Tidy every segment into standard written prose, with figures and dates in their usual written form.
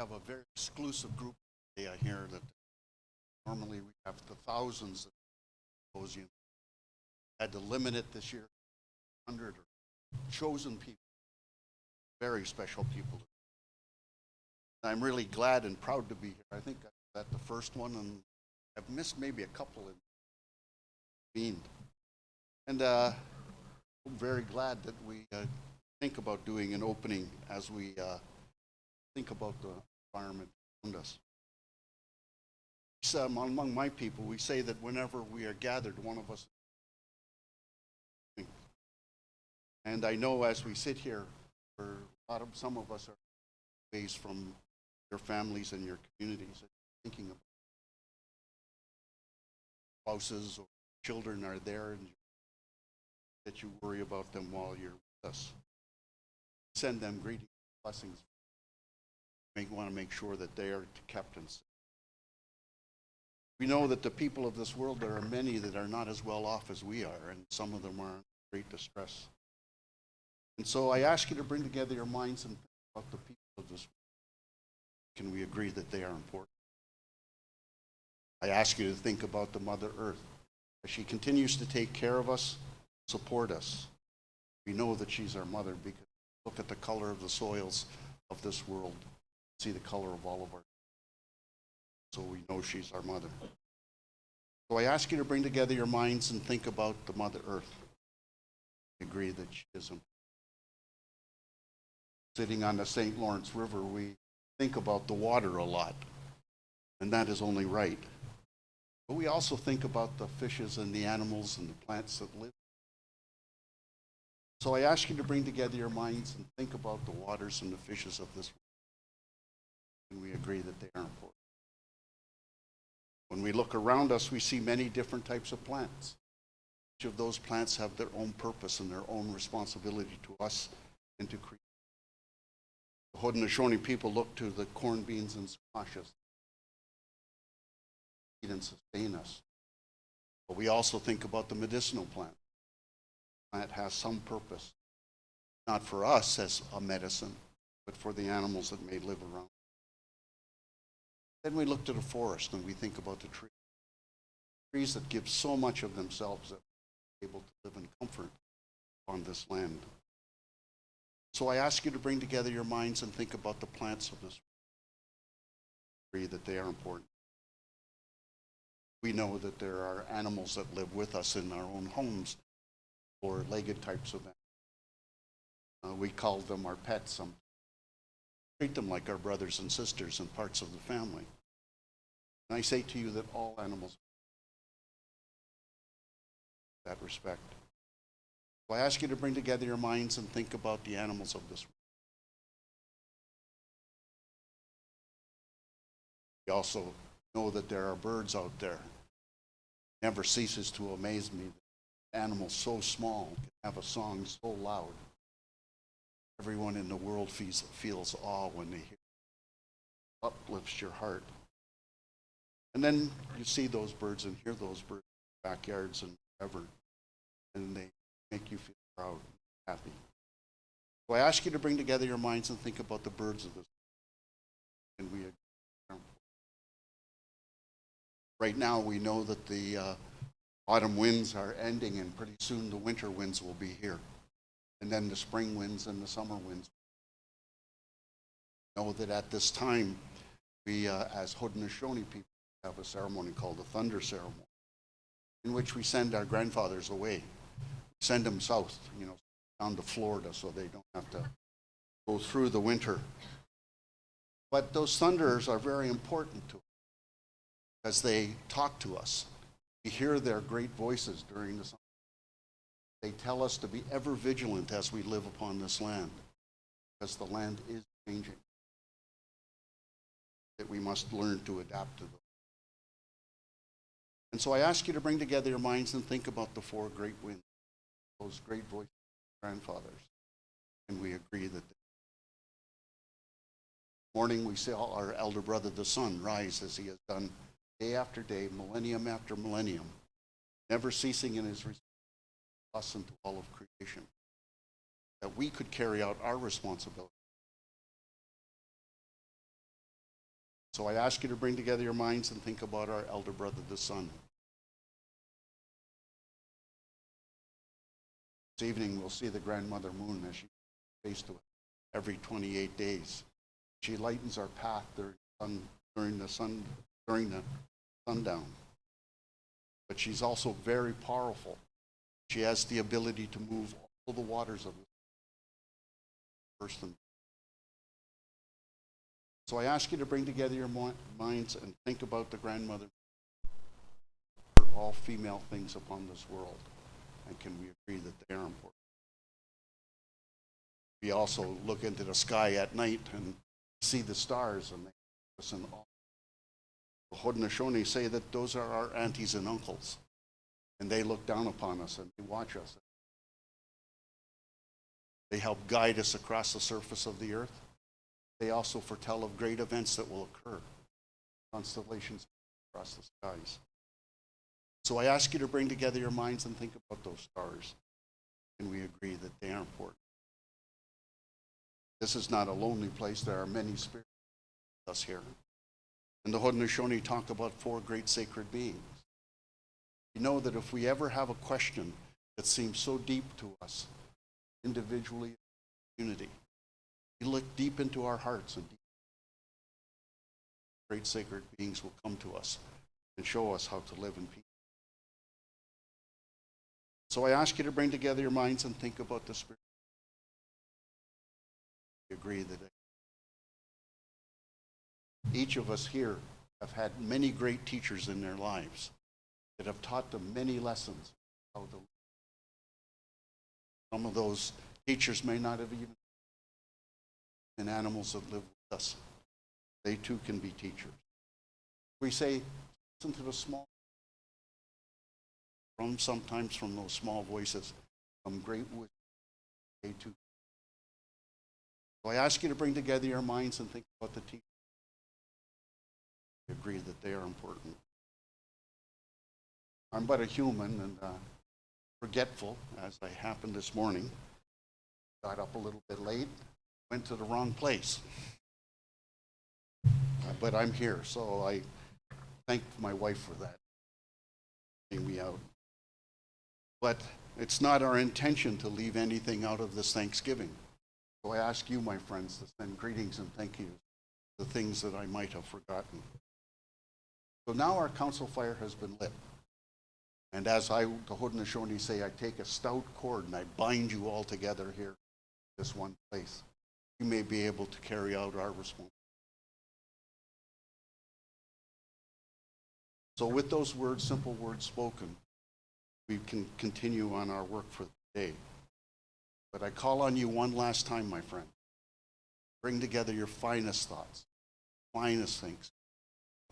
have a very exclusive group today. I hear that normally we have the thousands of symposiums. Had to limit it this year, 100 chosen people, very special people. I'm really glad and proud to be here. I think I was at the first one, and I've missed maybe a couple in Bean. And I'm very glad that we think about doing an opening as we think about the environment around us. Among my people, we say that whenever we are gathered, one of us. And I know as we sit here, some of us are ways from your families and your communities, thinking about spouses or children are there, and that you worry about them while you're with us. Send them greetings, blessings. We want to make sure that they are kept and safe. We know that the people of this world, there are many that are not as well off as we are, and some of them are in great distress. And so I ask you to bring together your minds and think about the people of this world. Can we agree that they are important? I ask you to think about the Mother Earth. As she continues to take care of us, support us. We know that she's our mother because look at the color of the soils of this world. See the color of all of our. So we know she's our mother. So I ask you to bring together your minds and think about the Mother Earth. I agree that she is important. Sitting on the St. Lawrence River, we think about the water a lot, and that is only right. But we also think about the fishes and the animals and the plants that live. So I ask you to bring together your minds and think about the waters and the fishes of this world. And we agree that they are important. When we look around us, we see many different types of plants. Each of those plants have their own purpose and their own responsibility to us and to create. The Haudenosaunee people look to the corn, beans, and squashes to feed and sustain us. But we also think about the medicinal plant. The plant has some purpose, not for us as a medicine, but for the animals that may live around. Then we look to the forest and we think about the trees. Trees that give so much of themselves that we're able to live in comfort on this land. So I ask you to bring together your minds and think about the plants of this world. Agree that they are important. We know that there are animals that live with us in our own homes, or legged types of animals. We call them our pets. Some treat them like our brothers and sisters and parts of the family. And I say to you that all animals have that respect. So I ask you to bring together your minds and think about the animals of this world. We also know that there are birds out there. It never ceases to amaze me that animals so small can have a song so loud. Everyone in the world feels awe when they hear it. Uplifts your heart. And then you see those birds and hear those birds in backyards and wherever, and they make you feel proud and happy. So I ask you to bring together your minds and think about the birds of this. And we agree. Right now we know that the autumn winds are ending, and pretty soon the winter winds will be here. And then the spring winds and the summer winds. Know that at this time, we as Haudenosaunee people have a ceremony called the Thunder Ceremony, in which we send our grandfathers away. Send them south, down to Florida so they don't have to go through the winter. But those thunderers are very important to us because they talk to us. We hear their great voices during the summer. They tell us to be ever vigilant as we live upon this land, because the land is changing. That we must learn to adapt to those. And so I ask you to bring together your minds and think about the four great winds, those great voices of grandfathers. And we agree that this morning we saw our elder brother, the sun, rise as he has done day after day, millennium after millennium, never ceasing in his response to us and to all of creation, that we could carry out our responsibility. So I ask you to bring together your minds and think about our elder brother, the sun. This evening we'll see the grandmother moon as she face to it every 28 days. She lightens our path during the sundown. But she's also very powerful. She has the ability to move all the waters of the person. So I ask you to bring together your minds and think about the grandmother, all female things upon this world. And can we agree that they are important? We also look into the sky at night and see the stars, and they listen. The Haudenosaunee say that those are our aunties and uncles, and they look down upon us and they watch us. They help guide us across the surface of the earth. They also foretell of great events that will occur, constellations across the skies. So I ask you to bring together your minds and think about those stars. Can we agree that they are important? This is not a lonely place. There are many spirits with us here. And the Haudenosaunee talk about 4 great sacred beings. You know that if we ever have a question that seems so deep to us, individually, unity, we look deep into our hearts, and great sacred beings will come to us and show us how to live in peace. So I ask you to bring together your minds and think about the Spirit. We agree that each of us here have had many great teachers in their lives that have taught them many lessons. How to live. Some of those teachers may not have even been animals that live with us. They too can be teachers. We say, listen to the small, sometimes from those small voices, some great wisdom. They too. So I ask you to bring together your minds and think about the teachers. We agree that they are important. I'm but a human and forgetful, as I happened this morning. Got up a little bit late, went to the wrong place. But I'm here, so I thank my wife for that, getting me out. But it's not our intention to leave anything out of this Thanksgiving. So I ask you, my friends, to send greetings and thank you for the things that I might have forgotten. So now our council fire has been lit. And as the Haudenosaunee say, I take a stout cord and I bind you all together here in this one place. You may be able to carry out our responsibility. So with those words, simple words spoken, we can continue on our work for the day. But I call on you one last time, my friend. Bring together your finest thoughts, finest things.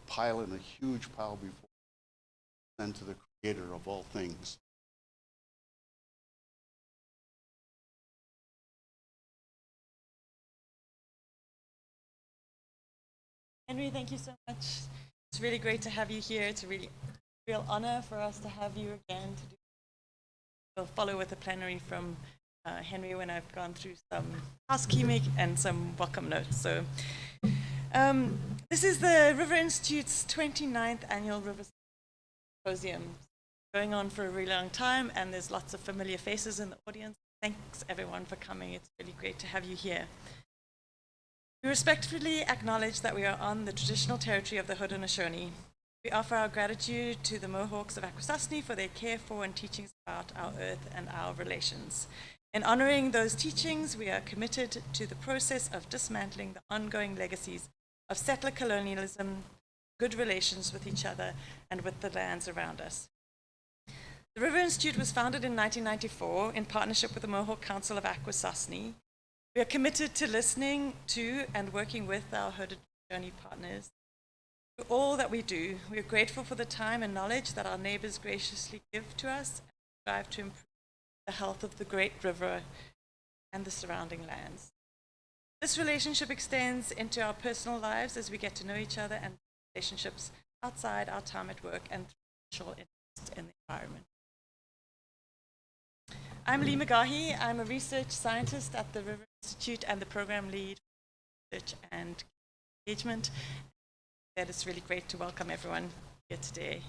Pile in a huge pile before you, send to the Creator of all things. Henry, thank you so much. It's really great to have you here. It's a really real honor for us to have you again. We'll follow with a plenary from Henry when I've gone through some housekeeping and some welcome notes. So this is the River Institute's 29th annual River Symposium. Going on for a really long time, and there's lots of familiar faces in the audience. Thanks everyone for coming. It's really great to have you here. We respectfully acknowledge that we are on the traditional territory of the Haudenosaunee. We offer our gratitude to the Mohawks of Akwesasne for their care for and teachings about our earth and our relations. In honoring those teachings, we are committed to the process of dismantling the ongoing legacies of settler colonialism, good relations with each other, and with the lands around us. The River Institute was founded in 1994 in partnership with the Mohawk Council of Akwesasne. We are committed to listening to and working with our Haudenosaunee partners. For all that we do, we are grateful for the time and knowledge that our neighbors graciously give to us and strive to improve the health of the great river and the surrounding lands. This relationship extends into our personal lives as we get to know each other and relationships outside our time at work and through mutual interest in the environment. I'm Lee McGahey. I'm a research scientist at the River Institute and the program lead for research and engagement. said, it's really great to welcome everyone here today.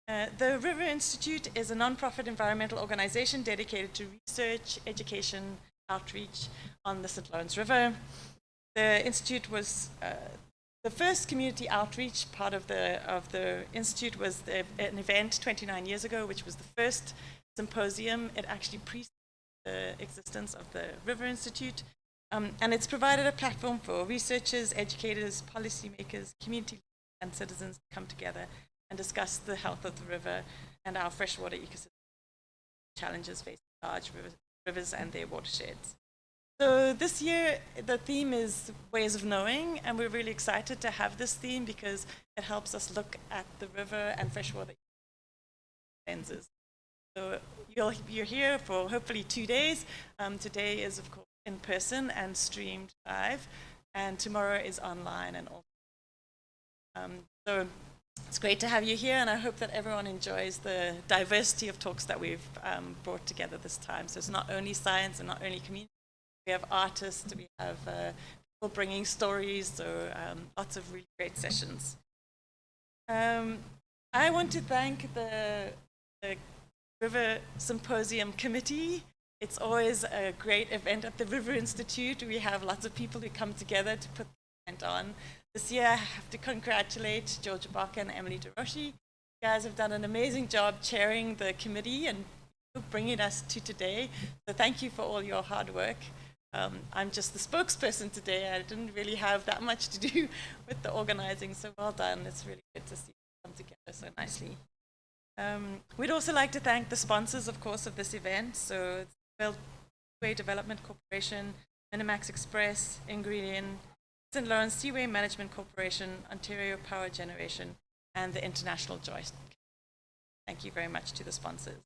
The River Institute is a non-profit environmental organization dedicated to research, education, outreach on the St. Lawrence River. The Institute was the first community outreach part of the Institute was an event 29 years ago, which was the first symposium. It actually preceded the existence of the River Institute. And it's provided a platform for researchers, educators, policymakers, community and citizens to come together and discuss the health of the river and our freshwater ecosystem challenges facing large rivers and their watersheds. So this year, the theme is Ways of Knowing, and we're really excited to have this theme because it helps us look at the river and freshwater lenses. So you're here for hopefully 2 days. Today is, of course, in person and streamed live, and tomorrow is online and all. So it's great to have you here, and I hope that everyone enjoys the diversity of talks that we've brought together this time. So it's not only science and not only community. We have artists, we have people bringing stories, so lots of really great sessions. I want to thank the River Symposium Committee. It's always a great event at the River Institute. We have lots of people who come together to put the event on. This year, I have to congratulate Georgia Barker and Emilie DeRochie. You guys have done an amazing job chairing the committee and bringing us to today. So thank you for all your hard work. I'm just the spokesperson today. I didn't really have that much to do with the organizing, so well done. It's really good to see you come together so nicely. We'd also like to thank the sponsors, of course, of this event. So it's Seaway Development Corporation, Minimax Express, Ingredient, St. Lawrence Seaway Management Corporation, Ontario Power Generation, and the International Joist. Thank you very much to the sponsors.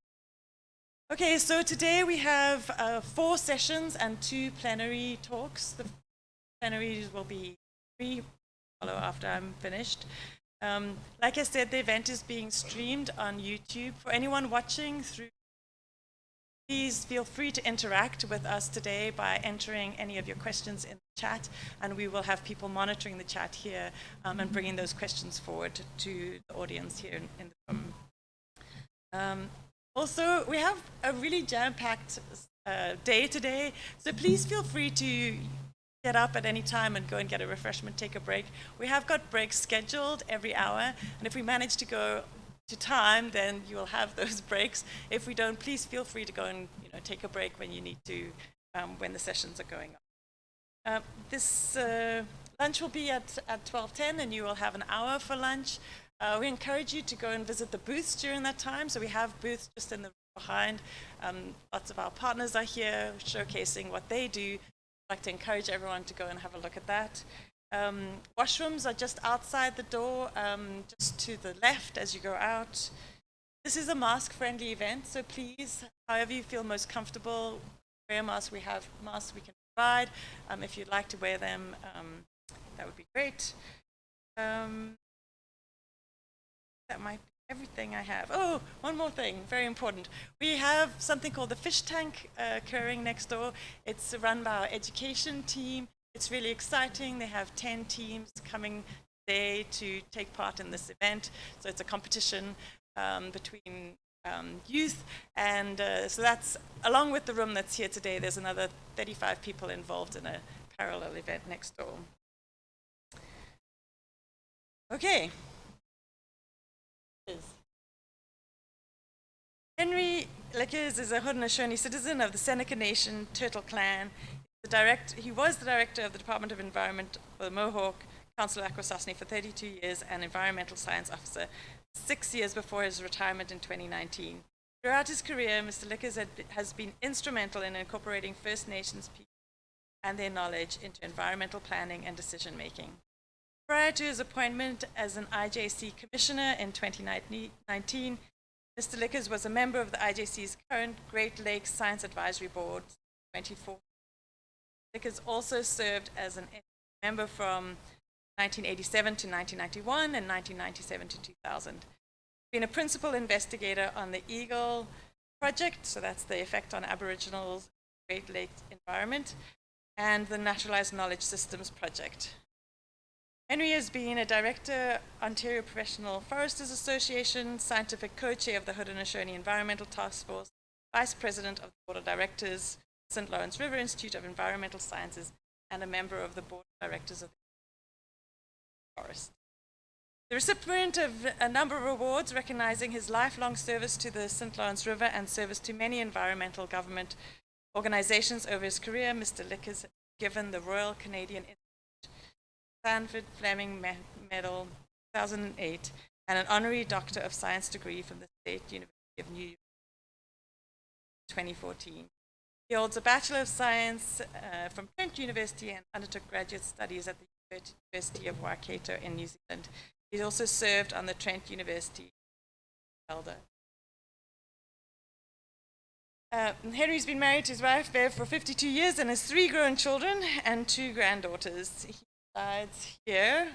Okay, so today we have 4 sessions and 2 plenary talks. The plenaries will be 3 follow after I'm finished. Like I said, the event is being streamed on YouTube. For anyone watching through, please feel free to interact with us today by entering any of your questions in the chat, and we will have people monitoring the chat here and bringing those questions forward to the audience here in the room. Also, we have a really jam-packed day today, so please feel free to get up at any time and go and get a refreshment, take a break. We have got breaks scheduled every hour, and if we manage to go to time, then you will have those breaks. If we don't, please feel free to go and take a break when you need to, when the sessions are going on. This lunch will be at 12:10, and you will have an hour for lunch. We encourage you to go and visit the booths during that time. So we have booths just in the room behind. Lots of our partners are here showcasing what they do. I'd like to encourage everyone to go and have a look at that. Washrooms are just outside the door, just to the left as you go out. This is a mask-friendly event, so please, however you feel most comfortable, wear a mask. We have masks we can provide. If you'd like to wear them, that would be great. That might be everything I have. Oh, one more thing, very important. We have something called the fish tank occurring next door. It's run by our education team. It's really exciting. They have 10 teams coming today to take part in this event. So it's a competition between youth. And so that's, along with the room that's here today, there's another 35 people involved in a parallel event next door. Okay. Henry Lickers is a Haudenosaunee citizen of the Seneca Nation Turtle Clan. He was the director of the Department of Environment for the Mohawk Council of Akwesasne for 32 years and environmental science officer 6 years before his retirement in 2019. Throughout his career, Mr. Lickers has been instrumental in incorporating First Nations people and their knowledge into environmental planning and decision making. Prior to his appointment as an IJC commissioner in 2019, Mr. Lickers was a member of the IJC's current Great Lakes Science Advisory Board 24. Lickers also served as a member from 1987 to 1991 and 1997 to 2000. He's been a principal investigator on the Eagle Project, so that's the effect on Aboriginals' Great Lakes environment, and the Naturalized Knowledge Systems Project. Henry has been a director, Ontario Professional Foresters Association, scientific co-chair of the Haudenosaunee Environmental Task Force, vice president of the board of directors, St. Lawrence River Institute of Environmental Sciences, and a member of the board of directors of the forest. The recipient of a number of awards recognizing his lifelong service to the St. Lawrence River and service to many environmental government organizations over his career, Mr. Lick has given the Royal Canadian Institute Sanford Fleming Medal 2008 and an honorary Doctor of Science degree from the State University of New York 2014. He holds a Bachelor of Science from Trent University and undertook graduate studies at the University of Waikato in New Zealand. He also served on the Trent University Elder. Henry's been married to his wife, Bev, for 52 years and has 3 grown children and 2 granddaughters. He resides here.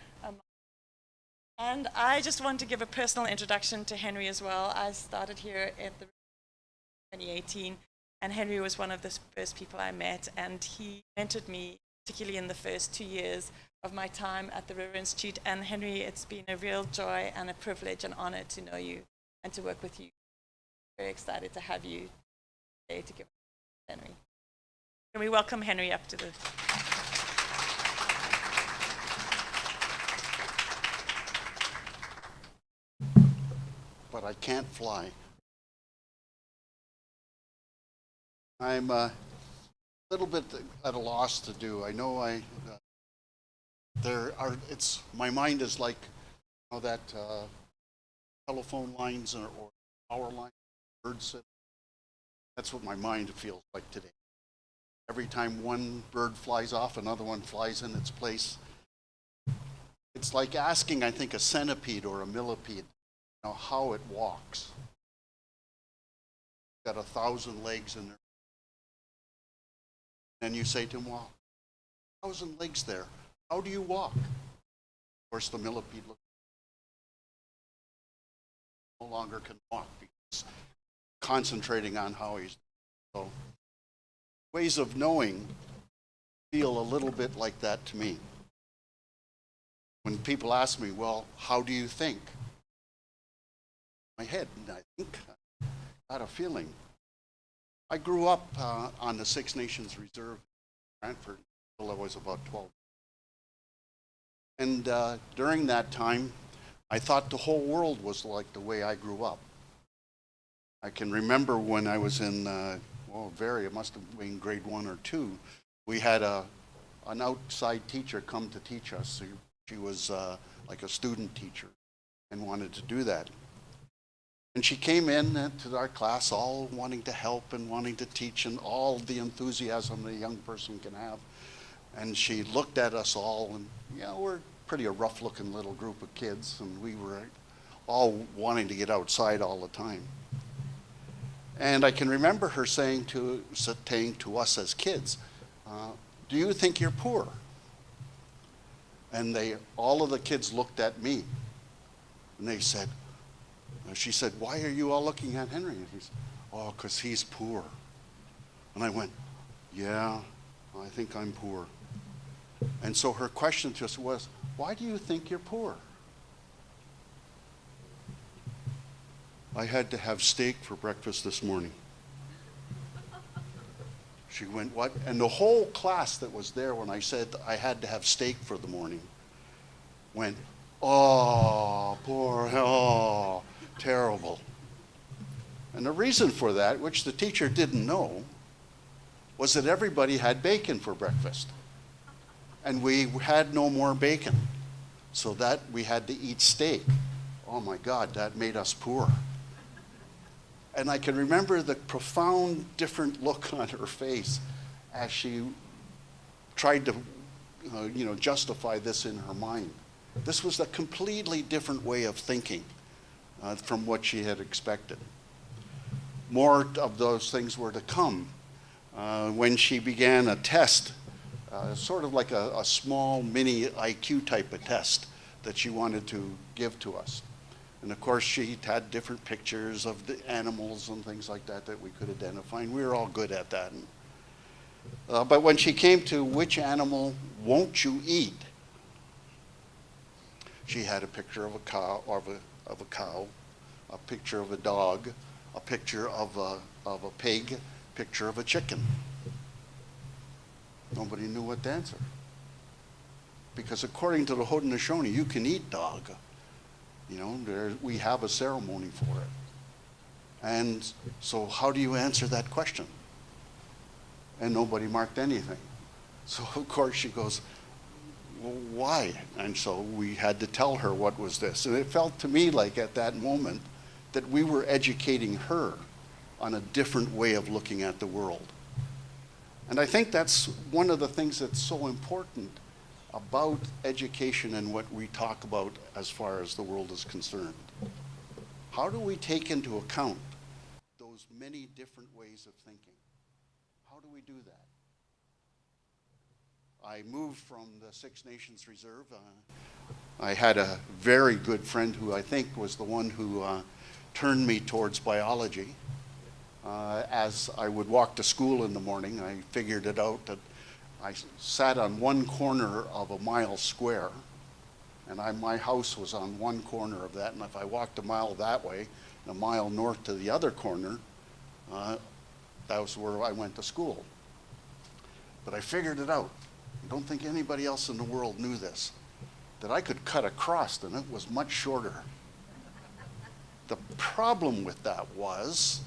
And I just want to give a personal introduction to Henry as well. I started here at the 2018, and Henry was one of the first people I met, and he mentored me, particularly in the first 2 years of my time at the River Institute. And Henry, it's been a real joy and a privilege and honor to know you and to work with you. Very excited to have you today to give Henry. Can we welcome Henry up to the... But I can't fly. I'm a little bit at a loss to do. I know my mind is like, you know, that telephone lines or power lines, birds. That's what my mind feels like today. Every time one bird flies off, another one flies in its place. It's like asking, I think, a centipede or a millipede, you know, how it walks. Got 1,000 legs in there. And you say to him, well, 1,000 legs there. How do you walk? Of course, the millipede no longer can walk because concentrating on how he's. So ways of knowing feel a little bit like that to me. When people ask me, well, how do you think? My head, I think, I got a feeling. I grew up on the Six Nations Reserve in Brantford until I was about 12. And during that time, I thought the whole world was like the way I grew up. I can remember when I was in, it must have been grade 1 or 2, we had an outside teacher come to teach us. She was like a student teacher and wanted to do that. And she came in to our class all wanting to help and wanting to teach and all the enthusiasm that a young person can have. And she looked at us all, and we're pretty a rough-looking little group of kids, and we were all wanting to get outside all the time. And I can remember her saying to us as kids, do you think you're poor? And all of the kids looked at me, and they said, she said, why are you all looking at Henry? And he said, oh, because he's poor. And I went, yeah, I think I'm poor. And so her question to us was, why do you think you're poor? I had to have steak for breakfast this morning. She went, what? And the whole class that was there when I said I had to have steak for the morning went, oh, poor, oh, terrible. And the reason for that, which the teacher didn't know, was that everybody had bacon for breakfast. And we had no more bacon. So that we had to eat steak. Oh my God, that made us poor. And I can remember the profound different look on her face as she tried to justify this in her mind. This was a completely different way of thinking from what she had expected. More of those things were to come when she began a test, sort of like a small mini IQ type of test that she wanted to give to us. And of course, she had different pictures of the animals and things like that that we could identify, and we were all good at that. But when she came to which animal won't you eat, She had a picture of a cow, a picture of a dog, a picture of a pig, picture of a chicken. Nobody knew what to answer. Because according to the Haudenosaunee, you can eat dog. You know, we have a ceremony for it. And so how do you answer that question? And nobody marked anything. So of course she goes, well, why? And so we had to tell her what was this. And it felt to me like at that moment that we were educating her on a different way of looking at the world. And I think that's one of the things that's so important about education and what we talk about as far as the world is concerned. How do we take into account those many different ways of thinking? How do we do that? I moved from the Six Nations Reserve. I had a very good friend who I think was the one who turned me towards biology. As I would walk to school in the morning, I figured it out that I sat on one corner of a mile square, and my house was on one corner of that, and if I walked a mile that way, and a mile north to the other corner, that was where I went to school. But I figured it out. I don't think anybody else in the world knew this, that I could cut across and it was much shorter. The problem with that was,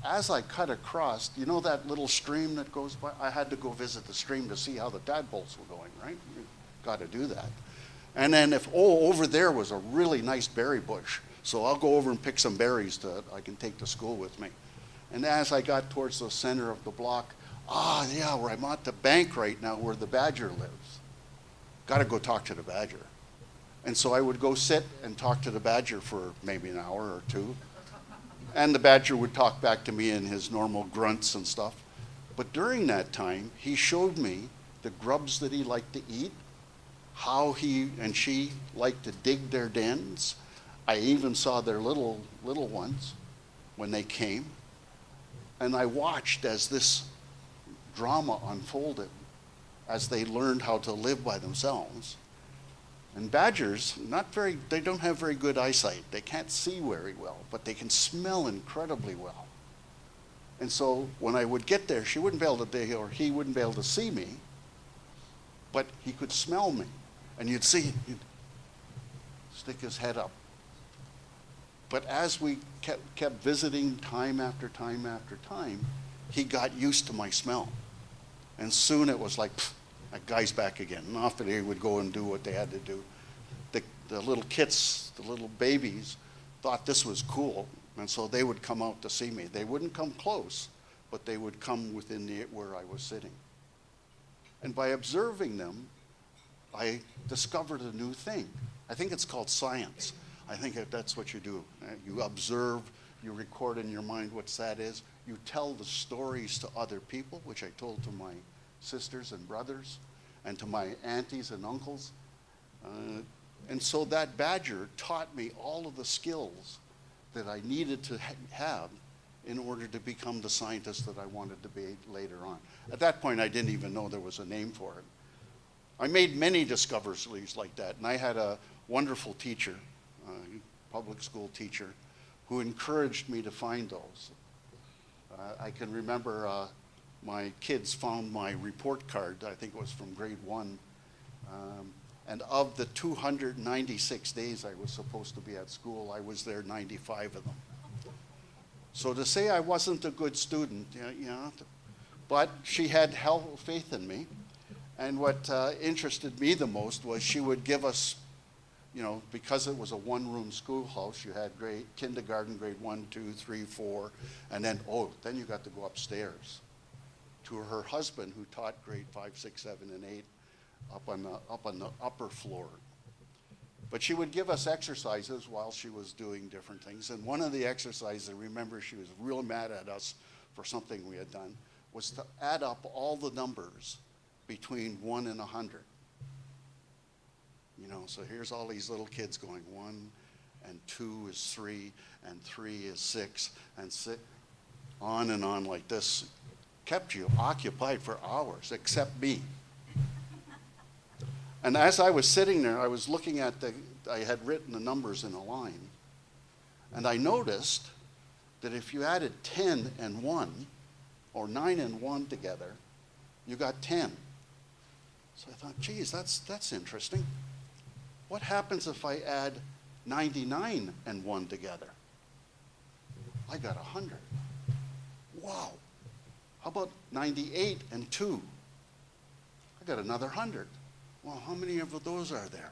as I cut across, you know that little stream that goes by? I had to go visit the stream to see how the tadpoles were going, right? You got to do that. And then over there was a really nice berry bush, so I'll go over and pick some berries I can take to school with me. And as I got towards the center of the block, yeah, where I'm at the bank right now where the badger lives. Got to go talk to the badger. And so I would go sit and talk to the badger for maybe an hour or two. And the badger would talk back to me in his normal grunts and stuff. But during that time, he showed me the grubs that he liked to eat, how he and she liked to dig their dens. I even saw their little ones when they came. And I watched as this drama unfolded, as they learned how to live by themselves. And badgers, they don't have very good eyesight. They can't see very well, but they can smell incredibly well. And so when I would get there, he wouldn't be able to see me, but he could smell me. And you'd see he'd stick his head up. But as we kept visiting time after time after time, he got used to my smell. And soon it was like, that guy's back again. And off they would go and do what they had to do. The little kits, the little babies, thought this was cool. And so they would come out to see me. They wouldn't come close, but they would come within where I was sitting. And by observing them, I discovered a new thing. I think it's called science. I think that's what you do. You observe, you record in your mind what that is. You tell the stories to other people, which I told to my sisters and brothers, and to my aunties and uncles. And so that badger taught me all of the skills that I needed to have in order to become the scientist that I wanted to be later on. At that point, I didn't even know there was a name for it. I made many discoveries like that, and I had a wonderful teacher, public school teacher, who encouraged me to find those. I can remember my kids found my report card, I think it was from grade 1, and of the 296 days I was supposed to be at school, I was there 95 of them. So to say I wasn't a good student, but she had faith in me. And what interested me the most was she would give us, because it was a one-room schoolhouse, you had kindergarten, grade 1, 2, 3, 4, and then you got to go upstairs to her husband who taught grade 5, 6, 7, and 8 up on the upper floor. But she would give us exercises while she was doing different things. And one of the exercises, I remember she was real mad at us for something we had done, was to add up all the numbers between 1 and 100. So here's all these little kids going 1 and 2 is 3 and 3 is 6 and 6, on and on like this. Kept you occupied for hours, except me. And as I was sitting there, I was looking at I had written the numbers in a line. And I noticed that if you added 10 and 1, or 9 and 1 together, you got 10. So I thought, geez, that's interesting. What happens if I add 99 and 1 together? I got 100. Wow. How about 98 and 2? I got another 100. Well, how many of those are there?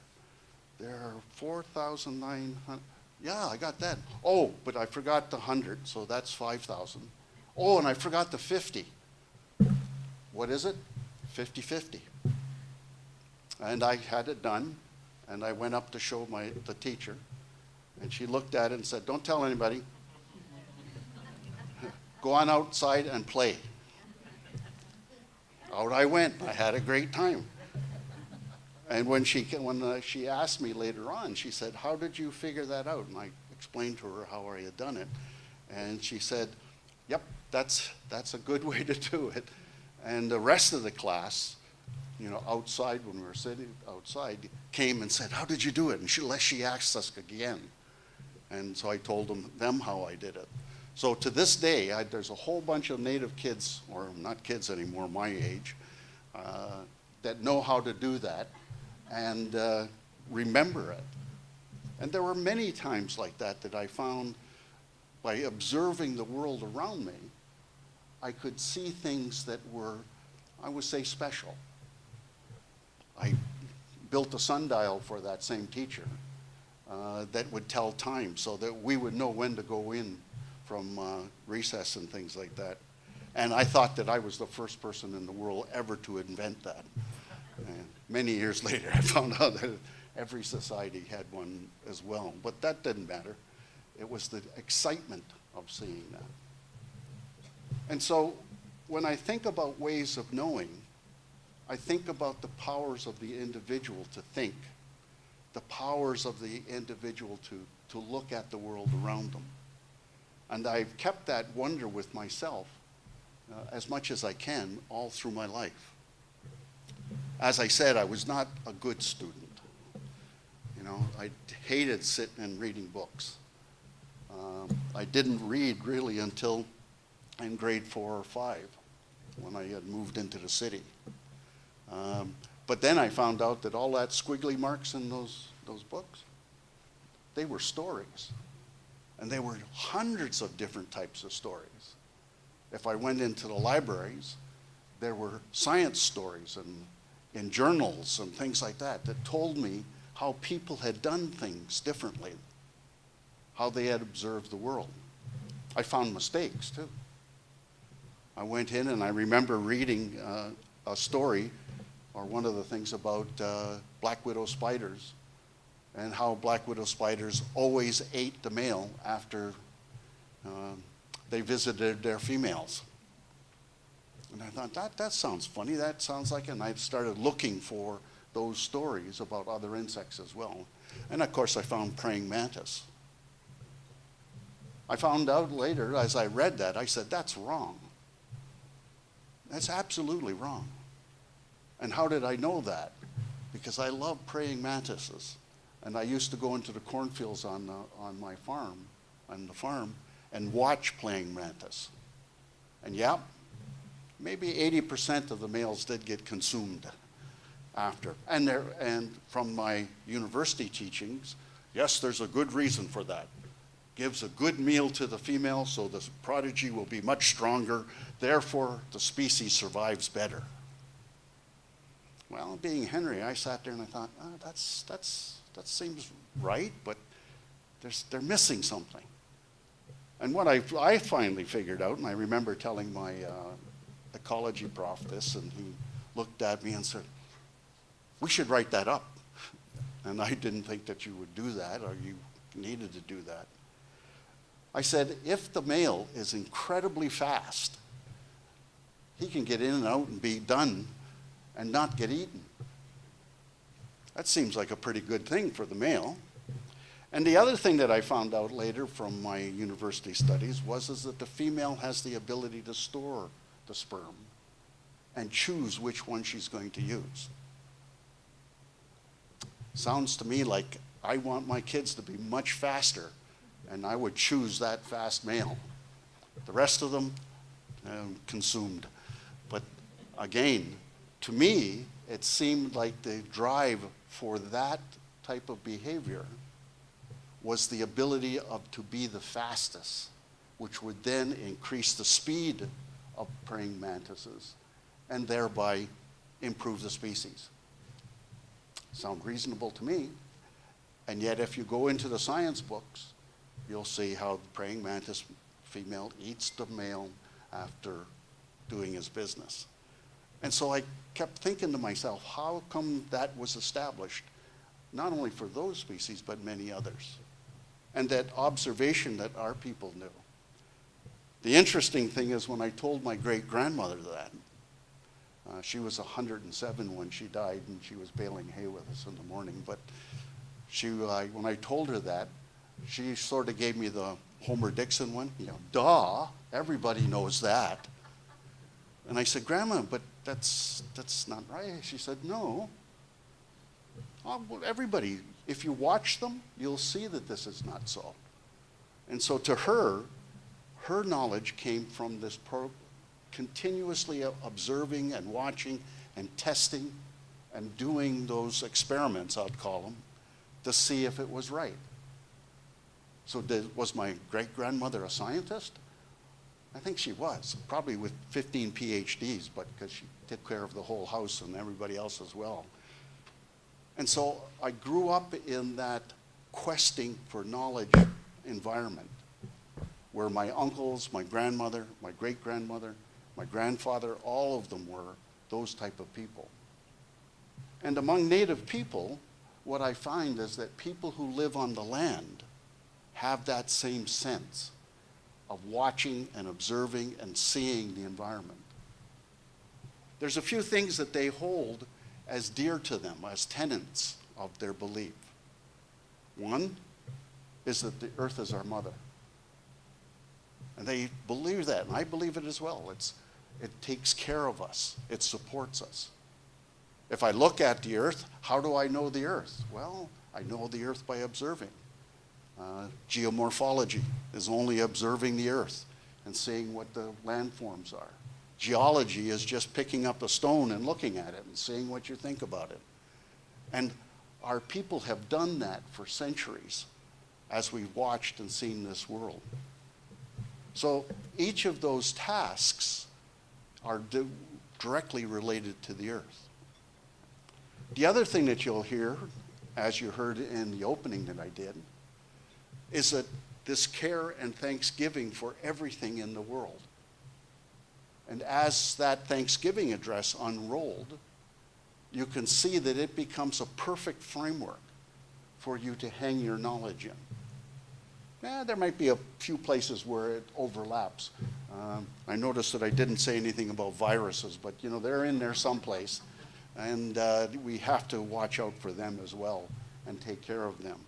There are 4,900. Yeah, I got that. Oh, but I forgot the 100, so that's 5,000. Oh, and I forgot the 50. What is it? 50-50. And I had it done, and I went up to show the teacher, and she looked at it and said, don't tell anybody. Go on outside and play. Out I went. I had a great time. And when she asked me later on, she said, how did you figure that out? And I explained to her how I had done it. And she said, yep, that's a good way to do it. And the rest of the class, outside, when we were sitting outside, came and said, how did you do it? And she asked us again. And so I told them how I did it. So to this day, there's a whole bunch of Native kids, or not kids anymore, my age, that know how to do that and remember it. And there were many times like that I found, by observing the world around me, I could see things that were, I would say, special. I built a sundial for that same teacher that would tell time so that we would know when to go in from recess and things like that. And I thought that I was the first person in the world ever to invent that. And many years later, I found out that every society had one as well. But that didn't matter. It was the excitement of seeing that. And so when I think about ways of knowing, I think about the powers of the individual to think, the powers of the individual to look at the world around them. And I've kept that wonder with myself as much as I can all through my life. As I said, I was not a good student. I hated sitting and reading books. I didn't read really until in grade 4 or 5 when I had moved into the city. But then I found out that all that squiggly marks in those books, they were stories. And there were hundreds of different types of stories. If I went into the libraries, there were science stories and in journals and things like that told me how people had done things differently, how they had observed the world. I found mistakes too. I went in and I remember reading a story, or one of the things about black widow spiders, and how black widow spiders always ate the male after they visited their females. And I thought, that sounds funny, that sounds like it. And I started looking for those stories about other insects as well. And of course I found praying mantis. I found out later, as I read that, I said, that's wrong. That's absolutely wrong. And how did I know that? Because I love praying mantises. And I used to go into the cornfields on my farm, and watch praying mantis. And yeah, maybe 80% of the males did get consumed after. And from my university teachings, yes, there's a good reason for that. Gives a good meal to the female, so the prodigy will be much stronger. Therefore, the species survives better. Well, being Henry, I sat there and I thought, that seems right, but they're missing something. And what I finally figured out, and I remember telling my ecology prof this, and he looked at me and said, we should write that up. And I didn't think that you would do that, or you needed to do that. I said, if the male is incredibly fast, he can get in and out and be done and not get eaten. That seems like a pretty good thing for the male. And the other thing that I found out later from my university studies was that the female has the ability to store the sperm and choose which one she's going to use. Sounds to me like I want my kids to be much faster, and I would choose that fast male. The rest of them, consumed. But again, to me, it seemed like the drive for that type of behavior was the ability to be the fastest, which would then increase the speed of praying mantises and thereby improve the species. Sound reasonable to me. And yet if you go into the science books, you'll see how the praying mantis female eats the male after doing his business. And so I kept thinking to myself, how come that was established, not only for those species, but many others? And that observation that our people knew. The interesting thing is when I told my great-grandmother that, she was 107 when she died, and she was baling hay with us in the morning, but when I told her that, she sort of gave me the Homer Dixon one, duh, everybody knows that. And I said, Grandma, but that's not right. She said, no. Well, everybody, if you watch them, you'll see that this is not so. And so to her knowledge came from this continuously observing and watching and testing and doing those experiments, I'd call them, to see if it was right. So was my great-grandmother a scientist? I think she was, probably with 15 PhDs, but because she took care of the whole house and everybody else as well. And so I grew up in that questing for knowledge environment where my uncles, my grandmother, my great-grandmother, my grandfather, all of them were those type of people. And among Native people, what I find is that people who live on the land have that same sense of watching and observing and seeing the environment. There's a few things that they hold as dear to them, as tenets of their belief. One is that the earth is our mother. And they believe that, and I believe it as well. It takes care of us. It supports us. If I look at the earth, how do I know the earth? Well, I know the earth by observing. Geomorphology is only observing the earth and seeing what the landforms are. Geology is just picking up a stone and looking at it and seeing what you think about it. And our people have done that for centuries as we've watched and seen this world. So each of those tasks are directly related to the earth. The other thing that you'll hear, as you heard in the opening that I did, is that this care and thanksgiving for everything in the world. And as that Thanksgiving address unrolled, you can see that it becomes a perfect framework for you to hang your knowledge in. There might be a few places where it overlaps. I noticed that I didn't say anything about viruses, but they're in there someplace. And we have to watch out for them as well and take care of them.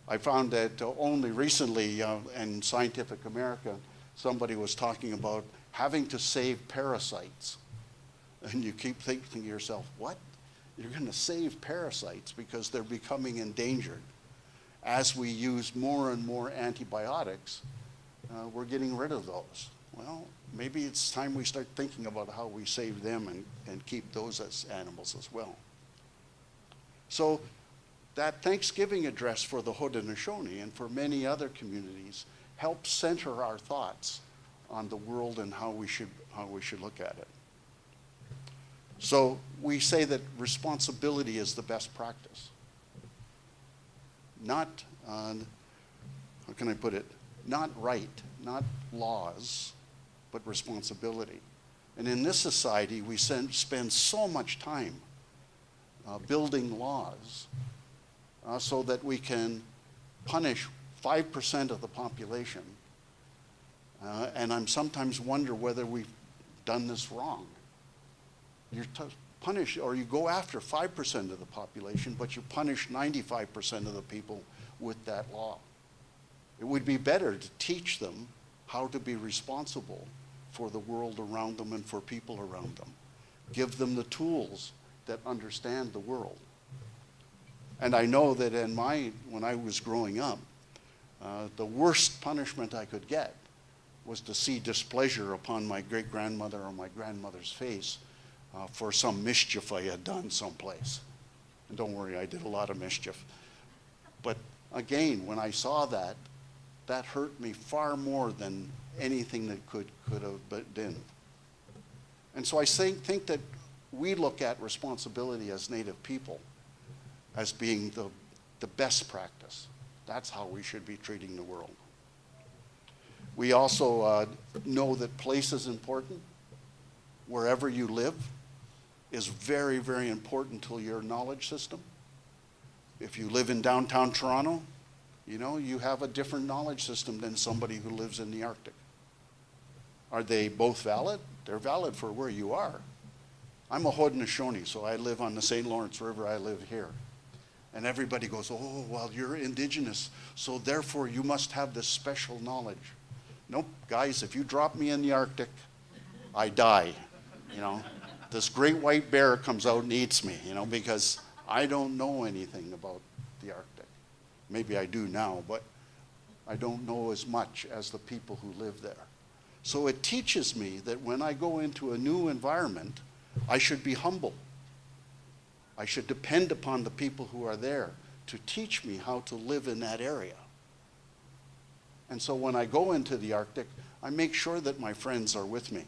I found that only recently in Scientific America, somebody was talking about having to save parasites. And you keep thinking to yourself, what? You're going to save parasites because they're becoming endangered. As we use more and more antibiotics, we're getting rid of those. Well, maybe it's time we start thinking about how we save them and keep those as animals as well. So that Thanksgiving address for the Haudenosaunee and for many other communities helps center our thoughts on the world and how we should look at it. So we say that responsibility is the best practice. Not, how can I put it, not right, not laws, but responsibility. And in this society, we spend so much time building laws so that we can punish 5% of the population. And I'm sometimes wonder whether we've done this wrong. You punish, or you go after 5% of the population, but you punish 95% of the people with that law. It would be better to teach them how to be responsible for the world around them and for people around them. Give them the tools that understand the world. And I know that when I was growing up, the worst punishment I could get was to see displeasure upon my great-grandmother or my grandmother's face for some mischief I had done someplace. And don't worry, I did a lot of mischief. But again, when I saw that, that hurt me far more than anything that could have been. And so I think that we look at responsibility as Native people as being the best practice. That's how we should be treating the world. We also know that place is important. Wherever you live is very, very important to your knowledge system. If you live in downtown Toronto, you know, you have a different knowledge system than somebody who lives in the Arctic. Are they both valid? They're valid for where you are. I'm a Haudenosaunee, so I live on the St. Lawrence River. I live here. And everybody goes, oh, well, you're Indigenous, so therefore you must have this special knowledge. Nope, guys, if you drop me in the Arctic, I die, you know. This great white bear comes out and eats me, you know, because I don't know anything about the Arctic. Maybe I do now, but I don't know as much as the people who live there. So it teaches me that when I go into a new environment, I should be humble. I should depend upon the people who are there to teach me how to live in that area. And so when I go into the Arctic, I make sure that my friends are with me,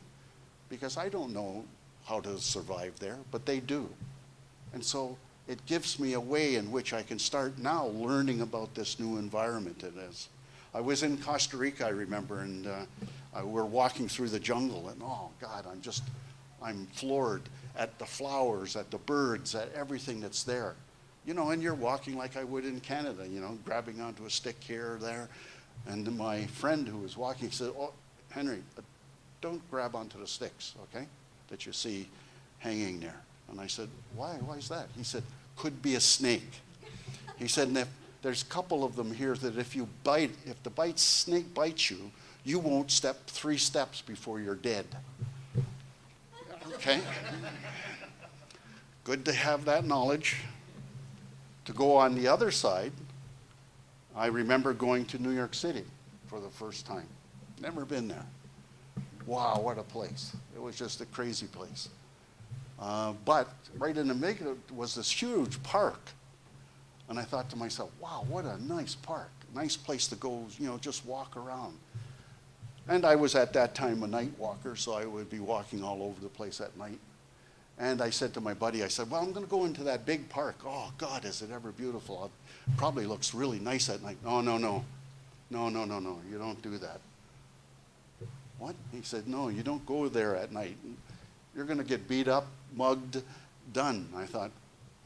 because I don't know how to survive there, but they do. And so it gives me a way in which I can start now learning about this new environment it is. I was in Costa Rica, I remember, and we're walking through the jungle, and oh God, I'm floored at the flowers, at the birds, at everything that's there. You know, and you're walking like I would in Canada, you know, grabbing onto a stick here or there. And my friend who was walking said, oh, Henry, don't grab onto the sticks, okay, that you see hanging there. And I said, why is that? He said, could be a snake. He said, and if there's a couple of them here that if the snake bites you, you won't step 3 steps before you're dead. Okay? Good to have that knowledge. To go on the other side, I remember going to New York City for the first time. Never been there. Wow, what a place. It was just a crazy place. But right in the middle was this huge park. And I thought to myself, wow, what a nice park. Nice place to go, you know, just walk around. And I was at that time a night walker, so I would be walking all over the place at night. And I said to my buddy, I said, well, I'm going to go into that big park. Oh, God, is it ever beautiful. It probably looks really nice at night. No, you don't do that. What? He said, no, you don't go there at night. You're going to get beat up, mugged, done. I thought,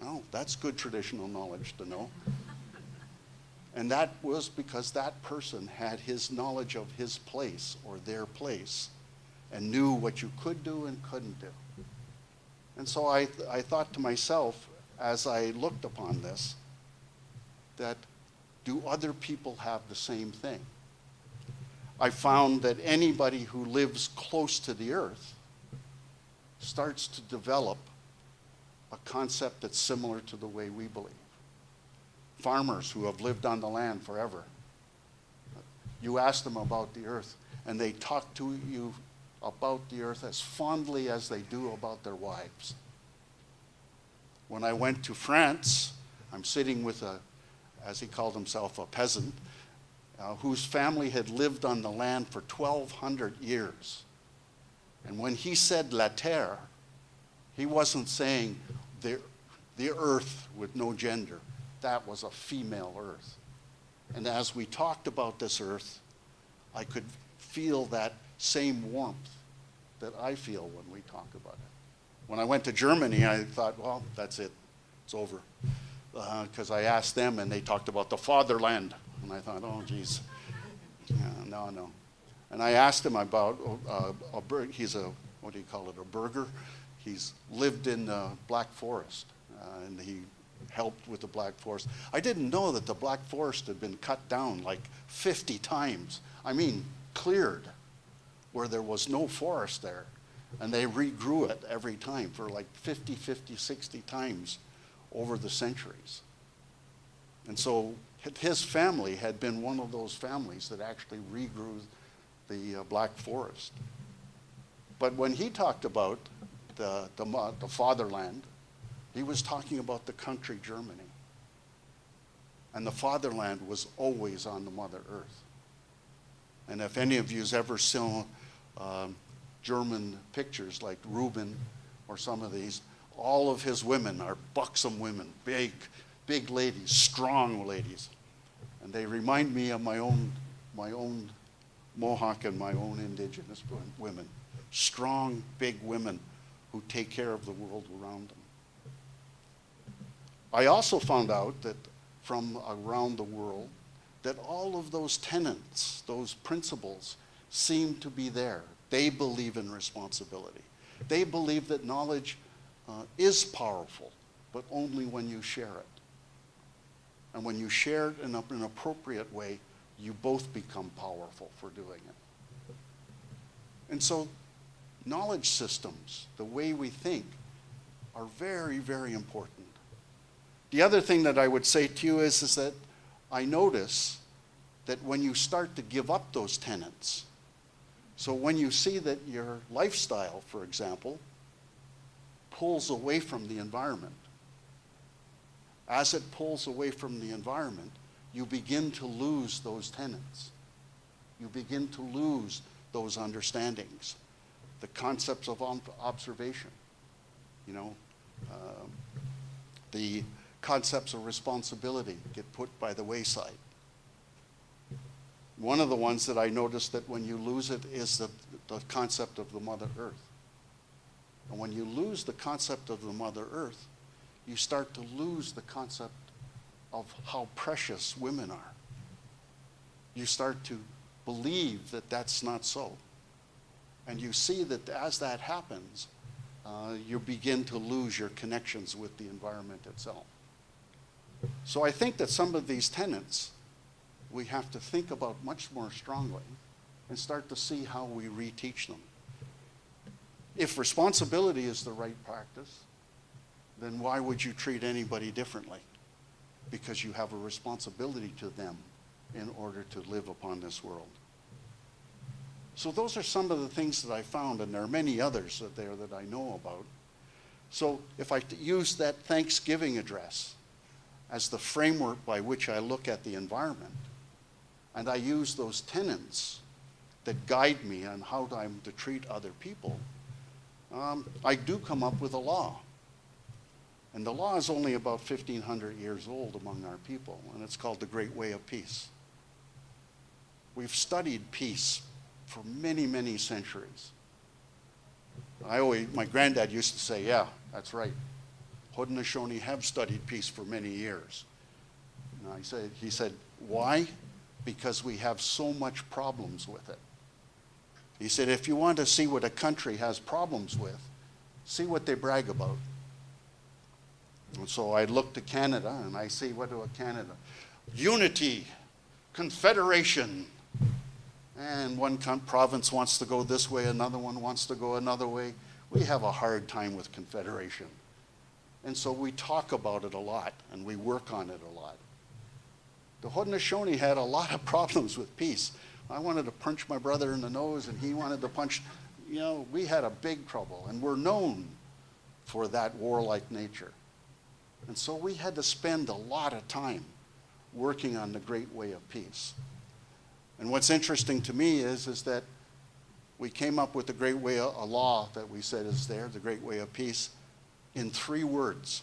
oh, that's good traditional knowledge to know. And that was because that person had his knowledge of his place or their place and knew what you could do and couldn't do. And so I thought to myself, as I looked upon this, that do other people have the same thing? I found that anybody who lives close to the earth starts to develop a concept that's similar to the way we believe. Farmers who have lived on the land forever, you ask them about the earth, and they talk to you about the earth as fondly as they do about their wives. When I went to France, I'm sitting with as he called himself, a peasant, whose family had lived on the land for 1,200 years. And when he said la terre, he wasn't saying the earth with no gender. That was a female earth. And as we talked about this earth, I could feel that same warmth that I feel when we talk about it. When I went to Germany, I thought, well, that's it. It's over. Because I asked them, and they talked about the fatherland. And I thought, oh, geez. Yeah, no. And I asked him about he's a, what do you call it, a burger. He's lived in the Black Forest, and he helped with the Black Forest. I didn't know that the Black Forest had been cut down like 50 times. I mean, cleared, where there was no forest there. And they regrew it every time for like 50, 60 times over the centuries. And so his family had been one of those families that actually regrew the Black Forest. But when he talked about the fatherland, he was talking about the country Germany. And the fatherland was always on the Mother Earth. And if any of you have ever seen German pictures like Reuben or some of these, all of his women are buxom women, big ladies, strong ladies. And they remind me of my own Mohawk and my own Indigenous women. Strong, big women who take care of the world around them. I also found out that from around the world that all of those tenets, those principles, seem to be there. They believe in responsibility. They believe that knowledge is powerful, but only when you share it. And when you share it in an appropriate way, you both become powerful for doing it. And so knowledge systems, the way we think, are very, very important. The other thing that I would say to you is that I notice that when you start to give up those tenets, so when you see that your lifestyle, for example, pulls away from the environment, as it pulls away from the environment, you begin to lose those tenets. You begin to lose those understandings, the concepts of observation, the concepts of responsibility get put by the wayside. One of the ones that I noticed that when you lose it is the concept of the Mother Earth. And when you lose the concept of the Mother Earth, you start to lose the concept of how precious women are. You start to believe that that's not so. And you see that as that happens, you begin to lose your connections with the environment itself. So I think that some of these tenets we have to think about much more strongly and start to see how we reteach them. If responsibility is the right practice, then why would you treat anybody differently? Because you have a responsibility to them in order to live upon this world. So those are some of the things that I found, and there are many others there that I know about. So if I use that Thanksgiving address as the framework by which I look at the environment, and I use those tenets that guide me on how I'm to treat other people, I do come up with a law. And the law is only about 1,500 years old among our people, and it's called the Great Way of Peace. We've studied peace for many, many centuries. My granddad used to say, yeah, that's right. Haudenosaunee have studied peace for many years. And he said, why? Because we have so much problems with it. He said, if you want to see what a country has problems with, see what they brag about. And so I look to Canada and I see, what do Canada? Unity, confederation. And one province wants to go this way, another one wants to go another way. We have a hard time with confederation. And so we talk about it a lot and we work on it a lot. The Haudenosaunee had a lot of problems with peace. I wanted to punch my brother in the nose and he wanted to punch, we had a big trouble, and we're known for that warlike nature. And so we had to spend a lot of time working on the Great Way of Peace. And what's interesting to me is that we came up with the Great Way, a law that we said is there, the Great Way of Peace, in 3 words.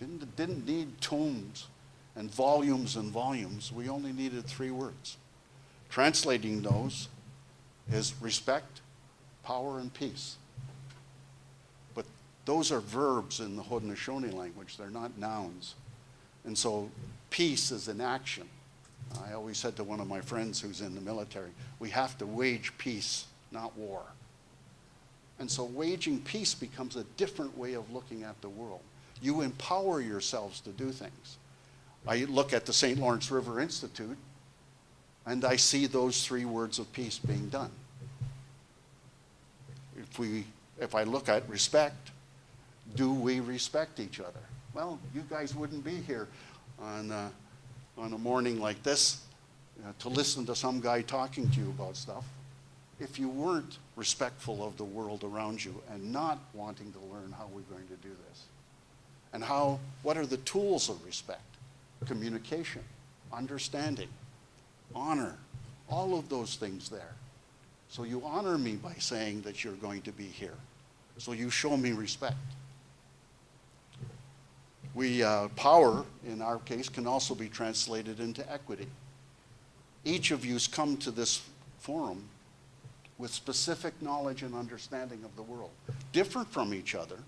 Didn't need tomes and volumes and volumes. We only needed 3 words. Translating those is respect, power, and peace. But those are verbs in the Haudenosaunee language. They're not nouns. And so peace is an action. I always said to one of my friends who's in the military, we have to wage peace, not war. And so waging peace becomes a different way of looking at the world. You empower yourselves to do things. I look at the St. Lawrence River Institute, and I see those 3 words of peace being done. If I look at respect, do we respect each other? Well, you guys wouldn't be here on a morning like this to listen to some guy talking to you about stuff if you weren't respectful of the world around you and not wanting to learn how we're going to do this. And what are the tools of respect? Communication, understanding, honor, all of those things there. So you honor me by saying that you're going to be here. So you show me respect. Power, in our case, can also be translated into equity. Each of you's come to this forum with specific knowledge and understanding of the world, different from each other,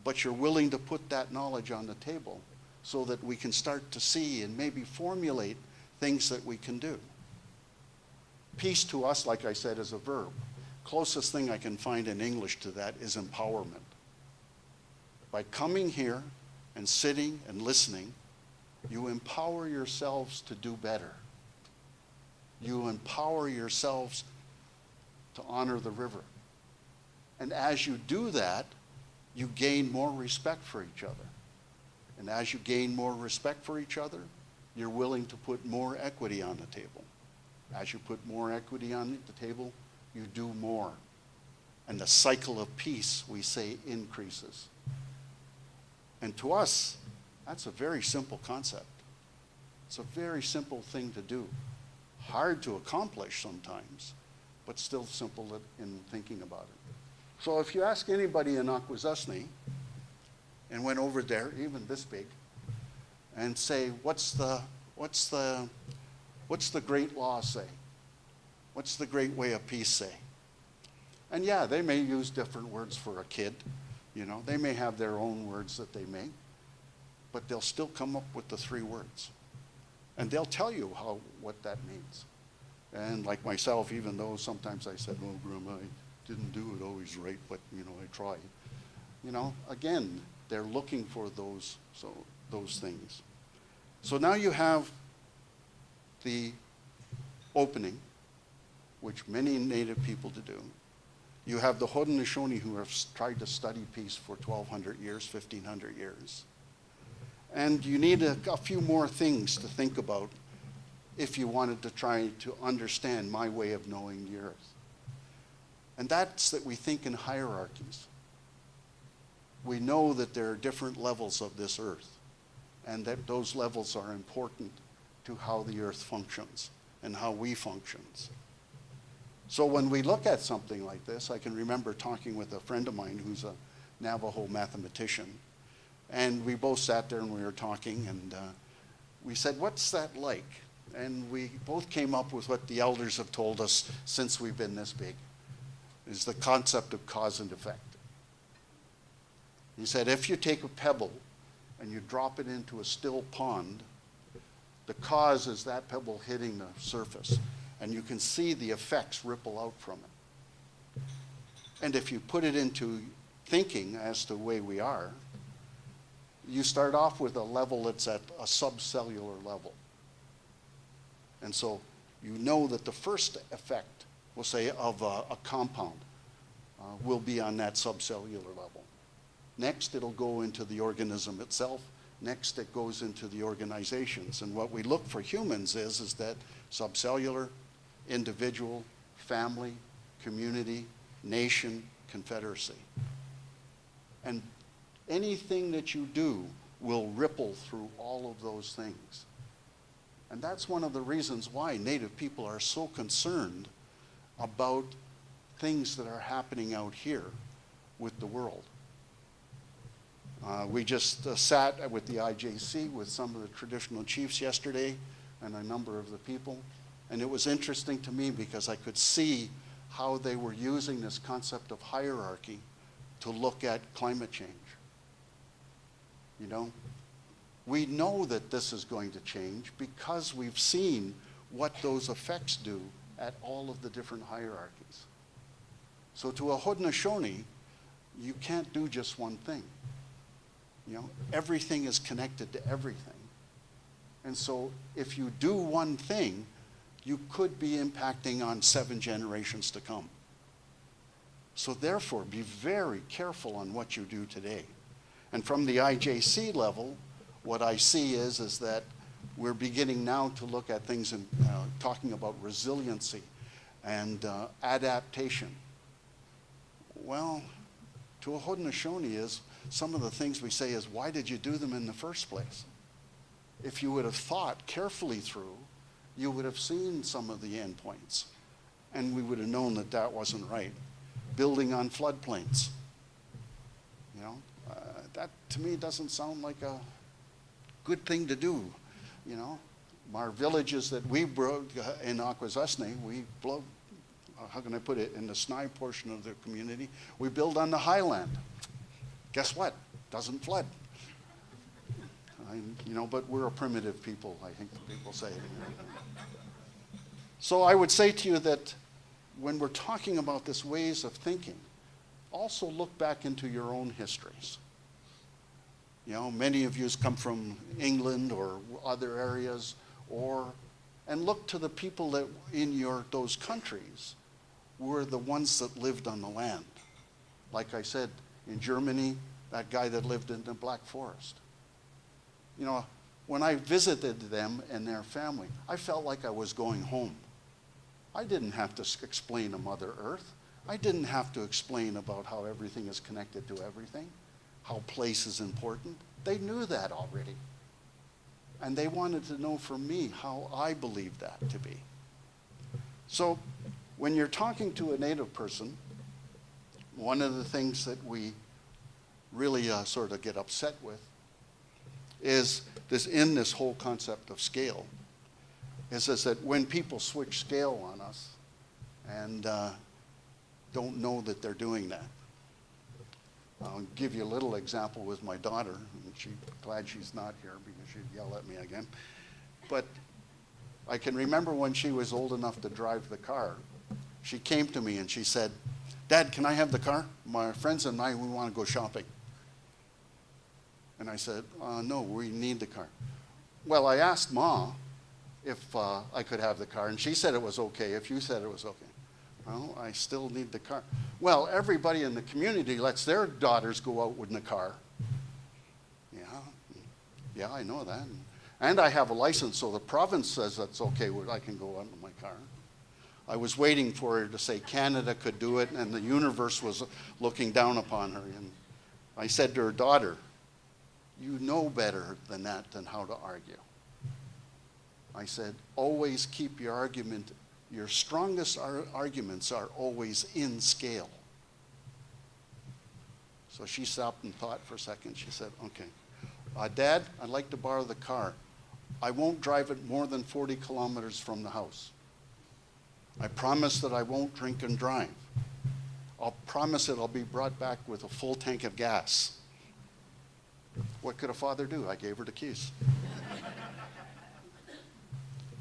but you're willing to put that knowledge on the table so that we can start to see and maybe formulate things that we can do. Peace to us, like I said, is a verb. Closest thing I can find in English to that is empowerment. By coming here and sitting and listening, you empower yourselves to do better. You empower yourselves to honor the river. And as you do that, you gain more respect for each other. And as you gain more respect for each other, you're willing to put more equity on the table. As you put more equity on the table, you do more. And the cycle of peace, we say, increases. And to us, that's a very simple concept. It's a very simple thing to do. Hard to accomplish sometimes, but still simple in thinking about it. So if you ask anybody in Akwesasne and went over there, even this big, and say, what's the great law say? What's the great way of peace say? And yeah, they may use different words for a kid. You know, they may have their own words that they make, but they'll still come up with the 3 words. And they'll tell you what that means. And like myself, even though sometimes I said, oh, Grandma, I didn't do it always right, but, you know, I tried. You know, again, they're looking for those things. So now you have the opening, which many Native people do. You have the Haudenosaunee who have tried to study peace for 1,200 years, 1,500 years. And you need a few more things to think about if you wanted to try to understand my way of knowing the earth. And that's that we think in hierarchies. We know that there are different levels of this earth, and that those levels are important to how the earth functions and how we function. So when we look at something like this, I can remember talking with a friend of mine who's a Navajo mathematician, and we both sat there and we were talking, and we said, what's that like? And we both came up with what the elders have told us since we've been this big, is the concept of cause and effect. He said, if you take a pebble and you drop it into a still pond, the cause is that pebble hitting the surface, and you can see the effects ripple out from it. And if you put it into thinking as to the way we are, you start off with a level that's at a subcellular level. And so you know that the first effect, we'll say, of a compound will be on that subcellular level. Next, it'll go into the organism itself. Next, it goes into the organizations. And what we look for humans is that subcellular, individual, family, community, nation, confederacy. And anything that you do will ripple through all of those things. And that's one of the reasons why Native people are so concerned about things that are happening out here with the world. We just sat with the IJC with some of the traditional chiefs yesterday and a number of the people. And it was interesting to me because I could see how they were using this concept of hierarchy to look at climate change. You know, we know that this is going to change because we've seen what those effects do at all of the different hierarchies. So to a Haudenosaunee, you can't do just one thing. You know, everything is connected to everything. And so if you do one thing, you could be impacting on 7 generations to come. So therefore, be very careful on what you do today. And from the IJC level, what I see is that we're beginning now to look at things and talking about resiliency and adaptation. Well, to a Haudenosaunee is some of the things we say is, why did you do them in the first place? If you would have thought carefully through, you would have seen some of the endpoints, and we would have known that that wasn't right. Building on floodplains, you know, that to me doesn't sound like a good thing to do, you know. Our villages that we broke in Akwesasne, we blow, how can I put it, in the Snai portion of the community, we build on the highland. Guess what? Doesn't flood. You know, but we're a primitive people, I think people say. So I would say to you that when we're talking about this ways of thinking, also look back into your own histories. You know, many of you come from England or other areas, and look to the people that in those countries were the ones that lived on the land. Like I said, in Germany, that guy that lived in the Black Forest. You know, when I visited them and their family, I felt like I was going home. I didn't have to explain to Mother Earth. I didn't have to explain about how everything is connected to everything, how place is important. They knew that already. And they wanted to know from me how I believed that to be. So when you're talking to a Native person, one of the things that we really sort of get upset with is this whole concept of scale, is that when people switch scale on us and don't know that they're doing that. I'll give you a little example with my daughter, and she's glad she's not here because she'd yell at me again. But I can remember when she was old enough to drive the car, she came to me and she said, "Dad, can I have the car? My friends and I, we want to go shopping." And I said, "No, we need the car." Well, I asked Ma if I could have the car, and she said it was okay if you said it was okay. Well, I still need the car. Well, everybody in the community lets their daughters go out in the car. Yeah, I know that. And I have a license, so the province says that's okay, I can go out in my car. I was waiting for her to say Canada could do it, and the universe was looking down upon her. And I said to her daughter, "You know better than that, than how to argue." I said, always keep your argument, your strongest arguments are always in scale. So she stopped and thought for a second. She said, "Okay, Dad, I'd like to borrow the car. I won't drive it more than 40 kilometers from the house. I promise that I won't drink and drive. I'll promise that I'll be brought back with a full tank of gas." What could a father do? I gave her the keys.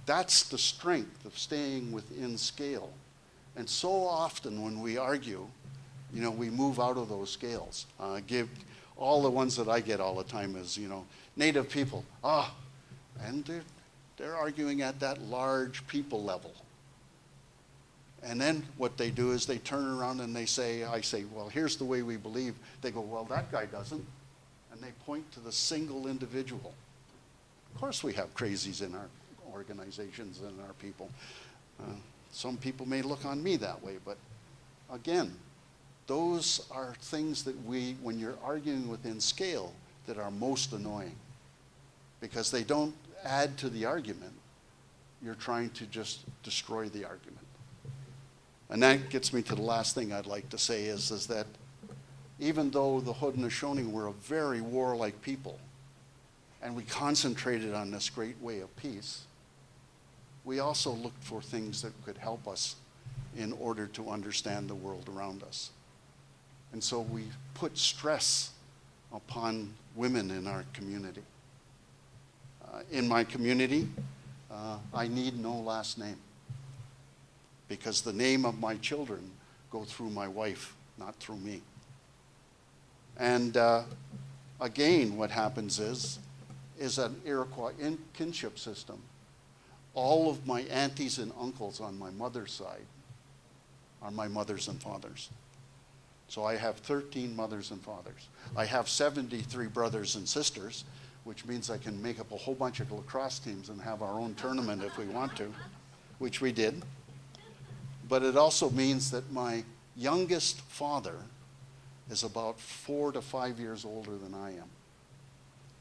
That's the strength of staying within scale. And so often when we argue, you know, we move out of those scales. Give all the ones that I get all the time is, you know, Native people, and they're arguing at that large people level. And then what they do is they turn around and I say, "Well, here's the way we believe." They go, "Well, that guy doesn't." And they point to the single individual. Of course we have crazies in our organizations and our people. Some people may look on me that way, but again, those are things that when you're arguing within scale, that are most annoying. Because they don't add to the argument. You're trying to just destroy the argument. And that gets me to the last thing I'd like to say is that even though the Haudenosaunee were a very warlike people, and we concentrated on this great way of peace, we also looked for things that could help us in order to understand the world around us. And so we put stress upon women in our community. In my community, I need no last name, because the name of my children go through my wife, not through me. And again, what happens is an Iroquois kinship system. All of my aunties and uncles on my mother's side are my mothers and fathers. So I have 13 mothers and fathers. I have 73 brothers and sisters, which means I can make up a whole bunch of lacrosse teams and have our own tournament if we want to, which we did. But it also means that my youngest father is about 4 to 5 years older than I am.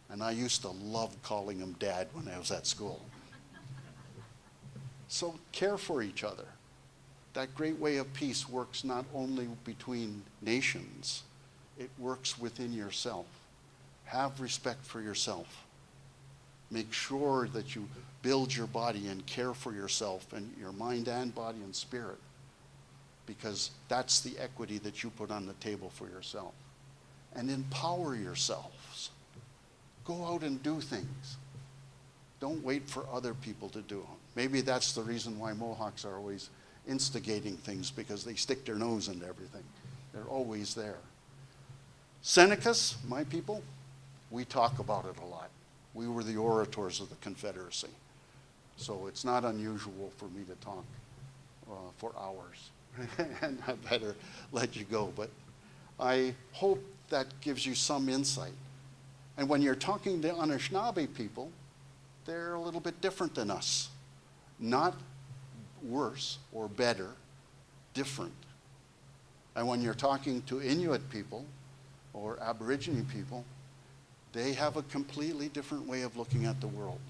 And I used to love calling him Dad when I was at school. So care for each other. That great way of peace works not only between nations, it works within yourself. Have respect for yourself. Make sure that you build your body and care for yourself and your mind and body and spirit, because that's the equity that you put on the table for yourself. And empower yourselves. Go out and do things. Don't wait for other people to do them. Maybe that's the reason why Mohawks are always instigating things, because they stick their nose into everything. They're always there. Senecas, my people, we talk about it a lot. We were the orators of the Confederacy. So it's not unusual for me to talk for hours. And I better let you go. But I hope that gives you some insight. And when you're talking to Anishinaabe people, they're a little bit different than us. Not worse or better, different. And when you're talking to Inuit people or Aborigine people, they have a completely different way of looking at the world.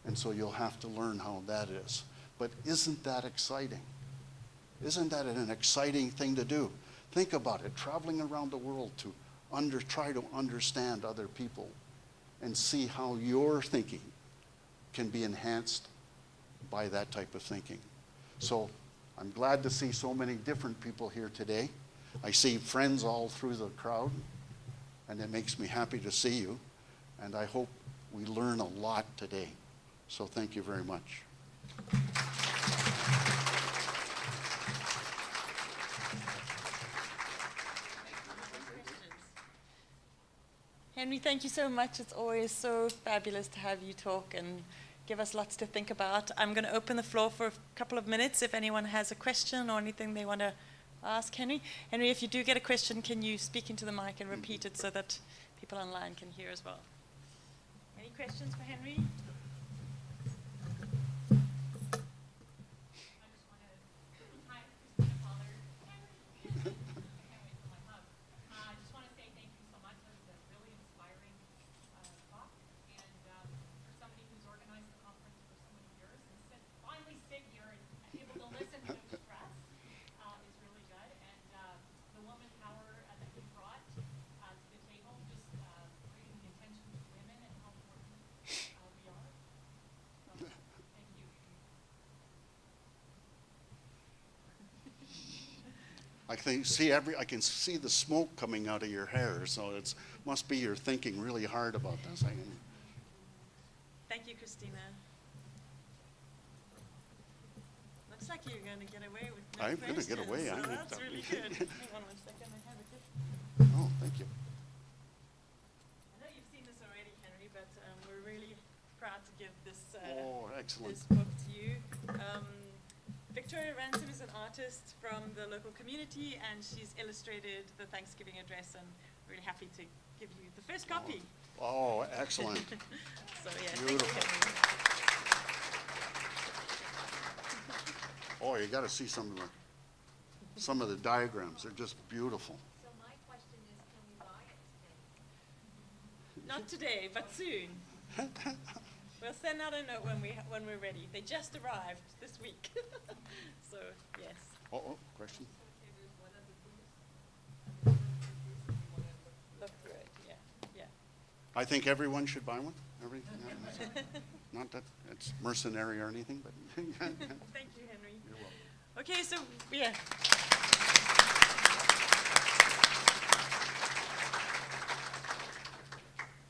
And so you'll have to learn how that is. But isn't that exciting? Isn't that an exciting thing to do? Think about it, traveling around the world to try to understand other people and see how your thinking can be enhanced by that type of thinking. So I'm glad to see so many different people here today. I see friends all through the crowd, and it makes me happy to see you. And I hope we learn a lot today. So thank you very much. Henry, thank you so much. It's always so fabulous to have you talk and give us lots to think about. I'm going to open the floor for a couple of minutes if anyone has a question or anything they want to ask Henry. Henry, if you do get a question, can you speak into the mic and repeat it so that people online can hear as well? Any questions for Henry? I can see the smoke coming out of your hair, so it must be you're thinking really hard about this. Thank you, Cristina. Looks like you're going to get away with no I'm going to get away. So that's really good. Hang on 1 second. I have a gift. Oh, thank you. I know you've seen this already, Henry, but we're really proud to give this, excellent. this book to you. Victoria Ransom is an artist from the local community, and she's illustrated the Thanksgiving address, and we're really happy to give you the first copy. Oh, excellent. So yeah, beautiful. Thank you, Henry. Oh, you got to see some of the diagrams. They're just beautiful. So my question is, can we buy it today? Not today, but soon. We'll send out a note when we're ready. They just arrived this week. So, yes. Question? Look through it, yeah. I think everyone should buy one. Not that it's mercenary or anything, but. Thank you, Henry. You're welcome. Okay, so, yeah.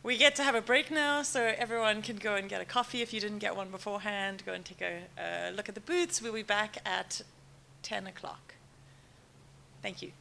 We get to have a break now, so everyone can go and get a coffee if you didn't get one beforehand. Go and take a look at the booths. We'll be back at 10 o'clock. Thank you.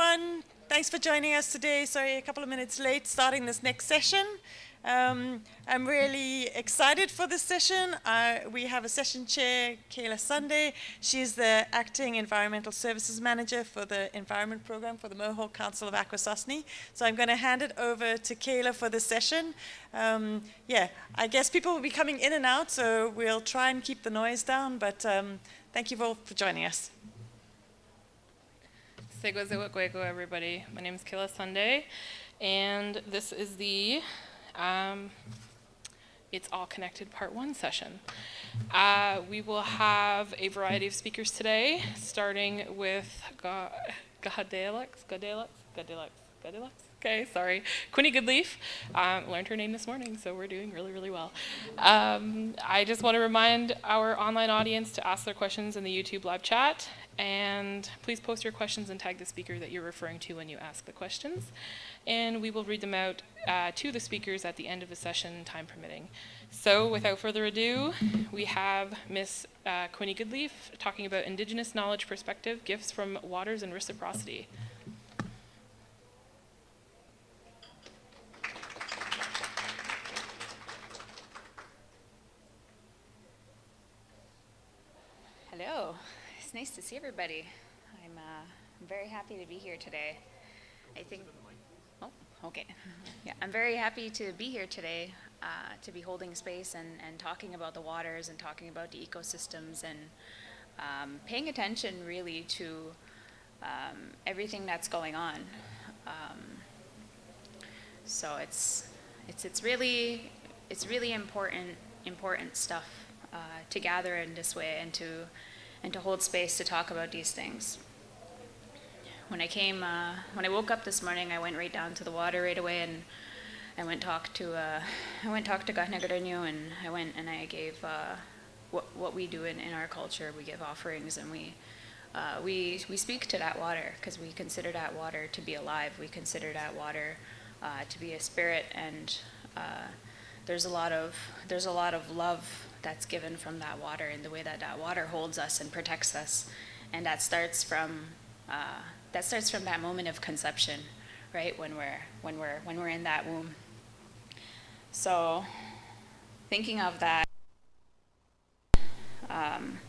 everyone. Thanks for joining us today. Sorry, a couple of minutes late starting this next session. I'm really excited for this session. We have a session chair, Kayla Sunday. She's the Acting Environmental Services Manager for the Environment Program for the Mohawk Council of Akwesasne. So I'm going to hand it over to Kayla for this session. I guess people will be coming in and out, so we'll try and keep the noise down, but thank you all for joining us. Segwazewakweku, everybody. My name is Kayla Sunday, and this is the It's All Connected Part 1 session. We will have a variety of speakers today, starting with Quinney-Goodleaf. Okay, sorry. Quinney-Goodleaf. Learned her name this morning, so we're doing really, really well. I just want to remind our online audience to ask their questions in the YouTube live chat, and please post your questions and tag the speaker that you're referring to when you ask the questions. And we will read them out to the speakers at the end of the session, time permitting. So without further ado, we have Miss Quinney-Goodleaf talking about Indigenous knowledge perspective, gifts from waters and reciprocity. Hello, it's nice to see everybody. I'm very happy to be here today. I'm very happy to be here today, to be holding space and talking about the waters and talking about the ecosystems and paying attention really to everything that's going on. So it's really important stuff to gather in this way and to hold space to talk about these things. When I woke up this morning, I went right down to the water right away, and I went talk to Quinney-Goodleaf, and I gave what we do in our culture. We give offerings, and we speak to that water because we consider that water to be alive. We consider that water to be a spirit, and there's a lot of love that's given from that water and the way that water holds us and protects us, and that starts from that moment of conception, right? When we're in that womb. So, thinking of that,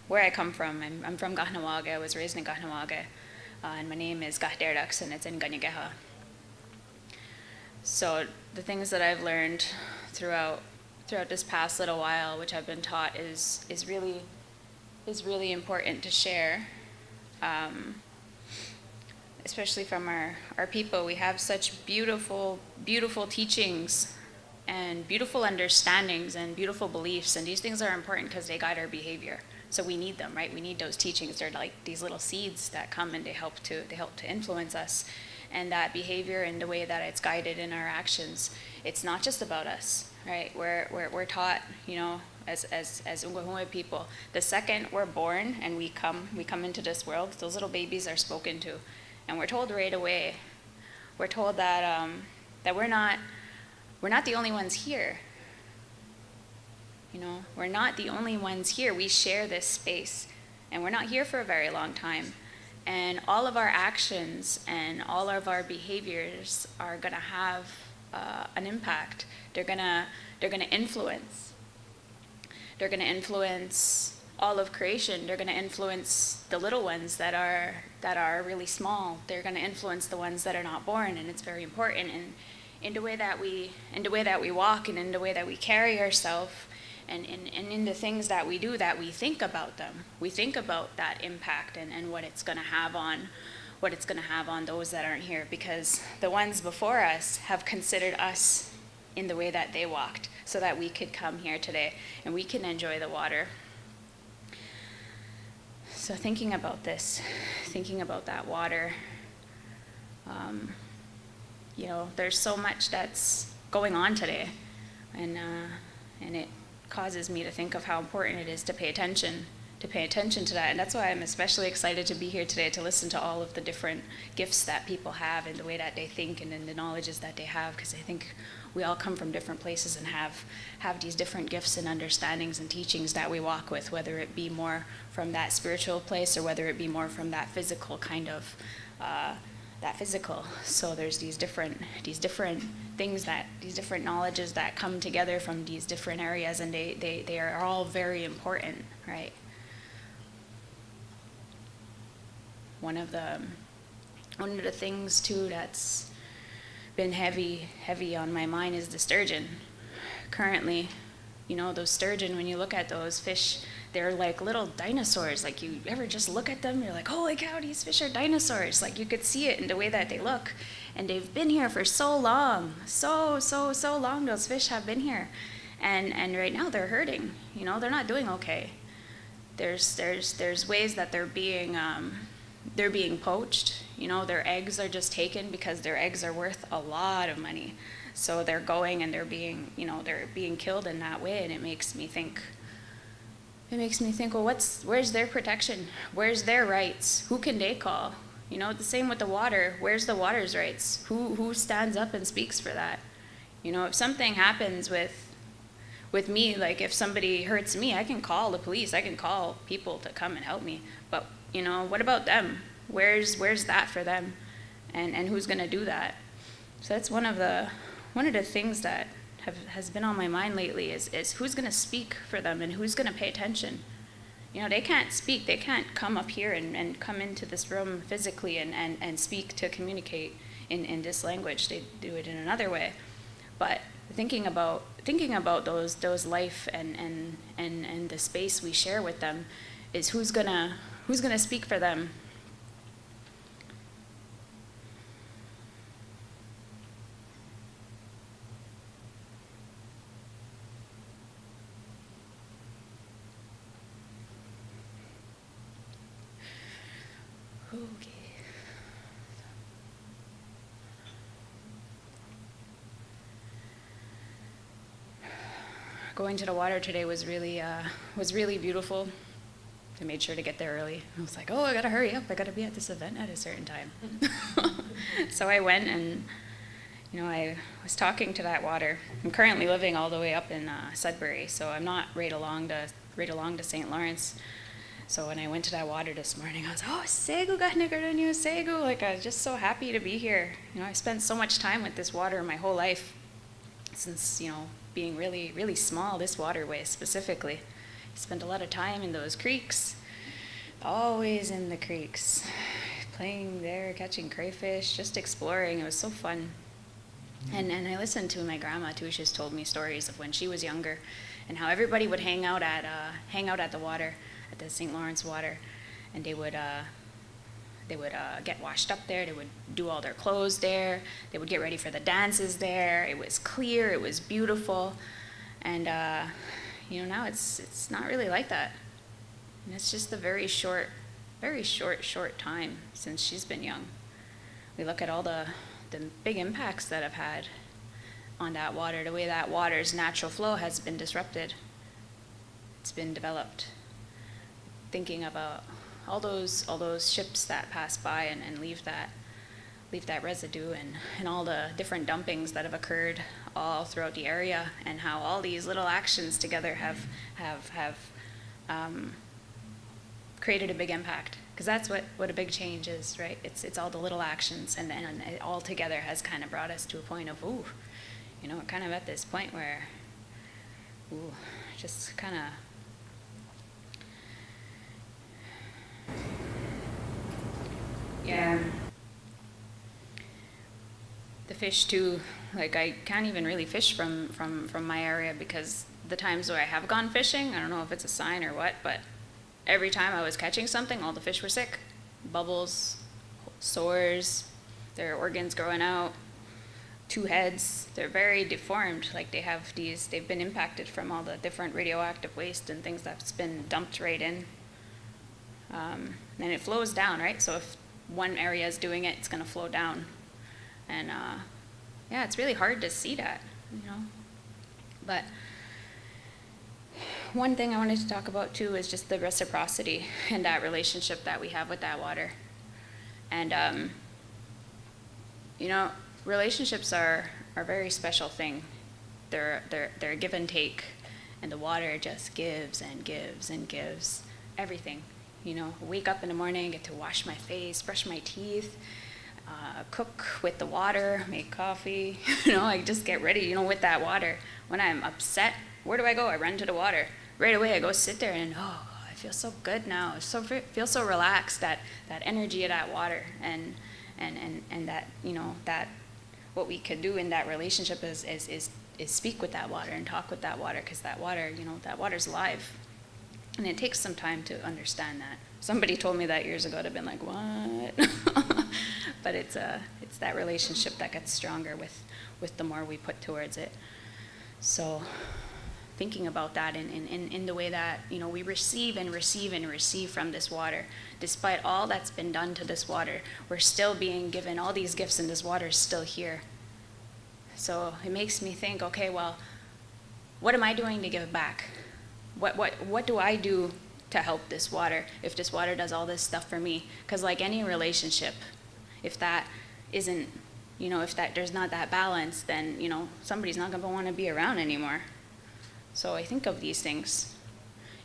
where I come from, I'm from Kahnawake. I was raised in Kahnawake, and my name is Kahté, and it's in Ganyageha. So the things that I've learned throughout this past little while, which I've been taught, is really important to share. Especially from our people. We have such beautiful teachings and beautiful understandings and beautiful beliefs, and these things are important because they guide our behavior. So we need them, right? We need those teachings. They're like these little seeds that come and they help to influence us. And that behavior and the way that it's guided in our actions, it's not just about us, right? We're taught, as Ungwahumwe people, the second we're born and we come into this world, those little babies are spoken to. And we're told right away, we're told that we're not the only ones here. We're not the only ones here. We share this space, and we're not here for a very long time. And all of our actions and all of our behaviors are gonna have an impact. They're gonna influence. They're gonna influence all of creation. They're going to influence the little ones that are really small. They're going to influence the ones that are not born, and it's very important. And in the way that we walk, and in the way that we carry ourselves, and in the things that we do, that we think about them. We think about that impact and what it's going to have on those that aren't here, because the ones before us have considered us in the way that they walked, so that we could come here today and we can enjoy the water. So thinking about this, thinking about that water, there's so much that's going on today, and it causes me to think of how important it is to pay attention to that. And that's why I'm especially excited to be here today, to listen to all of the different gifts that people have and the way that they think and then the knowledges that they have, because I think we all come from different places and have these different gifts and understandings and teachings that we walk with, whether it be more from that spiritual place or whether it be more from that physical kind of that physical. So there's these different things these different knowledges that come together from these different areas, and they are all very important, right? One of the things too that's been heavy on my mind is the sturgeon. Currently, you know, those sturgeon, when you look at those fish, they're like little dinosaurs. Like, you ever just look at them, you're like, holy cow, these fish are dinosaurs. Like, you could see it in the way that they look. And they've been here for so long. So long those fish have been here. And right now they're hurting. You know, they're not doing okay. There's ways that they're being poached. You know, their eggs are just taken because their eggs are worth a lot of money. So they're going and they're being killed in that way, and it makes me think, well, where's their protection? Where's their rights? Who can they call? You know, the same with the water. Where's the water's rights? Who stands up and speaks for that? You know, if something happens with me, like if somebody hurts me, I can call the police. I can call people to come and help me. But, you know, what about them? Where's that for them? And who's going to do that? So that's one of the things that has been on my mind lately is who's going to speak for them and who's going to pay attention. You know, they can't speak. They can't come up here and come into this room physically and speak to communicate in this language. They do it in another way. But thinking about those life and the space we share with them is who's gonna speak for them. Okay. Going to the water today was really beautiful. I made sure to get there early. I was like, oh, I gotta hurry up. I gotta be at this event at a certain time. So I went and, you know, I was talking to that water. I'm currently living all the way up in Sudbury, so I'm not right along to St. Lawrence. So when I went to that water this morning, I was, oh, Segu Gahnigarunyu, Segu. Like, I was just so happy to be here. You know, I spent so much time with this water my whole life since, you know, being really, really small, this waterway specifically. I spent a lot of time in those creeks, always in the creeks, playing there, catching crayfish, just exploring. It was so fun. And I listened to my grandma too. She's told me stories of when she was younger and how everybody would hang out at the water, at the St. Lawrence water, and they would get washed up there. They would do all their clothes there. They would get ready for the dances there. It was clear. It was beautiful. And, you know, now it's not really like that. And it's just a very short time since she's been young. We look at all the big impacts that have had on that water, the way that water's natural flow has been disrupted. It's been developed. Thinking about all those ships that pass by and leave that residue and all the different dumpings that have occurred all throughout the area, and how all these little actions together have created a big impact. Because that's what a big change is, right? It's all the little actions, and it all together has kind of brought us to a point of, ooh, you know, kind of at this point where, ooh, just kind of, yeah. The fish too, like I can't even really fish from my area, because the times where I have gone fishing, I don't know if it's a sign or what, but every time I was catching something, all the fish were sick. Bubbles, sores, their organs growing out, 2 heads. They're very deformed. Like they've been impacted from all the different radioactive waste and things that's been dumped right in. And it flows down, right? So if one area is doing it, it's going to flow down. And yeah, it's really hard to see that, you know. But one thing I wanted to talk about too is just the reciprocity and that relationship that we have with that water. And you know, relationships are a very special thing. They're a give and take, and the water just gives and gives and gives everything. You know, wake up in the morning, get to wash my face, brush my teeth. cook with the water, make coffee, I just get ready, with that water. When I'm upset, where do I go? I run to the water. Right away, I go sit there and, I feel so good now. I feel so relaxed, that energy of that water, and that, that what we could do in that relationship is speak with that water and talk with that water, because that water, that water's alive. And it takes some time to understand that. Somebody told me that years ago, I'd have been like, what? But it's that relationship that gets stronger with the more we put towards it. So thinking about that in the way that, we receive and receive and receive from this water. Despite all that's been done to this water, we're still being given all these gifts, and this water is still here. So it makes me think, okay, well, what am I doing to give back? What do I do to help this water if this water does all this stuff for me? Because like any relationship, if that isn't, if that there's not that balance, then, somebody's not going to want to be around anymore. So I think of these things.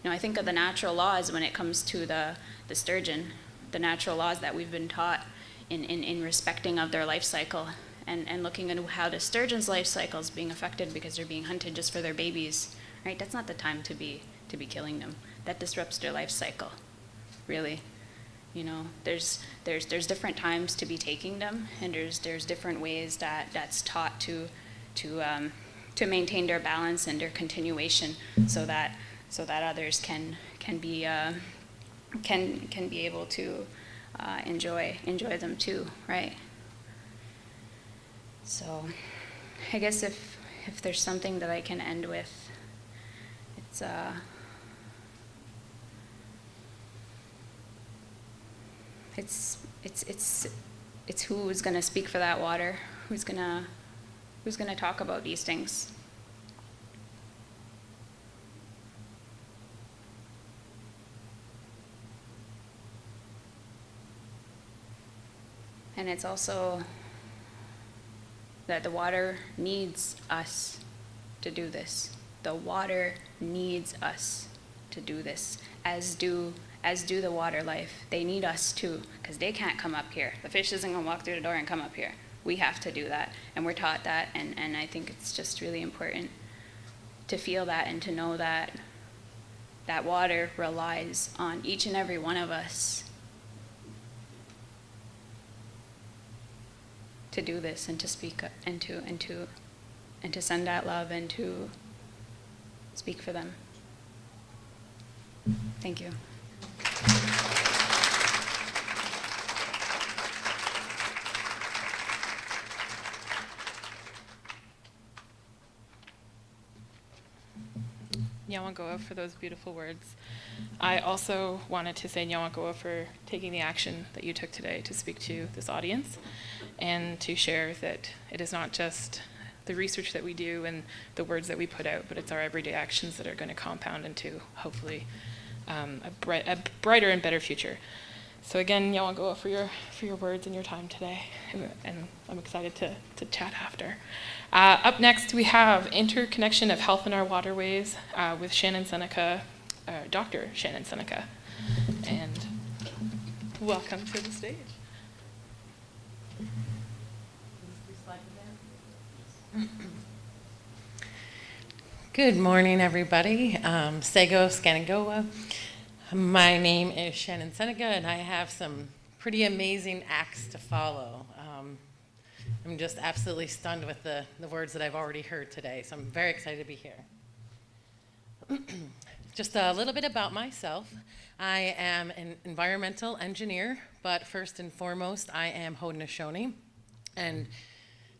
I think of the natural laws when it comes to the sturgeon, the natural laws that we've been taught in respecting of their life cycle, and looking at how the sturgeon's life cycle is being affected because they're being hunted just for their babies, right? That's not the time to be killing them. That disrupts their life cycle, really. There's different times to be taking them, and there's different ways that's taught to maintain their balance and their continuation, so that others can be able to enjoy them too, right? So I guess if there's something that I can end with, it's who's going to speak for that water, who's going to talk about these things. And it's also that the water needs us to do this. The water needs us to do this, as do the water life. They need us too, because they can't come up here. The fish isn't going to walk through the door and come up here. We have to do that, and we're taught that, and I think it's just really important to feel that and to know that that water relies on each and every one of us to do this and to speak and to send that love and to speak for them. Thank you. Nyawangoa for those beautiful words. I also wanted to say Nyawangoa for taking the action that you took today to speak to this audience and to share that it is not just the research that we do and the words that we put out, but it's our everyday actions that are going to compound into hopefully a brighter and better future. So again, Nyawangoa for your words and your time today, and I'm excited to chat after. Up next, we have Interconnection of Health in Our Waterways with Shannon Seneca, Dr. Shannon Seneca. And welcome to the stage. Good morning, everybody. Sego Skanagawa. My name is Shannon Seneca, and I have some pretty amazing acts to follow. I'm just absolutely stunned with the words that I've already heard today, so I'm very excited to be here. Just a little bit about myself. I am an environmental engineer, but first and foremost, I am Haudenosaunee, and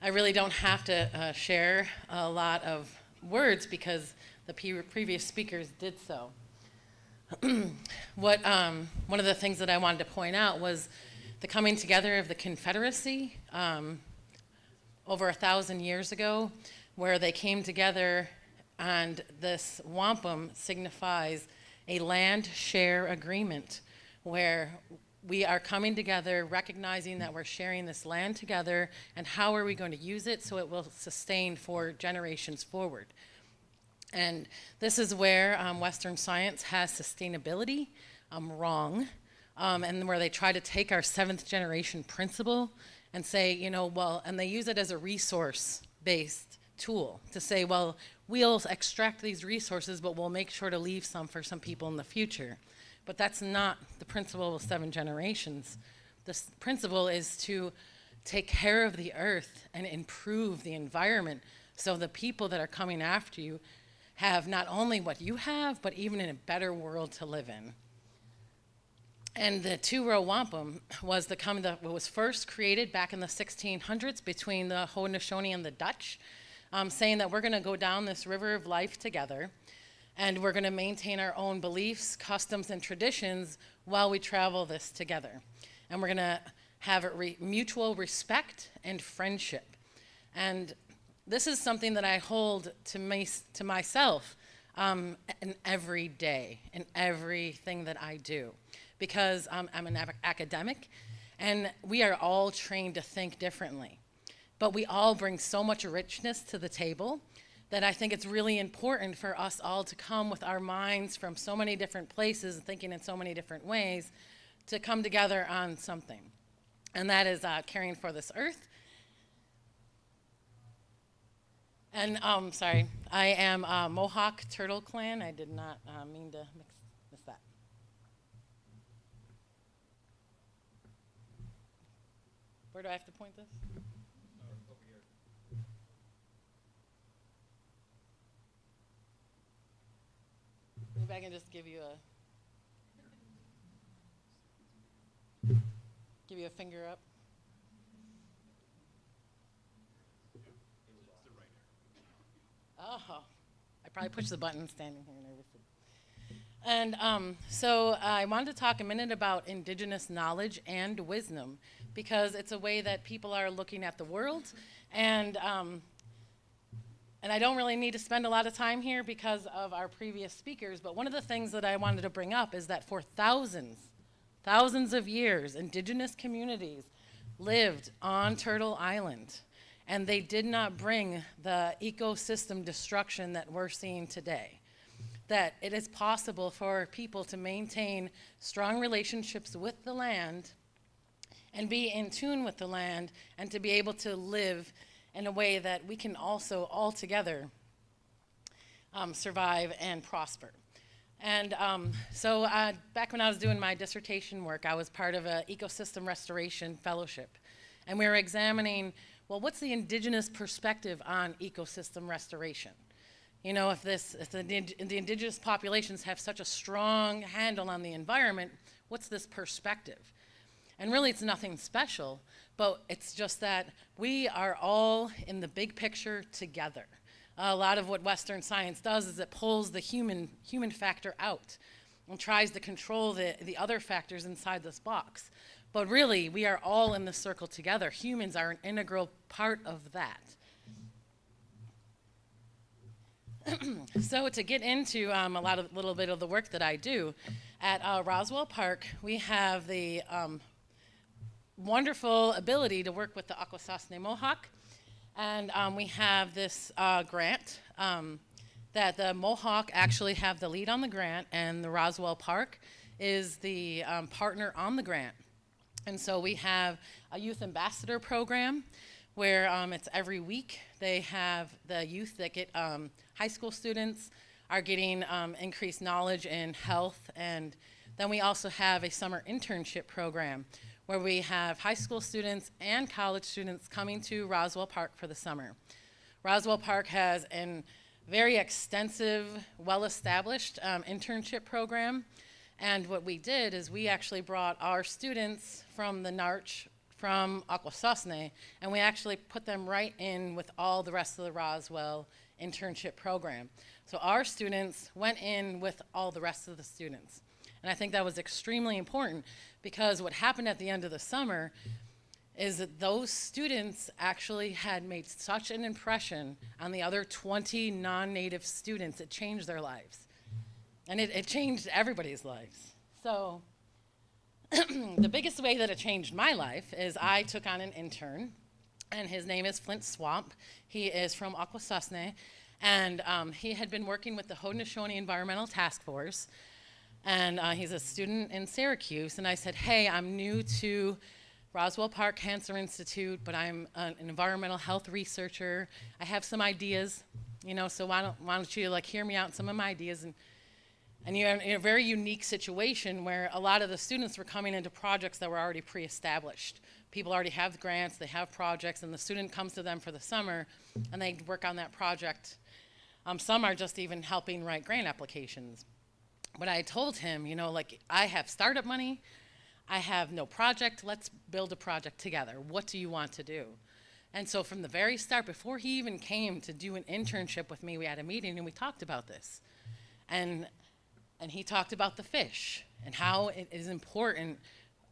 I really don't have to share a lot of words because the previous speakers did so. One of the things that I wanted to point out was the coming together of the Confederacy over 1,000 years ago, where they came together, and this wampum signifies a land share agreement, where we are coming together, recognizing that we're sharing this land together, and how are we going to use it so it will sustain for generations forward. And this is where Western science has sustainability wrong, and where they try to take our 7th generation principle and say, and they use it as a resource-based tool to say, well, we'll extract these resources, but we'll make sure to leave some for some people in the future. But that's not the principle of 7 generations. The principle is to take care of the earth and improve the environment so the people that are coming after you have not only what you have, but even in a better world to live in. And the two-row wampum was was first created back in the 1600s between the Haudenosaunee and the Dutch, saying that we're going to go down this river of life together, and we're going to maintain our own beliefs, customs, and traditions while we travel this together. And we're going to have mutual respect and friendship. And this is something that I hold to myself in every day, in everything that I do. Because I'm an academic, and we are all trained to think differently. But we all bring so much richness to the table that I think it's really important for us all to come with our minds from so many different places and thinking in so many different ways to come together on something. And that is caring for this earth. And sorry, I am Mohawk Turtle Clan. I did not mean to miss that. Where do I have to point this? Over here. Maybe I can just give you a finger up. It's the right arrow. Oh, I probably pushed the button standing here nervously. And so I wanted to talk a minute about Indigenous knowledge and wisdom, because it's a way that people are looking at the world. And I don't really need to spend a lot of time here because of our previous speakers, but one of the things that I wanted to bring up is that for thousands of years, Indigenous communities lived on Turtle Island, and they did not bring the ecosystem destruction that we're seeing today. That it is possible for people to maintain strong relationships with the land and be in tune with the land and to be able to live in a way that we can also all together survive and prosper. And so back when I was doing my dissertation work, I was part of an ecosystem restoration fellowship. And we were examining, well, what's the Indigenous perspective on ecosystem restoration? If the Indigenous populations have such a strong handle on the environment, what's this perspective? And really, it's nothing special, but it's just that we are all in the big picture together. A lot of what Western science does is it pulls the human factor out and tries to control the other factors inside this box. But really, we are all in the circle together. Humans are an integral part of that. So to get into a little bit of the work that I do, at Roswell Park, we have the wonderful ability to work with the Akwesasne Mohawk. And we have this grant that the Mohawk actually have the lead on the grant, and the Roswell Park is the partner on the grant. And so we have a youth ambassador program where it's every week. They have the youth that get high school students are getting increased knowledge in health. And then we also have a summer internship program where we have high school students and college students coming to Roswell Park for the summer. Roswell Park has a very extensive, well-established internship program. And what we did is we actually brought our students from the Narch, from Akwesasne, and we actually put them right in with all the rest of the Roswell internship program. So our students went in with all the rest of the students. And I think that was extremely important, because what happened at the end of the summer is that those students actually had made such an impression on the other 20 non-native students, it changed their lives. And it changed everybody's lives. So the biggest way that it changed my life is I took on an intern, and his name is Flint Swamp. He is from Akwesasne, and he had been working with the Haudenosaunee Environmental Task Force, and he's a student in Syracuse. And I said, hey, I'm new to Roswell Park Cancer Institute, but I'm an environmental health researcher. I have some ideas, so why don't you like hear me out some of my ideas, and you're in a very unique situation where a lot of the students were coming into projects that were already pre-established. People already have grants, they have projects, and the student comes to them for the summer, and they work on that project. Some are just even helping write grant applications. But I told him, I have startup money, I have no project, let's build a project together. What do you want to do? And so from the very start, before he even came to do an internship with me, we had a meeting and we talked about this. And he talked about the fish and how it is important,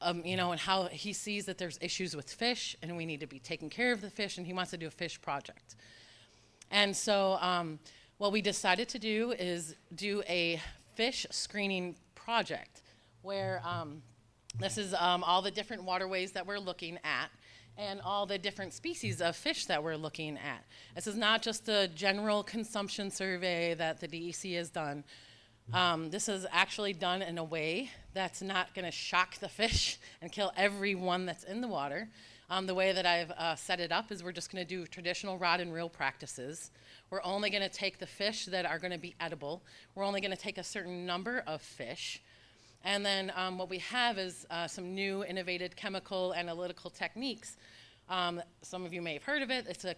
and how he sees that there's issues with fish and we need to be taking care of the fish, and he wants to do a fish project. And so what we decided to do is do a fish screening project where this is all the different waterways that we're looking at and all the different species of fish that we're looking at. This is not just a general consumption survey that the DEC has done. This is actually done in a way that's not going to shock the fish and kill every one that's in the water. The way that I've set it up is we're just going to do traditional rod and reel practices. We're only going to take the fish that are going to be edible. We're only going to take a certain number of fish. And then what we have is some new innovative chemical analytical techniques. Some of you may have heard of it. It's a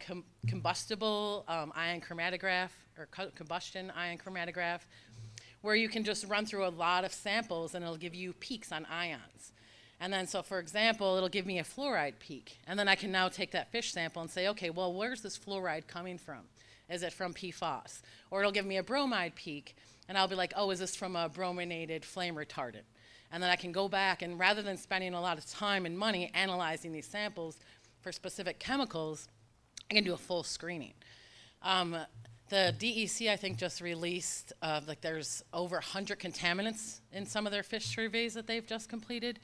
combustible ion chromatograph, or combustion ion chromatograph, where you can just run through a lot of samples and it'll give you peaks on ions. And then, so for example, it'll give me a fluoride peak. And then I can now take that fish sample and say, okay, well, where's this fluoride coming from? Is it from PFAS? Or it'll give me a bromide peak, and I'll be like, oh, is this from a brominated flame retardant? And then I can go back, and rather than spending a lot of time and money analyzing these samples for specific chemicals, I can do a full screening. The DEC, I think, just released, there's over 100 contaminants in some of their fish surveys that they've just completed.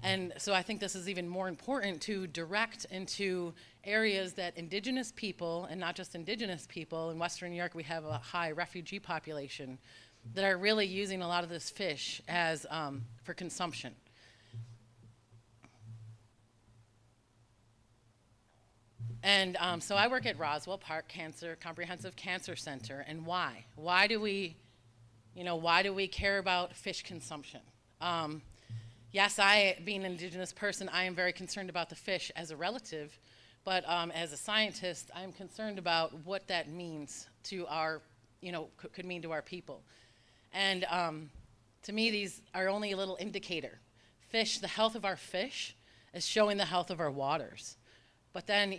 And so I think this is even more important to direct into areas that Indigenous people, and not just Indigenous people, in Western New York we have a high refugee population that are really using a lot of this fish as for consumption. And so I work at Roswell Park Comprehensive Cancer Center. And why? Why do we care about fish consumption? Yes, being an Indigenous person, I am very concerned about the fish as a relative, but as a scientist, I'm concerned about what that means to our, could mean to our people. And to me, these are only a little indicator. The health of our fish is showing the health of our waters. But then,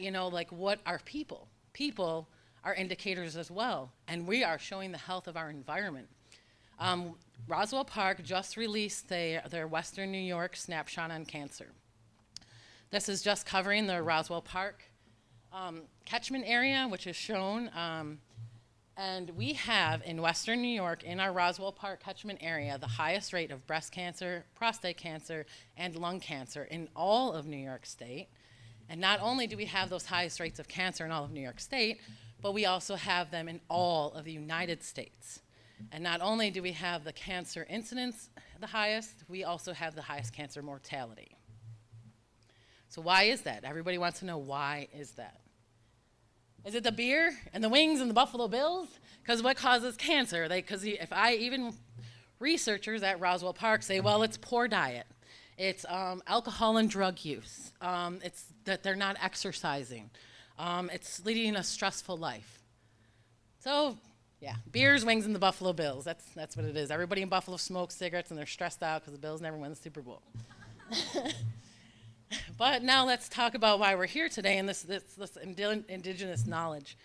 what are people? People are indicators as well, and we are showing the health of our environment. Roswell Park just released their Western New York snapshot on cancer. This is just covering the Roswell Park catchment area, which is shown. And we have in Western New York, in our Roswell Park catchment area, the highest rate of breast cancer, prostate cancer, and lung cancer in all of New York State. And not only do we have those highest rates of cancer in all of New York State, but we also have them in all of the United States. And not only do we have the cancer incidence the highest, we also have the highest cancer mortality. So why is that? Everybody wants to know, why is that? Is it the beer and the wings and the Buffalo Bills? Because what causes cancer? Even researchers at Roswell Park say, well, it's poor diet. It's alcohol and drug use. It's that they're not exercising. It's leading a stressful life. So, yeah, beers, wings, and the Buffalo Bills. That's what it is. Everybody in Buffalo smokes cigarettes, and they're stressed out because the Bills never win the Super Bowl. But now let's talk about why we're here today and this Indigenous knowledge.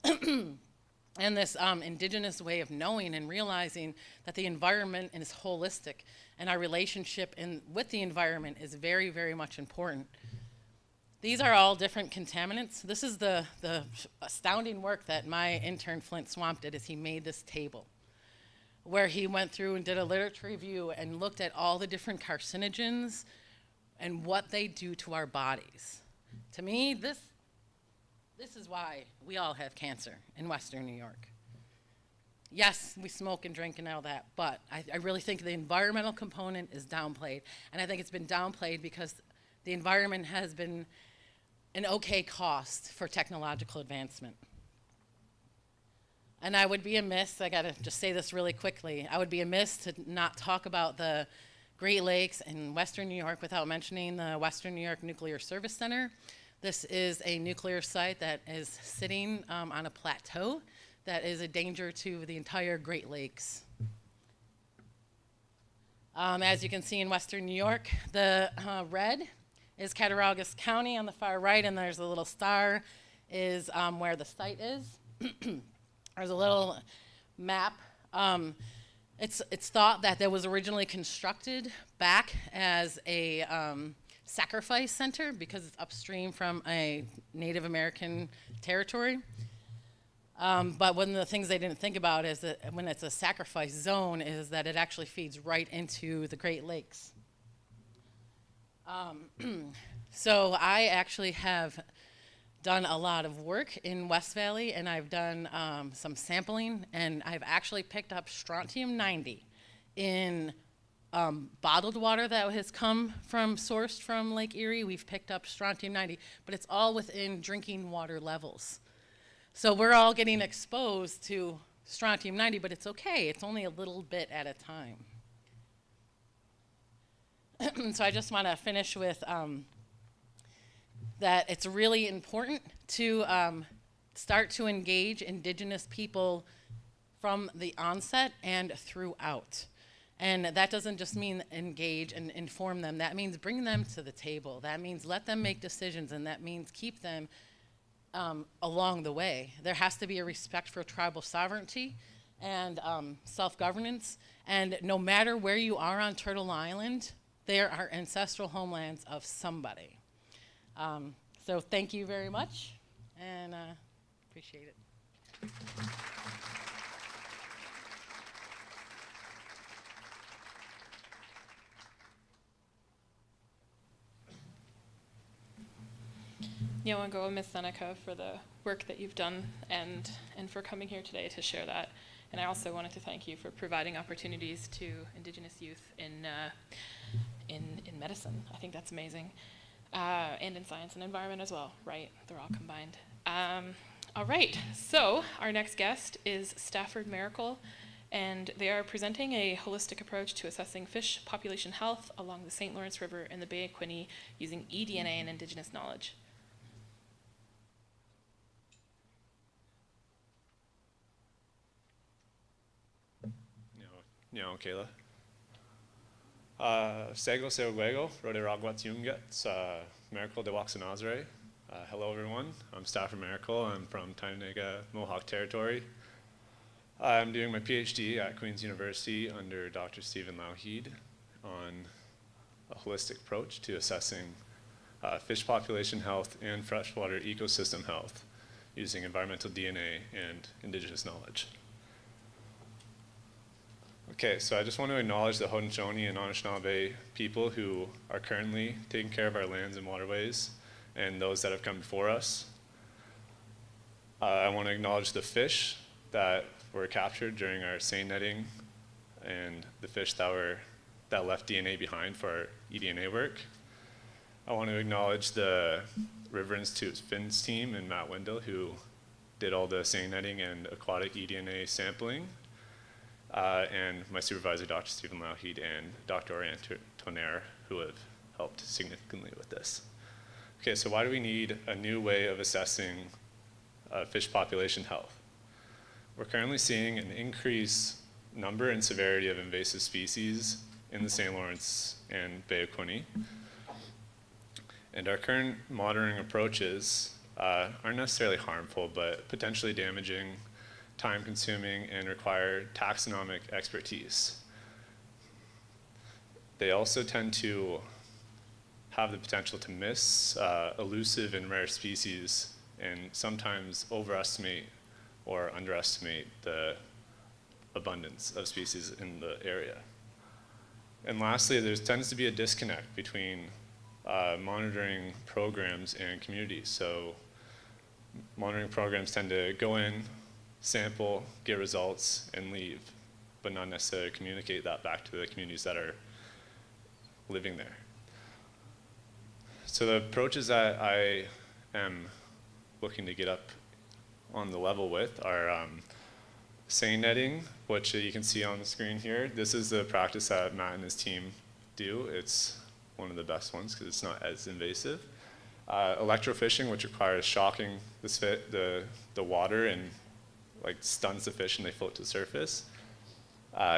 And this Indigenous way of knowing and realizing that the environment is holistic and our relationship with the environment is very, very much important. These are all different contaminants. This is the astounding work that my intern Flint Swamp did, is he made this table where he went through and did a literature review and looked at all the different carcinogens and what they do to our bodies. To me, this is why we all have cancer in Western New York. Yes, we smoke and drink and all that, but I really think the environmental component is downplayed, and I think it's been downplayed because the environment has been an okay cost for technological advancement. And I would be amiss, I gotta just say this really quickly, I would be amiss to not talk about the Great Lakes in Western New York without mentioning the Western New York Nuclear Service Center. This is a nuclear site that is sitting on a plateau that is a danger to the entire Great Lakes. As you can see in Western New York, the red is Cattaraugus County on the far right, and there's a little star is where the site is. There's a little map. It's thought that that was originally constructed back as a sacrifice center because it's upstream from a Native American territory. But one of the things they didn't think about is that when it's a sacrifice zone is that it actually feeds right into the Great Lakes. So I actually have done a lot of work in West Valley, and I've done some sampling, and I've actually picked up strontium-90 in bottled water that has come from, sourced from Lake Erie. We've picked up strontium-90, but it's all within drinking water levels. So we're all getting exposed to strontium-90, but it's okay. It's only a little bit at a time. So I just want to finish with that it's really important to start to engage Indigenous people from the onset and throughout. And that doesn't just mean engage and inform them. That means bring them to the table. That means let them make decisions, and that means keep them along the way. There has to be a respect for tribal sovereignty and self-governance. And no matter where you are on Turtle Island, there are ancestral homelands of somebody. So thank you very much, and appreciate it. Yafa Miss Seneca, for the work that you've done and for coming here today to share that. And I also wanted to thank you for providing opportunities to Indigenous youth in medicine. I think that's amazing. And in science and environment as well, right? They're all combined. All right, so our next guest is Stafford Maracle, and they are presenting a holistic approach to assessing fish population health along the St. Lawrence River in the Bay of Quinte using eDNA and Indigenous knowledge. Kayla. Sego Seguego, Rode Ragwats Yungets, Maracle de Waxanazare. Hello everyone, I'm Stafford Maracle. I'm from Tyonega, Mohawk Territory. I'm doing my PhD at Queen's University under Dr. Stephen Lougheed on a holistic approach to assessing fish population health and freshwater ecosystem health using environmental DNA and Indigenous knowledge. Okay, so I just want to acknowledge the Haudenosaunee and Anishinaabe people who are currently taking care of our lands and waterways, and those that have come before us. I want to acknowledge the fish that were captured during our seine netting, and the fish that left DNA behind for our eDNA work. I want to acknowledge the River Institute's FINS team and Matt Wendell, who did all the seine netting and aquatic eDNA sampling. And my supervisor, Dr. Stephen Lougheed, and Dr. Orianne Tournayre, who have helped significantly with this. Okay, so why do we need a new way of assessing fish population health? We're currently seeing an increased number and severity of invasive species in the St. Lawrence and Bay of Quinte. And our current monitoring approaches aren't necessarily harmful, but potentially damaging, time-consuming, and require taxonomic expertise. They also tend to have the potential to miss elusive and rare species and sometimes overestimate or underestimate the abundance of species in the area. And lastly, there tends to be a disconnect between monitoring programs and communities. So monitoring programs tend to go in, sample, get results, and leave, but not necessarily communicate that back to the communities that are living there. So the approaches that I am looking to get up on the level with are seine netting, which you can see on the screen here. This is the practice that Matt and his team do. It's one of the best ones because it's not as invasive. Electrofishing, which requires shocking the water and like stuns the fish and they float to the surface.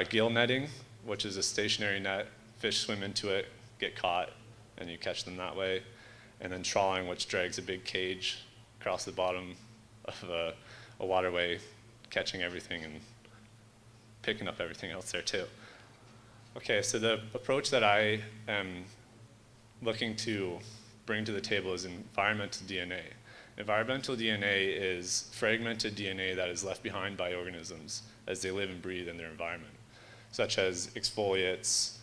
Gill netting, which is a stationary net. Fish swim into it, get caught, and you catch them that way. And then trawling, which drags a big cage across the bottom of a waterway, catching everything and picking up everything else there too. Okay, so the approach that I am looking to bring to the table is environmental DNA. Environmental DNA is fragmented DNA that is left behind by organisms as they live and breathe in their environment, such as exfoliates,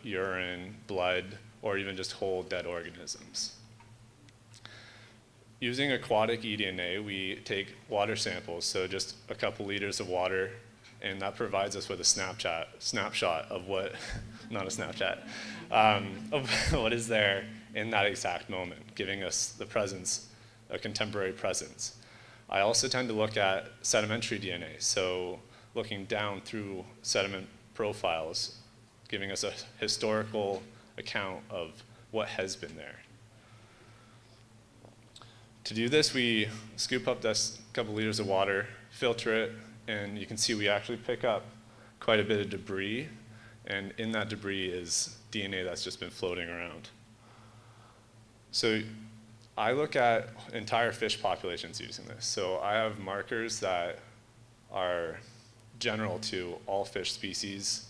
urine, blood, or even just whole dead organisms. Using aquatic eDNA, we take water samples, so just a couple liters of water, and that provides us with a snapshot of what, not a Snapchat, of what is there in that exact moment, giving us the presence, a contemporary presence. I also tend to look at sedimentary DNA, so looking down through sediment profiles, giving us a historical account of what has been there. To do this, we scoop up this couple liters of water, filter it, and you can see we actually pick up quite a bit of debris, and in that debris is DNA that's just been floating around. So I look at entire fish populations using this. So I have markers that are general to all fish species,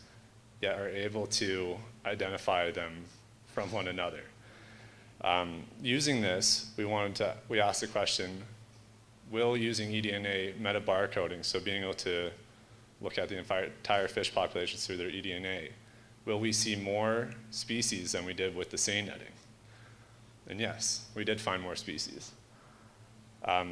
yet are able to identify them from one another. Using this, we asked the question, will using eDNA metabarcoding, so being able to look at the entire fish populations through their eDNA, will we see more species than we did with the seine netting? And yes, we did find more species. I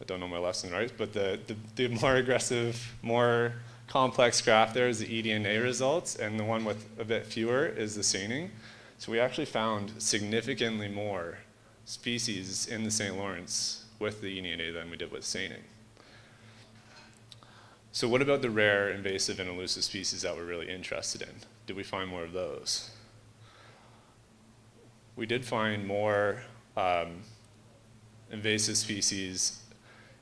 don't know my left and right, but the more aggressive, more complex graph there is the eDNA results, and the one with a bit fewer is the seining. So we actually found significantly more species in the St. Lawrence with the eDNA than we did with seining. So what about the rare, invasive, and elusive species that we're really interested in? Did we find more of those? We did find more invasive species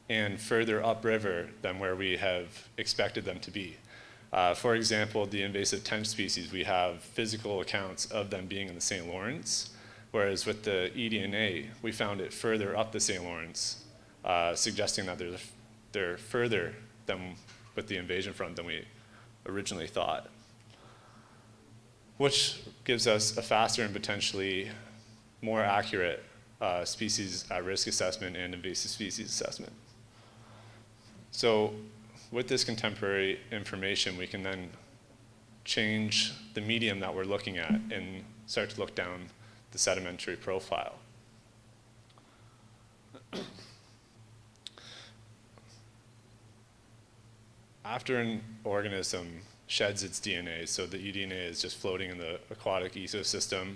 and further upriver than where we have expected them to be. For example, the invasive tench species, we have physical accounts of them being in the St. Lawrence, whereas with the eDNA, we found it further up the St. Lawrence, suggesting that they're further than with the invasion front than we originally thought, which gives us a faster and potentially more accurate species at risk assessment and invasive species assessment. So with this contemporary information, we can then change the medium that we're looking at and start to look down the sedimentary profile. After an organism sheds its DNA, so the eDNA is just floating in the aquatic ecosystem,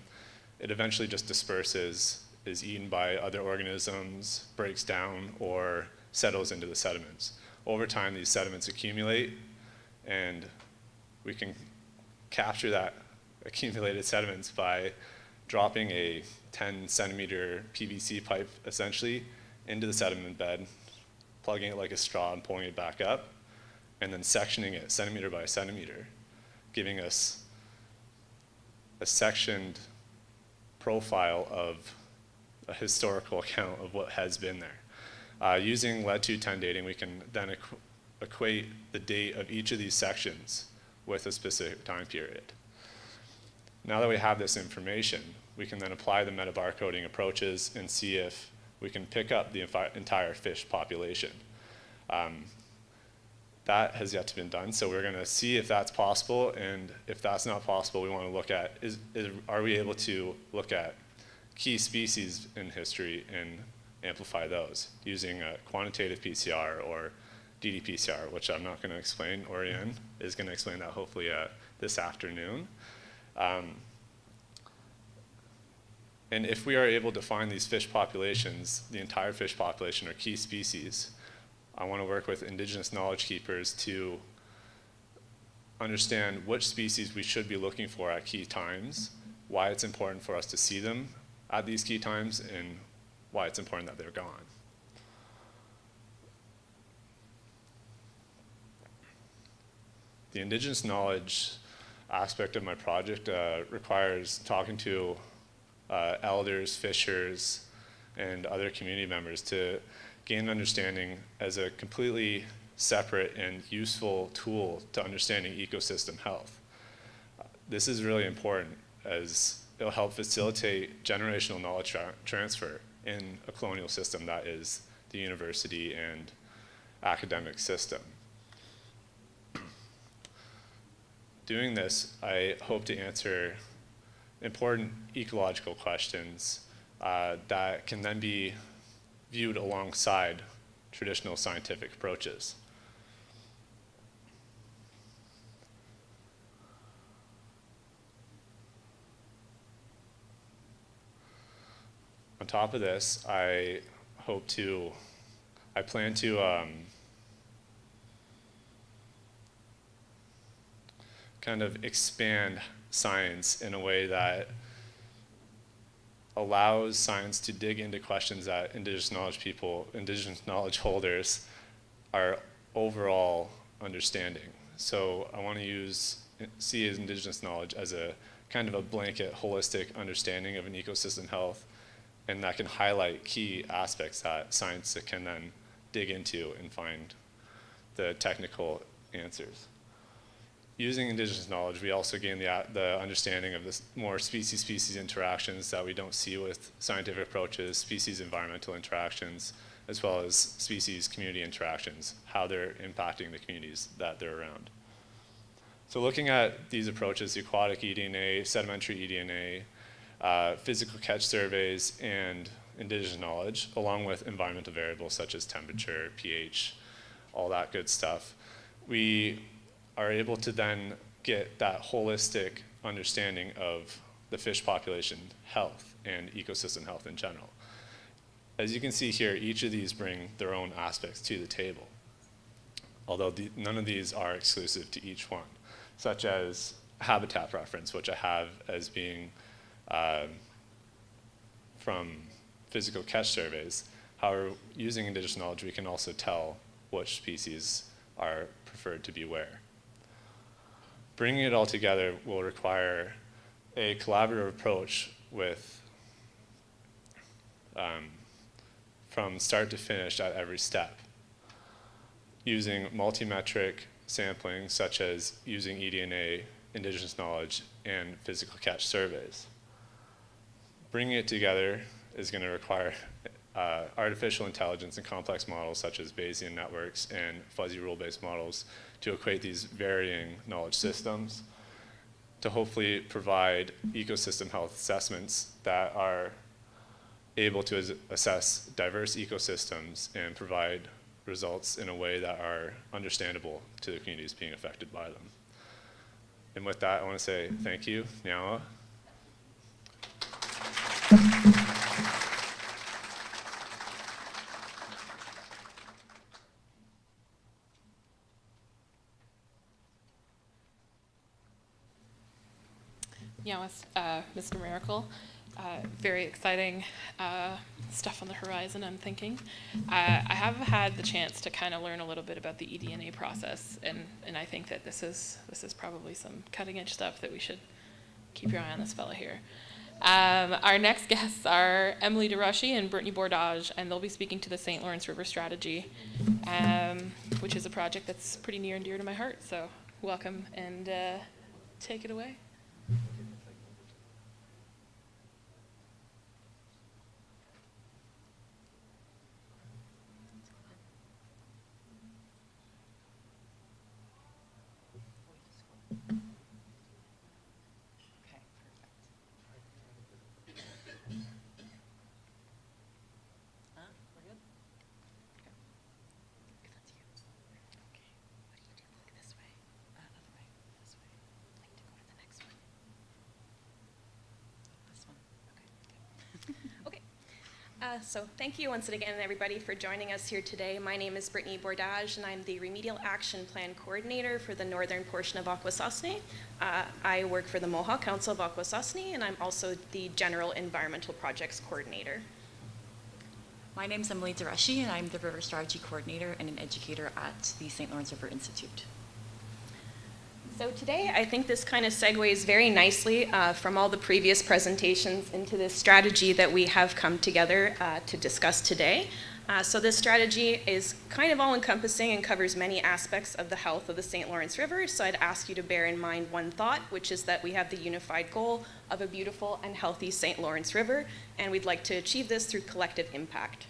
it eventually just disperses, is eaten by other organisms, breaks down, or settles into the sediments. Over time, these sediments accumulate, and we can capture that accumulated sediments by dropping a 10-centimeter PVC pipe, essentially, into the sediment bed, plugging it like a straw and pulling it back up, and then sectioning it centimeter by centimeter, giving us a sectioned profile of a historical account of what has been there. Using lead-210 dating, we can then equate the date of each of these sections with a specific time period. Now that we have this information, we can then apply the metabarcoding approaches and see if we can pick up the entire fish population. That has yet to be done, so we're going to see if that's possible, and if that's not possible, we want to look at, are we able to look at key species in history and amplify those using a quantitative PCR or ddPCR, which I'm not going to explain. Orianne is going to explain that hopefully this afternoon. And if we are able to find these fish populations, the entire fish population or key species, I want to work with Indigenous knowledge keepers to understand which species we should be looking for at key times, why it's important for us to see them at these key times, and why it's important that they're gone. The Indigenous knowledge aspect of my project requires talking to elders, fishers, and other community members to gain an understanding as a completely separate and useful tool to understanding ecosystem health. This is really important as it'll help facilitate generational knowledge transfer in a colonial system that is the university and academic system. Doing this, I hope to answer important ecological questions that can then be viewed alongside traditional scientific approaches. On top of this, I plan to kind of expand science in a way that allows science to dig into questions that Indigenous knowledge holders are overall understanding. So I want to see Indigenous knowledge as a kind of a blanket, holistic understanding of an ecosystem health, and that can highlight key aspects that science can then dig into and find the technical answers. Using Indigenous knowledge, we also gain the understanding of this more species-species interactions that we don't see with scientific approaches, species-environmental interactions, as well as species-community interactions, how they're impacting the communities that they're around. So looking at these approaches, the aquatic eDNA, sedimentary eDNA, physical catch surveys, and Indigenous knowledge, along with environmental variables such as temperature, pH, all that good stuff, we are able to then get that holistic understanding of the fish population health and ecosystem health in general. As you can see here, each of these bring their own aspects to the table, although none of these are exclusive to each one, such as habitat preference, which I have as being from physical catch surveys. However, using Indigenous knowledge, we can also tell which species are preferred to be where. Bringing it all together will require a collaborative approach with, from start to finish at every step, using multi-metric sampling, such as using eDNA, Indigenous knowledge, and physical catch surveys. Bringing it together is going to require artificial intelligence and complex models such as Bayesian networks and fuzzy rule-based models to equate these varying knowledge systems to hopefully provide ecosystem health assessments that are able to assess diverse ecosystems and provide results in a way that are understandable to the communities being affected by them. And with that, I want to say thank you, Nyawa. Yes, Mr. Maracle, very exciting stuff on the horizon, I'm thinking. I have had the chance to kind of learn a little bit about the eDNA process, and I think that this is probably some cutting edge stuff that we should keep your eye on this fella here. Our next guests are Emilie DeRochie and Britney Bourdages, and they'll be speaking to the St. Lawrence River Strategy, which is a project that's pretty near and dear to my heart. So welcome, and take it away. This way, other way, this way. Like to go to the next So thank you once again, everybody, for joining us here today. My name is Britney Bourdages, and I'm the Remedial Action Plan Coordinator for the northern portion of Akwesasne. I work for the Mohawk Council of Akwesasne, and I'm also the General Environmental Projects Coordinator. My name is Emilie DeRochie, and I'm the River Strategy Coordinator and an educator at the St. Lawrence River Institute. So today, I think this kind of segues very nicely from all the previous presentations into this strategy that we have come together to discuss today. So this strategy is kind of all-encompassing and covers many aspects of the health of the St. Lawrence River. So I'd ask you to bear in mind one thought, which is that we have the unified goal of a beautiful and healthy St. Lawrence River, and we'd like to achieve this through collective impact.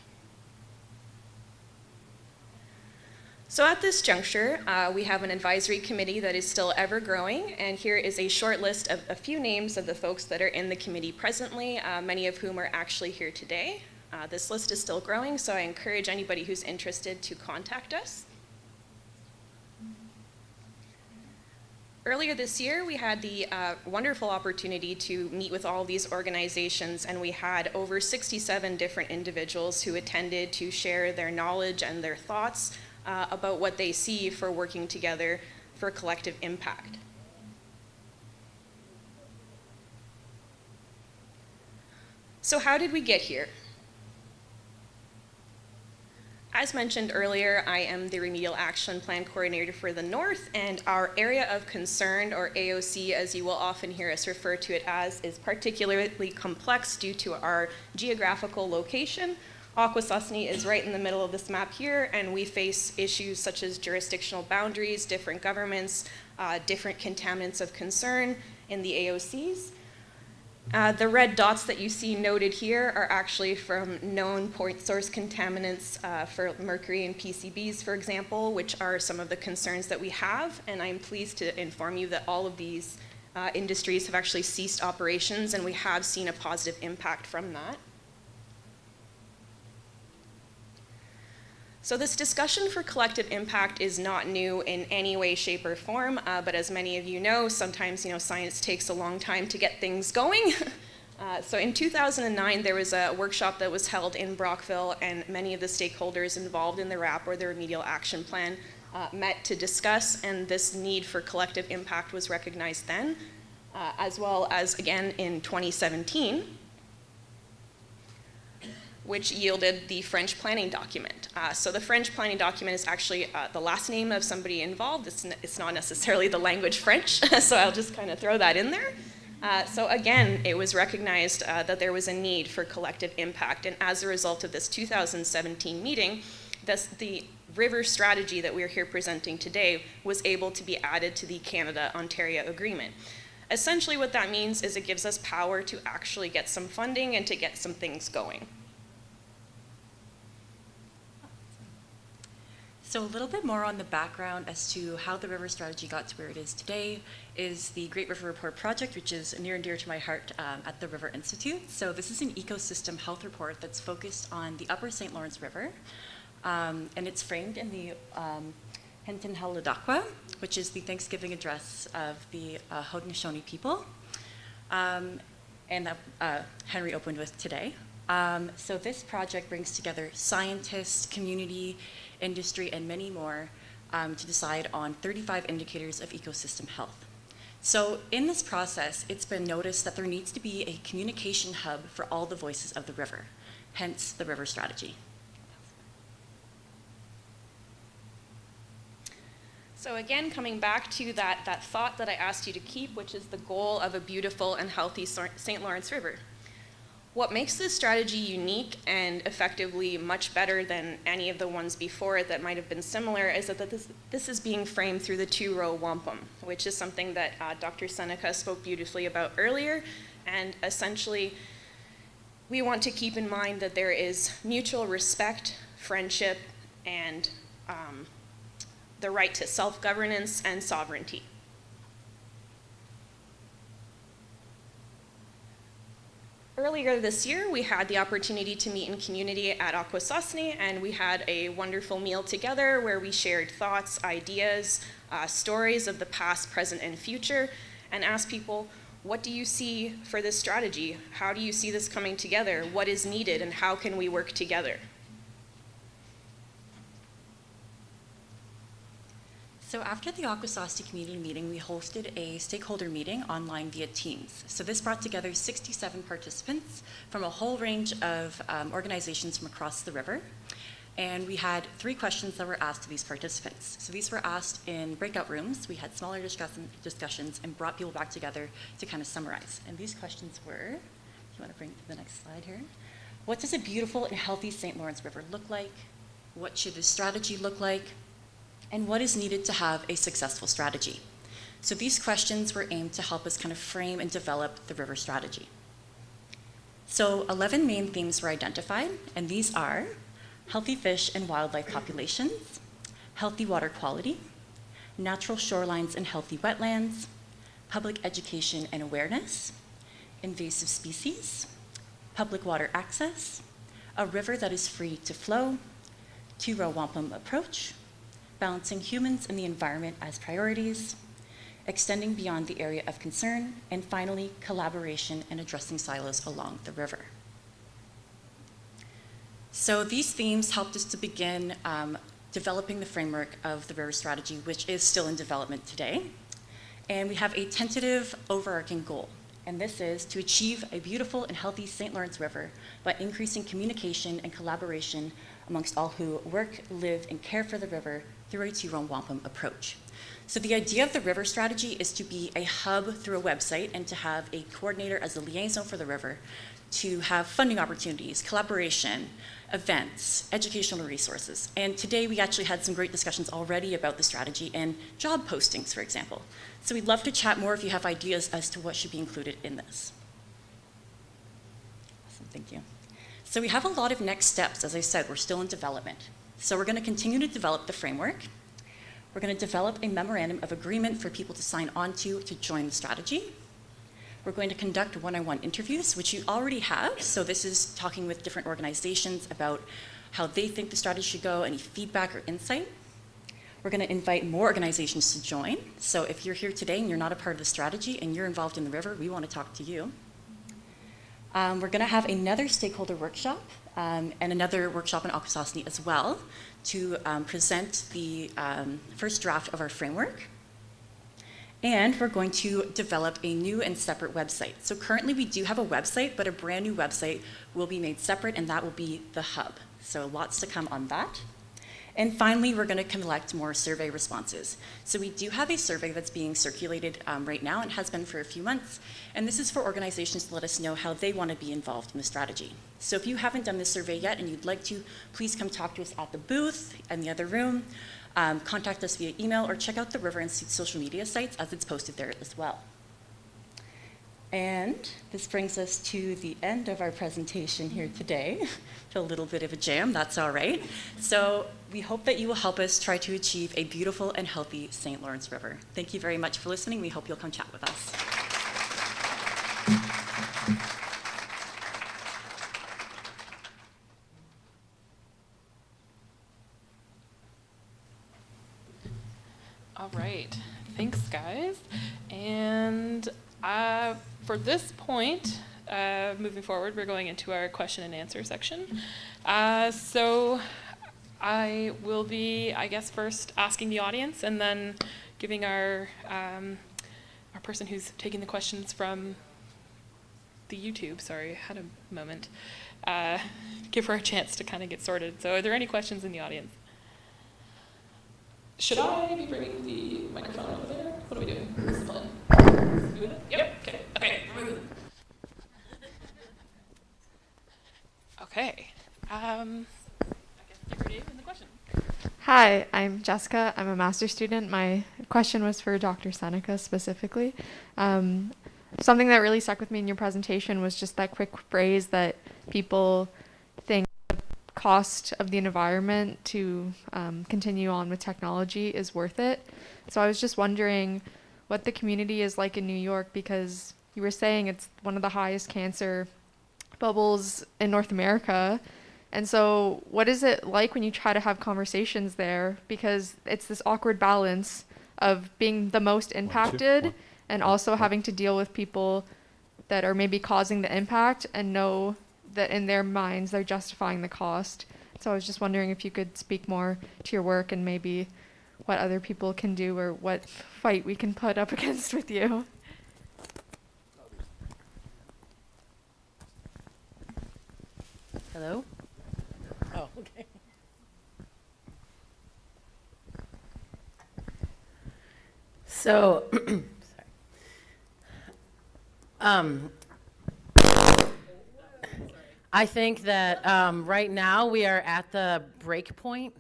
So at this juncture, we have an advisory committee that is still ever growing, and here is a short list of a few names of the folks that are in the committee presently, many of whom are actually here today. This list is still growing, so I encourage anybody who's interested to contact us. Earlier this year, we had the wonderful opportunity to meet with all these organizations, and we had over 67 different individuals who attended to share their knowledge and their thoughts about what they see for working together for collective impact. So how did we get here? As mentioned earlier, I am the Remedial Action Plan Coordinator for the North, and our area of concern, or AOC as you will often hear us refer to it as, is particularly complex due to our geographical location. Akwesasne is right in the middle of this map here, and we face issues such as jurisdictional boundaries, different governments, different contaminants of concern in the AOCs. The red dots that you see noted here are actually from known point source contaminants for mercury and PCBs, for example, which are some of the concerns that we have, and I'm pleased to inform you that all of these industries have actually ceased operations, and we have seen a positive impact from that. So this discussion for collective impact is not new in any way, shape, or form, but as many of you know, sometimes science takes a long time to get things going. So in 2009, there was a workshop that was held in Brockville, and many of the stakeholders involved in the RAP, or the Remedial Action Plan, met to discuss, and this need for collective impact was recognized then, as well as again in 2017. Which yielded the French planning document. So the French planning document is actually the last name of somebody involved. It's not necessarily the language French, so I'll just kind of throw that in there. So again, it was recognized that there was a need for collective impact, and as a result of this 2017 meeting, the river strategy that we're here presenting today was able to be added to the Canada-Ontario Agreement. Essentially what that means is it gives us power to actually get some funding and to get some things going. So a little bit more on the background as to how the river strategy got to where it is today is the Great River Report project, which is near and dear to my heart at the River Institute. So this is an ecosystem health report that's focused on the upper St. Lawrence River, and it's framed in the Hentin Haladakwa, which is the Thanksgiving address of the Haudenosaunee people, and that Henry opened with today. So this project brings together scientists, community, industry, and many more to decide on 35 indicators of ecosystem health. So in this process, it's been noticed that there needs to be a communication hub for all the voices of the river, hence the river strategy. So again, coming back to that thought that I asked you to keep, which is the goal of a beautiful and healthy St. Lawrence River. What makes this strategy unique and effectively much better than any of the ones before it that might have been similar is that this is being framed through the two-row wampum, which is something that Dr. Seneca spoke beautifully about earlier. And essentially, we want to keep in mind that there is mutual respect, friendship, and the right to self-governance and sovereignty. Earlier this year, we had the opportunity to meet in community at Akwesasne, and we had a wonderful meal together where we shared thoughts, ideas, stories of the past, present, and future, and asked people, what do you see for this strategy? How do you see this coming together? What is needed and how can we work together? So after the Akwesasne community meeting, we hosted a stakeholder meeting online via Teams. So this brought together 67 participants from a whole range of organizations from across the river. And we had 3 questions that were asked to these participants. So these were asked in breakout rooms. We had smaller discussions and brought people back together to kind of summarize. And these questions were, if you want to bring it to the next slide here. What does a beautiful and healthy St. Lawrence River look like? What should the strategy look like? And what is needed to have a successful strategy? So these questions were aimed to help us kind of frame and develop the river strategy. So 11 main themes were identified, and these are healthy fish and wildlife populations, healthy water quality, natural shorelines and healthy wetlands, public education and awareness, invasive species, public water access, a river that is free to flow, two-row wampum approach, balancing humans and the environment as priorities, extending beyond the area of concern, and finally, collaboration and addressing silos along the river. So these themes helped us to begin developing the framework of the river strategy, which is still in development today. And we have a tentative overarching goal, and this is to achieve a beautiful and healthy St. Lawrence River by increasing communication and collaboration amongst all who work, live, and care for the river through a two-row wampum approach. So the idea of the river strategy is to be a hub through a website and to have a coordinator as a liaison for the river, to have funding opportunities, collaboration, events, educational resources. And today we actually had some great discussions already about the strategy and job postings, for example. So we'd love to chat more if you have ideas as to what should be included in this. Awesome, thank you. So we have a lot of next steps. As I said, we're still in development. So we're going to continue to develop the framework. We're going to develop a memorandum of agreement for people to sign on to join the strategy. We're going to conduct one-on-one interviews, which you already have. So this is talking with different organizations about how they think the strategy should go, any feedback or insight. We're going to invite more organizations to join. So if you're here today and you're not a part of the strategy and you're involved in the river, we want to talk to you. We're going to have another stakeholder workshop and another workshop in Akwesasne as well to present the first draft of our framework. And we're going to develop a new and separate website. So currently we do have a website, but a brand new website will be made separate, and that will be the hub. So lots to come on that. And finally, we're going to collect more survey responses. So we do have a survey that's being circulated right now and has been for a few months. And this is for organizations to let us know how they want to be involved in the strategy. So if you haven't done this survey yet and you'd like to, please come talk to us at the booth in the other room. Contact us via email or check out the River Institute social media sites as it's posted there as well. And this brings us to the end of our presentation here today. A little bit of a jam, that's all right. So we hope that you will help us try to achieve a beautiful and healthy St. Lawrence River. Thank you very much for listening. We hope you'll come chat with us. All right, thanks guys. And for this point, moving forward, we're going into our question and answer section. So I will be, I guess, first asking the audience and then giving our person who's taking the questions from the YouTube, sorry, I had a moment, give her a chance to kind of get sorted. So are there any questions in the audience? Should I be bringing the microphone over there? What are we doing? What's the plan? Yep, okay, okay. Okay, I guess give your name and the question. Hi, I'm Jessica. I'm a master's student. My question was for Dr. Seneca specifically. Something that really stuck with me in your presentation was just that quick phrase that people think the cost of the environment to continue on with technology is worth it. So I was just wondering what the community is like in New York, because you were saying it's one of the highest cancer bubbles in North America. And so what is it like when you try to have conversations there? Because it's this awkward balance of being the most impacted and also having to deal with people that are maybe causing the impact and know that in their minds they're justifying the cost. So I was just wondering if you could speak more to your work and maybe what other people can do or what fight we can put up against with you. Hello? Oh, okay. So, sorry. I think that right now we are at the break point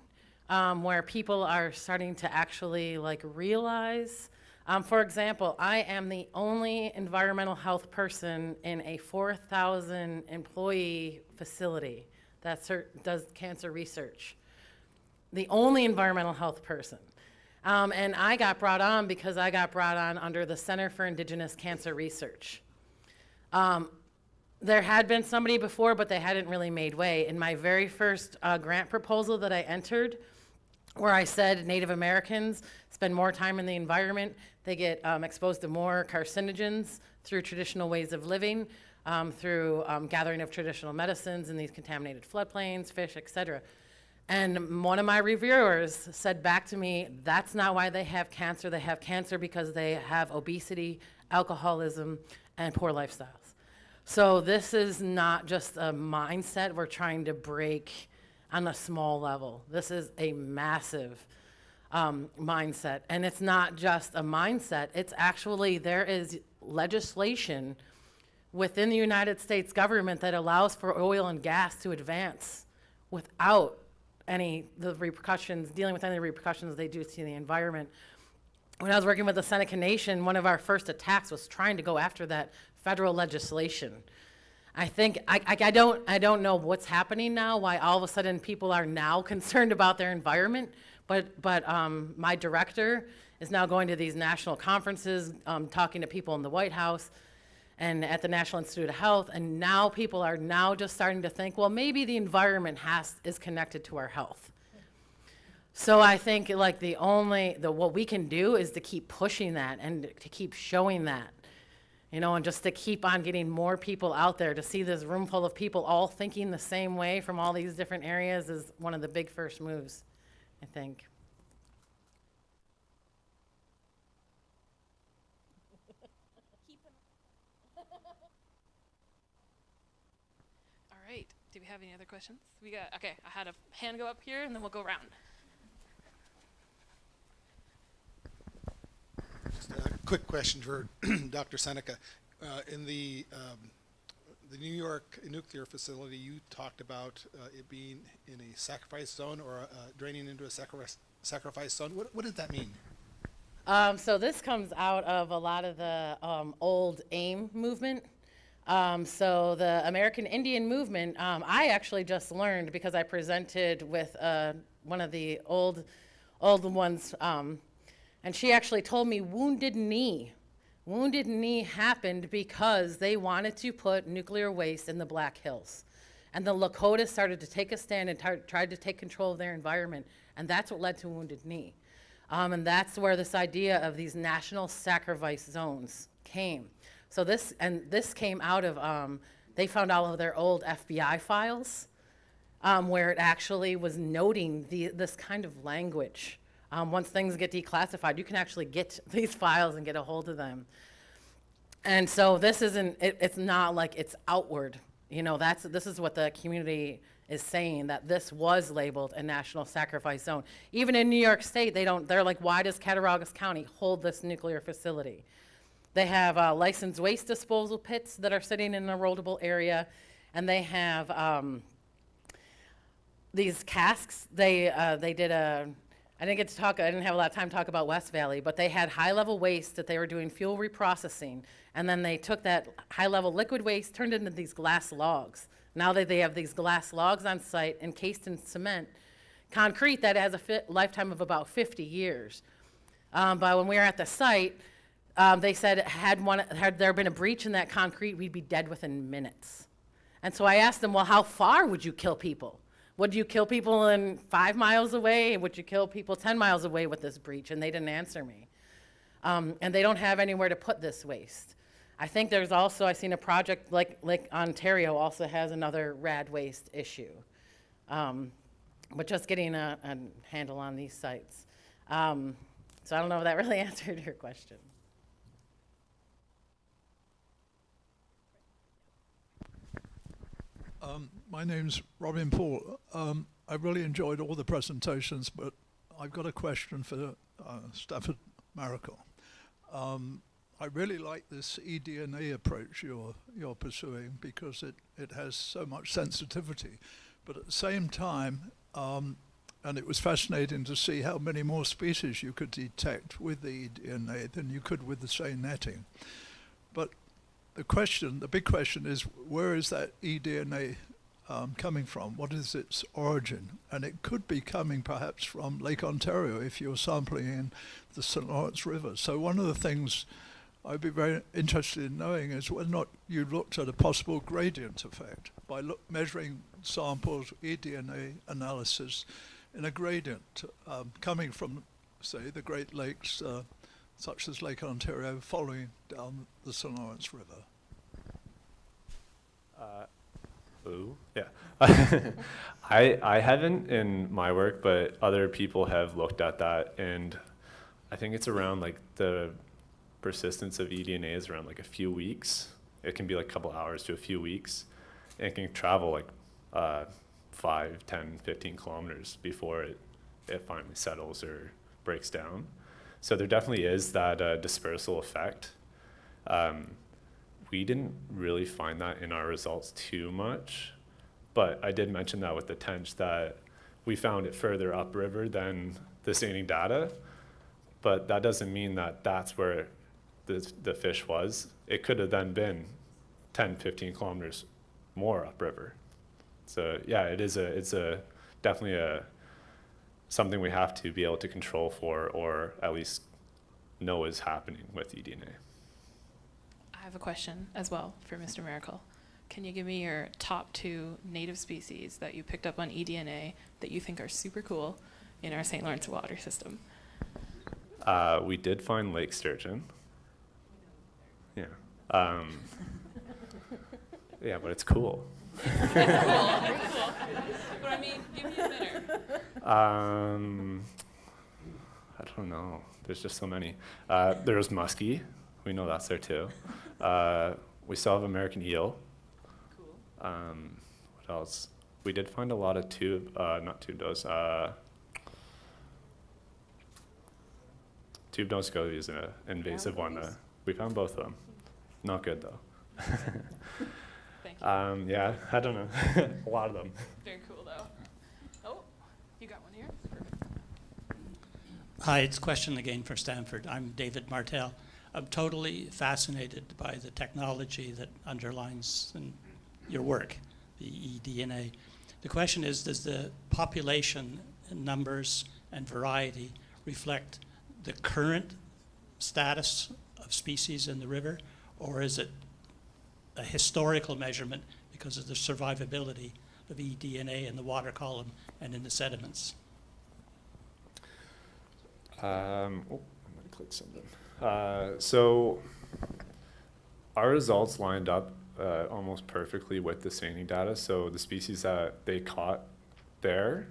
where people are starting to actually like realize. For example, I am the only environmental health person in a 4,000 employee facility that does cancer research. The only environmental health person. And I got brought on because I got brought on under the Center for Indigenous Cancer Research. There had been somebody before, but they hadn't really made way. In my very first grant proposal that I entered, where I said Native Americans spend more time in the environment, they get exposed to more carcinogens through traditional ways of living, through gathering of traditional medicines in these contaminated floodplains, fish, etc. And one of my reviewers said back to me, that's not why they have cancer. They have cancer because they have obesity, alcoholism, and poor lifestyles. So this is not just a mindset we're trying to break on a small level. This is a massive mindset. And it's not just a mindset, it's actually, there is legislation within the United States government that allows for oil and gas to advance without dealing with any repercussions they do to the environment. When I was working with the Seneca Nation, one of our first attacks was trying to go after that federal legislation. I think, I don't know what's happening now, why all of a sudden people are now concerned about their environment, but my director is now going to these national conferences, talking to people in the White House and at the National Institute of Health, and now people are now just starting to think, well, maybe the environment is connected to our health. So I think like what we can do is to keep pushing that and to keep showing that, and just to keep on getting more people out there, to see this room full of people all thinking the same way from all these different areas is one of the big first moves, I think. All right, do we have any other questions? Okay, I had a hand go up here and then we'll go around. Just a quick question for Dr. Seneca. In the New York nuclear facility, you talked about it being in a sacrifice zone or draining into a sacrifice zone. What does that mean? So this comes out of a lot of the old AIM movement. So the American Indian movement, I actually just learned because I presented with one of the old ones, and she actually told me Wounded Knee happened because they wanted to put nuclear waste in the Black Hills. And the Lakotas started to take a stand and tried to take control of their environment. And that's what led to Wounded Knee. And that's where this idea of these national sacrifice zones came. So this came out of, they found all of their old FBI files where it actually was noting this kind of language. Once things get declassified, you can actually get these files and get a hold of them. And so this isn't, it's not like it's outward. This is what the community is saying, that this was labeled a national sacrifice zone. Even in New York State, they're like, why does Cattaraugus County hold this nuclear facility? They have licensed waste disposal pits that are sitting in an erodible area, and they have these casks. They did I didn't have a lot of time to talk about West Valley, but they had high-level waste that they were doing fuel reprocessing, and then they took that high-level liquid waste, turned it into these glass logs. Now they have these glass logs on site encased in cement, concrete that has a lifetime of about 50 years. But when we were at the site, they said had there been a breach in that concrete, we'd be dead within minutes. And so I asked them, well, how far would you kill people? Would you kill people in 5 miles away? Would you kill people 10 miles away with this breach? And they didn't answer me. and they don't have anywhere to put this waste. I think there's also, I've seen a project like Ontario also has another rad waste issue. But just getting a handle on these sites. So I don't know if that really answered your question. My name's Robin Paul. I really enjoyed all the presentations, but I've got a question for Stafford Maracle. I really like this eDNA approach you're pursuing because it has so much sensitivity. But at the same time, and it was fascinating to see how many more species you could detect with the eDNA than you could with the same netting. But the big question is, where is that eDNA coming from? What is its origin? And it could be coming perhaps from Lake Ontario if you're sampling in the St. Lawrence River. So one of the things I'd be very interested in knowing is whether or not you looked at a possible gradient effect by measuring samples, eDNA analysis in a gradient coming from, say, the Great Lakes, such as Lake Ontario, following down the St. Lawrence River. Yeah. I haven't in my work, but other people have looked at that, and I think it's around like the persistence of eDNA is around like a few weeks. It can be like a couple hours to a few weeks, and it can travel like 5, 10, 15 kilometers before it finally settles or breaks down. So there definitely is that dispersal effect. We didn't really find that in our results too much, but I did mention that with the tench that we found it further upriver than the staining data, but that doesn't mean that that's where the fish was. It could have then been 10, 15 kilometers more upriver. So yeah, it's definitely something we have to be able to control for, or at least know is happening with eDNA. I have a question as well for Mr. Maracle. Can you give me your top 2 native species that you picked up on eDNA that you think are super cool in our St. Lawrence water system? We did find lake sturgeon. Yeah. Yeah, but it's cool. Cool. But I mean, give me a winner. I don't know. There's just so many. There's muskie. We know that's there too. We still have American eel. Cool. What else? We did find a lot of not tube-nose. Tube-nose goby is an invasive one. We found both of them. Not good though. Thank you. Yeah, I don't know. A lot of them. Very cool though. Oh, you got one here? Perfect. Hi, it's a question again for Stanford. I'm David Martell. I'm totally fascinated by the technology that underlines your work, the eDNA. The question is, does the population numbers and variety reflect the current status of species in the river, or is it a historical measurement because of the survivability of eDNA in the water column and in the sediments? I'm going to click something. So our results lined up almost perfectly with the staining data. So the species that they caught there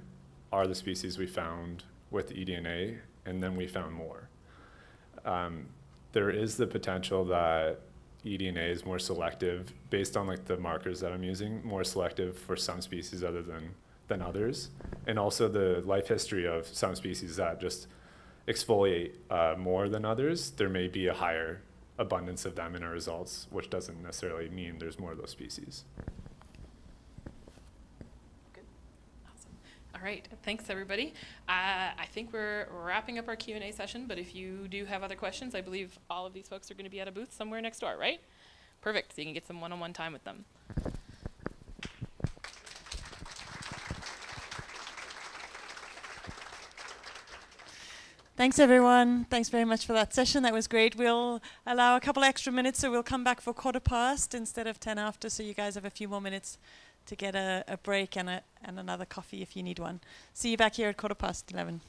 are the species we found with eDNA, and then we found more. There is the potential that eDNA is more selective based on like the markers that I'm using, more selective for some species other than others. And also the life history of some species that just exfoliate more than others. There may be a higher abundance of them in our results, which doesn't necessarily mean there's more of those species. Good. Awesome. All right. Thanks, everybody. I think we're wrapping up our Q&A session, but if you do have other questions, I believe all of these folks are going to be at a booth somewhere next door, right? Perfect. So you can get some one-on-one time with them. Thanks, everyone. Thanks very much for that session. That was great. We'll allow a couple extra minutes, so we'll come back for 1:15 instead of 10 after, so you guys have a few more minutes to get a break and another coffee if you need one. See you back here at 11:15.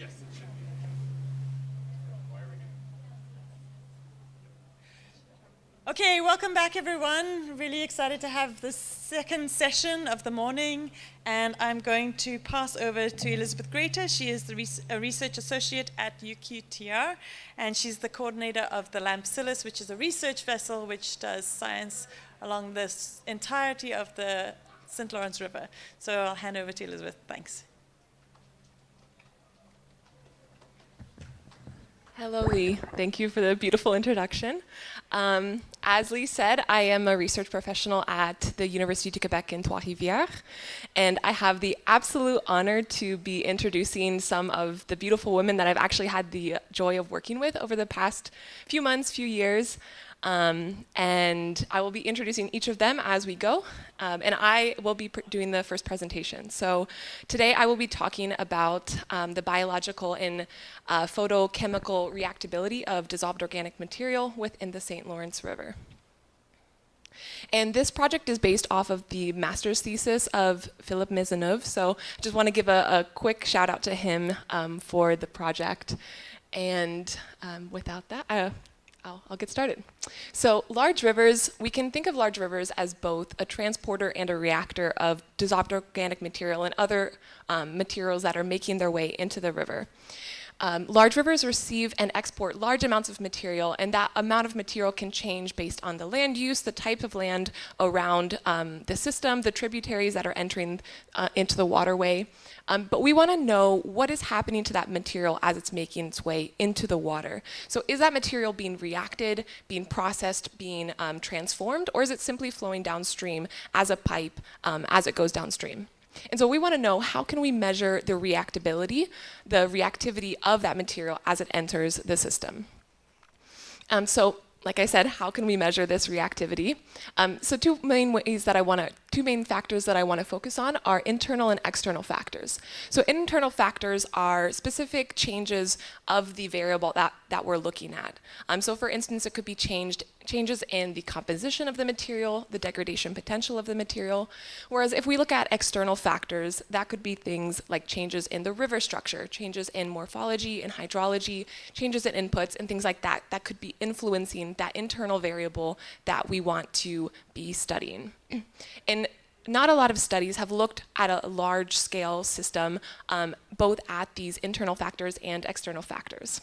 Yes, it should be. Why are we getting... Okay, welcome back everyone. Really excited to have this second session of the morning, and I'm going to pass over to Elizabeth Grater. She is a research associate at UQTR, and she's the coordinator of the Lampsillus, which is a research vessel which does science along this entirety of the St. Lawrence River. So I'll hand over to Elizabeth. Thanks. Hello, Lee. Thank you for the beautiful introduction. As Lee said, I am a research professional at the University du Québec in Trois-Rivières, and I have the absolute honor to be introducing some of the beautiful women that I've actually had the joy of working with over the past few months, few years. And I will be introducing each of them as we go, and I will be doing the first presentation. So today I will be talking about the biological and photochemical reactability of dissolved organic material within the St. Lawrence River. And this project is based off of the master's thesis of Philippe Maisonneuve, so I just want to give a quick shout out to him for the project. And without that, I'll get started. So large rivers, we can think of large rivers as both a transporter and a reactor of dissolved organic material and other materials that are making their way into the river. Large rivers receive and export large amounts of material, and that amount of material can change based on the land use, the type of land around the system, the tributaries that are entering into the waterway. But we want to know what is happening to that material as it's making its way into the water. So is that material being reacted, being processed, being transformed, or is it simply flowing downstream as a pipe as it goes downstream? And so we want to know, how can we measure the reactability, the reactivity of that material as it enters the system? So like I said, how can we measure this reactivity? So two main factors that I want to focus on are internal and external factors. So internal factors are specific changes of the variable that we're looking at. So for instance, it could be changes in the composition of the material, the degradation potential of the material. Whereas if we look at external factors, that could be things like changes in the river structure, changes in morphology and hydrology, changes in inputs and things like that, that could be influencing that internal variable that we want to be studying. And not a lot of studies have looked at a large scale system, both at these internal factors and external factors.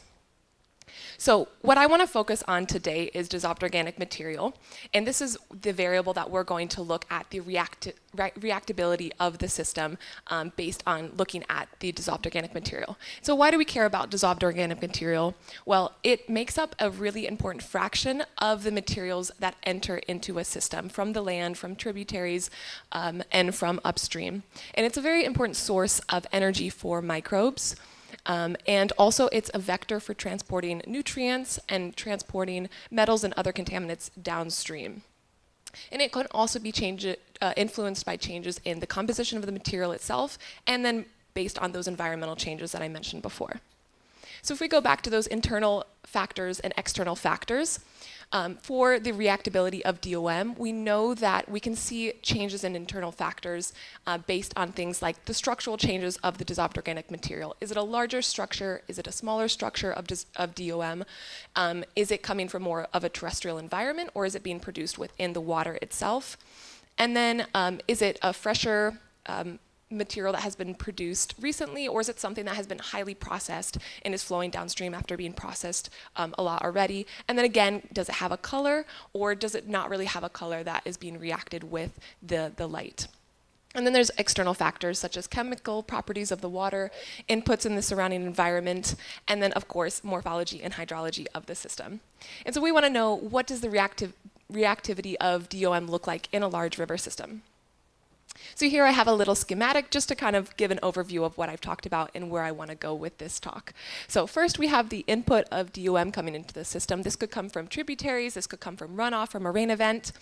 So what I want to focus on today is dissolved organic material, and this is the variable that we're going to look at the reactability of the system based on looking at the dissolved organic material. So why do we care about dissolved organic material? Well, it makes up a really important fraction of the materials that enter into a system from the land, from tributaries, and from upstream. And it's a very important source of energy for microbes. And also it's a vector for transporting nutrients and transporting metals and other contaminants downstream. And it could also be influenced by changes in the composition of the material itself, and then based on those environmental changes that I mentioned before. So if we go back to those internal factors and external factors, for the reactability of DOM, we know that we can see changes in internal factors based on things like the structural changes of the dissolved organic material. Is it a larger structure? Is it a smaller structure of DOM? Is it coming from more of a terrestrial environment, or is it being produced within the water itself? And then is it a fresher material that has been produced recently, or is it something that has been highly processed and is flowing downstream after being processed a lot already? And then again, does it have a color, or does it not really have a color that is being reacted with the light? And then there's external factors such as chemical properties of the water, inputs in the surrounding environment, and then of course morphology and hydrology of the system. And so we want to know, what does the reactivity of DOM look like in a large river system? So here I have a little schematic just to kind of give an overview of what I've talked about and where I want to go with this talk. So first we have the input of DOM coming into the system. This could come from tributaries, this could come from runoff from a rain event,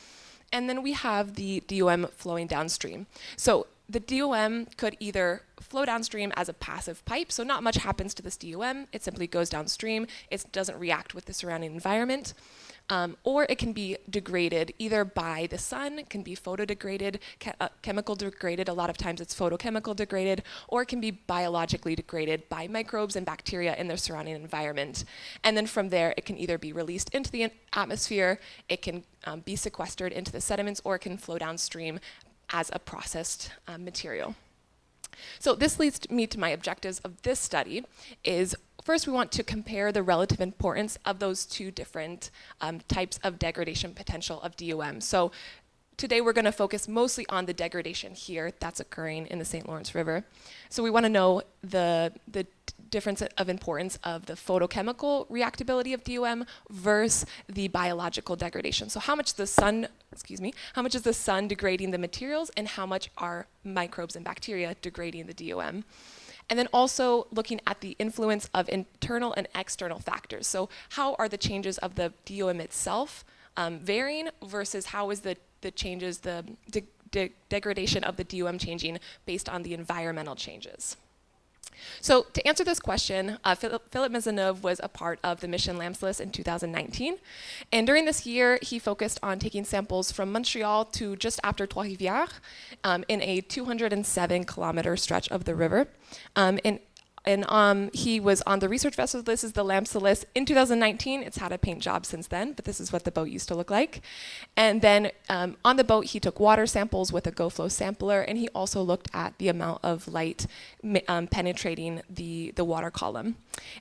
and then we have the DOM flowing downstream. So the DOM could either flow downstream as a passive pipe, so not much happens to this DOM, it simply goes downstream, it doesn't react with the surrounding environment, or it can be degraded either by the sun, it can be photodegraded, chemical degraded, a lot of times it's photochemical degraded, or it can be biologically degraded by microbes and bacteria in their surrounding environment. And then from there, it can either be released into the atmosphere, it can be sequestered into the sediments, or it can flow downstream as a processed material. So this leads me to my objectives of this study is, first we want to compare the relative importance of those two different types of degradation potential of DOM. So today we're going to focus mostly on the degradation here that's occurring in the St. Lawrence River. So we want to know the difference of importance of the photochemical reactability of DOM versus the biological degradation. So how much the sun, how much is the sun degrading the materials, and how much are microbes and bacteria degrading the DOM? And then also looking at the influence of internal and external factors. So how are the changes of the DOM itself varying versus how is the changes, the degradation of the DOM changing based on the environmental changes? So to answer this question, Philip Maisonneuve was a part of the mission Lamsless in 2019. And during this year, he focused on taking samples from Montreal to just after Trois-Rivières in a 207-kilometer stretch of the river. And he was on the research vessel. This is the Lamsless in 2019. It's had a paint job since then, but this is what the boat used to look like. And then on the boat, he took water samples with a GoFlow sampler, and he also looked at the amount of light penetrating the water column.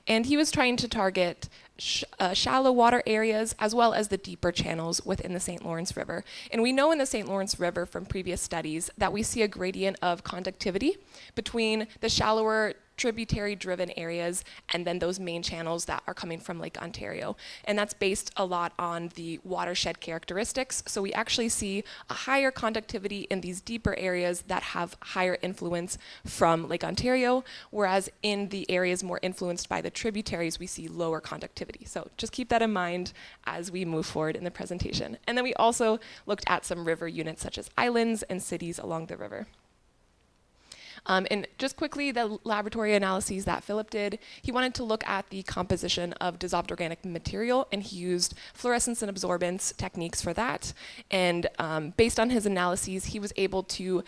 And he was trying to target shallow water areas as well as the deeper channels within the St. Lawrence River. And we know in the St. Lawrence River from previous studies that we see a gradient of conductivity between the shallower tributary-driven areas and then those main channels that are coming from Lake Ontario. And that's based a lot on the watershed characteristics. So we actually see a higher conductivity in these deeper areas that have higher influence from Lake Ontario, whereas in the areas more influenced by the tributaries, we see lower conductivity. So just keep that in mind as we move forward in the presentation. And then we also looked at some river units such as islands and cities along the river. And just quickly, the laboratory analyses that Philip did, he wanted to look at the composition of dissolved organic material, and he used fluorescence and absorbance techniques for that. And based on his analyses, he was able to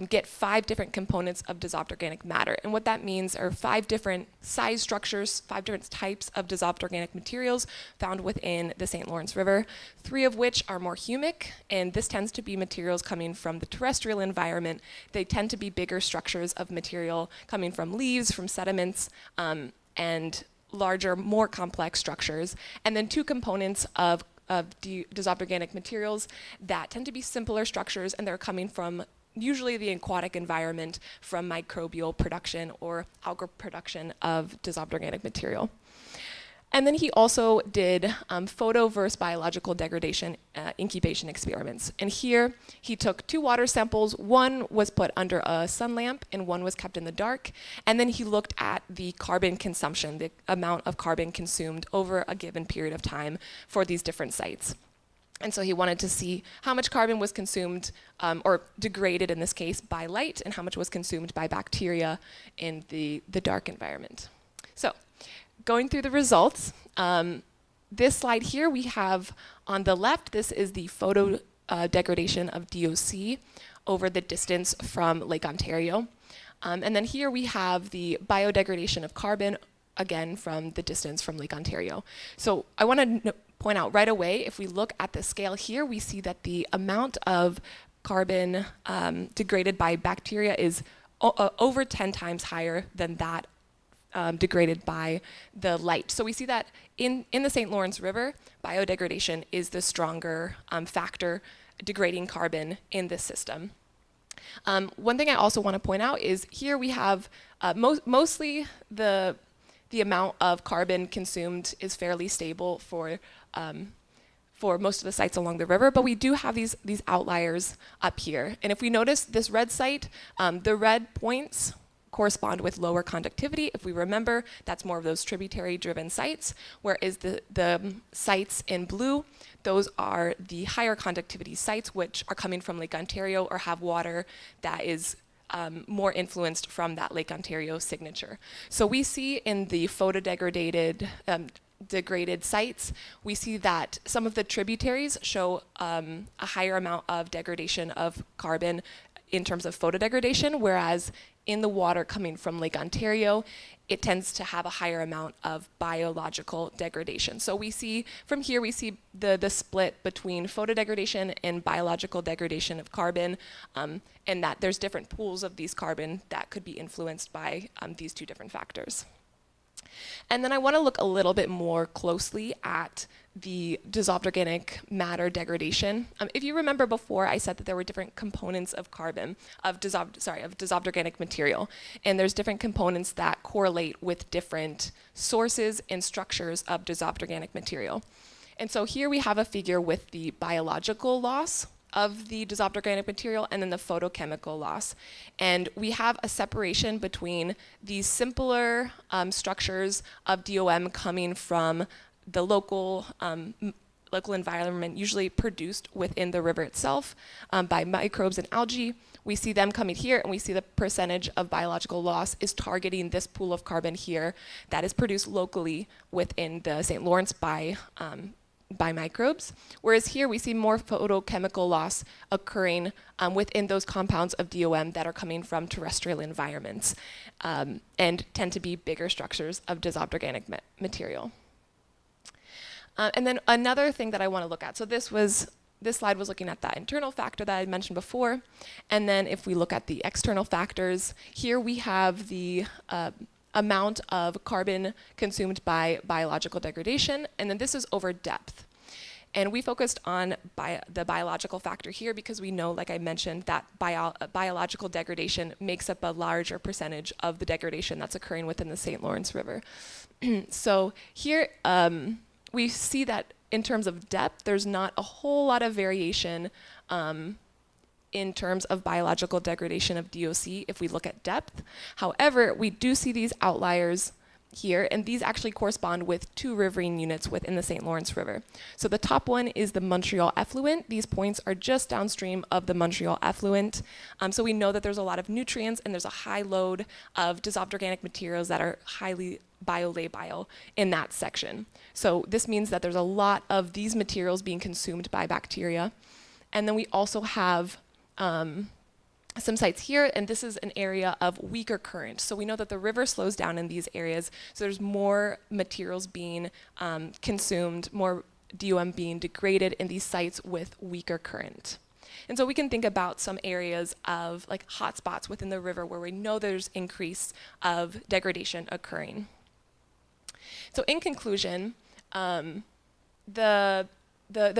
get 5 different components of dissolved organic matter. And what that means are 5 different size structures, 5 different types of dissolved organic materials found within the St. Lawrence River, 3 of which are more humic, and this tends to be materials coming from the terrestrial environment. They tend to be bigger structures of material coming from leaves, from sediments, and larger, more complex structures. And then 2 components of dissolved organic materials that tend to be simpler structures, and they're coming from usually the aquatic environment from microbial production or algal production of dissolved organic material. And then he also did photo versus biological degradation incubation experiments. And here he took 2 water samples. One was put under a sun lamp and one was kept in the dark. And then he looked at the carbon consumption, the amount of carbon consumed over a given period of time for these different sites. And so he wanted to see how much carbon was consumed, or degraded in this case, by light, and how much was consumed by bacteria in the dark environment. So, going through the results, this slide here we have on the left, this is the photo degradation of DOC over the distance from Lake Ontario. And then here we have the biodegradation of carbon, again, from the distance from Lake Ontario. So I want to point out right away, if we look at the scale here, we see that the amount of carbon degraded by bacteria is over 10 times higher than that degraded by the light. So we see that in the St. Lawrence River, biodegradation is the stronger factor degrading carbon in this system. One thing I also want to point out is here we have mostly the amount of carbon consumed is fairly stable for most of the sites along the river, but we do have these outliers up here. And if we notice this red site, the red points correspond with lower conductivity. If we remember, that's more of those tributary-driven sites, whereas the sites in blue, those are the higher conductivity sites, which are coming from Lake Ontario or have water that is more influenced from that Lake Ontario signature. So we see in the photodegraded degraded sites, we see that some of the tributaries show a higher amount of degradation of carbon in terms of photodegradation, whereas in the water coming from Lake Ontario, it tends to have a higher amount of biological degradation. So we see, from here we see the split between photodegradation and biological degradation of carbon, and that there's different pools of these carbon that could be influenced by these two different factors. And then I want to look a little bit more closely at the dissolved organic matter degradation. If you remember before, I said that there were different components of carbon, of dissolved organic material. And there's different components that correlate with different sources and structures of dissolved organic material. And so here we have a figure with the biological loss of the dissolved organic material and then the photochemical loss. And we have a separation between these simpler structures of DOM coming from the local environment, usually produced within the river itself by microbes and algae. We see them coming here, and we see the percentage of biological loss is targeting this pool of carbon here that is produced locally within the St. Lawrence by microbes, whereas here we see more photochemical loss occurring within those compounds of DOM that are coming from terrestrial environments and tend to be bigger structures of dissolved organic material. And then another thing that I want to look at, so this slide was looking at that internal factor that I mentioned before, and then if we look at the external factors, here we have the amount of carbon consumed by biological degradation, and then this is over depth. And we focused on the biological factor here because we know, like I mentioned, that biological degradation makes up a larger percentage of the degradation that's occurring within the St. Lawrence River. So here we see that in terms of depth, there's not a whole lot of variation in terms of biological degradation of DOC if we look at depth. However, we do see these outliers here, and these actually correspond with two riverine units within the St. Lawrence River. So the top one is the Montreal effluent. These points are just downstream of the Montreal effluent. So we know that there's a lot of nutrients and there's a high load of dissolved organic materials that are highly biolabile in that section. So this means that there's a lot of these materials being consumed by bacteria. And then we also have some sites here, and this is an area of weaker current. So we know that the river slows down in these areas, so there's more materials being consumed, more DOM being degraded in these sites with weaker current. And so we can think about some areas of like hotspots within the river where we know there's increase of degradation occurring. So in conclusion, the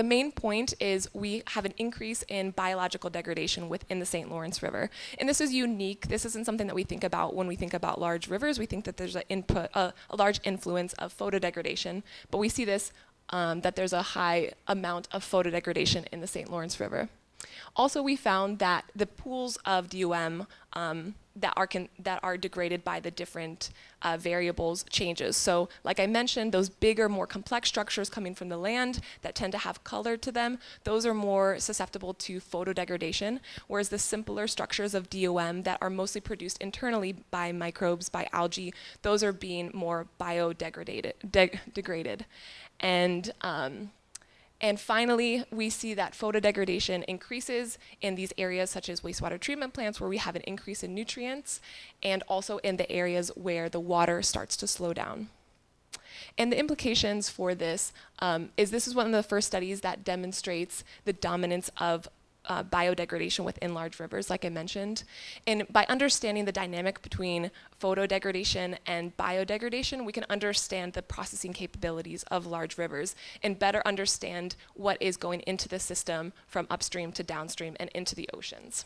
main point is we have an increase in biological degradation within the St. Lawrence River. And this is unique. This isn't something that we think about when we think about large rivers. We think that there's a large influence of photodegradation, but we see this, that there's a high amount of photodegradation in the St. Lawrence River. Also, we found that the pools of DOM that are degraded by the different variables changes. So like I mentioned, those bigger, more complex structures coming from the land that tend to have color to them, those are more susceptible to photodegradation, whereas the simpler structures of DOM that are mostly produced internally by microbes, by algae, those are being more degraded. And finally, we see that photodegradation increases in these areas such as wastewater treatment plants where we have an increase in nutrients, and also in the areas where the water starts to slow down. And the implications for this is this is one of the first studies that demonstrates the dominance of biodegradation within large rivers, like I mentioned. And by understanding the dynamic between photodegradation and biodegradation, we can understand the processing capabilities of large rivers and better understand what is going into the system from upstream to downstream and into the oceans.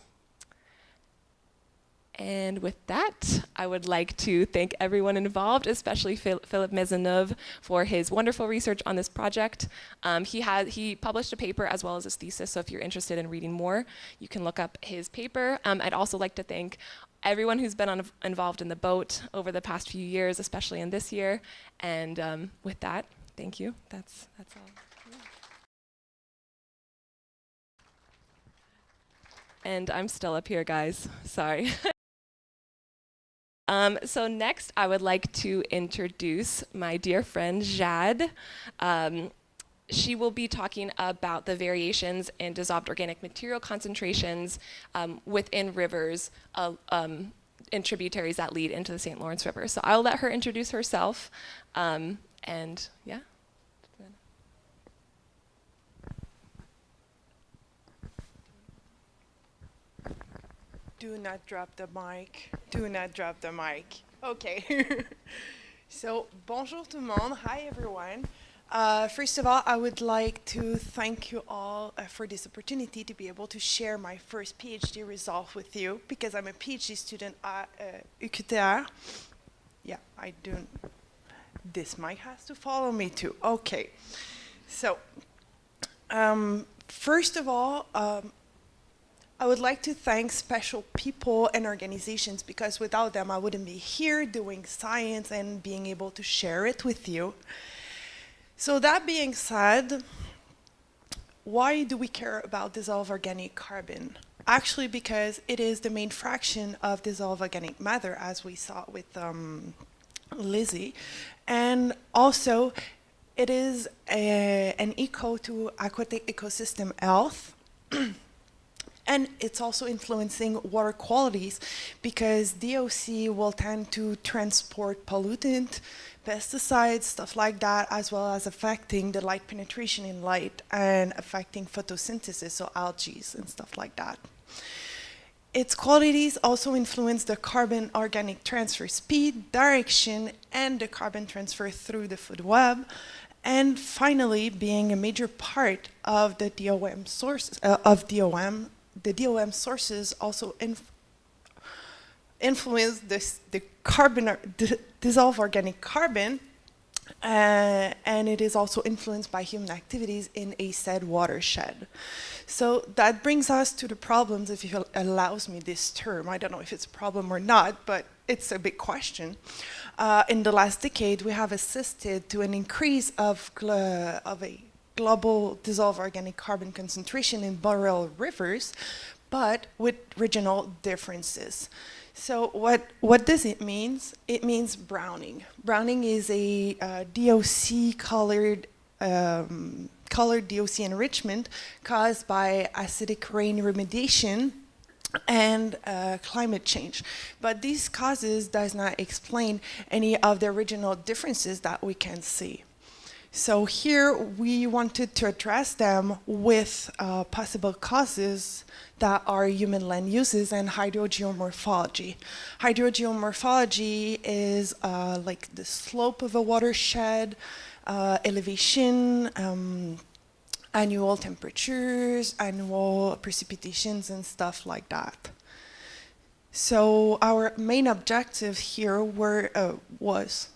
And with that, I would like to thank everyone involved, especially Philippe Maisonneuve for his wonderful research on this project. He published a paper as well as his thesis, so if you're interested in reading more, you can look up his paper. I'd also like to thank everyone who's been involved in the boat over the past few years, especially in this year. And with that, thank you. That's all. And I'm still up here, guys. Sorry. So next, I would like to introduce my dear friend Jade. She will be talking about the variations in dissolved organic material concentrations within rivers in tributaries that lead into the St. Lawrence River. So I'll let her introduce herself, and yeah. Do not drop the mic. Do not drop the mic. Okay. So, bonjour tout le monde. Hi, everyone. First of all, I would like to thank you all for this opportunity to be able to share my first PhD result with you, because I'm a PhD student at UQTR. Yeah, I do. This mic has to follow me too. Okay. So, first of all, I would like to thank special people and organizations, because without them I wouldn't be here doing science and being able to share it with you. So that being said, why do we care about dissolved organic carbon? Actually, because it is the main fraction of dissolved organic matter, as we saw with Lizzie. And also, it is an echo to aquatic ecosystem health. And it's also influencing water qualities, because DOC will tend to transport pollutant, pesticides, stuff like that, as well as affecting the light penetration in light and affecting photosynthesis, so algae and stuff like that. Its qualities also influence the carbon organic transfer speed, direction, and the carbon transfer through the food web. And finally, being a major part of the DOM source the DOM sources also influence the dissolved organic carbon, and it is also influenced by human activities in a said watershed. So that brings us to the problems, if it allows me this term. I don't know if it's a problem or not, but it's a big question. In the last decade, we have assisted to an increase of a global dissolved organic carbon concentration in boreal rivers, but with regional differences. So what does it mean? It means browning. Browning is a DOC colored DOC enrichment caused by acidic rain remediation and climate change. But these causes does not explain any of the regional differences that we can see. So here we wanted to address them with possible causes that are human land uses and hydrogeomorphology. Hydrogeomorphology is like the slope of a watershed, elevation, annual temperatures, annual precipitations, and stuff like that. So our main objective here was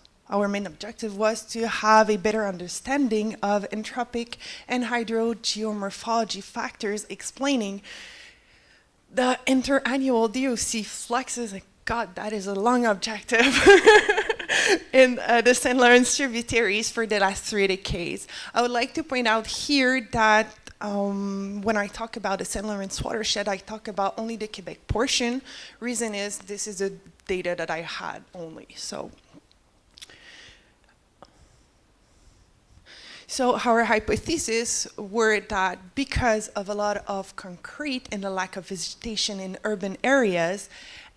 to have a better understanding of entropic and hydrogeomorphology factors explaining the interannual DOC fluxes. God, that is a long objective. In the St. Lawrence tributaries for the last 3 decades. I would like to point out here that when I talk about the St. Lawrence watershed, I talk about only the Quebec portion. Reason is this is the data that I had only. So our hypotheses were that because of a lot of concrete and the lack of vegetation in urban areas,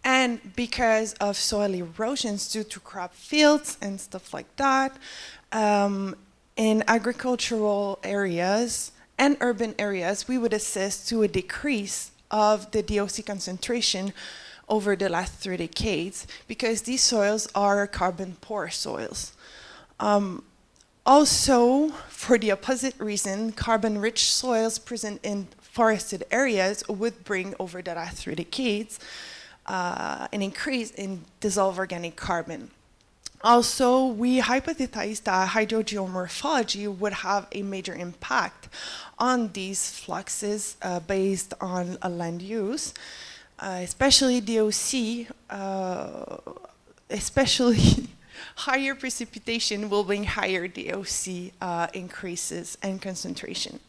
and because of soil erosions due to crop fields and stuff like that, in agricultural areas and urban areas, we would assist to a decrease of the DOC concentration over the last 3 decades, because these soils are carbon poor soils. Also, for the opposite reason, carbon-rich soils present in forested areas would bring over the last 3 decades an increase in dissolved organic carbon. Also, we hypothesized that hydrogeomorphology would have a major impact on these fluxes based on land use, especially DOC, especially higher precipitation will bring higher DOC increases and concentration.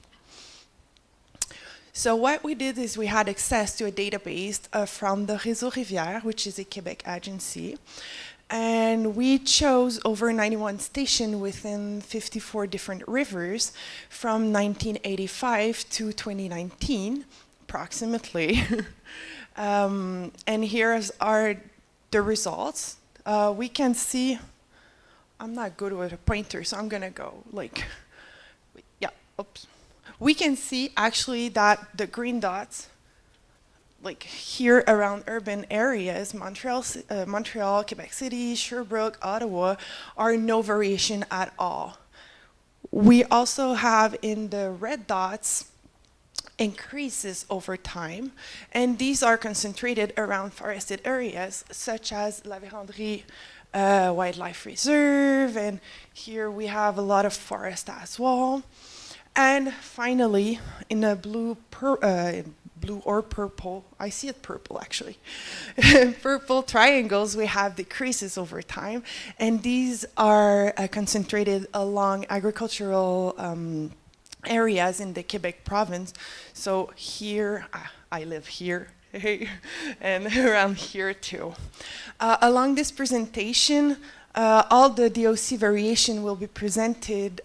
So what we did is we had access to a database from the Réseau Rivière, which is a Quebec agency. And we chose over 91 stations within 54 different rivers from 1985 to 2019, approximately. And here are the results. We can see, I'm not good with a pointer, so I'm gonna go like, yeah, oops. We can see actually that the green dots, like here around urban areas, Montreal, Quebec City, Sherbrooke, Ottawa, are no variation at all. We also have in the red dots increases over time, and these are concentrated around forested areas such as La Vérendrye Wildlife Reserve, and here we have a lot of forest as well. And finally, in a blue or purple, I see it purple actually, purple triangles, we have decreases over time, and these are concentrated along agricultural areas in the Quebec province. So here, I live here, and around here too. Along this presentation, all the DOC variation will be presented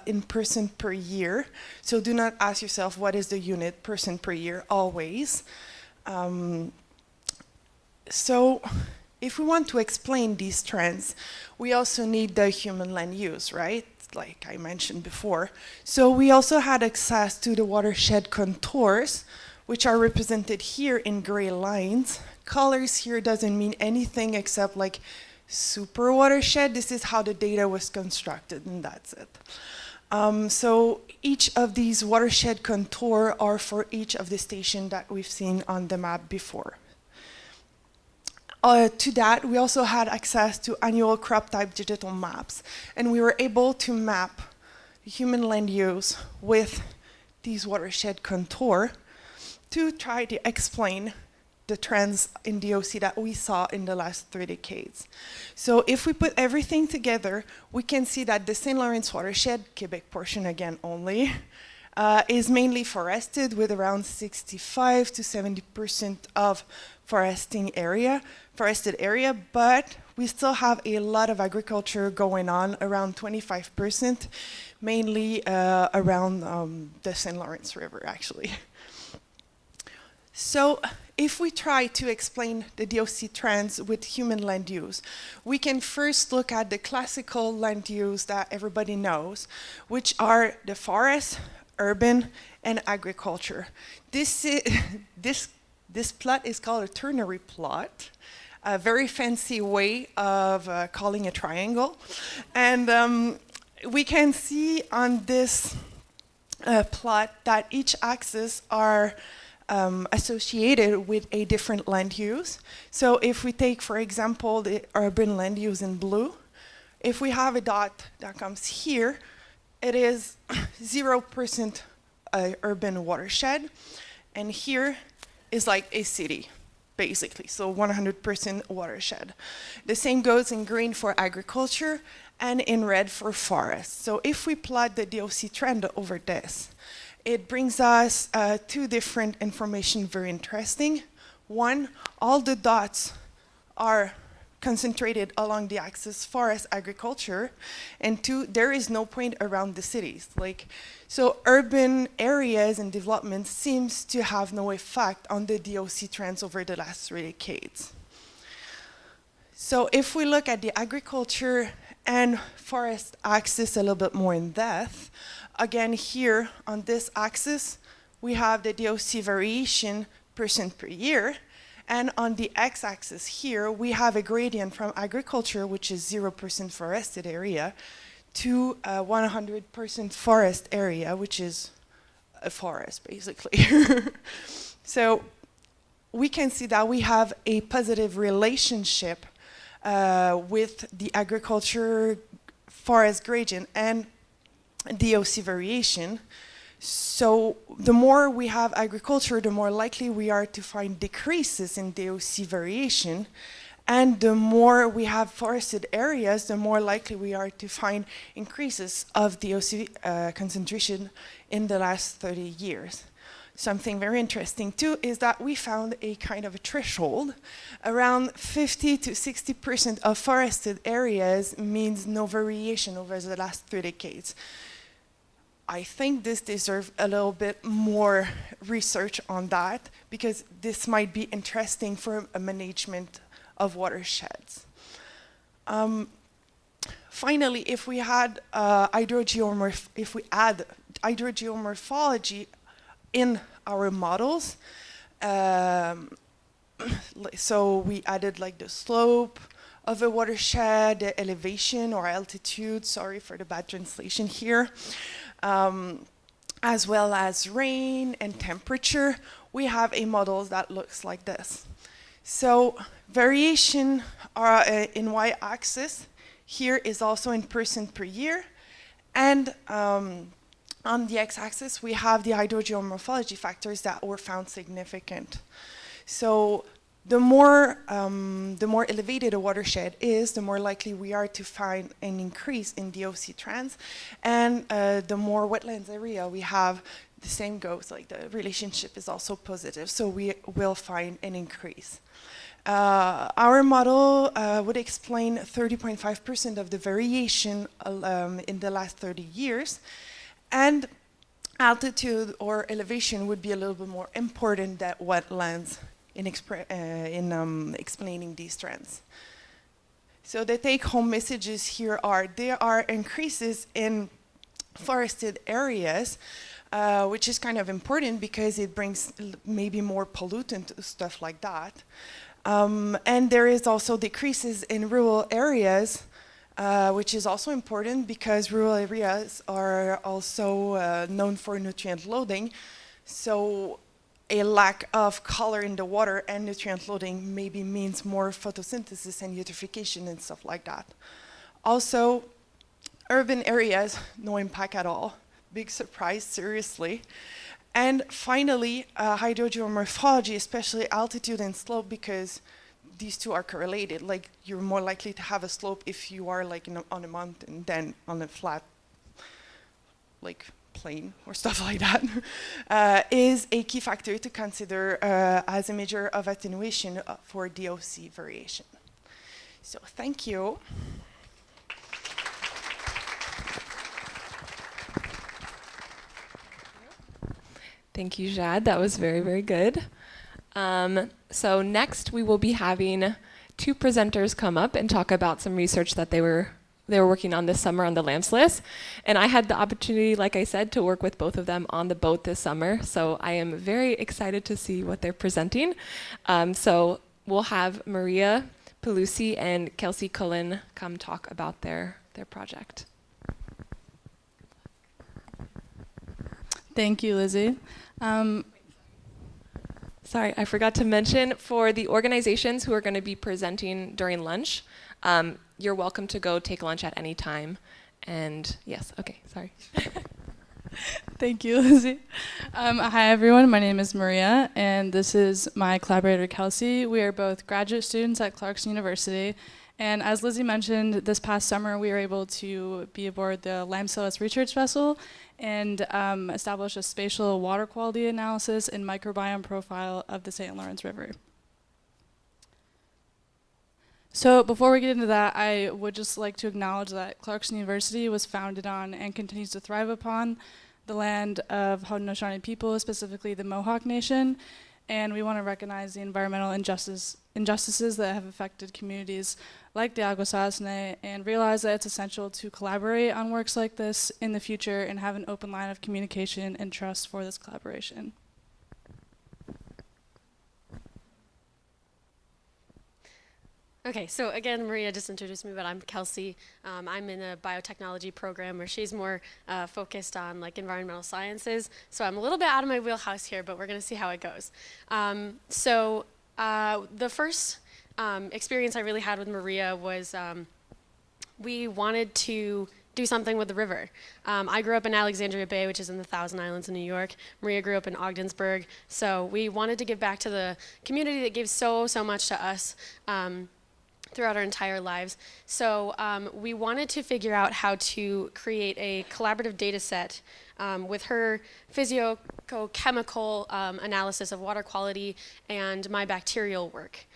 in person per year. So do not ask yourself what is the unit, person per year, always. So if we want to explain these trends, we also need the human land use, right? Like I mentioned before. So we also had access to the watershed contours, which are represented here in gray lines. Colors here doesn't mean anything except like super watershed. This is how the data was constructed, and that's it. So each of these watershed contours are for each of the stations that we've seen on the map before. To that, we also had access to annual crop type digital maps, and we were able to map human land use with these watershed contours to try to explain the trends in DOC that we saw in the last 3 decades. So if we put everything together, we can see that the St. Lawrence watershed, Quebec portion again only, is mainly forested with around 65 to 70% of forested area, but we still have a lot of agriculture going on, around 25%, mainly around the St. Lawrence River, actually. So if we try to explain the DOC trends with human land use, we can first look at the classical land use that everybody knows, which are the forest, urban, and agriculture. This plot is called a ternary plot, a very fancy way of calling a triangle. And we can see on this plot that each axis are associated with a different land use. So if we take, for example, the urban land use in blue, if we have a dot that comes here, it is 0% urban watershed, and here is like a city, basically, so 100% watershed. The same goes in green for agriculture and in red for forest. So if we plot the DOC trend over this, it brings us two different information very interesting. One, all the dots are concentrated along the axis forest agriculture, and two, there is no point around the cities. So urban areas and development seems to have no effect on the DOC trends over the last 3 decades. So if we look at the agriculture and forest axis a little bit more in depth, again here on this axis, we have the DOC variation % per year, and on the x-axis here, we have a gradient from agriculture, which is 0% forested area, to 100% forest area, which is a forest, basically. So we can see that we have a positive relationship with the agriculture forest gradient and DOC variation. So the more we have agriculture, the more likely we are to find decreases in DOC variation. And the more we have forested areas, the more likely we are to find increases of DOC concentration in the last 30 years. something very interesting too is that we found a kind of a threshold. Around 50 to 60% of forested areas means no variation over the last 3 decades. I think this deserves a little bit more research on that, because this might be interesting for a management of watersheds. Finally, if we add hydrogeomorphology in our models, so we added like the slope of a watershed, the elevation or altitude, sorry for the bad translation here, as well as rain and temperature, we have a model that looks like this. So variation are in y-axis here is also in percent per year, and on the x-axis we have the hydrogeomorphology factors that were found significant. So the more elevated a watershed is, the more likely we are to find an increase in DOC trends, and the more wetlands area we have, the same goes, like the relationship is also positive, so we will find an increase. Our model would explain 30.5% of the variation in the last 30 years, and altitude or elevation would be a little bit more important than wetlands in explaining these trends. So the take-home messages here are, there are increases in forested areas, which is kind of important because it brings maybe more pollutant, stuff like that. And there is also decreases in rural areas, which is also important because rural areas are also known for nutrient loading. So a lack of color in the water and nutrient loading maybe means more photosynthesis and eutrophication and stuff like that. Also, urban areas, no impact at all. Big surprise, seriously. And finally, hydrogeomorphology, especially altitude and slope, because these two are correlated. Like, you're more likely to have a slope if you are like on a mountain than on a flat, like, plain or stuff like that, is a key factor to consider as a measure of attenuation for DOC variation. So thank you. Thank you, Jade. That was very, very good. So next we will be having 2 presenters come up and talk about some research that they were working on this summer on the LAMPS list. And I had the opportunity, like I said, to work with both of them on the boat this summer. So I am very excited to see what they're presenting. So we'll have Maria Pelusi and Kelsey Cullen come talk about their project. Thank you, Lizzie. Sorry, I forgot to mention, for the organizations who are going to be presenting during lunch, you're welcome to go take lunch at any time. And yes, okay, sorry. Thank you, Lizzie. Hi, everyone. My name is Maria, and this is my collaborator, Kelsey. We are both graduate students at Clarkson University. And as Lizzie mentioned, this past summer, we were able to be aboard the LAMPS research vessel and establish a spatial water quality analysis and microbiome profile of the St. Lawrence River. So before we get into that, I would just like to acknowledge that Clarkson University was founded on and continues to thrive upon the land of Haudenosaunee people, specifically the Mohawk Nation, and we want to recognize the environmental injustices that have affected communities like the Haudenosaunee, and realize that it's essential to collaborate on works like this in the future and have an open line of communication and trust for this collaboration. Okay, so again, Maria just introduced me, but I'm Kelsey. I'm in a biotechnology program where she's more focused on like environmental sciences. So I'm a little bit out of my wheelhouse here, but we're going to see how it goes. The first experience I really had with Maria was we wanted to do something with the river. I grew up in Alexandria Bay, which is in the Thousand Islands in New York. Maria grew up in Ogdensburg. So we wanted to give back to the community that gave so much to us. throughout our entire lives. So we wanted to figure out how to create a collaborative data set with her physicochemical analysis of water quality and my bacterial work.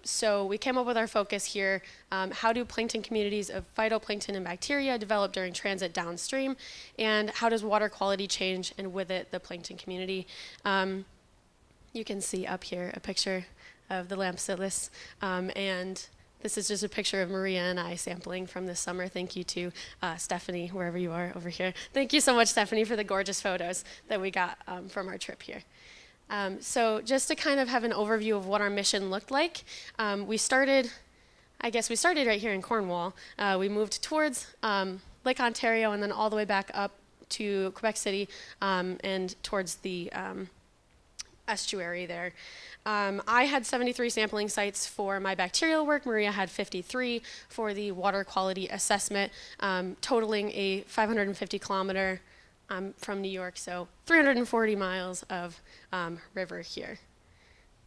So we came up with our focus here. How do plankton communities of phytoplankton and bacteria develop during transit downstream? And how does water quality change, and with it, the plankton community? You can see up here a picture of the Lampsilis, and this is just a picture of Maria and I sampling from this summer. Thank you to Stephanie, wherever you are over here. Thank you so much, Stephanie, for the gorgeous photos that we got from our trip here. So just to kind of have an overview of what our mission looked like, we started right here in Cornwall. We moved towards Lake Ontario and then all the way back up to Quebec City and towards the estuary there. I had 73 sampling sites for my bacterial work. Maria had 53 for the water quality assessment, totaling a 550 kilometer from New York, so 340 miles of river here.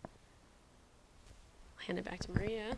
I'll hand it back to Maria.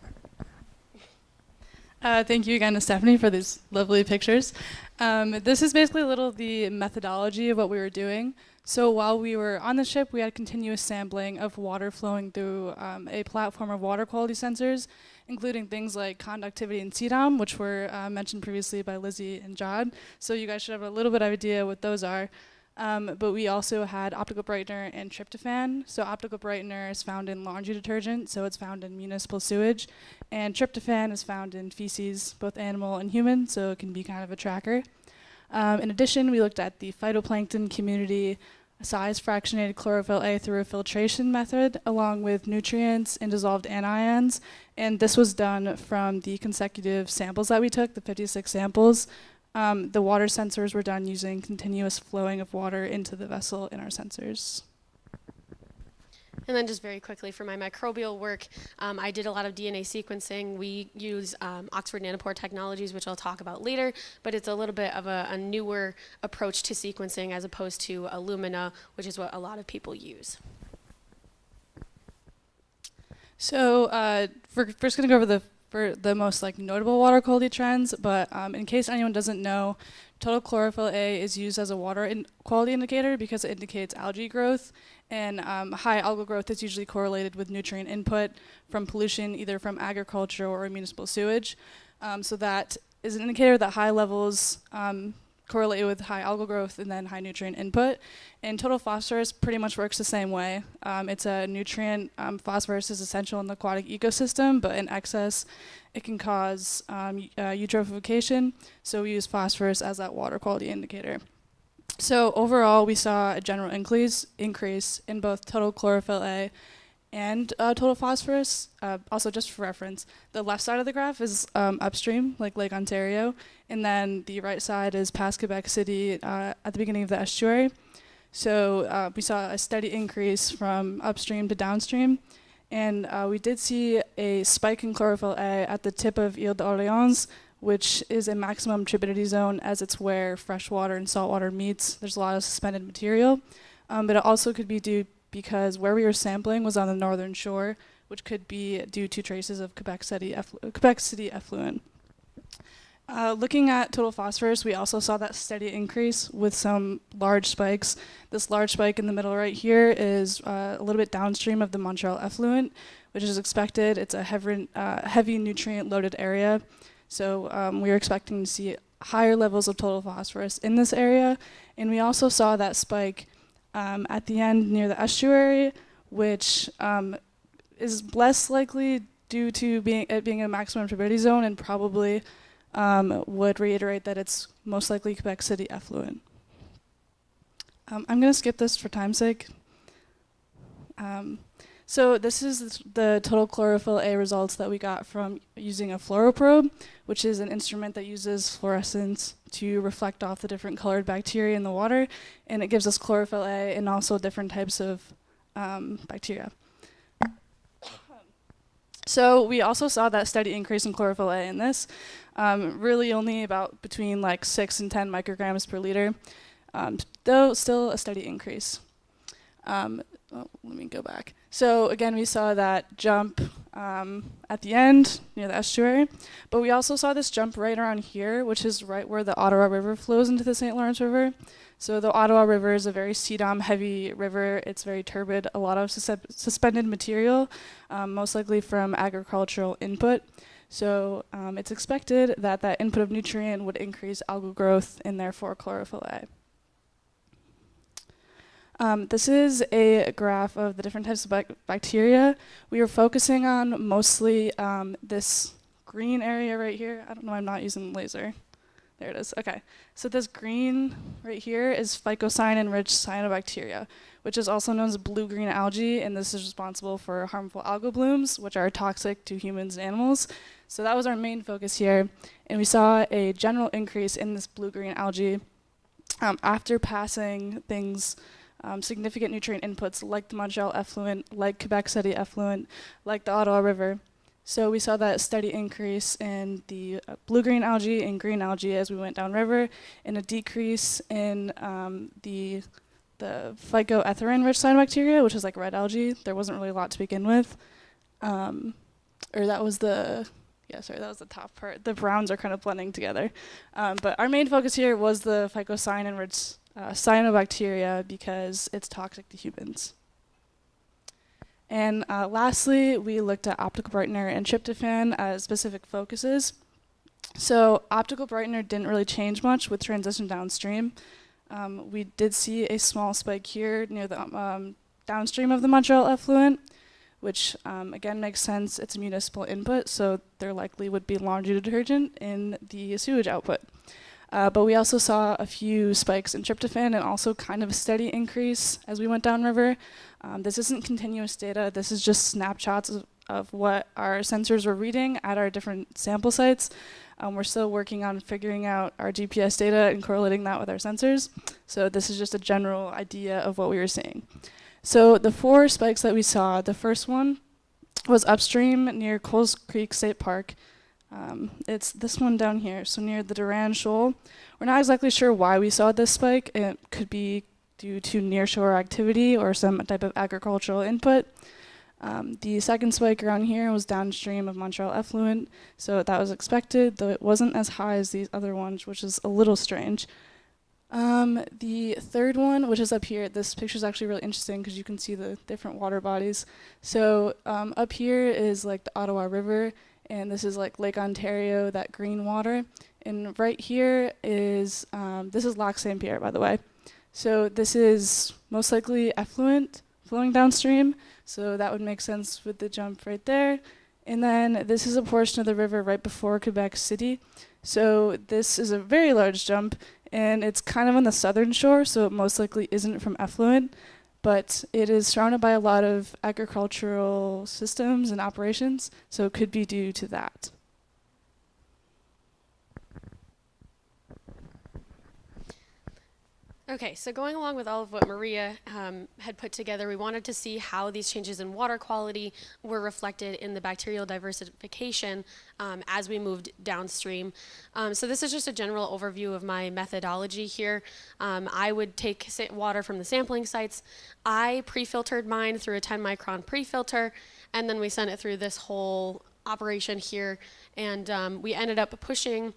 Thank you again to Stephanie for these lovely pictures. This is basically a little of the methodology of what we were doing. So while we were on the ship, we had continuous sampling of water flowing through a platform of water quality sensors, including things like conductivity and CDOM, which were mentioned previously by Lizzie and Jade. So you guys should have a little bit of idea what those are. But we also had optical brightener and tryptophan. So optical brightener is found in laundry detergent, so it's found in municipal sewage. And tryptophan is found in feces, both animal and human, so it can be kind of a tracker. In addition, we looked at the phytoplankton community size fractionated chlorophyll A through a filtration method, along with nutrients and dissolved anions. And this was done from the consecutive samples that we took, the 56 samples. The water sensors were done using continuous flowing of water into the vessel in our sensors. And then just very quickly for my microbial work, I did a lot of DNA sequencing. We use Oxford Nanopore technologies, which I'll talk about later, but it's a little bit of a newer approach to sequencing as opposed to Illumina, which is what a lot of people use. So we're first going to go over the most notable water quality trends, but in case anyone doesn't know, total chlorophyll A is used as a water quality indicator because it indicates algae growth, and high algal growth is usually correlated with nutrient input from pollution, either from agriculture or municipal sewage. So that is an indicator that high levels correlate with high algal growth and then high nutrient input. And total phosphorus pretty much works the same way. It's a nutrient. Phosphorus is essential in the aquatic ecosystem, but in excess, it can cause eutrophication. So we use phosphorus as that water quality indicator. So overall, we saw a general increase in both total chlorophyll A and total phosphorus. Also, just for reference, the left side of the graph is upstream, like Lake Ontario, and then the right side is past Quebec City at the beginning of the estuary. So we saw a steady increase from upstream to downstream, and we did see a spike in chlorophyll A at the tip of Ile d'Orléans, which is a maximum turbidity zone, as it's where freshwater and saltwater meets. There's a lot of suspended material, but it also could be due because where we were sampling was on the northern shore, which could be due to traces of Quebec City effluent. Looking at total phosphorus, we also saw that steady increase with some large spikes. This large spike in the middle right here is a little bit downstream of the Montreal effluent, which is expected. It's a heavy nutrient-loaded area. So we were expecting to see higher levels of total phosphorus in this area. And we also saw that spike at the end near the estuary, which is less likely due to it being a maximum turbidity zone, and probably would reiterate that it's most likely Quebec City effluent. I'm going to skip this for time's sake. So this is the total chlorophyll A results that we got from using a fluoroprobe, which is an instrument that uses fluorescence to reflect off the different colored bacteria in the water, and it gives us chlorophyll A and also different types of bacteria. So we also saw that steady increase in chlorophyll A in this, really only about between 6 and 10 micrograms per liter, though still a steady increase. Let me go back. So again, we saw that jump at the end near the estuary. But we also saw this jump right around here, which is right where the Ottawa River flows into the St. Lawrence River. So the Ottawa River is a very CDOM heavy river. It's very turbid, a lot of suspended material, most likely from agricultural input. So it's expected that that input of nutrient would increase algal growth and therefore chlorophyll A. This is a graph of the different types of bacteria. We are focusing on mostly this green area right here. I don't know, I'm not using laser. There it is, okay. So this green right here is phycocyan-enriched cyanobacteria, which is also known as blue-green algae, and this is responsible for harmful algal blooms, which are toxic to humans and animals. So that was our main focus here, and we saw a general increase in this blue-green algae after passing things, significant nutrient inputs like the Montreal effluent, like Quebec City effluent, like the Ottawa River. So we saw that steady increase in the blue-green algae and green algae as we went downriver, and a decrease in the phycoethrin-rich cyanobacteria, which is like red algae. There wasn't really a lot to begin with. Or that was the top part. The browns are kind of blending together. But our main focus here was the phycocyan-enriched cyanobacteria because it's toxic to humans. And lastly, we looked at optical brightener and tryptophan as specific focuses. So optical brightener didn't really change much with transition downstream. We did see a small spike here near the downstream of the Montreal effluent, which again makes sense. It's a municipal input, so there likely would be laundry detergent in the sewage output. But we also saw a few spikes in tryptophan and also kind of a steady increase as we went downriver. This isn't continuous data. This is just snapshots of what our sensors were reading at our different sample sites. We're still working on figuring out our GPS data and correlating that with our sensors. So this is just a general idea of what we were seeing. So the 4 spikes that we saw, the first one was upstream near Coles Creek State Park. It's this one down here, so near the Duran Shoal. We're not exactly sure why we saw this spike. It could be due to nearshore activity or some type of agricultural input. The second spike around here was downstream of Montreal effluent, so that was expected, though it wasn't as high as these other ones, which is a little strange. The third one, which is up here, this picture is actually really interesting because you can see the different water bodies. So up here is like the Ottawa River, and this is like Lake Ontario, that green water. And right here is, this is Lac Saint Pierre, by the way. So this is most likely effluent flowing downstream, so that would make sense with the jump right there. And then this is a portion of the river right before Quebec City. So this is a very large jump, and it's kind of on the southern shore, so it most likely isn't from effluent, but it is surrounded by a lot of agricultural systems and operations, so it could be due to that. Okay, so going along with all of what Maria had put together, we wanted to see how these changes in water quality were reflected in the bacterial diversification as we moved downstream. So this is just a general overview of my methodology here. I would take water from the sampling sites. I pre-filtered mine through a 10 micron pre-filter, and then we sent it through this whole operation here, and we ended up pushing.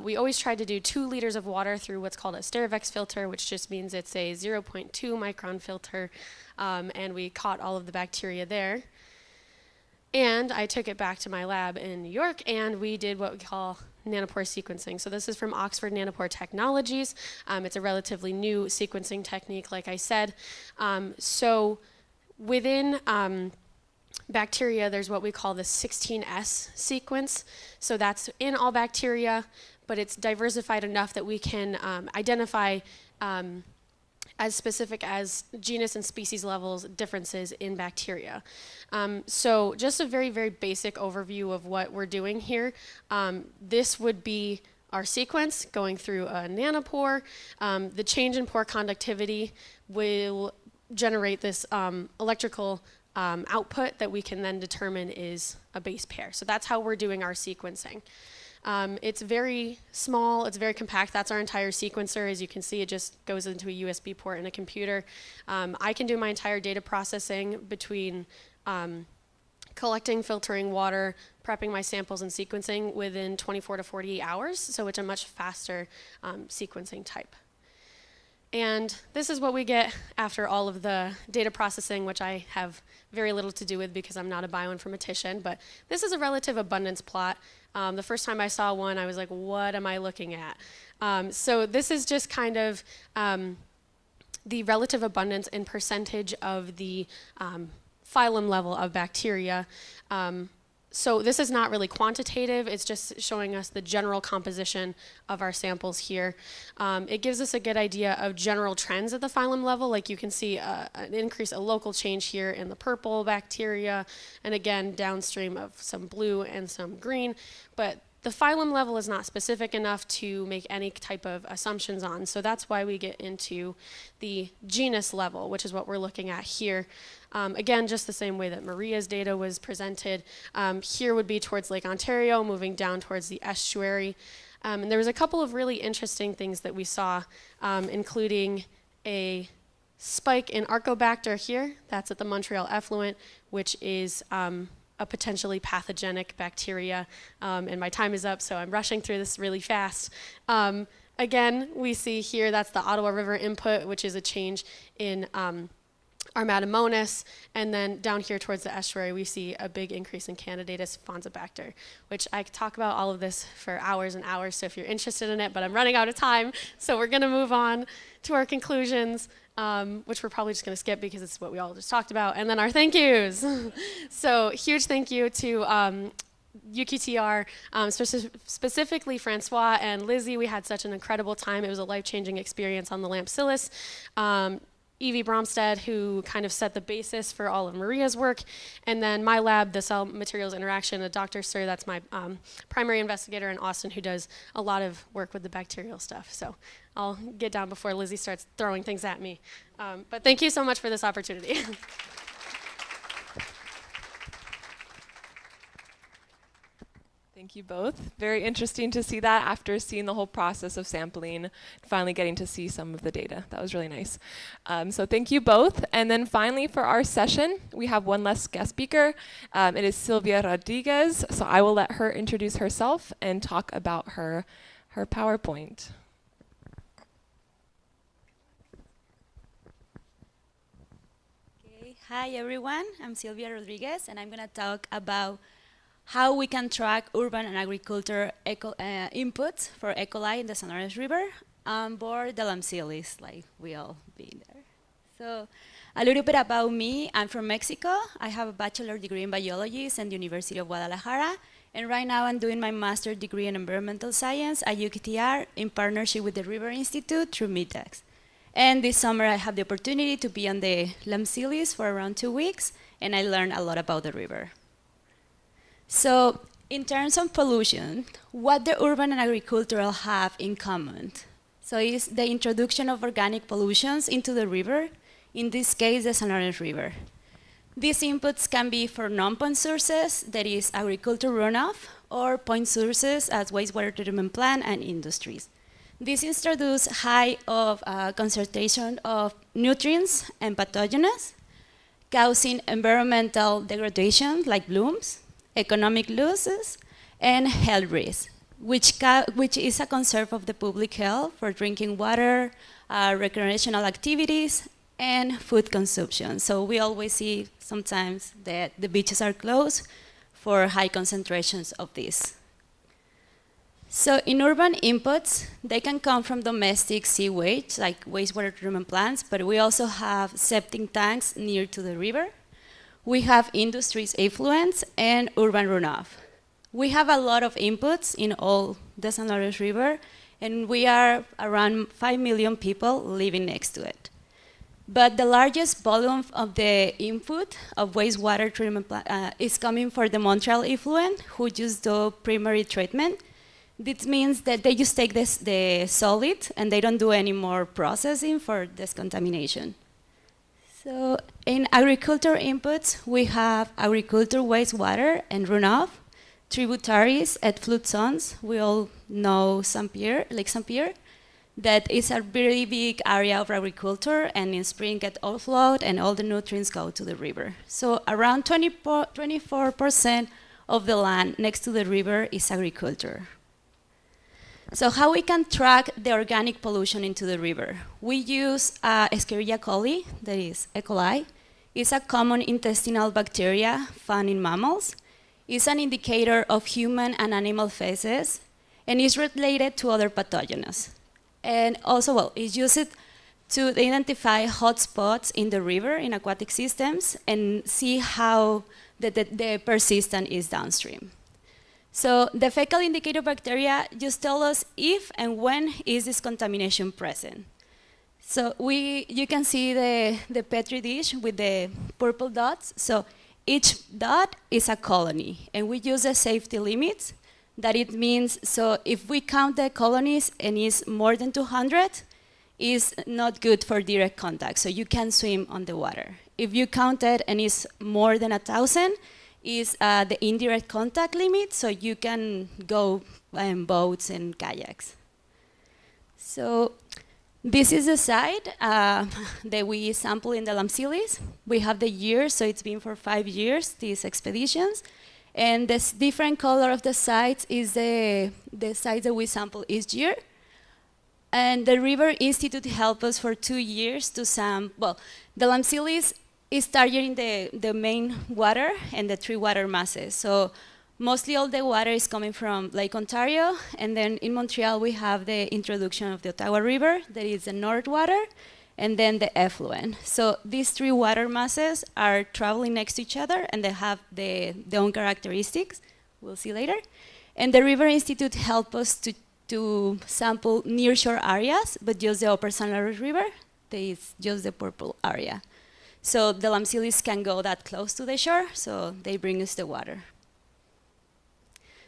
We always tried to do 2 liters of water through what's called a Sterivex filter, which just means it's a 0.2 micron filter, and we caught all of the bacteria there. And I took it back to my lab in New York, and we did what we call nanopore sequencing. So this is from Oxford Nanopore Technologies. It's a relatively new sequencing technique, like I said. So within bacteria, there's what we call the 16S sequence. So that's in all bacteria, but it's diversified enough that we can identify as specific as genus and species levels differences in bacteria. So just a very, very basic overview of what we're doing here. This would be our sequence going through a nanopore. The change in pore conductivity will generate this electrical output that we can then determine is a base pair. So that's how we're doing our sequencing. It's very small, it's very compact. That's our entire sequencer. As you can see, it just goes into a USB port in a computer. I can do my entire data processing between collecting, filtering water, prepping my samples and sequencing within 24 to 48 hours. So it's a much faster sequencing type. And this is what we get after all of the data processing, which I have very little to do with because I'm not a bioinformatician, but this is a relative abundance plot. The first time I saw one, I was like, what am I looking at? So this is just kind of the relative abundance in percentage of the phylum level of bacteria. So this is not really quantitative, it's just showing us the general composition of our samples here. It gives us a good idea of general trends at the phylum level, like you can see an increase, a local change here in the purple bacteria, and again downstream of some blue and some green, but the phylum level is not specific enough to make any type of assumptions on, so that's why we get into the genus level, which is what we're looking at here. Again, just the same way that Maria's data was presented. Here would be towards Lake Ontario, moving down towards the estuary. And there was a couple of really interesting things that we saw, including a spike in Archobacter here. That's at the Montreal effluent, which is a potentially pathogenic bacteria. And my time is up, so I'm rushing through this really fast. Again, we see here that's the Ottawa River input, which is a change in Armatomonas, and then down here towards the estuary we see a big increase in Candidatus fonzibacter, which I could talk about all of this for hours and hours, so if you're interested in it, but I'm running out of time, so we're gonna move on to our conclusions, which we're probably just gonna skip because it's what we all just talked about, and then our thank yous. So huge thank you to UQTR, specifically Francois and Lizzie. We had such an incredible time. It was a life-changing experience on the Lampsilis. Evie Bromstead, who kind of set the basis for all of Maria's work, and then my lab, the Cell Materials Interaction, Dr. Sir, that's my primary investigator in Austin, who does a lot of work with the bacterial stuff. So I'll get down before Lizzie starts throwing things at me. But thank you so much for this opportunity. Thank you both. Very interesting to see that after seeing the whole process of sampling, finally getting to see some of the data. That was really nice. So thank you both. And then finally for our session, we have one less guest speaker. It is Silvia Rodriguez. So I will let her introduce herself and talk about her PowerPoint. Okay. Hi everyone, I'm Silvia Rodriguez and I'm going to talk about how we can track urban and agriculture inputs for E. coli in the San Lorenzo River on board the Lampsilis, like we all been there. So a little bit about me. I'm from Mexico. I have a bachelor degree in biology at the University of Guadalajara. And right now I'm doing my master's degree in environmental science at UQTR in partnership with the River Institute through MITEX. And this summer I have the opportunity to be on the Lampsilis for around 2 weeks, and I learned a lot about the river. So in terms of pollution, what the urban and agricultural have in common? So it's the introduction of organic pollutions into the river, in this case, the San Lorenzo River. These inputs can be for non-point sources, that is agriculture runoff, or point sources as wastewater treatment plant and industries. These introduce high concentration of nutrients and pathogens, causing environmental degradation like blooms, economic losses, and health risks, which is a concern of the public health for drinking water, recreational activities, and food consumption. So we always see sometimes that the beaches are closed for high concentrations of this. So in urban inputs, they can come from domestic sewage, like wastewater treatment plants, but we also have septic tanks near to the river. We have industries effluents and urban runoff. We have a lot of inputs in all the San Lorenzo River, and we are around 5 million people living next to it. But the largest volume of the input of wastewater treatment is coming for the Montreal effluent, who just do primary treatment. This means that they just take the solid and they don't do any more processing for discontamination. So in agriculture inputs, we have agriculture wastewater and runoff, tributaries at flood zones. We all know Lake St. Pierre. that is a very big area of agriculture, and in spring get overflowed and all the nutrients go to the river. So around 24% of the land next to the river is agriculture. So how we can track the organic pollution into the river? We use Escherichia coli, that is E. coli. It's a common intestinal bacteria found in mammals. It's an indicator of human and animal feces, and is related to other pathogens. And also, well, it's used to identify hotspots in the river, in aquatic systems, and see how the persistence is downstream. So the fecal indicator bacteria just tell us if and when is this contamination present. So you can see the Petri dish with the purple dots. So each dot is a colony, and we use the safety limits. That it means, so if we count the colonies and it's more than 200, it's not good for direct contact, so you can swim on the water. If you count it and it's more than 1,000, is the indirect contact limit, so you can go in boats and kayaks. So this is the site that we sample in the Lamsilis. We have the years, so it's been for 5 years, these expeditions. And this different color of the sites is the sites that we sample each year. And the River Institute helped us for 2 years to sample. Well, the Lamsilis is targeting the main water and the 3 water masses. So mostly all the water is coming from Lake Ontario. And then in Montreal, we have the introduction of the Ottawa River, that is the north water, and then the effluent. So these 3 water masses are traveling next to each other, and they have their own characteristics. We'll see later. And the River Institute helped us to sample nearshore areas, but just the upper San Lawrence River, that is just the purple area. So the Lamsilis can go that close to the shore, so they bring us the water.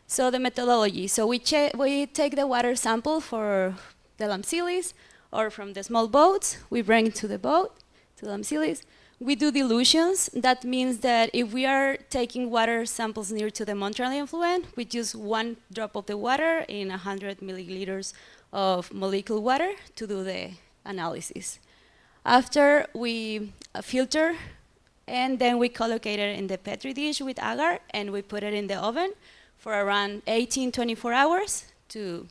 So the methodology. So we take the water sample for the Lamsilis, or from the small boats, we bring it to the boat, to the Lamsilis. We do dilutions. That means that if we are taking water samples near to the Montreal effluent, we use 1 drop of the water in 100 milliliters of molecular water to do the analysis. After we filter, and then we collocate it in the Petri dish with agar, and we put it in the oven for around 18-24 hours to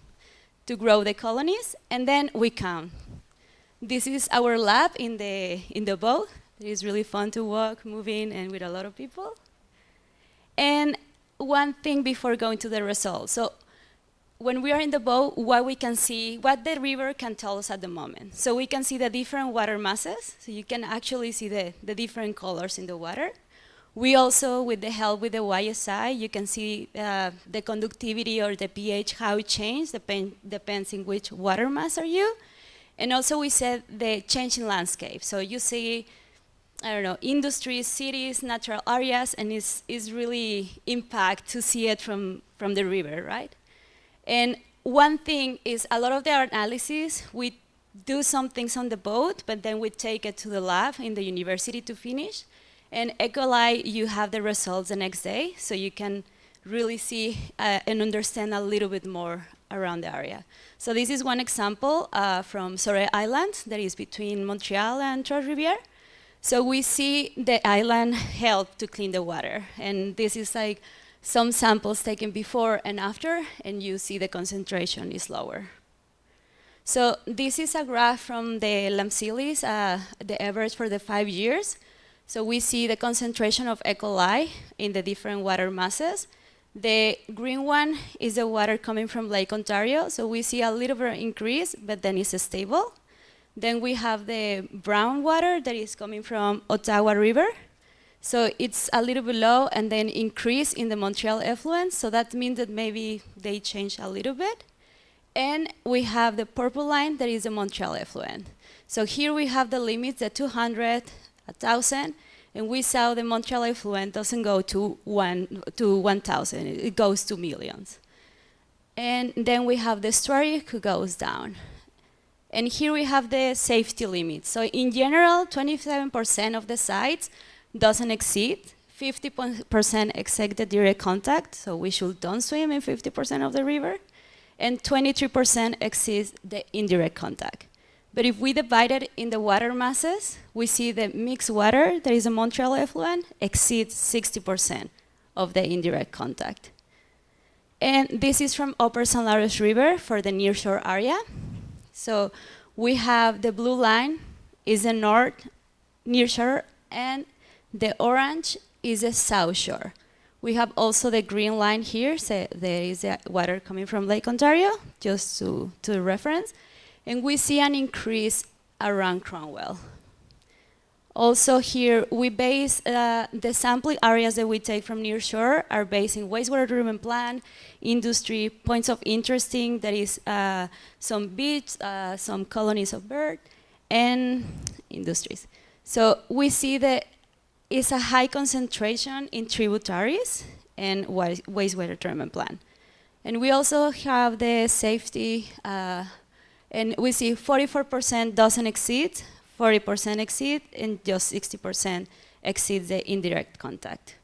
grow the colonies, and then we count. This is our lab in the boat. It is really fun to walk, moving, and with a lot of people. And one thing before going to the results. So when we are in the boat, what we can see, what the river can tell us at the moment. So we can see the different water masses. So you can actually see the different colors in the water. We also, with the help with the YSI, you can see the conductivity or the pH, how it changes, depends in which water mass are you. And also we said the change in landscape. So you see, I don't know, industries, cities, natural areas, and it's really impact to see it from the river, right? And one thing is a lot of the analysis, we do some things on the boat, but then we take it to the lab in the university to finish. And E. coli, you have the results the next day, so you can really see and understand a little bit more around the area. So this is one example from Sorel Island, that is between Montreal and Trois-Rivières. So we see the island help to clean the water. And this is like some samples taken before and after, and you see the concentration is lower. So this is a graph from the Lamsilis, the average for the 5 years. So we see the concentration of E. coli in the different water masses. The green one is the water coming from Lake Ontario. So we see a little bit of increase, but then it's stable. Then we have the brown water that is coming from Ottawa River. So it's a little bit low and then increase in the Montreal effluent. So that means that maybe they change a little bit. And we have the purple line that is the Montreal effluent. So here we have the limits, the 200, 1,000, and we saw the Montreal effluent doesn't go to 1,000, it goes to millions. And then we have the estuary who goes down. And here we have the safety limits. So in general, 27% of the sites doesn't exceed, 50% exceed the direct contact, so we should don't swim in 50% of the river. and 23% exceeds the indirect contact. But if we divide it in the water masses, we see the mixed water that is a Montreal effluent exceeds 60% of the indirect contact. And this is from Upper St. Lawrence River for the nearshore area. So we have the blue line is the north nearshore, and the orange is the south shore. We have also the green line here, so there is water coming from Lake Ontario, just to reference. And we see an increase around Cromwell. Also here, we base the sampling areas that we take from near shore are based in wastewater treatment plant, industry, points of interesting, that is some beach, some colonies of bird, and industries. So we see that it's a high concentration in tributaries and wastewater treatment plant. And we also have the safety, and we see 44% doesn't exceed, 40% exceed, and just 60% exceeds the indirect contact.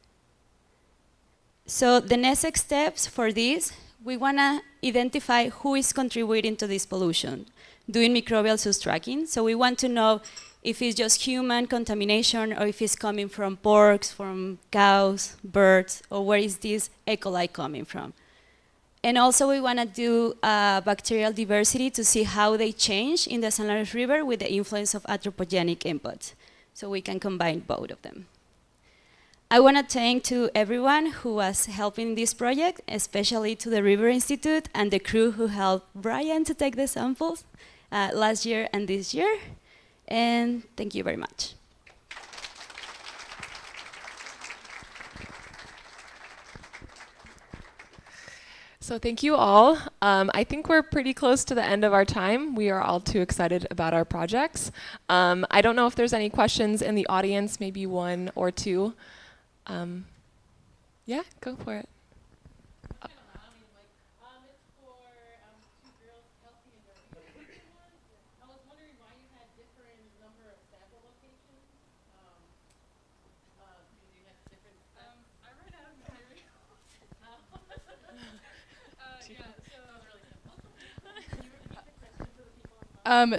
So the next steps for this, we want to identify who is contributing to this pollution, doing microbial source tracking. So we want to know if it's just human contamination or if it's coming from porks, from cows, birds, or where is this E. coli coming from. And also we want to do bacterial diversity to see how they change in the St. Lawrence River with the influence of anthropogenic inputs. So we can combine both of them. I want to thank to everyone who was helping this project, especially to the River Institute and the crew who helped Brian to take the samples last year and this year. And thank you very much. So thank you all. I think we're pretty close to the end of our time. We are all too excited about our projects. I don't know if there's any questions in the audience, maybe one or two. Yeah, go for it.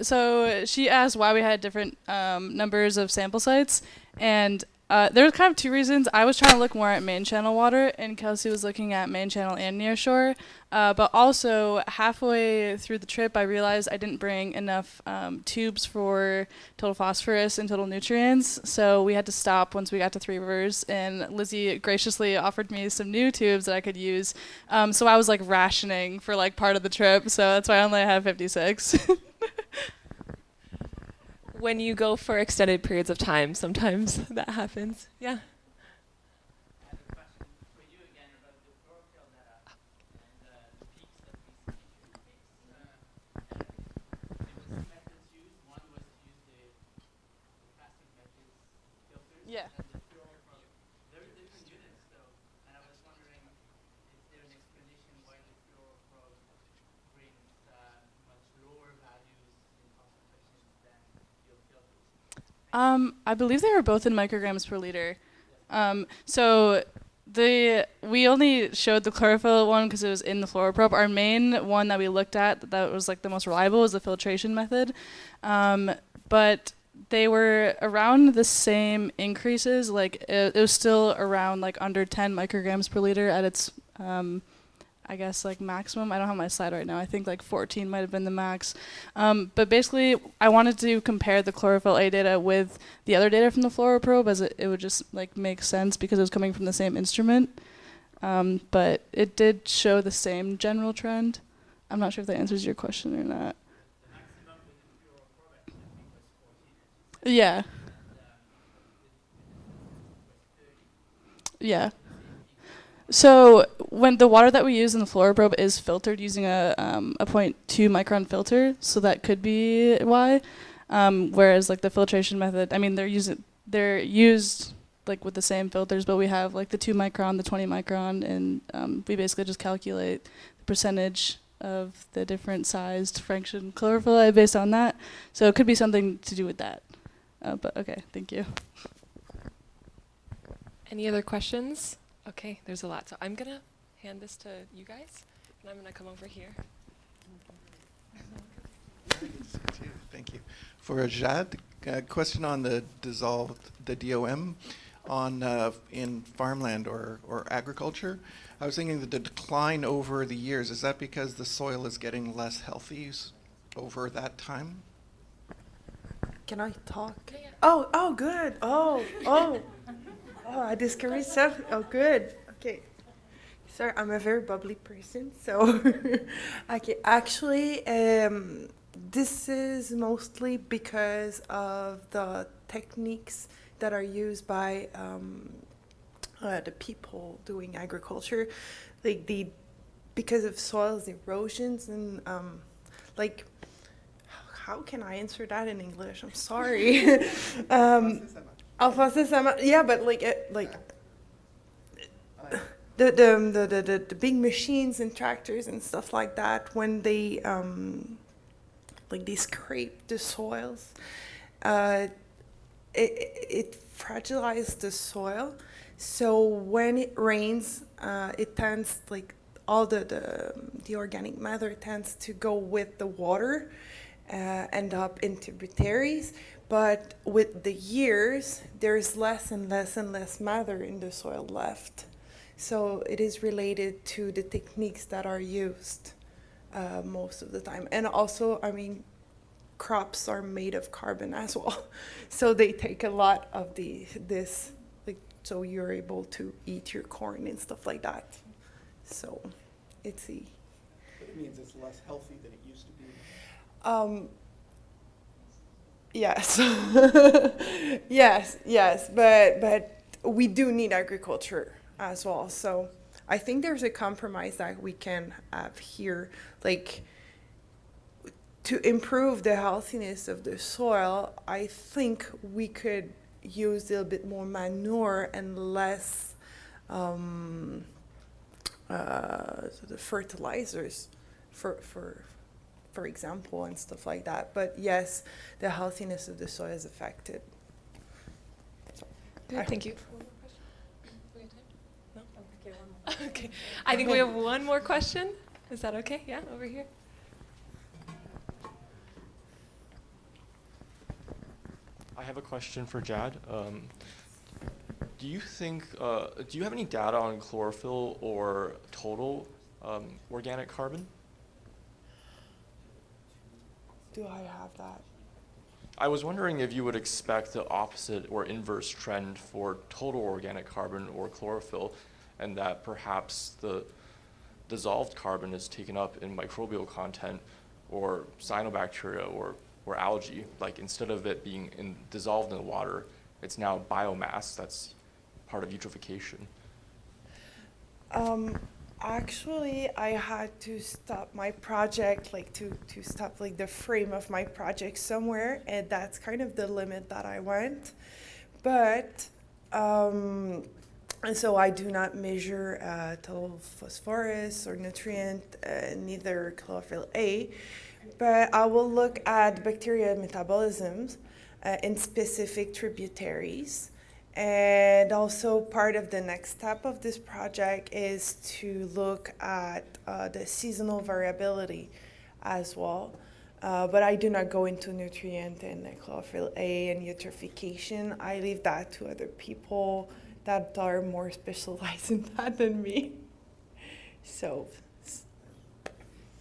So she asked why we had different numbers of sample sites, and there was kind of two reasons. I was trying to look more at main channel water, and Kelsey was looking at main channel and near shore. But also, halfway through the trip, I realized I didn't bring enough tubes for total phosphorus and total nutrients, so we had to stop once we got to Three Rivers, and Lizzie graciously offered me some new tubes that I could use. So I was like rationing for like part of the trip, so that's why I only have 56. When you go for extended periods of time, sometimes that happens. Yeah. Yeah. I believe they were both in micrograms per liter. So we only showed the chlorophyll one because it was in the fluoroprobe. Our main one that we looked at that was like the most reliable was the filtration method. But they were around the same increases. Like it was still around like under 10 micrograms per liter at its I guess like maximum. I don't have my slide right now. I think like 14 might have been the max. But basically, I wanted to compare the chlorophyll A data with the other data from the fluoroprobe, as it would just like make sense because it was coming from the same instrument. But it did show the same general trend. I'm not sure if that answers your question or not. Yeah. Yeah. So when the water that we use in the fluoroprobe is filtered using a 0.2 micron filter, so that could be why. Whereas like the filtration method, I mean they're used like with the same filters, but we have like the 2 micron, the 20 micron, and we basically just calculate the percentage of the different sized fraction chlorophyll based on that. So it could be something to do with that. But okay, thank you. Any other questions? Okay, there's a lot. So I'm going to hand this to you guys, and I'm going to come over here. Thank you. For Jade, a question on the DOM in farmland or agriculture. I was thinking that the decline over the years, is that because the soil is getting less healthy over that time? Can I talk? Yeah. Oh, good. Oh, I discouraged stuff. Oh, good. Okay. Sorry, I'm a very bubbly person, so okay. Actually, this is mostly because of the techniques that are used by the people doing agriculture, because of soils erosions and how can I answer that in English? I'm sorry. Yeah, but the big machines and tractors and stuff like that, when they they scrape the soils, it fragilizes the soil. So when it rains, it tends all the organic matter tends to go with the water, end up in tributaries. But with the years, there's less and less and less matter in the soil left. So it is related to the techniques that are used most of the time. And also, I mean, crops are made of carbon as well. So they take a lot of this, so you're able to eat your corn and stuff like that. So it's But it means it's less healthy than it used to be. Yes. yes, but we do need agriculture as well. So I think there's a compromise that we can have here, to improve the healthiness of the soil. I think we could use a little bit more manure and less the fertilizers, for example, and stuff like that. But yes, the healthiness of the soil is affected. Good, thank you. No? Okay. I think we have one more question. Is that okay? Yeah, over here. I have a question for Jade. Do you think, do you have any data on chlorophyll or total organic carbon? Do I have that? I was wondering if you would expect the opposite or inverse trend for total organic carbon or chlorophyll, and that perhaps the dissolved carbon is taken up in microbial content or cyanobacteria or algae. Instead of it being dissolved in the water, it's now biomass that's part of eutrophication. Actually, I had to stop my project, to stop the frame of my project somewhere, and that's kind of the limit that I went. But and so I do not measure total phosphorus or nutrient, neither chlorophyll A. But I will look at bacteria metabolisms in specific tributaries. And also part of the next step of this project is to look at the seasonal variability as well. But I do not go into nutrient and chlorophyll A and eutrophication. I leave that to other people that are more specialized in that than me. So.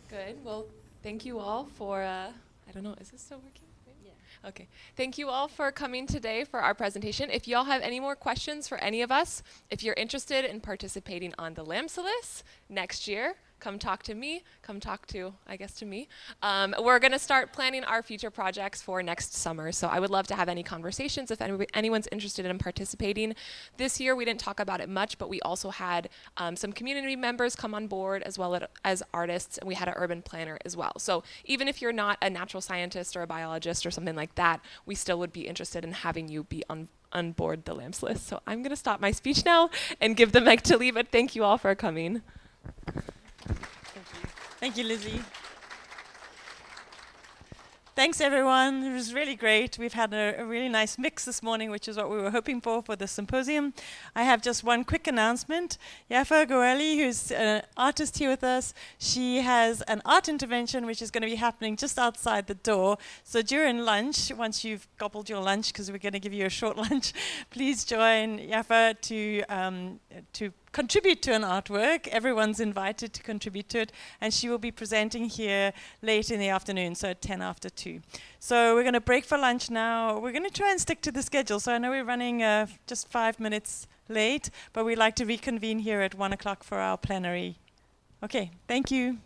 Good. Well, thank you all for, I don't know, is this still working? Okay. Thank you all for coming today for our presentation. If y'all have any more questions for any of us, if you're interested in participating on the LAMSOLIS next year, come talk to me, to me. We're going to start planning our future projects for next summer, so I would love to have any conversations if anyone's interested in participating. This year we didn't talk about it much, but we also had some community members come on board as well as artists, and we had an urban planner as well. So even if you're not a natural scientist or a biologist or something like that, we still would be interested in having you be on board the LAMSOLIS. So I'm going to stop my speech now and give the mic to Lee, but thank you all for coming. Thank you, Lizzie. Thanks, everyone. It was really great. We've had a really nice mix this morning, which is what we were hoping for the symposium. I have just one quick announcement. Yafa Goawily, who's an artist here with us, she has an art intervention which is going to be happening just outside the door. So during lunch, once you've gobbled your lunch, because we're going to give you a short lunch, please join Yafa to contribute to an artwork. Everyone's invited to contribute to it, and she will be presenting here late in the afternoon, so at 10 after 2. So we're going to break for lunch now. We're going to try and stick to the schedule, so I know we're running just 5 minutes late, but we'd like to reconvene here at 1 o'clock for our plenary. Okay, thank you.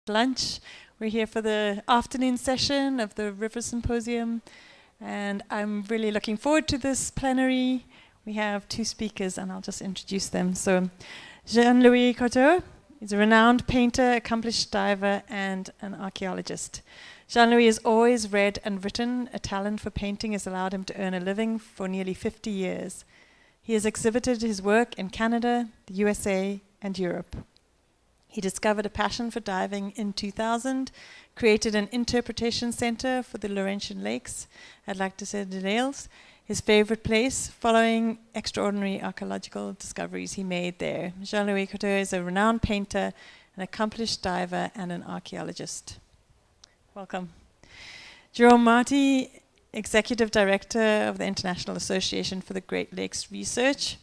lunch. We're here for the afternoon session of the River Symposium, and I'm really looking forward to this plenary. We have two speakers, and I'll just introduce them. So, Jean-Louis Courteau is a renowned painter, accomplished diver, and an archaeologist. Jean-Louis has always read and written. A talent for painting has allowed him to earn a living for nearly 50 years. He has exhibited his work in Canada, the USA, and Europe. He discovered a passion for diving in 2000, created an interpretation center for the Laurentian Lakes at Lac de Dales, his favorite place, following extraordinary archaeological discoveries he made there. Jean-Louis Courteau is a renowned painter, an accomplished diver, and an archaeologist. Welcome. Jérôme Marty, Executive Director of the International Association for the Great Lakes Research.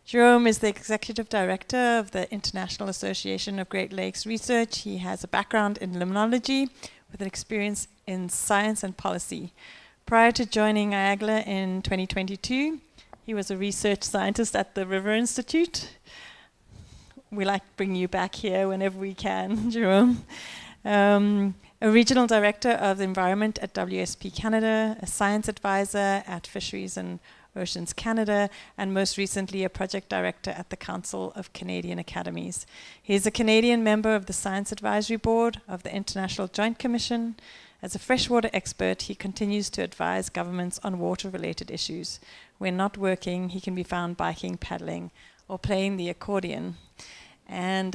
Jérôme is the Executive Director of the International Association of Great Lakes Research. He has a background in limnology with an experience in science and policy. Prior to joining IAGLA in 2022, he was a research scientist at the River Institute. We like bringing you back here whenever we can, Jérôme. A regional director of the environment at WSP Canada, a science advisor at Fisheries and Oceans Canada, and most recently a project director at the Council of Canadian Academies. He is a Canadian member of the Science Advisory Board of the International Joint Commission. As a freshwater expert, he continues to advise governments on water-related issues. When not working, he can be found biking, paddling, or playing the accordion. And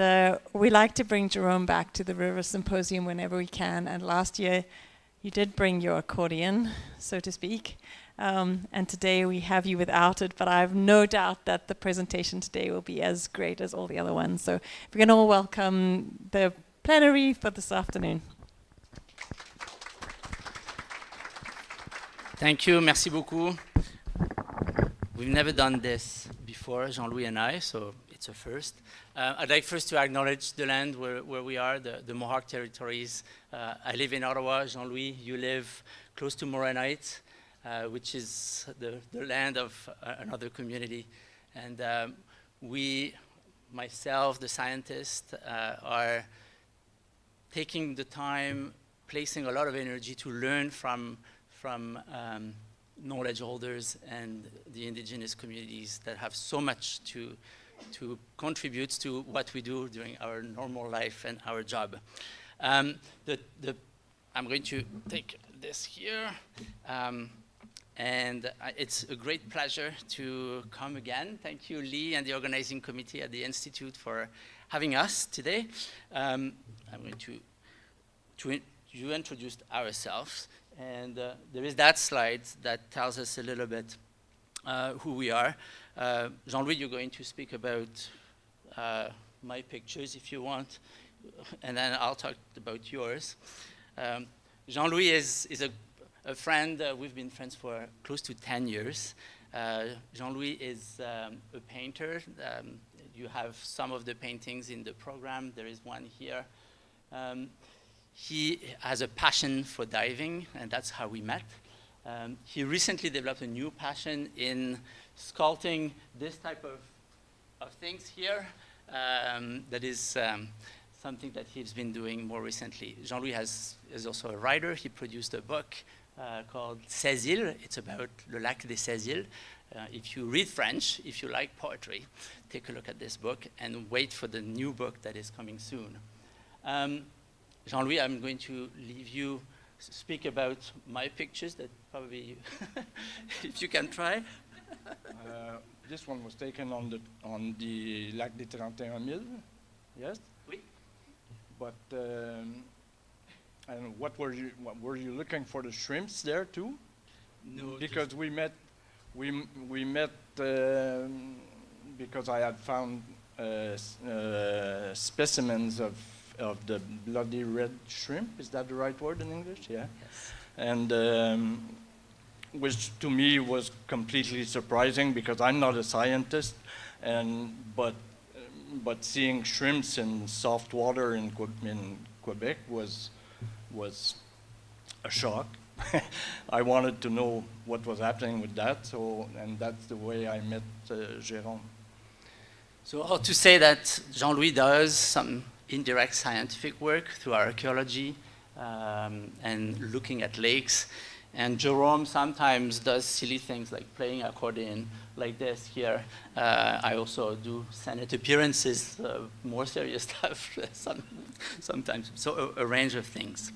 we like to bring Jérôme back to the River Symposium whenever we can. And last year, you did bring your accordion, so to speak. And today we have you without it, but I have no doubt that the presentation today will be as great as all the other ones. So if we can all welcome the plenary for this afternoon. Thank you, merci beaucoup. We've never done this before, Jean-Louis and I, so it's a first. I'd like first to acknowledge the land where we are, the Mohawk territories. I live in Ottawa. Jean-Louis, you live close to Moranite, which is the land of another community. And we, myself, the scientist, are taking the time, placing a lot of energy to learn from knowledge holders and the indigenous communities that have so much to contribute to what we do during our normal life and our job. I'm going to take this here. And it's a great pleasure to come again. Thank you, Lee, and the organizing committee at the Institute for having us today. I'm going to introduce ourselves. And there is that slide that tells us a little bit who we are. Jean-Louis, you're going to speak about my pictures if you want, and then I'll talk about yours. Jean-Louis is a friend. We've been friends for close to 10 years. Jean-Louis is a painter. You have some of the paintings in the program. There is one here. He has a passion for diving, and that's how we met. He recently developed a new passion in sculpting this type of things here. That is something that he's been doing more recently. Jean-Louis is also a writer. He produced a book called 16 îles. It's about le lac des 16 îles. If you read French, if you like poetry, take a look at this book and wait for the new book that is coming soon. Jean-Louis, I'm going to leave you speak about my pictures that probably, if you can try. This one was taken on the Lac des 31 000, yes? Oui. But and what were you looking for the shrimps there too? No. Because we met because I had found specimens of the bloody red shrimp. Is that the right word in English? Yeah. Yes. And which to me was completely surprising because I'm not a scientist, but seeing shrimps in soft water in Quebec was a shock. I wanted to know what was happening with that, and that's the way I met Jérôme. So to say that Jean-Louis does some indirect scientific work through our archaeology and looking at lakes. And Jérôme sometimes does silly things like playing accordion like this here. I also do Senate appearances, more serious stuff sometimes, so a range of things.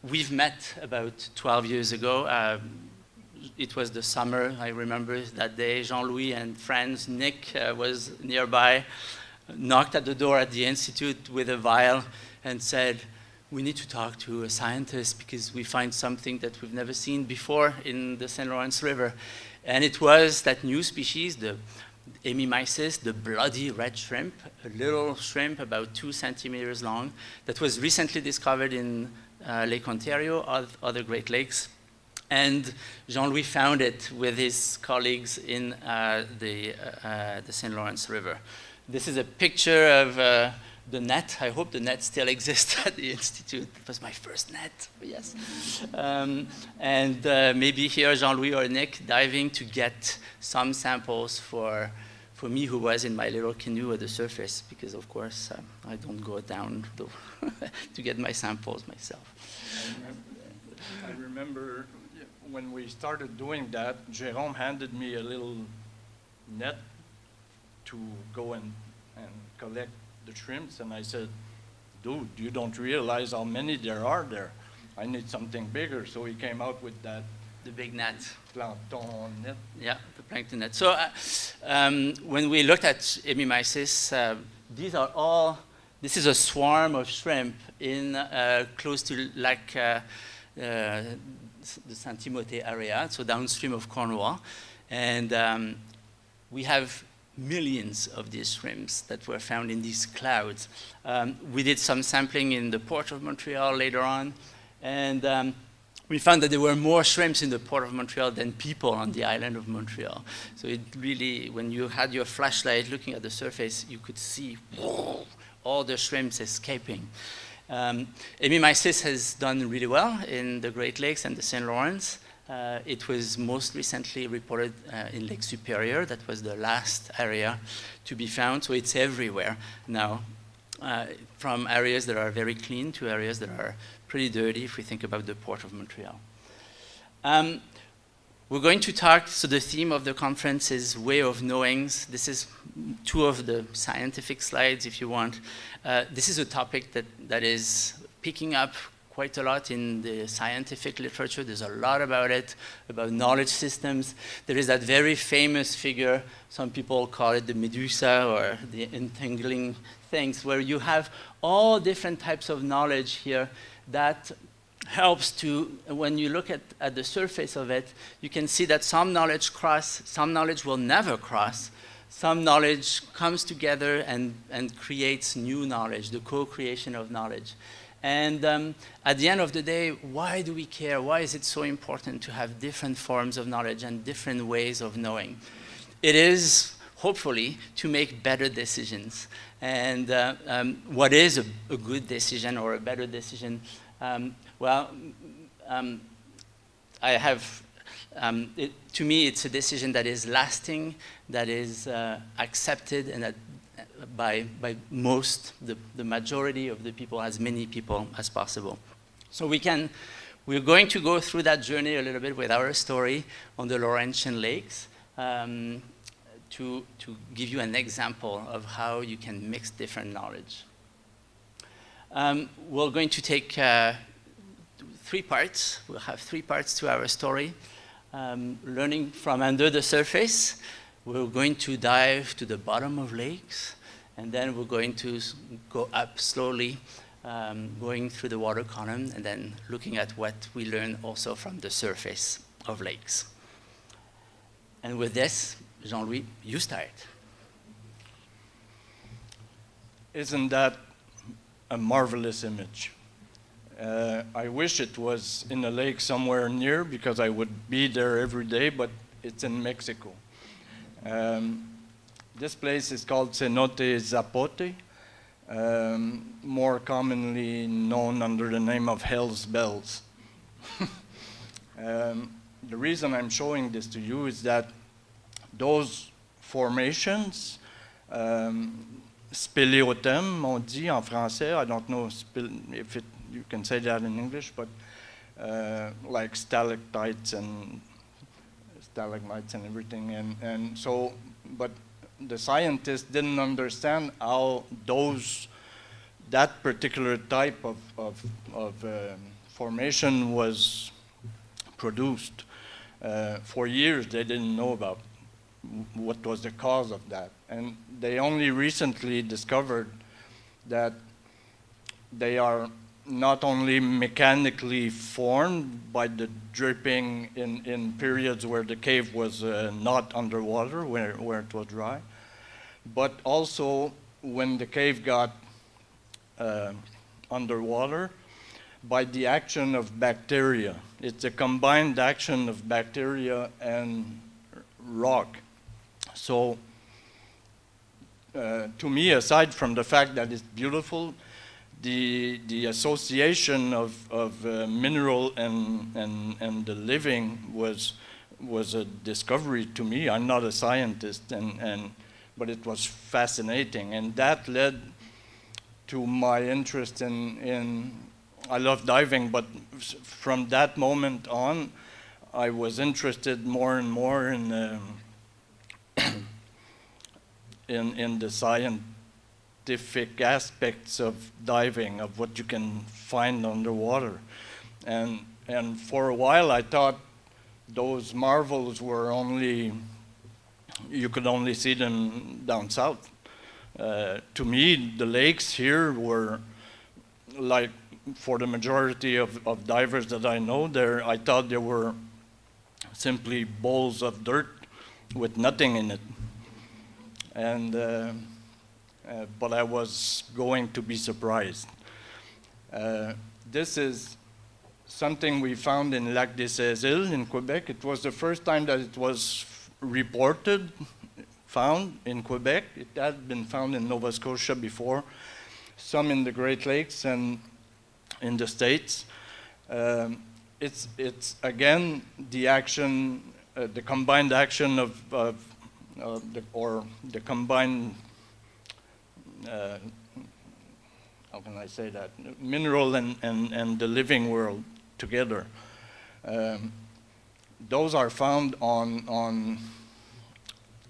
We've met about 12 years ago. It was the summer, I remember that day. Jean-Louis and friends, Nick was nearby, knocked at the door at the Institute with a vial and said, we need to talk to a scientist because we find something that we've never seen before in the St. Lawrence River. And it was that new species, the Hemimysis, the bloody red shrimp, a little shrimp about 2 centimeters long, that was recently discovered in Lake Ontario, other Great Lakes. And Jean-Louis found it with his colleagues in the St. Lawrence River. This is a picture of the net. I hope the net still exists at the Institute. It was my first net, yes. And maybe here Jean-Louis or Nick diving to get some samples for me, who was in my little canoe at the surface, because of course I don't go down to get my samples myself. I remember when we started doing that, Jérôme handed me a little net to go and collect the shrimps, and I said, dude, you don't realize how many there are there. I need something bigger. So he came out with that. The big net. Plankton net. Yeah, the plankton net. So when we looked at Hemimysis, these are all, this is a swarm of shrimp in close to Lake the Saint Timothée area, so downstream of Cornwall. And we have millions of these shrimps that were found in these clouds. We did some sampling in the port of Montreal later on, and we found that there were more shrimps in the port of Montreal than people on the island of Montreal. So it really, when you had your flashlight looking at the surface, you could see all the shrimps escaping. Hemimysis has done really well in the Great Lakes and the St. Lawrence. It was most recently reported in Lake Superior. That was the last area to be found. So it's everywhere now, from areas that are very clean to areas that are pretty dirty if we think about the Port of Montreal. We're going to talk, so the theme of the conference is Way of Knowings. This is 2 of the scientific slides, if you want. This is a topic that is picking up quite a lot in the scientific literature. There's a lot about it, about knowledge systems. There is that very famous figure, some people call it the Medusa or the entangling things, where you have all different types of knowledge here that helps to, when you look at the surface of it, you can see that some knowledge cross, some knowledge will never cross, some knowledge comes together and creates new knowledge, the co-creation of knowledge. And at the end of the day, why do we care? Why is it so important to have different forms of knowledge and different ways of knowing? It is, hopefully, to make better decisions. And what is a good decision or a better decision? I have, to me, it's a decision that is lasting, that is accepted, and that by most, the majority of the people, as many people as possible. So we're going to go through that journey a little bit with our story on the Laurentian Lakes to give you an example of how you can mix different knowledge. We're going to take 3 parts. We'll have 3 parts to our story. Learning from under the surface. We're going to dive to the bottom of lakes. And then we're going to go up slowly, going through the water column, and then looking at what we learn also from the surface of lakes. And with this, Jean-Louis, you start. Isn't that a marvelous image? I wish it was in a lake somewhere near, because I would be there every day, but it's in Mexico. This place is called Cenote Zapote, more commonly known under the name of Hell's Bells. The reason I'm showing this to you is that those formations spéléothème, on dit en français. I don't know if you can say that in English, but like stalactites and stalagmites and everything. And so, but the scientists didn't understand how that particular type of formation was produced. For years, they didn't know about what was the cause of that. And they only recently discovered that they are not only mechanically formed by the dripping in periods where the cave was not underwater, where it was dry, but also when the cave got underwater by the action of bacteria. It's a combined action of bacteria and rock. So to me, aside from the fact that it's beautiful, the association of mineral and the living was a discovery to me. I'm not a scientist, but it was fascinating, and that led to my interest in I love diving, but from that moment on, I was interested more and more in the scientific aspects of diving, of what you can find underwater. And for a while I thought those marvels were you could only see them down south. To me, the lakes here were like, for the majority of divers that I know there, I thought they were simply bowls of dirt with nothing in it. And but I was going to be surprised. This is something we found in Lac des Îles in Quebec. It was the first time that it was found in Quebec. It had been found in Nova Scotia before, some in the Great Lakes and in the States. It's again the action, the combined action of the combined, how can I say that, mineral and the living world together. Those are found on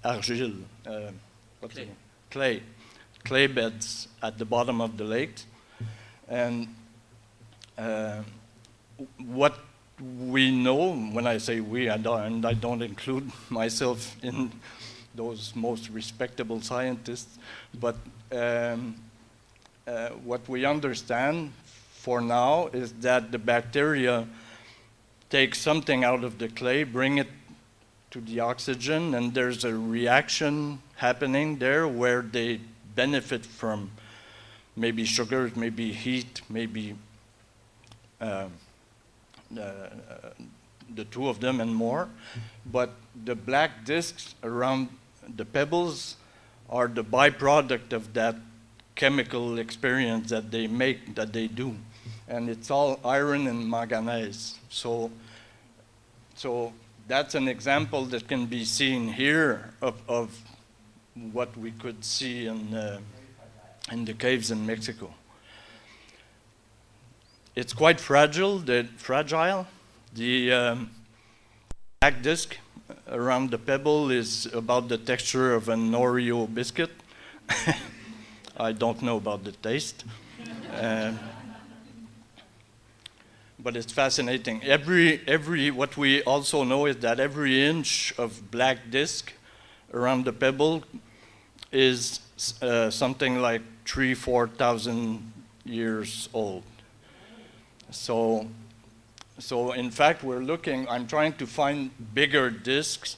argile, clay beds at the bottom of the lake. And what we know, when I say we, I don't include myself in those most respectable scientists, but what we understand for now is that the bacteria take something out of the clay, bring it to the oxygen, and there's a reaction happening there where they benefit from maybe sugars, maybe heat, maybe the two of them and more. But the black discs around the pebbles are the byproduct of that chemical experience that they make, that they do. And it's all iron and manganese. So that's an example that can be seen here of what we could see in the caves in Mexico. It's quite fragile. The black disc around the pebble is about the texture of an Oreo biscuit. I don't know about the taste. But it's fascinating. What we also know is that every inch of black disc around the pebble is something like 3,000-4,000 years old. So in fact, I'm trying to find bigger discs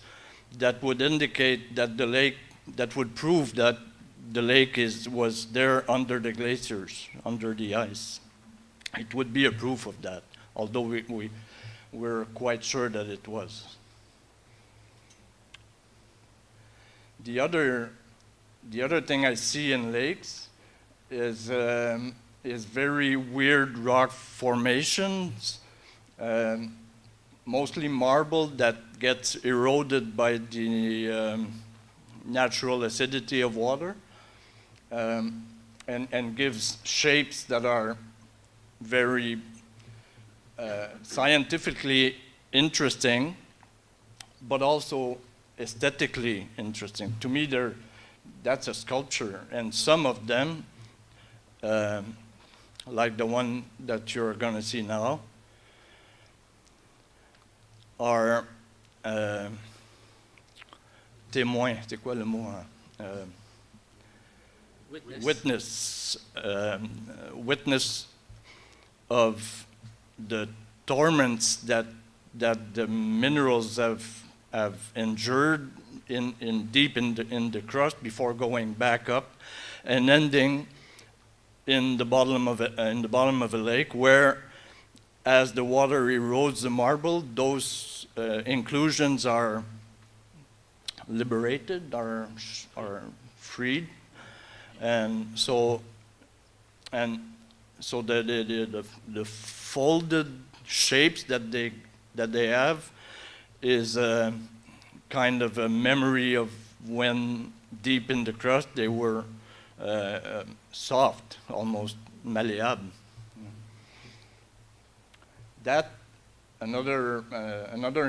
that would indicate that the lake, that would prove that the lake was there under the glaciers, under the ice. It would be a proof of that, although we're quite sure that it was. The other thing I see in lakes is very weird rock formations, mostly marble that gets eroded by the natural acidity of water. and gives shapes that are very scientifically interesting, but also aesthetically interesting. To me, that's a sculpture, and some of them, like the one that you're going to see now, are témoins. C'est quoi le mot? Witness of the torments that the minerals have endured deep in the crust before going back up and ending in the bottom of a lake, where as the water erodes the marble, those inclusions are liberated, are freed, and so the folded shapes that they have is a kind of a memory of when deep in the crust they were soft, almost malleable. That another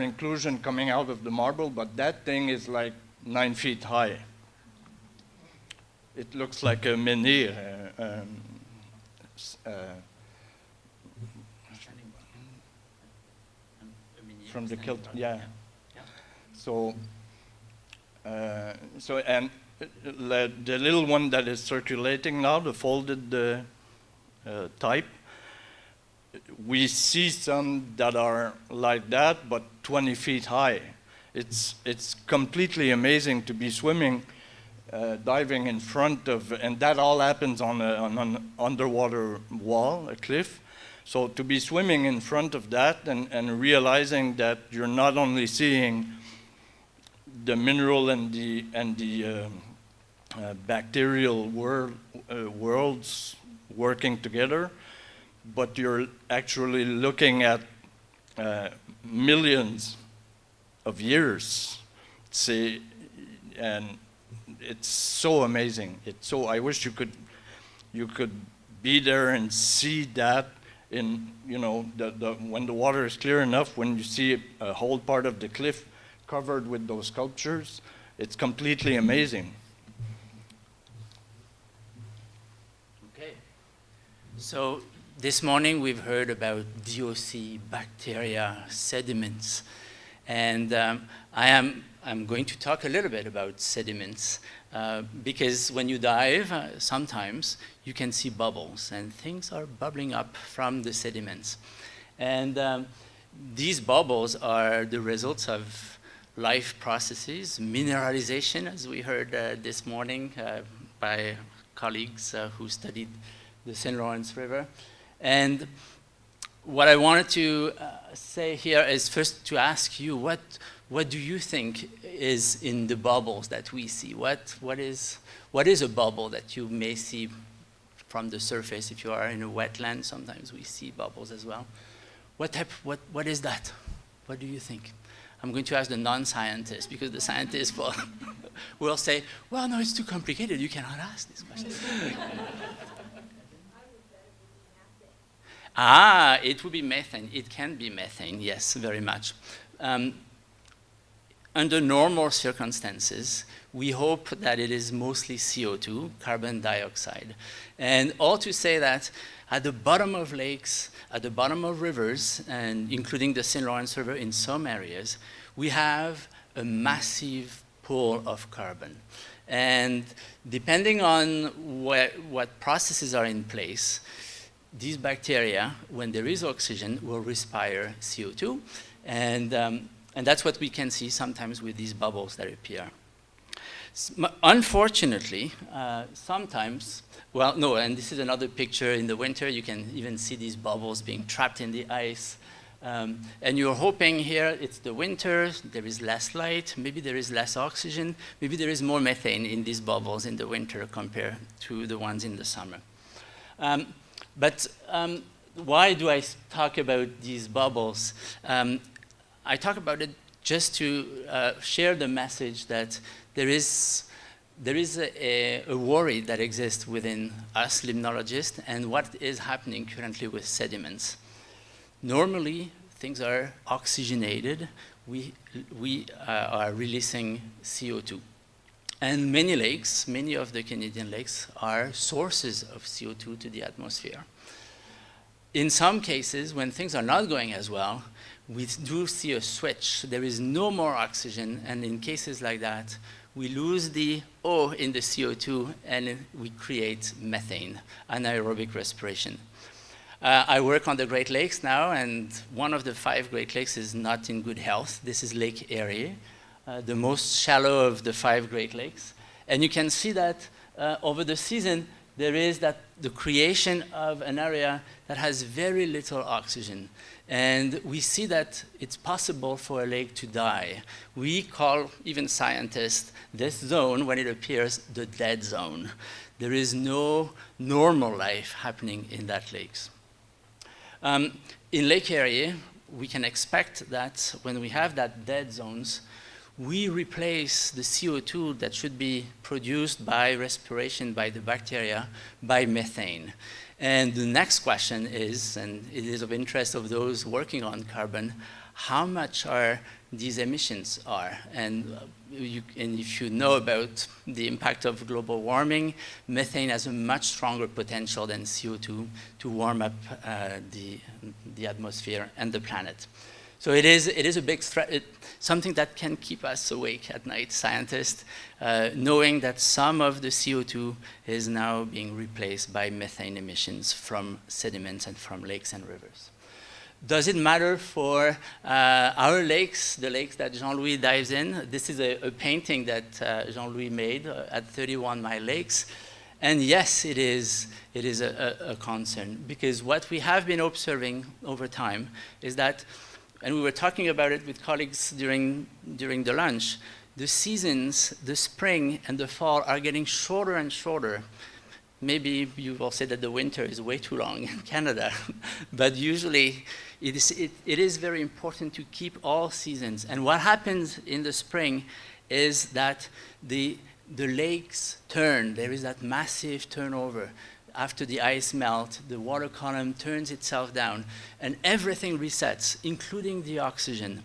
inclusion coming out of the marble, but that thing is like 9 feet high. It looks like a menhir. From the kilt, yeah. So and the little one that is circulating now, the folded type, we see some that are like that, but 20 feet high. It's completely amazing to be swimming, diving in front of, and that all happens on an underwater wall, a cliff. So to be swimming in front of that and realizing that you're not only seeing the mineral and the bacterial worlds working together, but you're actually looking at millions of years. And it's so amazing. I wish you could be there and see that in, when the water is clear enough, when you see a whole part of the cliff covered with those sculptures, it's completely amazing. Okay. So this morning we've heard about DOC, bacteria, sediments, and I'm going to talk a little bit about sediments because when you dive, sometimes you can see bubbles and things are bubbling up from the sediments. And these bubbles are the results of life processes, mineralization, as we heard this morning by colleagues who studied the St. Lawrence River. And what I wanted to say here is first to ask you, what do you think is in the bubbles that we see? What is a bubble that you may see from the surface? If you are in a wetland, sometimes we see bubbles as well. What is that? What do you think? I'm going to ask the non-scientists, because the scientists will say, well, no, it's too complicated. You cannot ask this question. It would be methane. It can be methane, yes, very much. Under normal circumstances, we hope that it is mostly CO2, carbon dioxide. And all to say that at the bottom of lakes, at the bottom of rivers, and including the St. Lawrence River in some areas, we have a massive pool of carbon. And depending on what processes are in place, these bacteria, when there is oxygen, will respire CO2. And that's what we can see sometimes with these bubbles that appear. Unfortunately, sometimes, well, no, and this is another picture in the winter. You can even see these bubbles being trapped in the ice. And you're hoping here it's the winter, there is less light, maybe there is less oxygen, maybe there is more methane in these bubbles in the winter compared to the ones in the summer. But why do I talk about these bubbles? I talk about it just to share the message that there is there is a worry that exists within us limnologists and what is happening currently with sediments. Normally, things are oxygenated. We are releasing CO2. And many lakes, many of the Canadian lakes, are sources of CO2 to the atmosphere. In some cases, when things are not going as well, we do see a switch. There is no more oxygen, and in cases like that, we lose the O in the CO2, and we create methane, anaerobic respiration. I work on the Great Lakes now, and one of the 5 Great Lakes is not in good health. This is Lake Erie, the most shallow of the 5 Great Lakes. And you can see that over the season, there is the creation of an area that has very little oxygen. And we see that it's possible for a lake to die. We call, even scientists, this zone, when it appears, the dead zone. There is no normal life happening in that lakes. In Lake Erie, we can expect that when we have that dead zones, we replace the CO2 that should be produced by respiration by the bacteria by methane. And the next question is, and it is of interest of those working on carbon, how much are these emissions are? And if you know about the impact of global warming, methane has a much stronger potential than CO2 to warm up the atmosphere and the planet. So it is a big threat, something that can keep us awake at night, scientists, knowing that some of the CO2 is now being replaced by methane emissions from sediments and from lakes and rivers. Does it matter for our lakes, the lakes that Jean-Louis dives in? This is a painting that Jean-Louis made at 31 Mile Lakes. And yes, it is a concern, because what we have been observing over time is that, and we were talking about it with colleagues during the lunch, the seasons, the spring and the fall are getting shorter and shorter. Maybe you will say that the winter is way too long in Canada, but usually it is very important to keep all seasons. And what happens in the spring is that the lakes turn. There is that massive turnover. After the ice melt, the water column turns itself down, and everything resets, including the oxygen,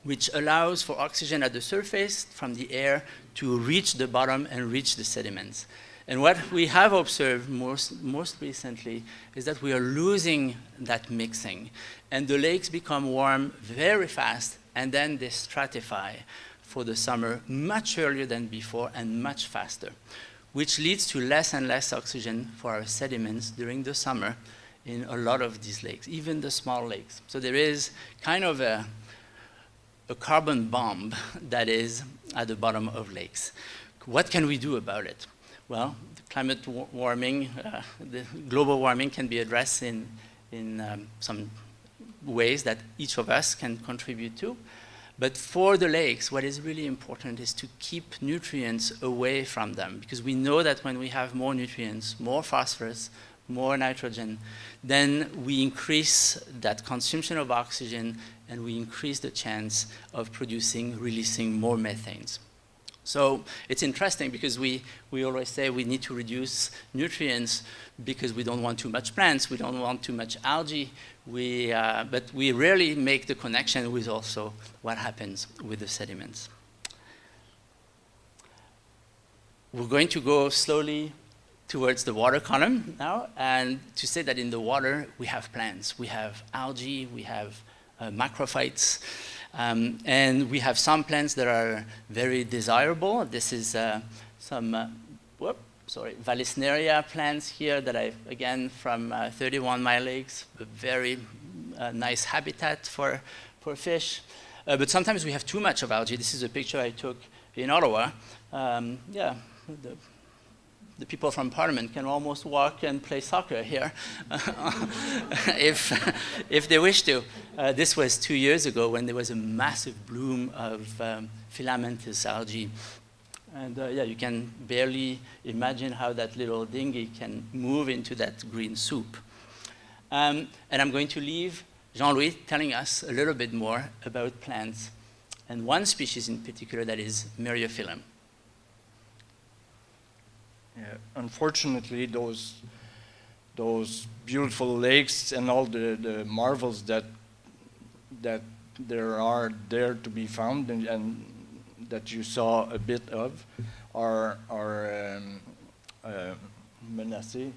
which allows for oxygen at the surface from the air to reach the bottom and reach the sediments. And what we have observed most recently is that we are losing that mixing, and the lakes become warm very fast, and then they stratify for the summer much earlier than before and much faster, which leads to less and less oxygen for our sediments during the summer in a lot of these lakes, even the small lakes. So there is kind of a carbon bomb that is at the bottom of lakes. What can we do about it? Well, the climate warming, the global warming can be addressed in some ways that each of us can contribute to. But for the lakes, what is really important is to keep nutrients away from them, because we know that when we have more nutrients, more phosphorus, more nitrogen, then we increase that consumption of oxygen and we increase the chance of releasing more methanes. So it's interesting because we always say we need to reduce nutrients because we don't want too much plants, we don't want too much algae, but we rarely make the connection with also what happens with the sediments. We're going to go slowly towards the water column now, and to say that in the water we have plants, we have algae, we have macrophytes, and we have some plants that are very desirable. This is some Vallisneria plants here that again, from 31 Mile Lakes, a very nice habitat for fish. But sometimes we have too much of algae. This is a picture I took in Ottawa. The people from Parliament can almost walk and play soccer here if they wish to. This was 2 years ago when there was a massive bloom of filamentous algae. And you can barely imagine how that little dinghy can move into that green soup. And I'm going to leave Jean-Louis telling us a little bit more about plants, and one species in particular that is Myriophyllum. unfortunately, those beautiful lakes and all the marvels that there are there to be found and that you saw a bit of are menacé,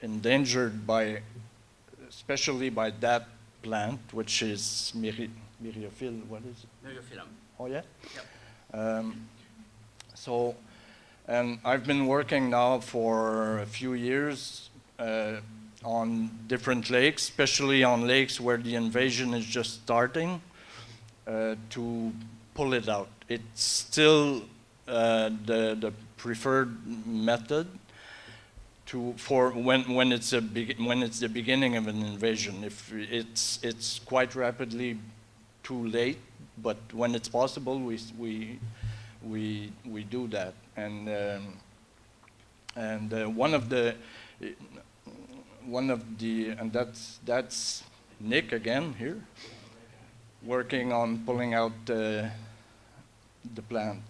endangered by, especially by that plant, which is myriophyll. What is it? Myriophyllum. Oh yeah. Yep. So, and I've been working now for a few years on different lakes, especially on lakes where the invasion is just starting, to pull it out. It's still the preferred method for when it's the beginning of an invasion. If it's quite rapidly too late, but when it's possible, we do that. And and that's Nick again here, working on pulling out the plant.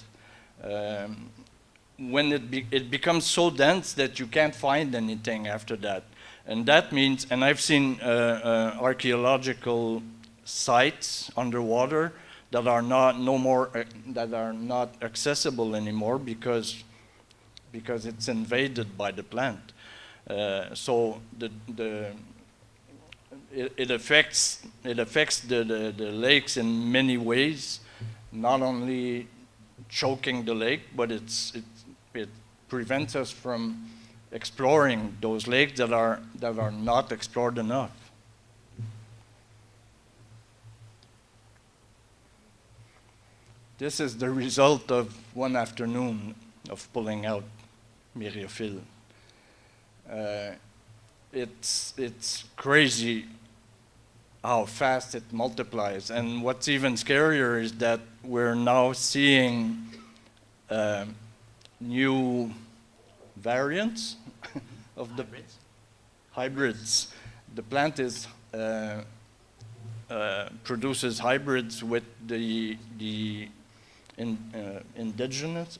When it becomes so dense that you can't find anything after that, and that means, and I've seen archaeological sites underwater that are not accessible anymore because it's invaded by the plant. So it affects the lakes in many ways, not only choking the lake, but it prevents us from exploring those lakes that are not explored enough. This is the result of one afternoon of pulling out myriophyll. It's crazy how fast it multiplies, and what's even scarier is that we're now seeing new variants of the hybrids. The plant is produces hybrids with the indigenous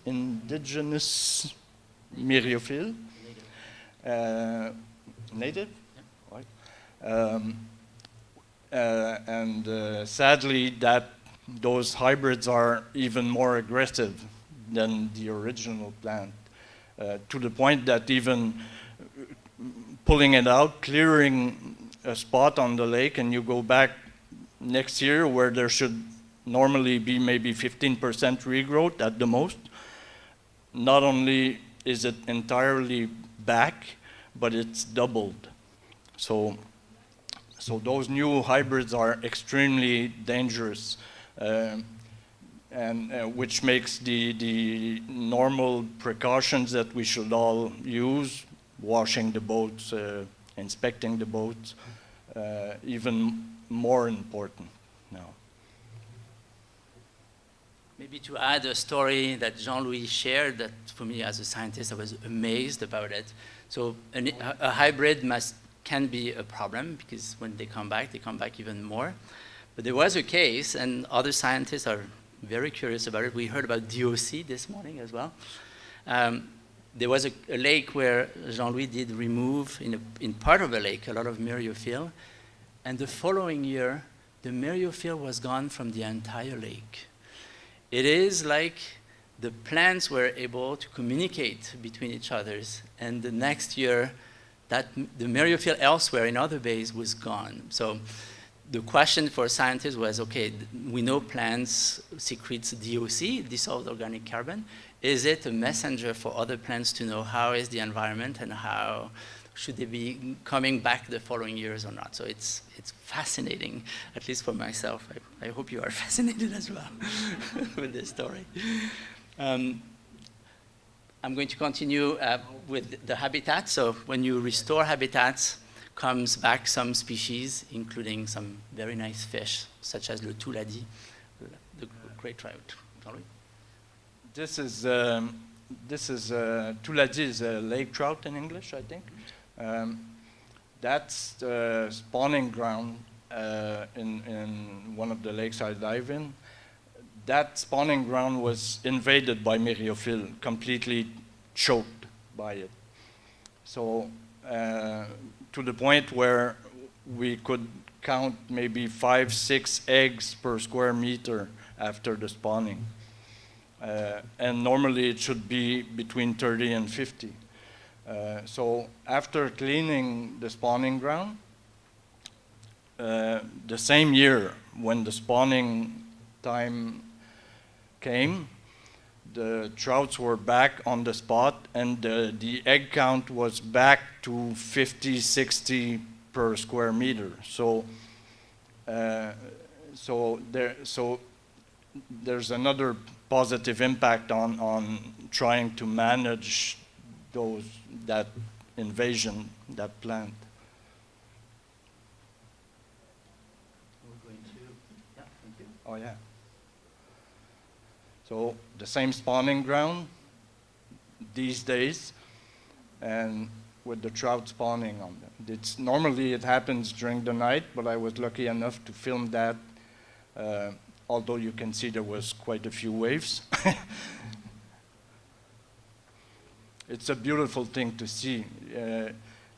myriophyll, native, right? And sadly, those hybrids are even more aggressive than the original plant, to the point that even pulling it out, clearing a spot on the lake, and you go back next year where there should normally be maybe 15% regrowth at the most. Not only is it entirely back, but it's doubled. So those new hybrids are extremely dangerous, and which makes the normal precautions that we should all use, washing the boats, inspecting the boats, even more important now. Maybe to add a story that Jean-Louis shared, that for me as a scientist, I was amazed about it. So a hybrid can be a problem, because when they come back even more. But there was a case, and other scientists are very curious about it. We heard about DeRochie this morning as well. There was a lake where Jean-Louis did remove, in part of the lake, a lot of myriophyll. And the following year, the myriophyll was gone from the entire lake. It is like the plants were able to communicate between each other, and the next year, the myriophyll elsewhere in other bays was gone. So the question for scientists was, okay, we know plants secrete DOC, dissolved organic carbon. Is it a messenger for other plants to know how is the environment and how should they be coming back the following years or not? So it's fascinating, at least for myself. I hope you are fascinated as well with this story. I'm going to continue with the habitat. So when you restore habitats, comes back some species, including some very nice fish, such as le touladi, the great trout. This is touladi is a lake trout in English, I think. That's the spawning ground in one of the lakes I dive in. That spawning ground was invaded by myriophyll, completely choked by it. So to the point where we could count maybe 5, 6 eggs per square meter after the spawning. And normally it should be between 30 and 50. So after cleaning the spawning ground, the same year when the spawning time came, the trouts were back on the spot, and the egg count was back to 50, 60 per square meter. So, there's another positive impact on trying to manage that invasion, that plant. Oh yeah. So the same spawning ground these days, and with the trout spawning on them. Normally it happens during the night, but I was lucky enough to film that, although you can see there was quite a few waves. It's a beautiful thing to see.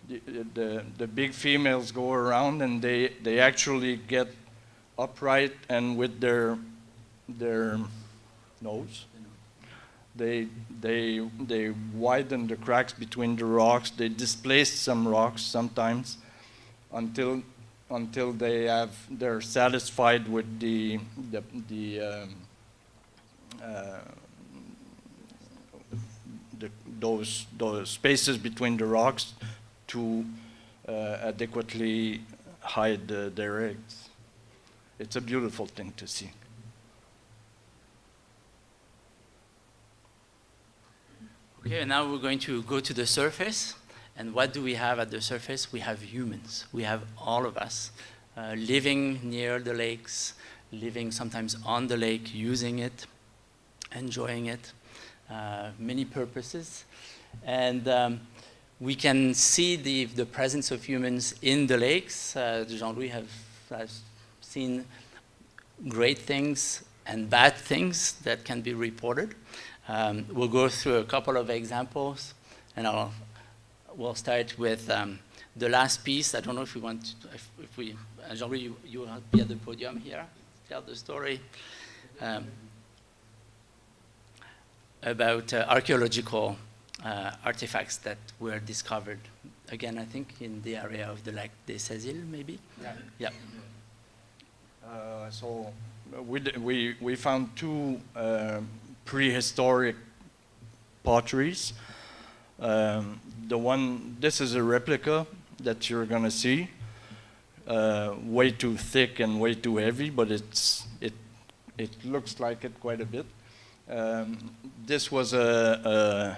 The big females go around and they actually get upright, and with their nose, they widen the cracks between the rocks. They displace some rocks sometimes until they're satisfied with those spaces between the rocks to adequately hide their eggs. It's a beautiful thing to see. Okay, now we're going to go to the surface. And what do we have at the surface? We have humans. We have all of us living near the lakes, living sometimes on the lake, using it, enjoying it, many purposes. And we can see the presence of humans in the lakes. Jean-Louis has seen great things and bad things that can be reported. We'll go through a couple of examples, and we'll start with the last piece. I don't know if we want, if we, Jean-Louis, you will be at the podium here, tell the story about archaeological artifacts that were discovered. Again, I think in the area of the Lac des Cézilles, maybe? Yeah. Yeah. So we found 2 prehistoric potteries. This is a replica that you're gonna see. Way too thick and way too heavy, but it looks like it quite a bit. This was a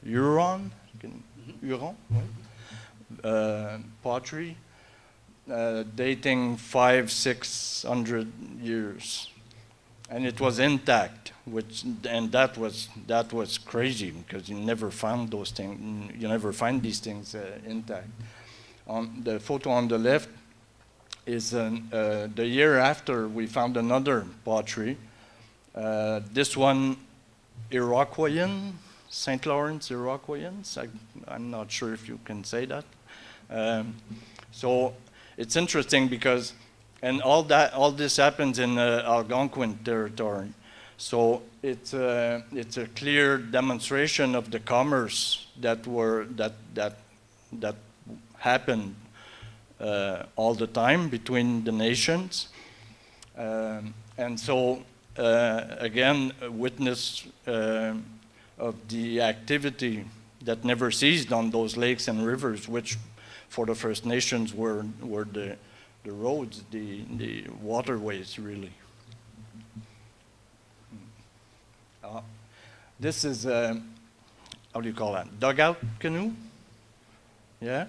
Huron pottery, dating 500-600 years, and it was intact. That was crazy, because you never found those things. You never find these things intact. On the photo on the left is the year after we found another pottery. This one, Iroquoian, St. Lawrence Iroquoians. I'm not sure if you can say that. So it's interesting because, and all this happens in Algonquin territory. So it's a clear demonstration of the commerce that happened all the time between the nations, and so again, a witness of the activity that never ceased on those lakes and rivers, which for the First Nations were the roads, the waterways, really. This is how do you call that? Dugout canoe. Yeah.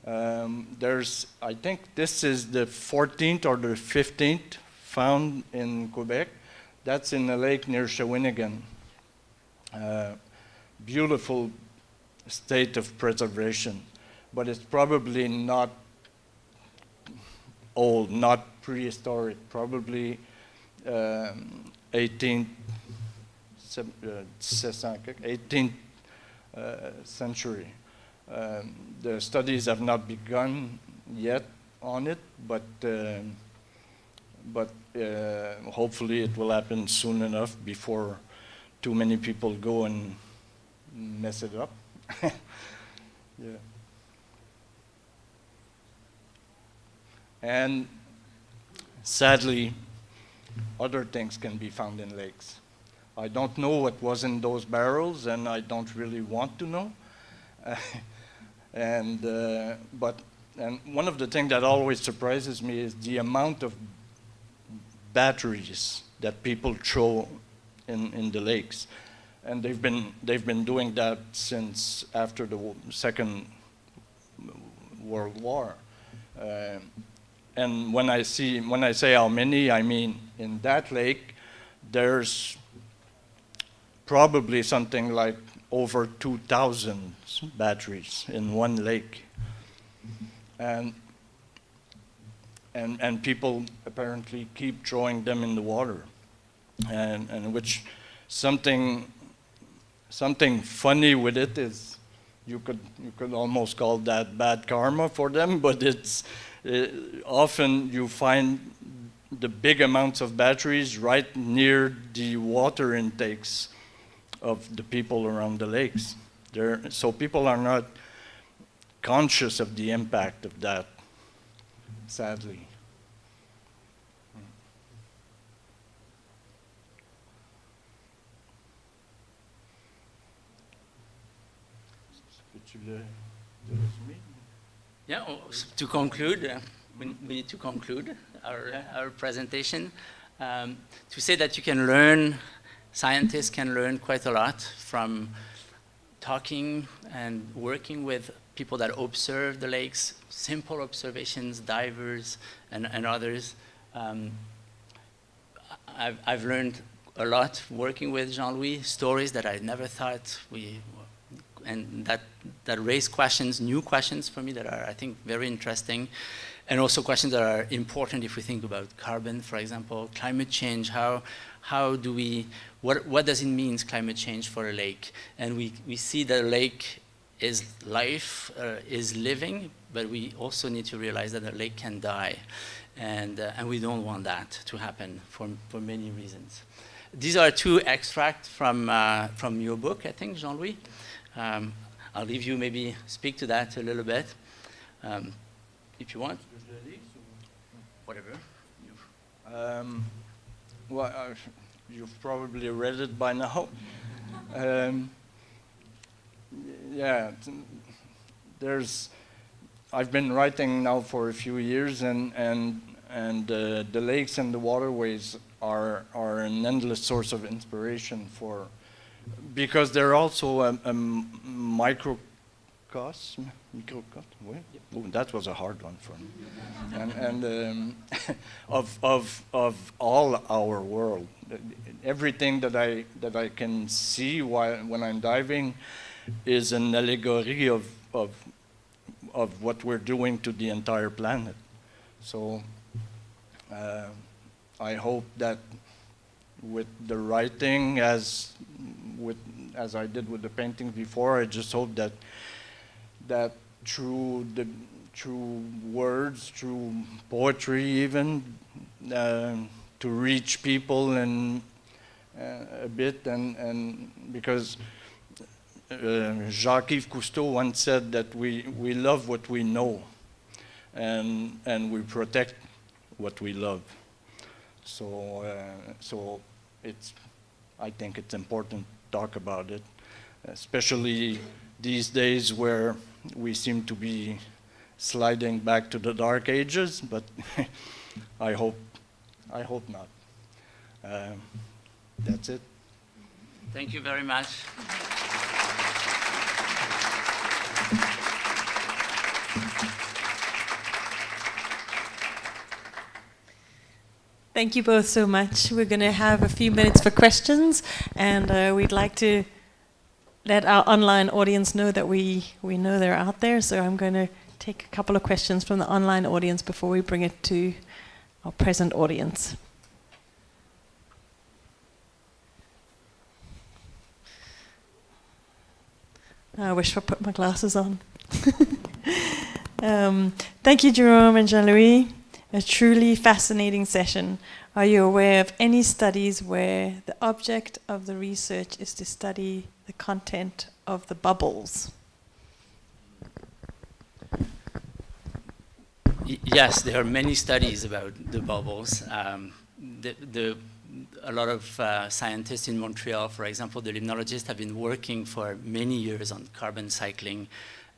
I think this is the 14th or the 15th found in Quebec. That's in a lake near Shawinigan. Beautiful state of preservation, but it's probably not old, not prehistoric, probably 18th century. The studies have not begun yet on it, but hopefully it will happen soon enough before too many people go and mess it up. Yeah. And sadly, other things can be found in lakes. I don't know what was in those barrels, and I don't really want to know. And one of the things that always surprises me is the amount of batteries that people throw in the lakes, and they've been doing that since after the Second World War. And when I say how many, I mean in that lake, there's probably something like over 2,000 batteries in one lake. And people apparently keep throwing them in the water. And which something funny with it is you could almost call that bad karma for them, but it's often you find the big amounts of batteries right near the water intakes of the people around the lakes. So people are not conscious of the impact of that, sadly. Yeah, to conclude, we need to conclude our presentation. To say that you can learn, scientists can learn quite a lot from talking and working with people that observe the lakes, simple observations, divers and others. I've learned a lot working with Jean-Louis, stories that I never thought and that raise questions, new questions for me that are, I think, very interesting, and also questions that are important if we think about carbon, for example, climate change. How do we, what does it mean, climate change for a lake? And we see that a lake is life, is living, but we also need to realize that a lake can die, and we don't want that to happen for many reasons. These are two extracts from your book, I think, Jean-Louis. I'll leave you maybe speak to that a little bit, if you want. Whatever. Well, you've probably read it by now. Yeah, I've been writing now for a few years, and the lakes and the waterways are an endless source of inspiration because they're also a microcosm. Oh, that was a hard one for me. And of all our world, everything that I can see when I'm diving is an allegory of what we're doing to the entire planet. So I hope that with the writing, as I did with the painting before, I just hope that through words, through poetry even, to reach people and a bit, and because Jacques-Yves Cousteau once said that we love what we know, and we protect what we love. So I think it's important to talk about it, especially these days where we seem to be sliding back to the dark ages, but I hope not. That's it. Thank you very much. Thank you both so much. We're going to have a few minutes for questions, and we'd like to let our online audience know that we know they're out there. So I'm going to take a couple of questions from the online audience before we bring it to our present audience. I wish I put my glasses on. Thank you, Jérôme and Jean-Louis. A truly fascinating session. Are you aware of any studies where the object of the research is to study the content of the bubbles? Yes, there are many studies about the bubbles. A lot of scientists in Montreal, for example, the limnologists, have been working for many years on carbon cycling,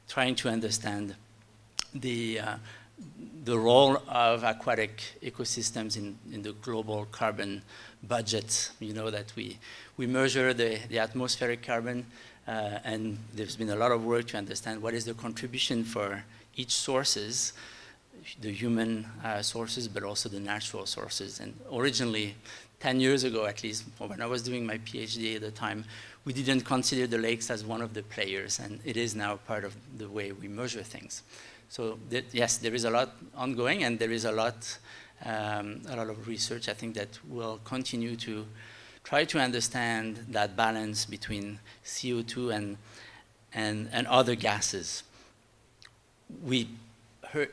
trying to understand the role of aquatic ecosystems in the global carbon budget. You know that we measure the atmospheric carbon, and there's been a lot of work to understand what is the contribution for each sources, the human sources, but also the natural sources. And originally, 10 years ago at least, when I was doing my PhD at the time, we didn't consider the lakes as one of the players, and it is now part of the way we measure things. So yes, there is a lot ongoing, and there is a lot of research, I think, that will continue to try to understand that balance between CO2 and other gases. We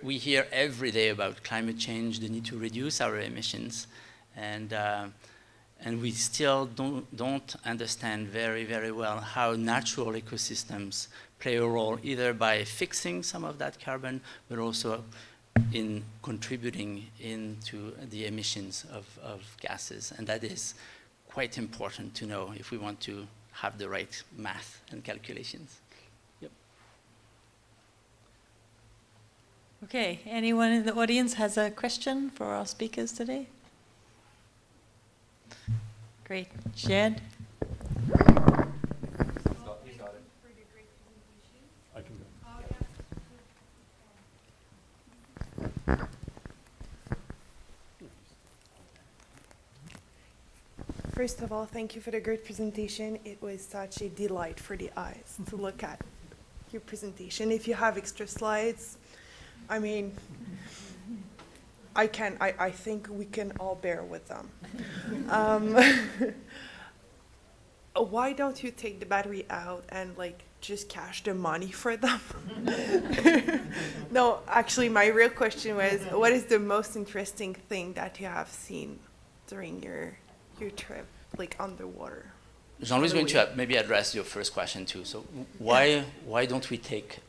hear every day about climate change, the need to reduce our emissions, and we still don't understand very, very well how natural ecosystems play a role, either by fixing some of that carbon, but also in contributing into the emissions of gases. And that is quite important to know if we want to have the right math and calculations. Yep. Okay, anyone in the audience has a question for our speakers today? Great. Jade? First of all, thank you for the great presentation. It was such a delight for the eyes to look at your presentation. If you have extra slides, I mean, I think we can all bear with them. Why don't you take the battery out and just cash the money for them? No, actually, my real question was, what is the most interesting thing that you have seen during your trip, underwater? Jean-Louis is going to maybe address your first question too. So why don't we take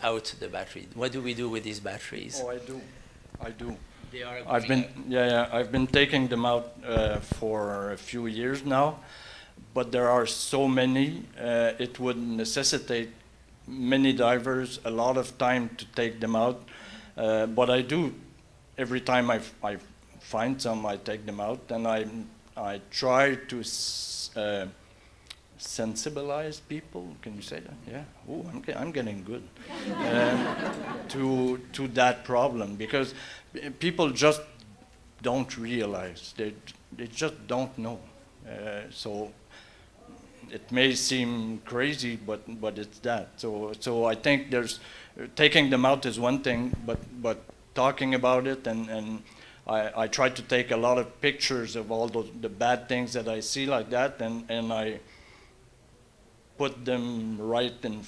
out the battery? What do we do with these batteries? Oh, I do. They are I've been taking them out for a few years now, but there are so many. It would necessitate many divers a lot of time to take them out. But I do. Every time I find some, I take them out, and I try to sensibilize people. Can you say that? Yeah. Oh, I'm getting good. To that problem, because people just don't realize. They just don't know. So it may seem crazy, but it's that. So I think taking them out is one thing, but talking about it, and I try to take a lot of pictures of all the bad things that I see like that, and I put them right in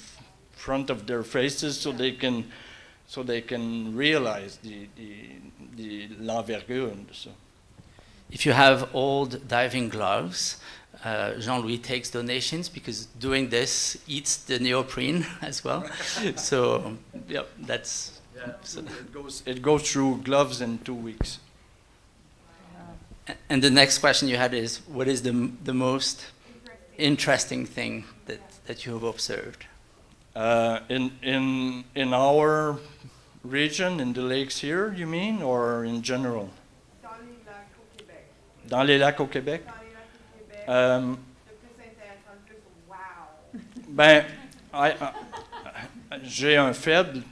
front of their faces so they can realize l'envergure. If you have old diving gloves, Jean-Louis takes donations because doing this eats the neoprene as well. So yeah, that's. Yeah, so it goes through gloves in 2 weeks. And the next question you had is, what is the most interesting thing that you have observed? In our region, in the lakes here, you mean, or in general? Dans les lacs au Québec. Ben, j'ai un faible.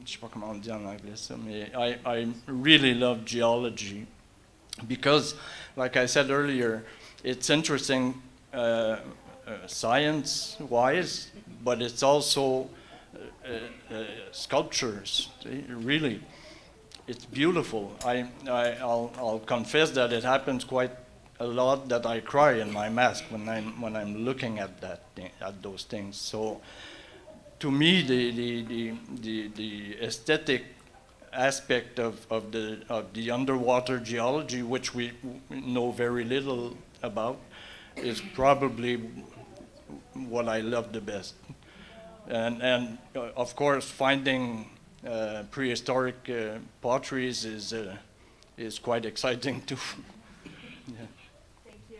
Je sais pas comment on dit en anglais ça, mais I really love geology because, like I said earlier, it's interesting science-wise, but it's also sculptures. Really, it's beautiful. I'll confess that it happens quite a lot that I cry in my mask when I'm looking at at those things. So to me, the aesthetic aspect of the underwater geology, which we know very little about, is probably what I love the best. And of course, finding prehistoric potteries is quite exciting too. Yeah. Thank you.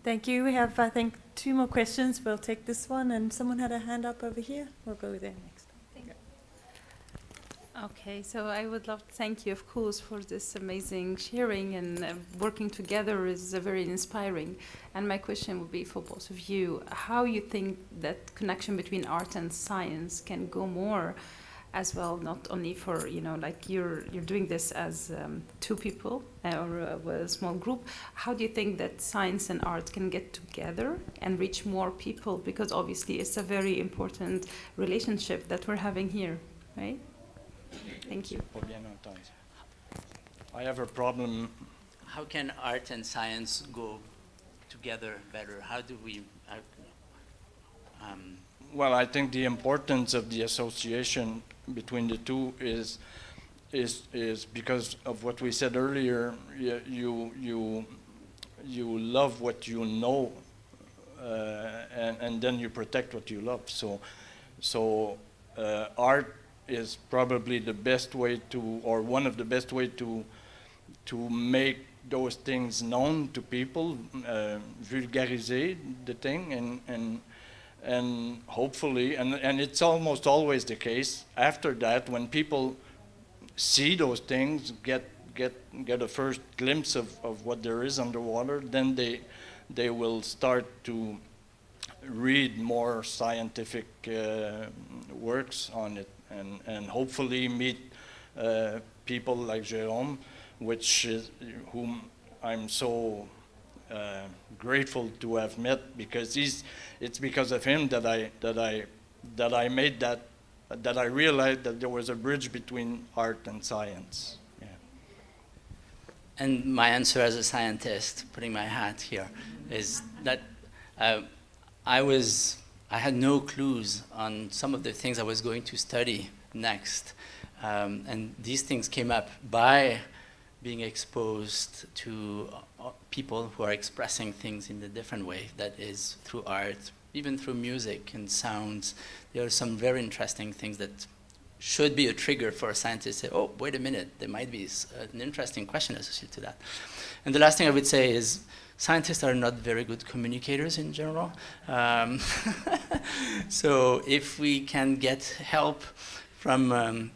Thank you. We have, I think, 2 more questions. We'll take this one, and someone had a hand up over here. We'll go there next. Okay, so I would love to thank you, of course, for this amazing sharing, and working together is very inspiring. And my question would be for both of you, how you think that connection between art and science can go more as well, not only for, you know, like you're doing this as 2 people or a small group. How do you think that science and art can get together and reach more people? Because obviously it's a very important relationship that we're having here, right? Thank you. I have a problem. How can art and science go together better? How do we? Well, I think the importance of the association between the two is because of what we said earlier. You love what you know, and then you protect what you love. So art is probably the best way to, or one of the best way to make those things known to people, vulgariser the thing, and hopefully, and it's almost always the case, after that, when people see those things, get a first glimpse of what there is underwater, then they will start to read more scientific works on it, and hopefully meet people like Jérôme, whom I'm so grateful to have met, because it's because of him that I made that I realized that there was a bridge between art and science. Yeah. And my answer as a scientist, putting my hat here, is that I had no clues on some of the things I was going to study next. And these things came up by being exposed to people who are expressing things in a different way, that is through art, even through music and sounds. There are some very interesting things that should be a trigger for a scientist to say, oh, wait a minute, there might be an interesting question associated to that. And the last thing I would say is, scientists are not very good communicators in general. So if we can get help from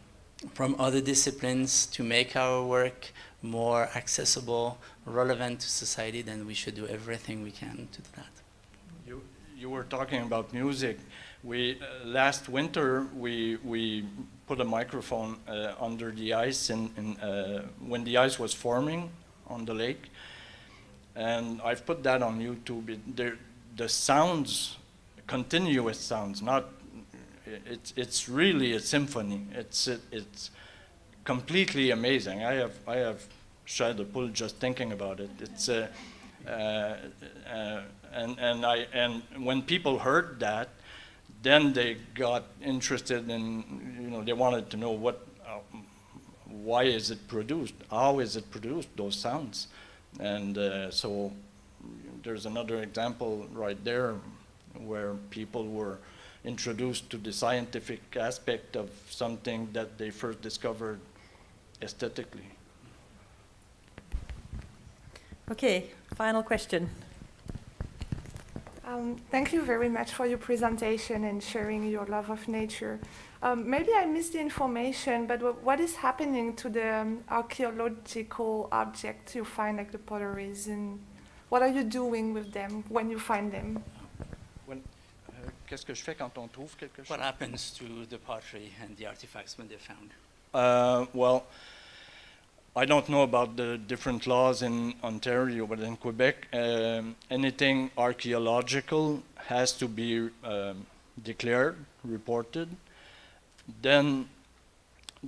other disciplines to make our work more accessible, relevant to society, then we should do everything we can to do that. You were talking about music. We last winter we put a microphone under the ice when the ice was forming on the lake. And I've put that on YouTube. The sounds, continuous sounds, it's really a symphony. It's completely amazing. I have shed a pull just thinking about it. It's and when people heard that, then they got interested in, they wanted to know why is it produced, how is it produced, those sounds. And so there's another example right there where people were introduced to the scientific aspect of something that they first discovered aesthetically. Okay, final question. Thank you very much for your presentation and sharing your love of nature. Maybe I missed the information, but what is happening to the archaeological objects you find, like the potteries, and what are you doing with them when you find them? Qu'est-ce que je fais quand on trouve quelque chose? What happens to the pottery and the artifacts when they're found? Well, I don't know about the different laws in Ontario, but in Quebec, anything archaeological has to be declared, reported. Then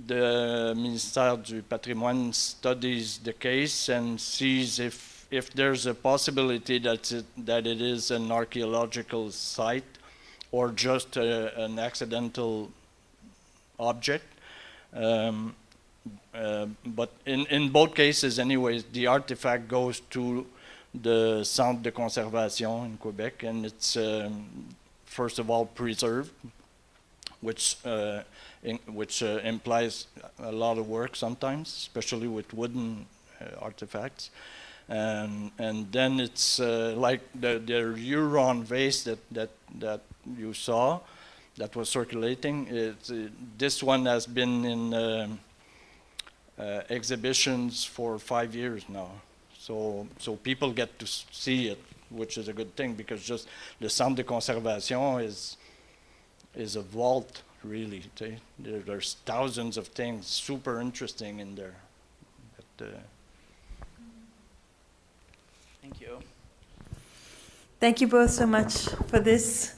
the Ministère du Patrimoine studies the case and sees if there's a possibility that it is an archaeological site or just an accidental object. But in both cases, anyways, the artifact goes to the Centre de Conservation in Quebec, and it's first of all preserved, which implies a lot of work sometimes, especially with wooden artifacts. And then it's like the Huron vase that you saw, that was circulating. This one has been in exhibitions for 5 years now. So people get to see it, which is a good thing, because just the Centre de Conservation is a vault, really. There's thousands of things super interesting in there. But, thank you. Thank you both so much for this.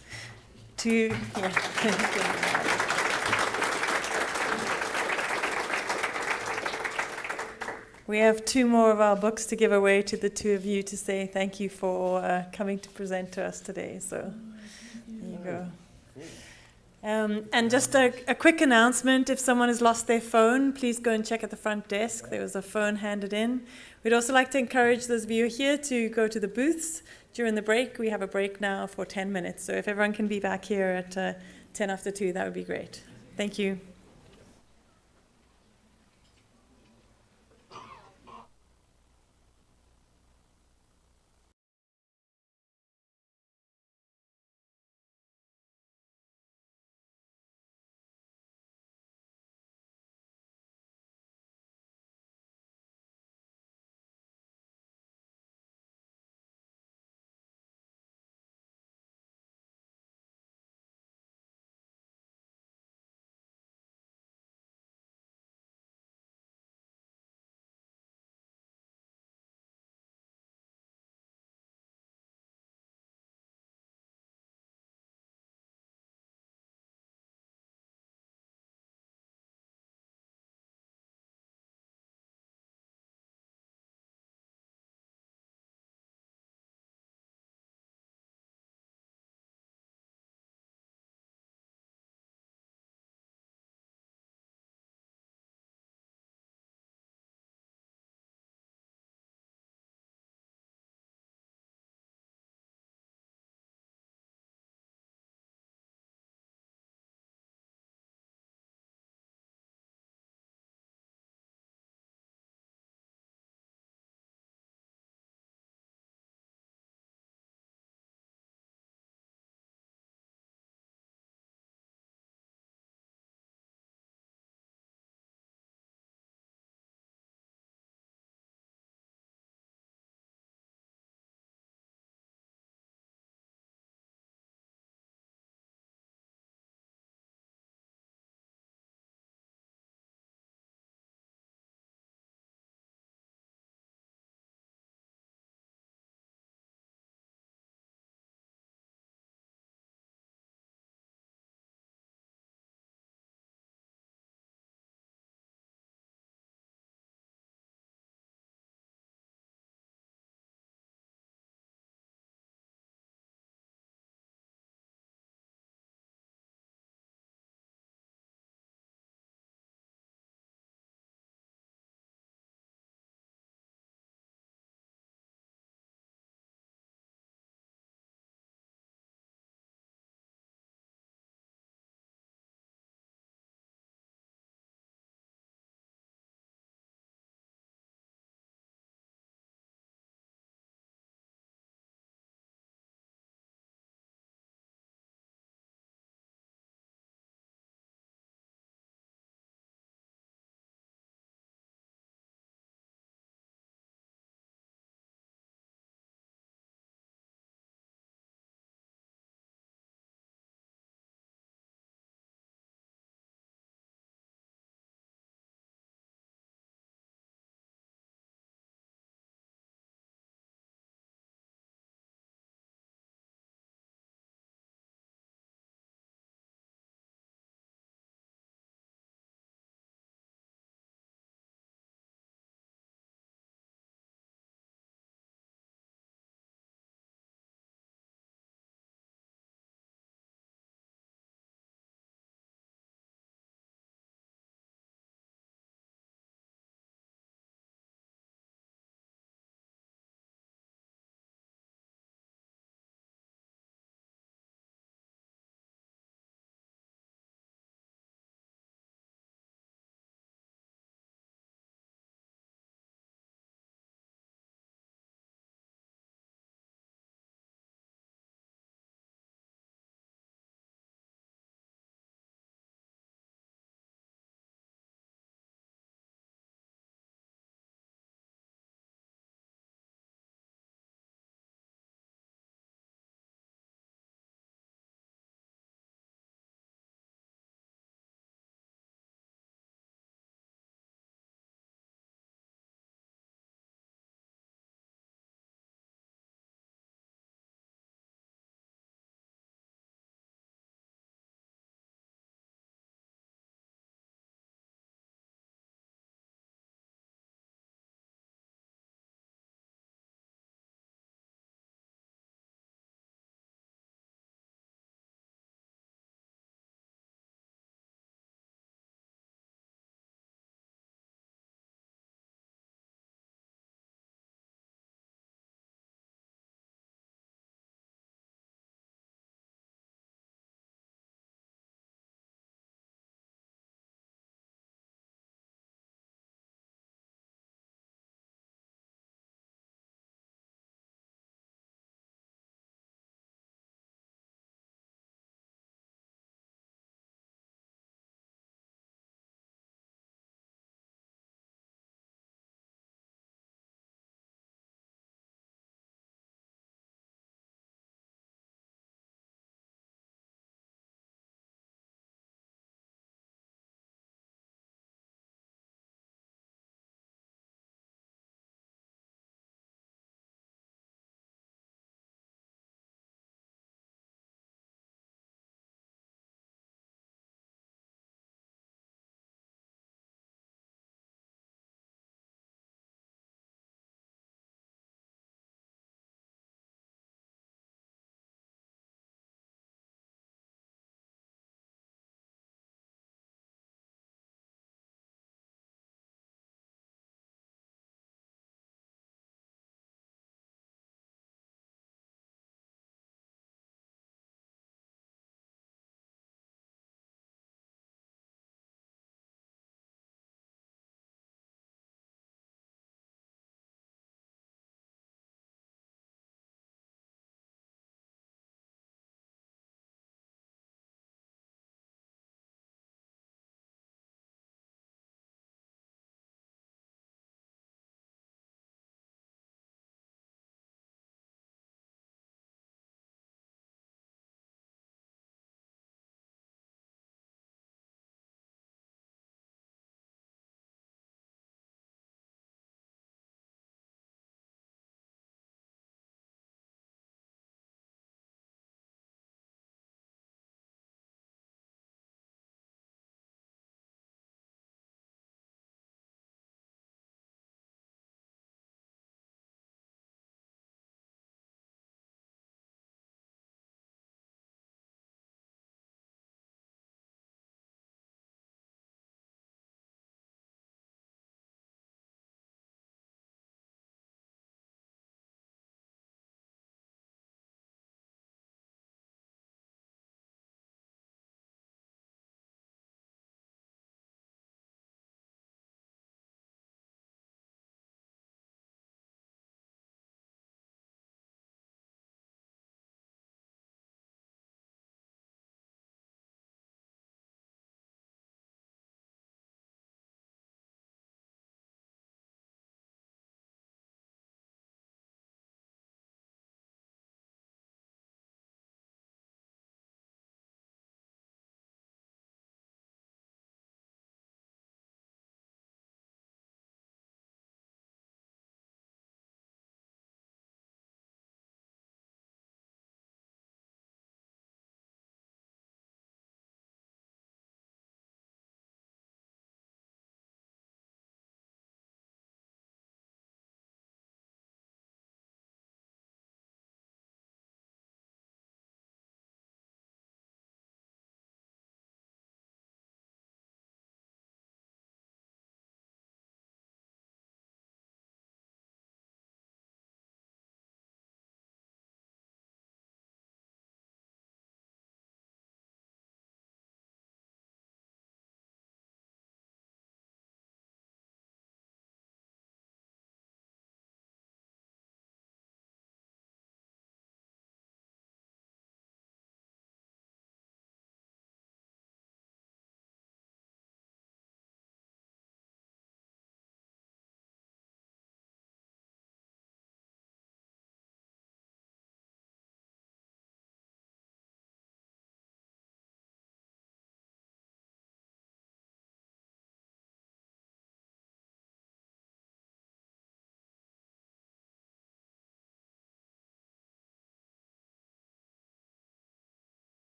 We have 2 more of our books to give away to the 2 of you to say thank you for coming to present to us today. So there you go. And just a quick announcement, if someone has lost their phone, please go and check at the front desk. There was a phone handed in. We'd also like to encourage those of you here to go to the booths during the break. We have a break now for 10 minutes. So if everyone can be back here at 10 after 2, that would be great. Thank you.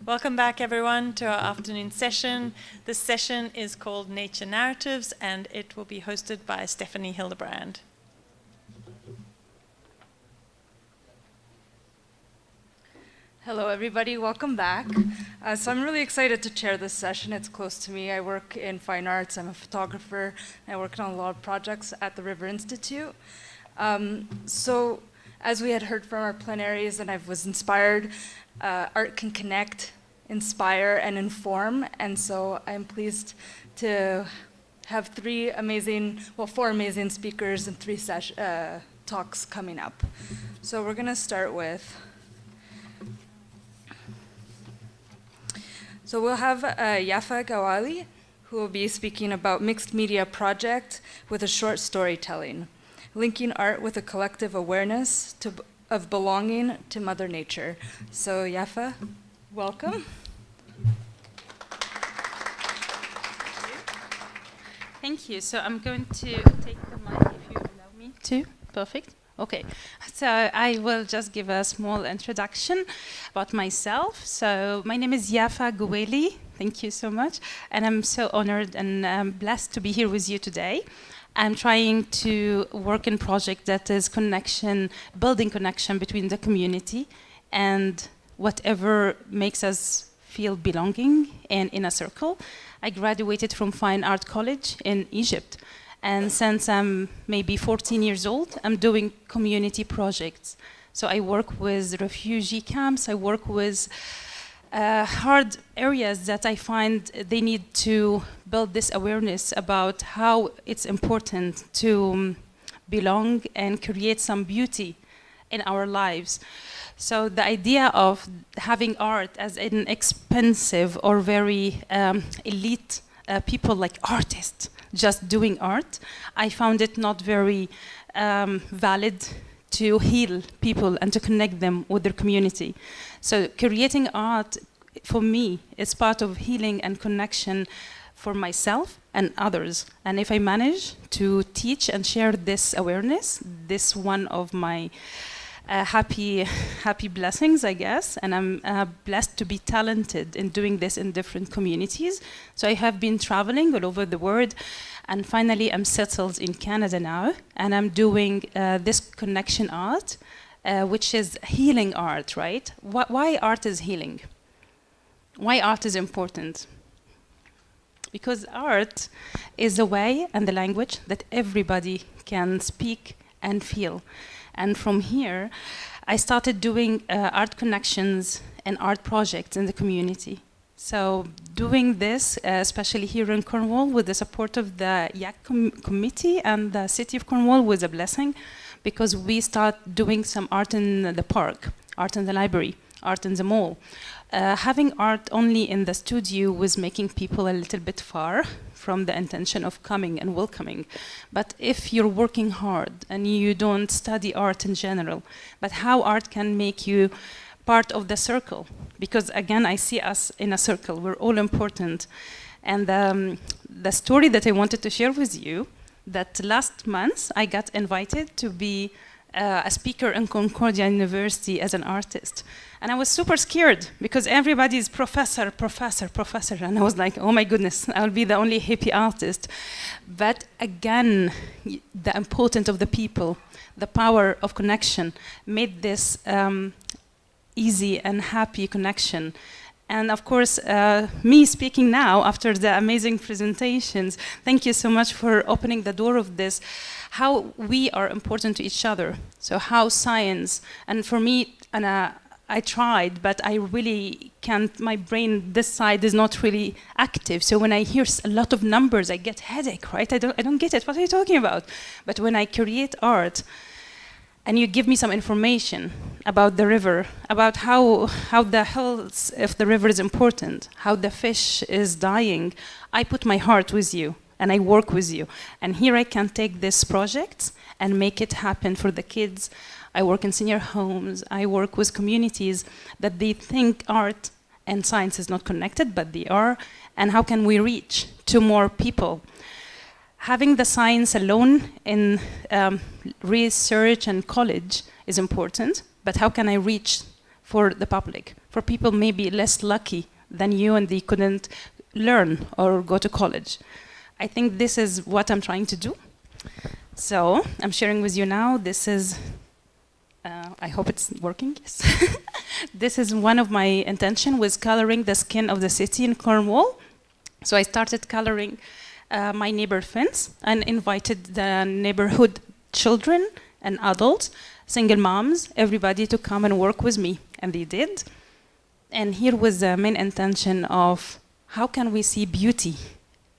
Welcome back, everyone, to our afternoon session. This session is called Nature Narratives, and it will be hosted by Stephanie Hildebrand. Hello, everybody. Welcome back. So I'm really excited to chair this session. It's close to me. I work in fine arts. I'm a photographer. I work on a lot of projects at the River Institute. So as we had heard from our plenaries, and I was inspired, art can connect, inspire, and inform. And so I'm pleased to have four amazing speakers and three talks coming up. So we're going to start with... So we'll have Yafa Goawily, who will be speaking about mixed media project with a short storytelling, linking art with a collective awareness of belonging to Mother Nature. So Yafa, welcome. Thank you. So I'm going to take the mic if you allow me to. Perfect. Okay, so I will just give a small introduction about myself. So my name is Yafa Goawily. Thank you so much. And I'm so honored and blessed to be here with you today. I'm trying to work in a project that is building connection between the community and whatever makes us feel belonging and in a circle. I graduated from Fine Art College in Egypt. And since I'm maybe 14 years old, I'm doing community projects. So I work with refugee camps. I work with hard areas that I find they need to build this awareness about how it's important to belong and create some beauty in our lives. So the idea of having art as an expensive or very elite people like artists just doing art, I found it not very valid to heal people and to connect them with their community. So creating art, for me, is part of healing and connection for myself and others. And if I manage to teach and share this awareness, this one of my happy blessings, I guess, and I'm blessed to be talented in doing this in different communities. So I have been traveling all over the world, and finally I'm settled in Canada now, and I'm doing this connection art, which is healing art, right? Why art is healing? Why art is important? Because art is a way and the language that everybody can speak and feel. And from here, I started doing art connections and art projects in the community. So doing this, especially here in Cornwall, with the support of the YAC committee and the city of Cornwall, was a blessing, because we start doing some art in the park, art in the library, art in the mall. Having art only in the studio was making people a little bit far from the intention of coming and welcoming. But if you're working hard and you don't study art in general, but how art can make you part of the circle, because again, I see us in a circle, we're all important. And the story that I wanted to share with you, that last month I got invited to be a speaker in Concordia University as an artist. And I was super scared because everybody is professor, professor, professor. And I was like, oh my goodness, I'll be the only hippie artist. But again, the importance of the people, the power of connection made this easy and happy connection. And of course, me speaking now after the amazing presentations, thank you so much for opening the door of this, how we are important to each other. So how science, and for me, and I tried, but I really can't, my brain, this side is not really active. So when I hear a lot of numbers, I get headache, right? I don't get it, what are you talking about? But when I create art, and you give me some information about the river, about how the health of the river is important, how the fish is dying, I put my heart with you and I work with you. And here I can take this project and make it happen for the kids. I work in senior homes, I work with communities that they think art and science is not connected, but they are. And how can we reach to more people? Having the science alone in research and college is important, but how can I reach for the public, for people maybe less lucky than you and they couldn't learn or go to college. I think this is what I'm trying to do. So I'm sharing with you now. This is, I hope it's working, yes. This is one of my intention was coloring the skin of the city in Cornwall. So I started coloring my neighbor fence and invited the neighborhood children and adults, single moms, everybody to come and work with me. And they did. And here was the main intention of how can we see beauty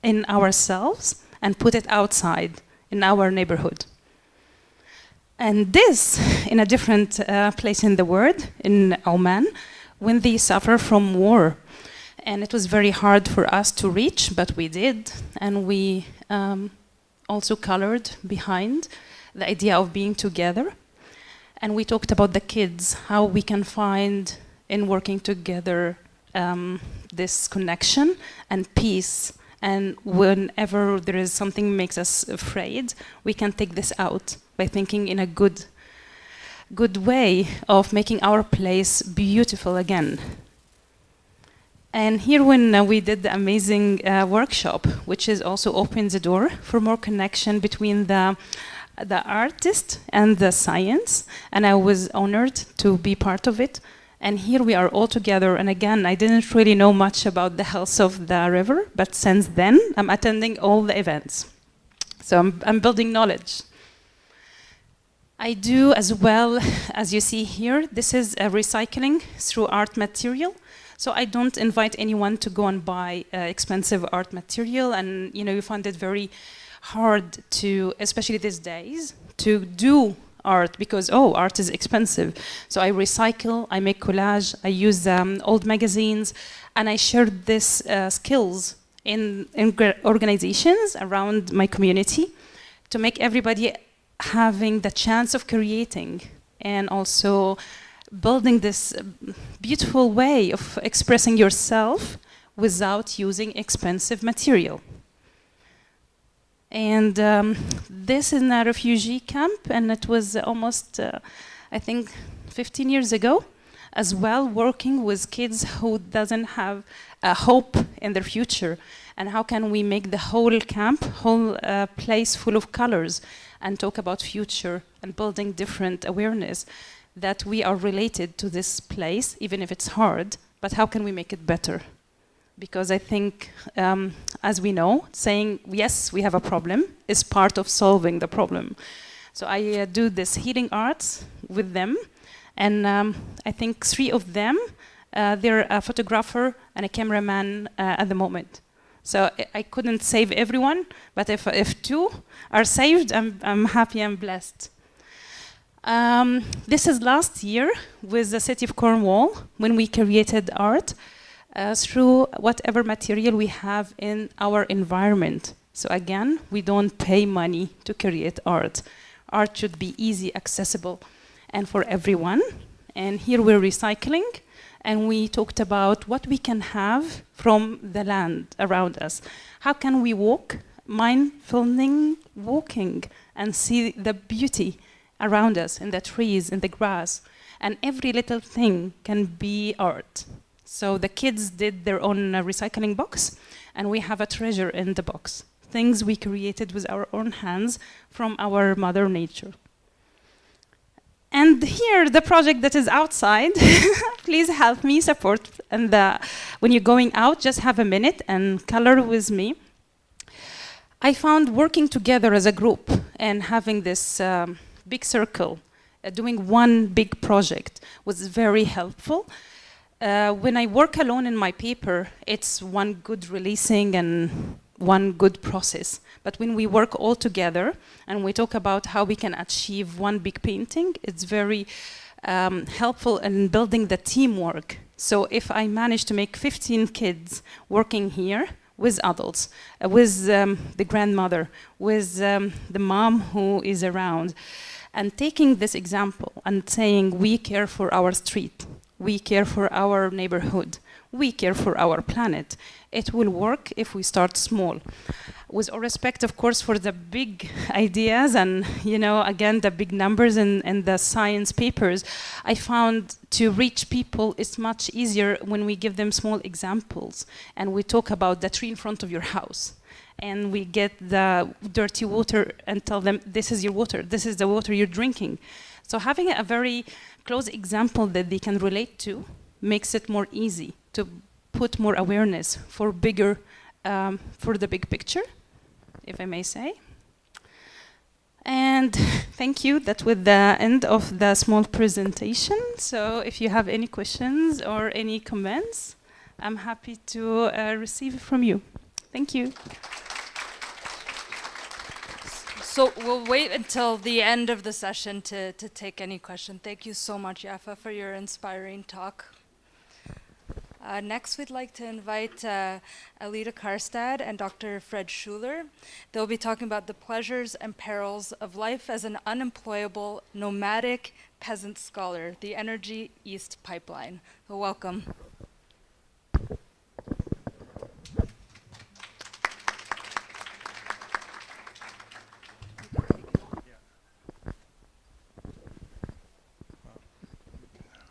in ourselves and put it outside in our neighborhood. And this, in a different place in the world, in Oman, when they suffer from war. And it was very hard for us to reach, but we did. And we also colored behind the idea of being together. And we talked about the kids, how we can find in working together this connection and peace. And whenever there is something makes us afraid, we can take this out by thinking in a good way of making our place beautiful again. And here when we did the amazing workshop, which is also opens the door for more connection between the artist and the science, and I was honored to be part of it. And here we are all together, and again, I didn't really know much about the health of the river, but since then, I'm attending all the events. So I'm building knowledge. I do as well, as you see here, this is a recycling through art material. So I don't invite anyone to go and buy expensive art material, and you find it very hard to, especially these days, to do art because, art is expensive. So I recycle, I make collage, I use old magazines, and I share these skills in organizations around my community to make everybody having the chance of creating and also building this beautiful way of expressing yourself without using expensive material. And this is a refugee camp, and it was almost, I think, 15 years ago, as well, working with kids who doesn't have a hope in their future. And how can we make the whole camp, whole place full of colors, and talk about future and building different awareness that we are related to this place, even if it's hard, but how can we make it better? Because I think, as we know, saying, yes, we have a problem is part of solving the problem. So I do this healing arts with them, and I think 3 of them, they're a photographer and a cameraman at the moment. So I couldn't save everyone, but if 2 are saved, I'm happy and blessed. This is last year with the city of Cornwall, when we created art through whatever material we have in our environment. So again, we don't pay money to create art. Art should be easy, accessible, and for everyone. And here we're recycling, and we talked about what we can have from the land around us. How can we walk, mindfully walking, and see the beauty around us, in the trees, in the grass, and every little thing can be art. So the kids did their own recycling box, and we have a treasure in the box. Things we created with our own hands from our Mother Nature. And here, the project that is outside, please help me support. And when you're going out, just have a minute and color with me. I found working together as a group and having this big circle, doing one big project was very helpful. When I work alone in my paper, it's one good releasing and one good process. But when we work all together and we talk about how we can achieve one big painting, it's very helpful in building the teamwork. So if I manage to make 15 kids working here with adults, with the grandmother, with the mom who is around, and taking this example and saying we care for our street, we care for our neighborhood, we care for our planet. It will work if we start small. with all respect, of course, for the big ideas and, you know, again, the big numbers and the science papers, I found to reach people is much easier when we give them small examples and we talk about the tree in front of your house. And we get the dirty water and tell them, this is your water, this is the water you're drinking. So having a very close example that they can relate to makes it more easy to put more awareness for bigger, for the big picture, if I may say. And thank you. That was the end of the small presentation. So if you have any questions or any comments, I'm happy to receive it from you. Thank you. So we'll wait until the end of the session to take any question. Thank you so much, Yafa, for your inspiring talk. Next, we'd like to invite Aleta Karstad and Dr. Fred Schueler. They'll be talking about the pleasures and perils of life as an unemployable, nomadic peasant scholar, the Energy East Pipeline. So welcome.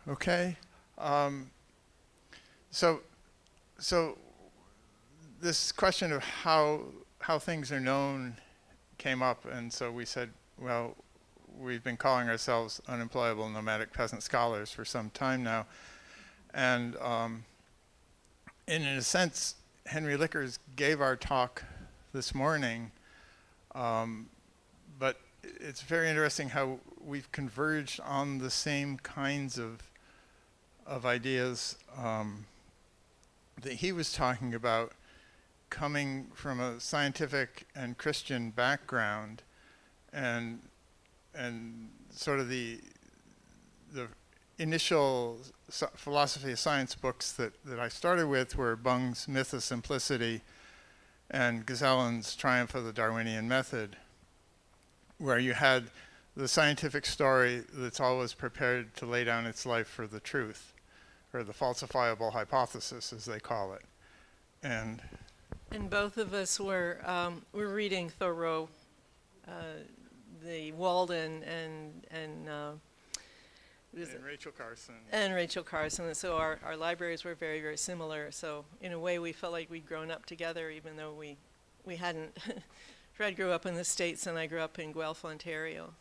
Okay. So this question of how things are known came up, and so we said, well, we've been calling ourselves unemployable nomadic peasant scholars for some time now, and in a sense, Henry Lickers gave our talk this morning, but it's very interesting how we've converged on the same kinds of ideas that he was talking about, coming from a scientific and Christian background, and sort of the initial philosophy of science books that I started with were Bung's Myth of Simplicity and Gazellan's Triumph of the Darwinian Method, where you had the scientific story that's always prepared to lay down its life for the truth, or the falsifiable hypothesis, as they call it. And both of us were reading Thoreau, the Walden and Rachel Carson. And Rachel Carson. So our libraries were very, very similar. So in a way, we felt like we'd grown up together, even though we hadn't. Fred grew up in the States, and I grew up in Guelph, Ontario.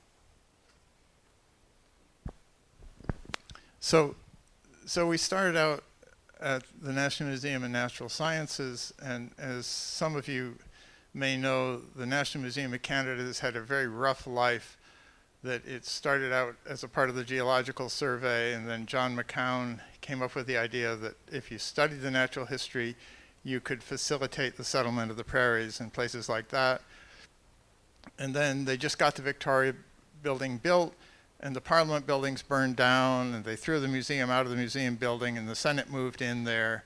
So we started out at the National Museum of Natural Sciences, and as some of you may know, the National Museum of Canada has had a very rough life, that it started out as a part of the Geological Survey, and then John McCown came up with the idea that if you studied the natural history, you could facilitate the settlement of the prairies and places like that. And then they just got the Victoria building built, and the Parliament buildings burned down, and they threw the museum out of the museum building, and the Senate moved in there.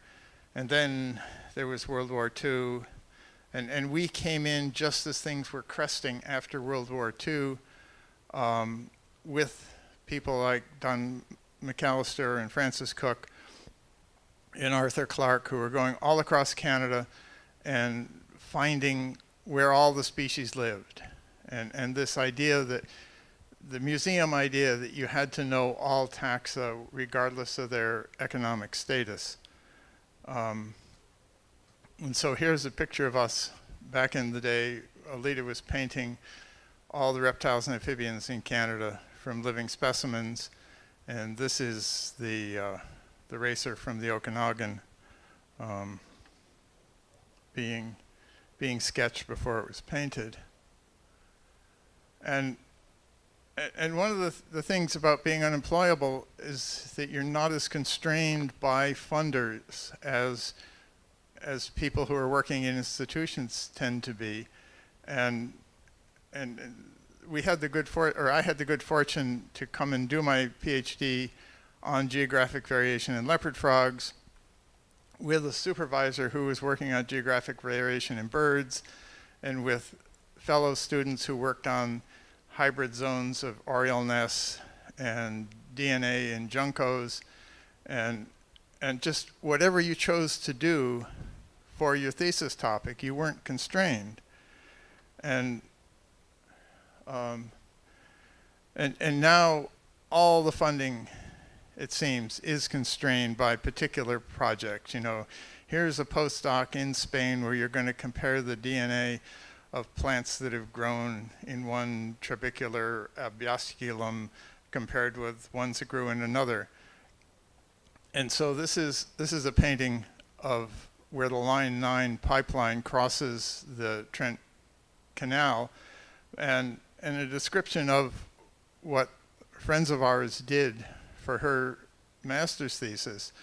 And then there was World War II, and we came in just as things were cresting after World War II, with people like Don McAllister and Francis Cook and Arthur Clarke, who were going all across Canada and finding where all the species lived. And this idea that the museum idea that you had to know all taxa regardless of their economic status. And so here's a picture of us back in the day. Aleta was painting all the reptiles and amphibians in Canada from living specimens, and this is the racer from the Okanagan being sketched before it was painted. And one of the things about being unemployable is that you're not as constrained by funders as people who are working in institutions tend to be. And we had the good I had the good fortune to come and do my PhD on geographic variation in leopard frogs with a supervisor who was working on geographic variation in birds, and with fellow students who worked on hybrid zones of oriole nests and DNA in juncos, and just whatever you chose to do for your thesis topic, you weren't constrained. And now all the funding, it seems, is constrained by particular projects. You know, here's a postdoc in Spain where you're going to compare the DNA of plants that have grown in one trabecular abiasculum compared with ones that grew in another. And so this is a painting of where the Line 9 pipeline crosses the Trent Canal, and a description of what friends of ours did for her master's thesis.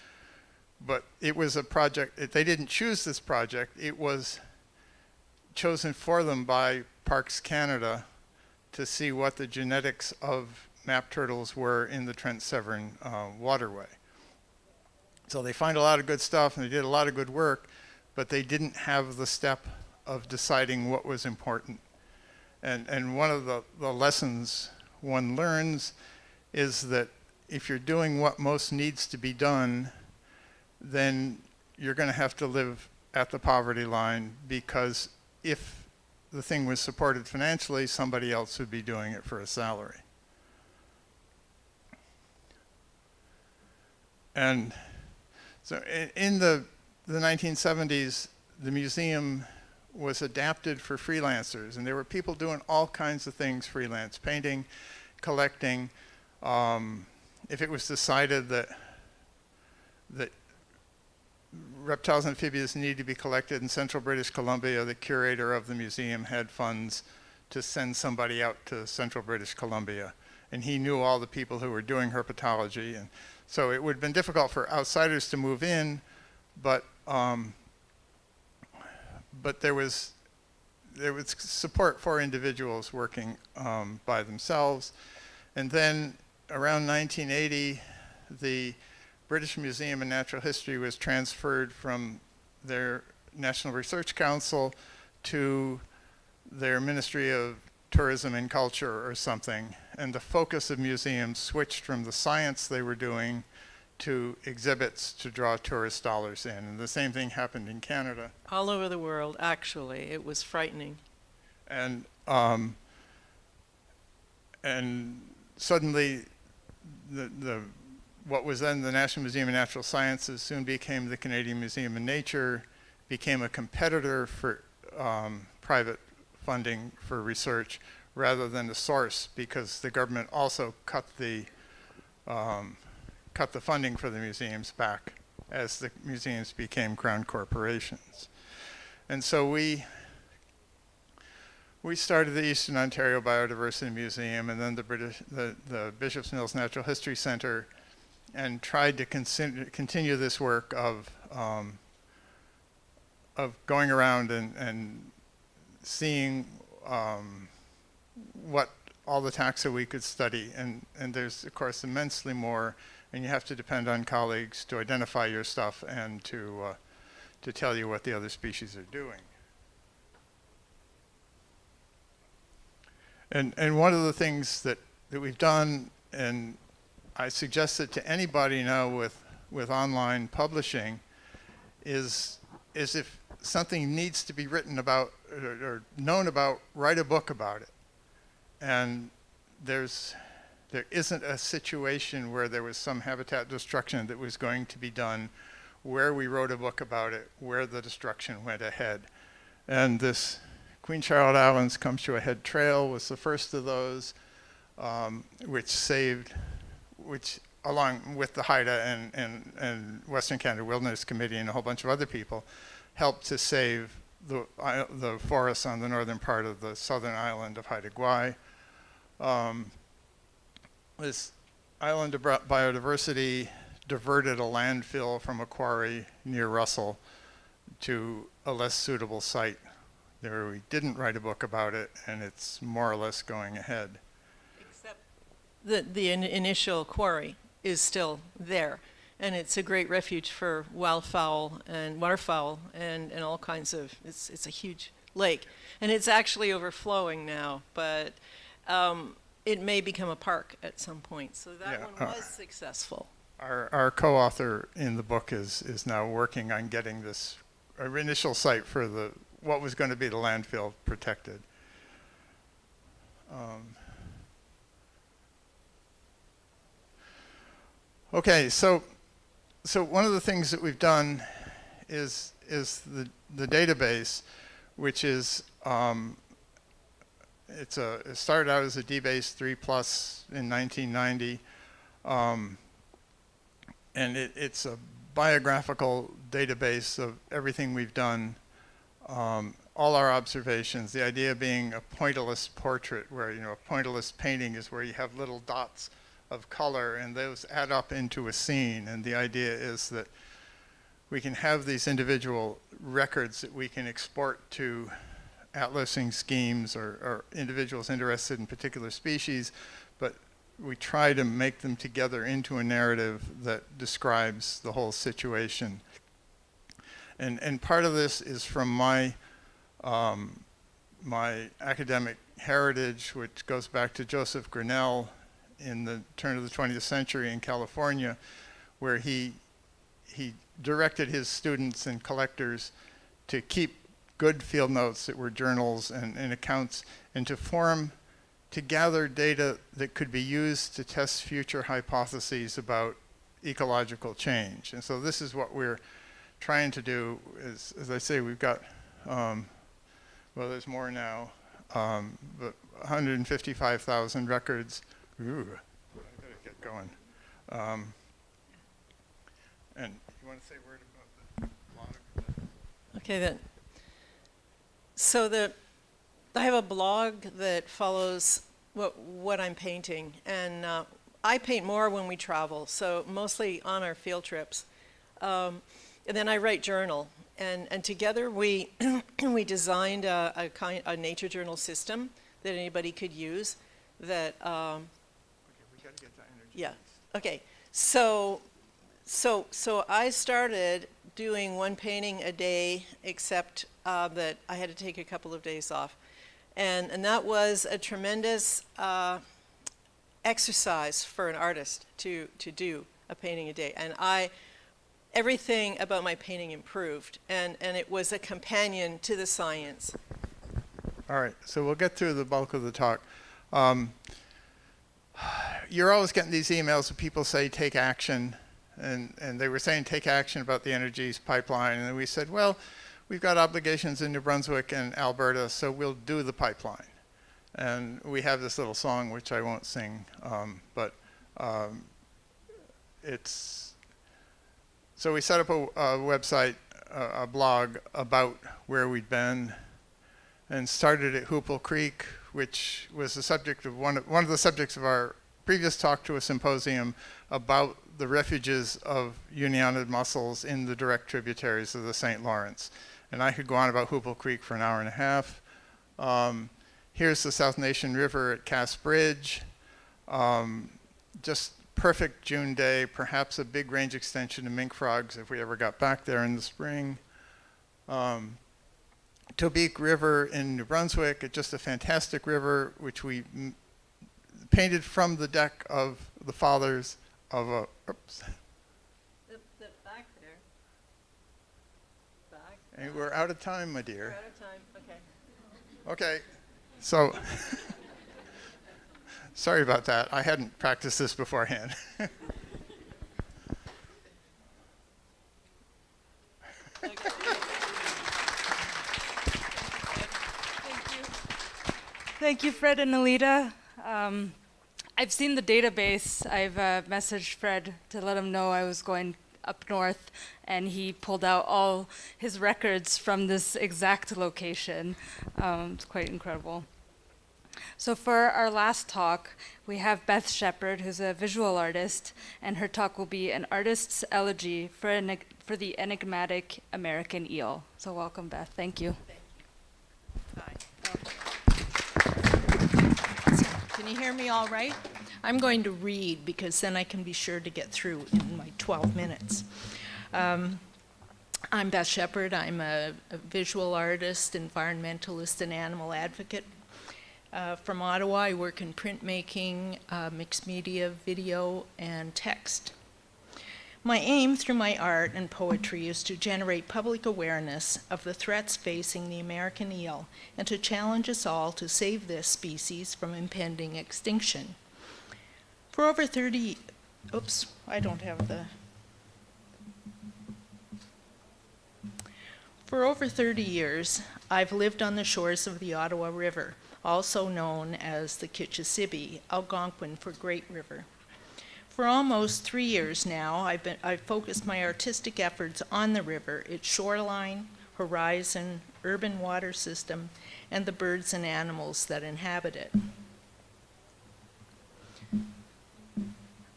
But it was a project, they didn't choose this project, it was chosen for them by Parks Canada to see what the genetics of map turtles were in the Trent Severn waterway. So they find a lot of good stuff and they did a lot of good work, but they didn't have the step of deciding what was important. And one of the lessons one learns is that if you're doing what most needs to be done, then you're going to have to live at the poverty line, because if the thing was supported financially, somebody else would be doing it for a salary. And so in the 1970s, the museum was adapted for freelancers, and there were people doing all kinds of things freelance, painting, collecting. If it was decided that reptiles and amphibians needed to be collected in central British Columbia, the curator of the museum had funds to send somebody out to central British Columbia. And he knew all the people who were doing herpetology. And so it would have been difficult for outsiders to move in, but there was support for individuals working by themselves. And then around 1980, the British Museum of Natural History was transferred from their National Research Council to their Ministry of Tourism and Culture or something. And the focus of museums switched from the science they were doing to exhibits to draw tourist dollars in. And the same thing happened in Canada. All over the world, actually. It was frightening. And suddenly what was then the National Museum of Natural Sciences soon became the Canadian Museum of Nature, became a competitor for private funding for research rather than the source, because the government also cut the funding for the museums back as the museums became crown corporations. And so we started the Eastern Ontario Biodiversity Museum and then the Bishop's Mills Natural History Center, and tried to continue this work of going around and seeing what all the taxa we could study. And there's, of course, immensely more, and you have to depend on colleagues to identify your stuff and to tell you what the other species are doing. And one of the things that we've done, and I suggest it to anybody now with online publishing, is if something needs to be written about or known about, write a book about it. And there isn't a situation where there was some habitat destruction that was going to be done where we wrote a book about it, where the destruction went ahead. And this Queen Charlotte Islands Comes to a Head Trail was the first of those, which along with the Haida and Western Canada Wilderness Committee and a whole bunch of other people, helped to save the forests on the northern part of the southern island of Haida Gwaii. This island of biodiversity diverted a landfill from a quarry near Russell to a less suitable site. There we didn't write a book about it, and it's more or less going ahead. Except the initial quarry is still there, and it's a great refuge for wildfowl and waterfowl and all kinds of, it's a huge lake. And it's actually overflowing now, but it may become a park at some point. So that one was successful. Our co-author in the book is now working on getting this initial site for what was going to be the landfill protected. Okay, so one of the things that we've done is the database, which is it started out as a DBase 3+ in 1990, and it's a biographical database of everything we've done, all our observations. The idea being a pointillist portrait, where a pointillist painting is where you have little dots of color, and those add up into a scene. And the idea is that we can have these individual records that we can export to atlasing schemes or individuals interested in particular species, but we try to make them together into a narrative that describes the whole situation. And part of this is from my my academic heritage, which goes back to Joseph Grinnell in the turn of the 20th century in California, where he directed his students and collectors to keep good field notes that were journals and accounts, and to gather data that could be used to test future hypotheses about ecological change. And so this is what we're trying to do. As I say, we've got, well, there's more now, but 155,000 records. Ooh, I better get going. And you want to say a word about the blog? Okay, then. So I have a blog that follows what I'm painting, and I paint more when we travel, so mostly on our field trips. And then I write journal, and together we we designed a nature journal system that anybody could use. That okay, we got to get that energy. Yeah. Okay. So I started doing one painting a day, except that I had to take a couple of days off. And that was a tremendous exercise for an artist to do a painting a day. And everything about my painting improved, and it was a companion to the science. All right, so we'll get through the bulk of the talk. You're always getting these emails of people say, take action. And they were saying, take action about the energies pipeline. And then we said, well, we've got obligations in New Brunswick and Alberta, so we'll do the pipeline. And we have this little song, which I won't sing, but so we set up a website, a blog about where we'd been, and started at Hoople Creek, which was the subject of one of the subjects of our previous talk to a symposium about the refuges of unionid mussels in the direct tributaries of the St. Lawrence. And I could go on about Hoople Creek for an hour and a half. Here's the South Nation River at Cass Bridge. Just perfect June day, perhaps a big range extension of mink frogs if we ever got back there in the spring. Tobique River in New Brunswick, just a fantastic river, which we painted from the deck of the fathers of a, oops. The back there. Back. And we're out of time, my dear. We're out of time, okay. Okay, so, sorry about that. I hadn't practiced this beforehand. Thank you, Fred and Aleta. I've seen the database. I've messaged Fred to let him know I was going up north, and he pulled out all his records from this exact location. It's quite incredible. So for our last talk, we have Beth Sheperd, who's a visual artist, and her talk will be an artist's elegy for the enigmatic American eel. So welcome, Beth. Thank you. Hi. Can you hear me all right? I'm going to read because then I can be sure to get through in my 12 minutes. I'm Beth Sheperd. I'm a visual artist, environmentalist, and animal advocate. From Ottawa, I work in printmaking, mixed media, video, and text. My aim through my art and poetry is to generate public awareness of the threats facing the American eel and to challenge us all to save this species from impending extinction. For over 30 years, I've lived on the shores of the Ottawa River, also known as the Kitchissippi, Algonquin for Great River. For almost 3 years now, I've focused my artistic efforts on the river, its shoreline, horizon, urban water system, and the birds and animals that inhabit it.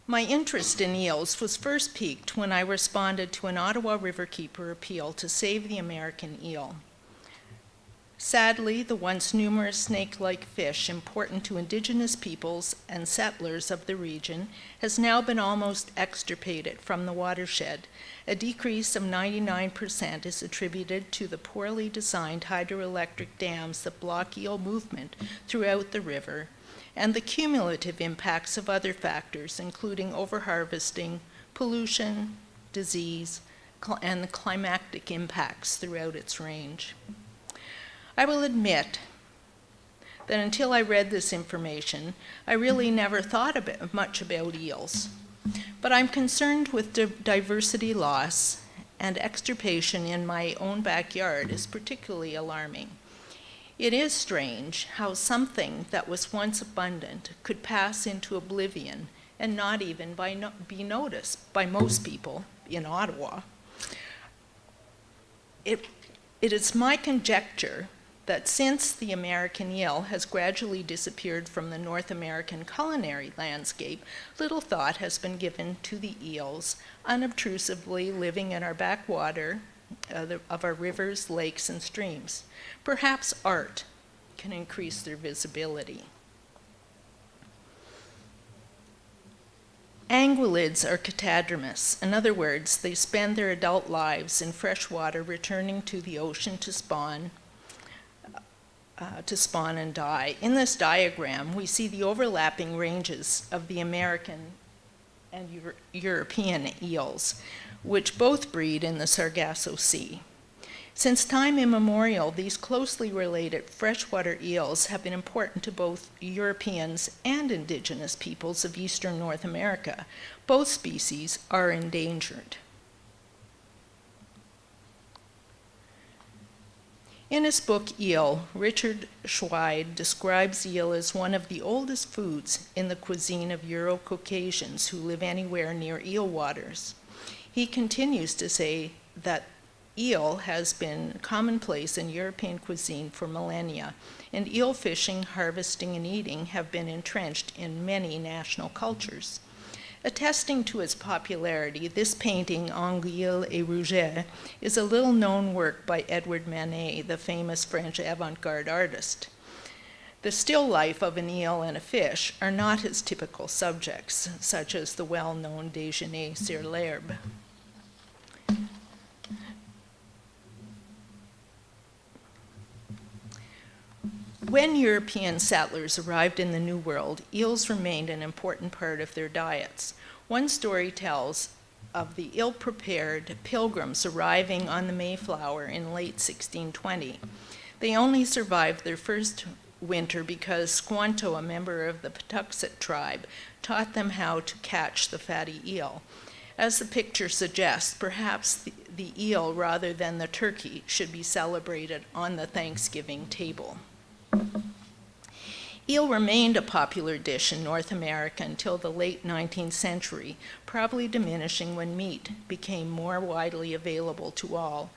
My interest in eels was first piqued when I responded to an Ottawa Riverkeeper appeal to save the American eel. Sadly, the once numerous snake-like fish important to Indigenous peoples and settlers of the region has now been almost extirpated from the watershed. A decrease of 99% is attributed to the poorly designed hydroelectric dams that block eel movement throughout the river, and the cumulative impacts of other factors, including overharvesting, pollution, disease, and the climatic impacts throughout its range. I will admit that until I read this information, I really never thought much about eels. But I'm concerned with diversity loss, and extirpation in my own backyard is particularly alarming. It is strange how something that was once abundant could pass into oblivion and not even be noticed by most people in Ottawa. It is my conjecture that since the American eel has gradually disappeared from the North American culinary landscape, little thought has been given to the eels unobtrusively living in our backwater of our rivers, lakes, and streams. Perhaps art can increase their visibility. Anguillids are catadromous. In other words, they spend their adult lives in fresh water, returning to the ocean to spawn and die. In this diagram, we see the overlapping ranges of the American and European eels, which both breed in the Sargasso Sea. Since time immemorial, these closely related freshwater eels have been important to both Europeans and Indigenous peoples of eastern North America. Both species are endangered. In his book, Eel, Richard Schweid describes eel as one of the oldest foods in the cuisine of Euro-Caucasians who live anywhere near eel waters. He continues to say that eel has been commonplace in European cuisine for millennia, and eel fishing, harvesting, and eating have been entrenched in many national cultures. Attesting to its popularity, this painting, Anguille et Rouget, is a little-known work by Edward Manet, the famous French avant-garde artist. The still life of an eel and a fish are not his typical subjects, such as the well-known Déjeuner sur l'herbe. When European settlers arrived in the New World, eels remained an important part of their diets. One story tells of the ill-prepared pilgrims arriving on the Mayflower in late 1620. They only survived their first winter because Squanto, a member of the Patuxet tribe, taught them how to catch the fatty eel. As the picture suggests, perhaps the eel rather than the turkey should be celebrated on the Thanksgiving table. Eel remained a popular dish in North America until the late 19th century, probably diminishing when meat became more widely available to all.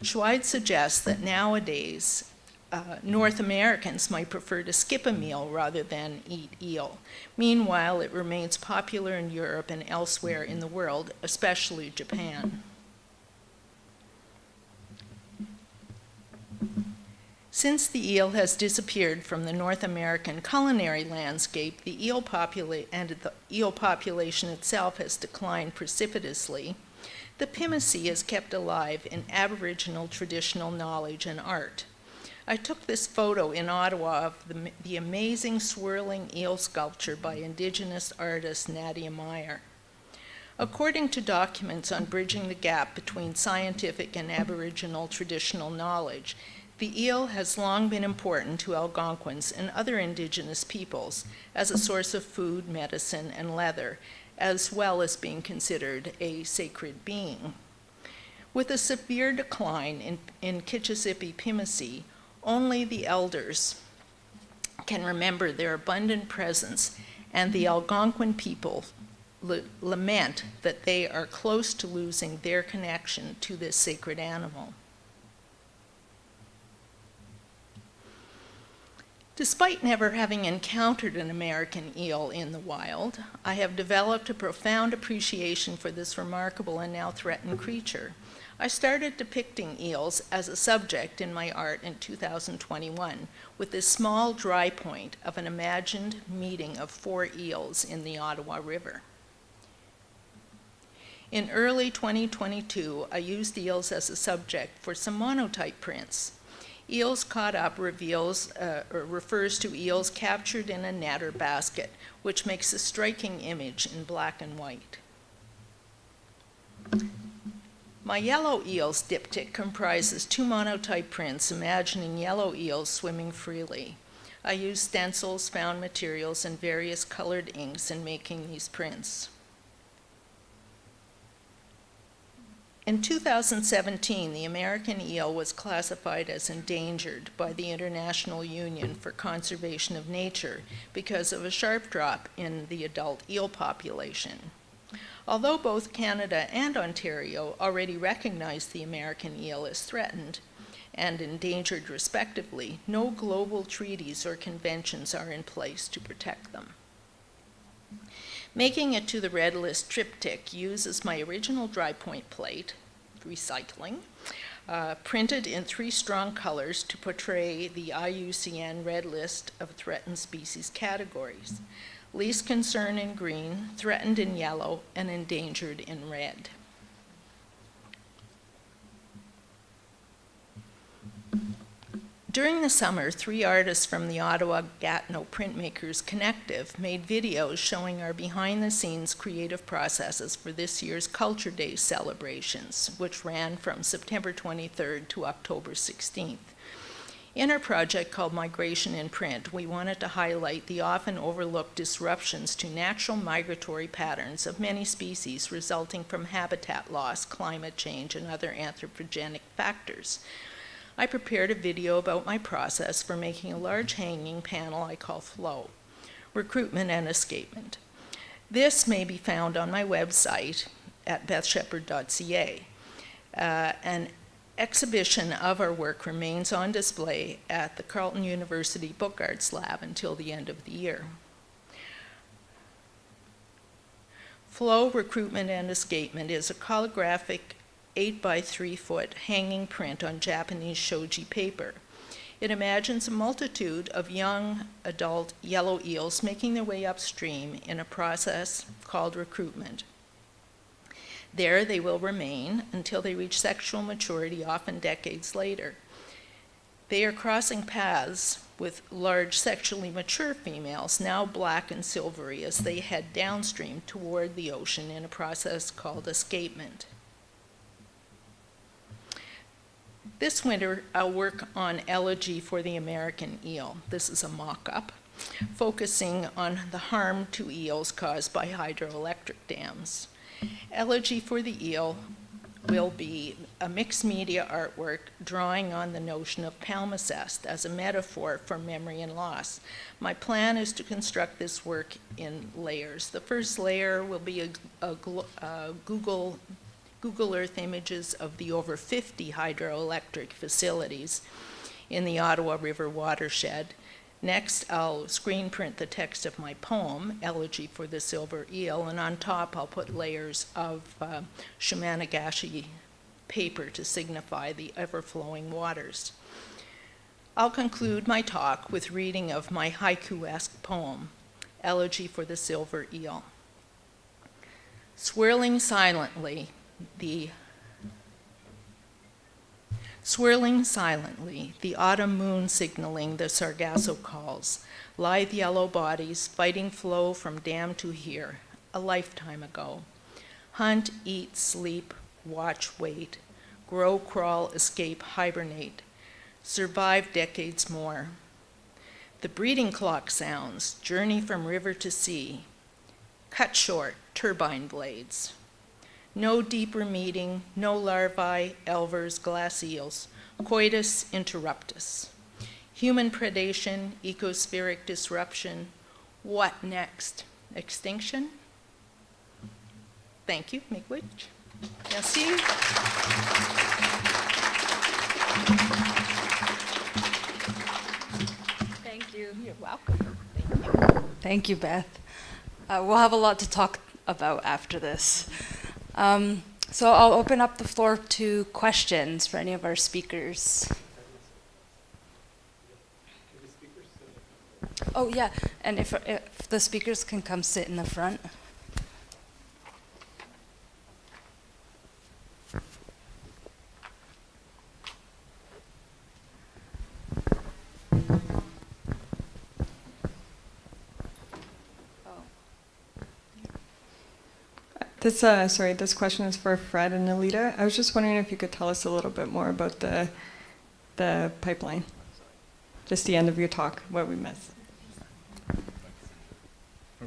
Schweid suggests that nowadays North Americans might prefer to skip a meal rather than eat eel. Meanwhile, it remains popular in Europe and elsewhere in the world, especially Japan. Since the eel has disappeared from the North American culinary landscape, the eel population itself has declined precipitously. The Pelusi is kept alive in Aboriginal traditional knowledge and art. I took this photo in Ottawa of the amazing swirling eel sculpture by Indigenous artist Nadia Meyer. According to documents on bridging the gap between scientific and Aboriginal traditional knowledge, the eel has long been important to Algonquins and other Indigenous peoples as a source of food, medicine, and leather, as well as being considered a sacred being. With a severe decline in Kitchissippi-Pimisi, only the elders can remember their abundant presence, and the Algonquin people lament that they are close to losing their connection to this sacred animal. Despite never having encountered an American eel in the wild, I have developed a profound appreciation for this remarkable and now threatened creature. I started depicting eels as a subject in my art in 2021 with this small dry point of an imagined meeting of 4 eels in the Ottawa River. In early 2022, I used eels as a subject for some monotype prints. Eels caught up refers to eels captured in a net or basket, which makes a striking image in black and white. My yellow eels diptych comprises 2 monotype prints imagining yellow eels swimming freely. I used stencils, found materials, and various colored inks in making these prints. In 2017, the American eel was classified as endangered by the International Union for Conservation of Nature because of a sharp drop in the adult eel population. Although both Canada and Ontario already recognize the American eel as threatened and endangered respectively, no global treaties or conventions are in place to protect them. Making it to the Red List triptych uses my original dry point plate, recycling, printed in 3 strong colors to portray the IUCN Red List of threatened species categories. Least concern in green, threatened in yellow, and endangered in red. During the summer, 3 artists from the Ottawa Gatineau Printmakers Connective made videos showing our behind-the-scenes creative processes for this year's Culture Day celebrations, which ran from September 23rd to October 16th. In our project called Migration in Print, we wanted to highlight the often overlooked disruptions to natural migratory patterns of many species resulting from habitat loss, climate change, and other anthropogenic factors. I prepared a video about my process for making a large hanging panel I call Flow, Recruitment and Escapement. This may be found on my website at bethsheperd.ca. An exhibition of our work remains on display at the Carleton University Book Arts Lab until the end of the year. Flow, Recruitment and Escapement is a calligraphic 8 by 3 foot hanging print on Japanese shoji paper. It imagines a multitude of young adult yellow eels making their way upstream in a process called recruitment. There they will remain until they reach sexual maturity, often decades later. They are crossing paths with large sexually mature females, now black and silvery, as they head downstream toward the ocean in a process called escapement. This winter, I'll work on Elegy for the American Eel. This is a mock-up, focusing on the harm to eels caused by hydroelectric dams. Elegy for the Eel will be a mixed media artwork drawing on the notion of palimpsest as a metaphor for memory and loss. My plan is to construct this work in layers. The first layer will be Google Earth images of the over 50 hydroelectric facilities in the Ottawa River watershed. Next, I'll screen print the text of my poem, Elegy for the Silver Eel, and on top I'll put layers of Shumanagashi paper to signify the ever-flowing waters. I'll conclude my talk with reading of my haiku-esque poem, Elegy for the Silver Eel. Swirling silently, the autumn moon signaling the Sargasso calls, lithe yellow bodies fighting flow from dam to here, a lifetime ago. Hunt, eat, sleep, watch, wait. Grow, crawl, escape, hibernate. Survive decades more. The breeding clock sounds, journey from river to sea. Cut short, turbine blades. No deeper meeting, no larvae, elvers, glass eels. Coitus interruptus. Human predation, ecospheric disruption. What next? Extinction? Thank you, Miigwech. Merci. Thank you. You're welcome. Thank you, Beth. We'll have a lot to talk about after this. So I'll open up the floor to questions for any of our speakers. Oh, yeah, and if the speakers can come sit in the front. This question is for Fred and Aleta. I was just wondering if you could tell us a little bit more about the pipeline. Just the end of your talk, what we missed.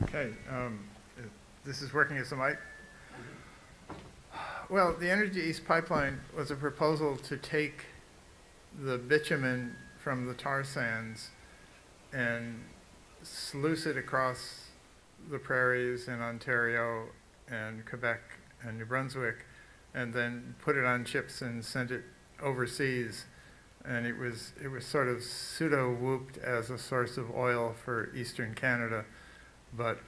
Okay, this is working as a mic. Well, the Energy East pipeline was a proposal to take the bitumen from the tar sands and sluice it across the prairies in Ontario and Quebec and New Brunswick, and then put it on ships and sent it overseas. And it was sort of pseudo-whooped as a source of oil for Eastern Canada, but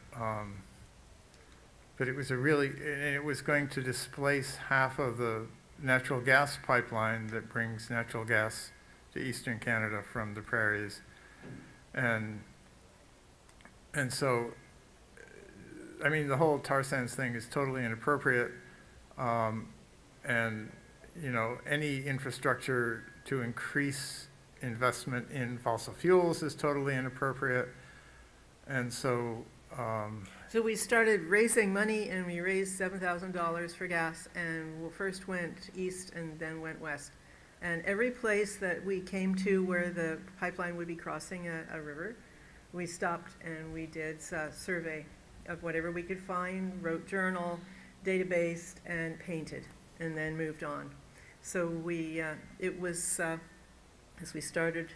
it was it was going to displace half of the natural gas pipeline that brings natural gas to Eastern Canada from the prairies, and so, I mean, the whole tar sands thing is totally inappropriate, and you know, any infrastructure to increase investment in fossil fuels is totally inappropriate, and so. So we started raising money, and we raised $7,000 for gas, and we first went east and then went west. And every place that we came to where the pipeline would be crossing a river, we stopped and we did a survey of whatever we could find, wrote journal, database, and painted, and then moved on. So it was, as we started,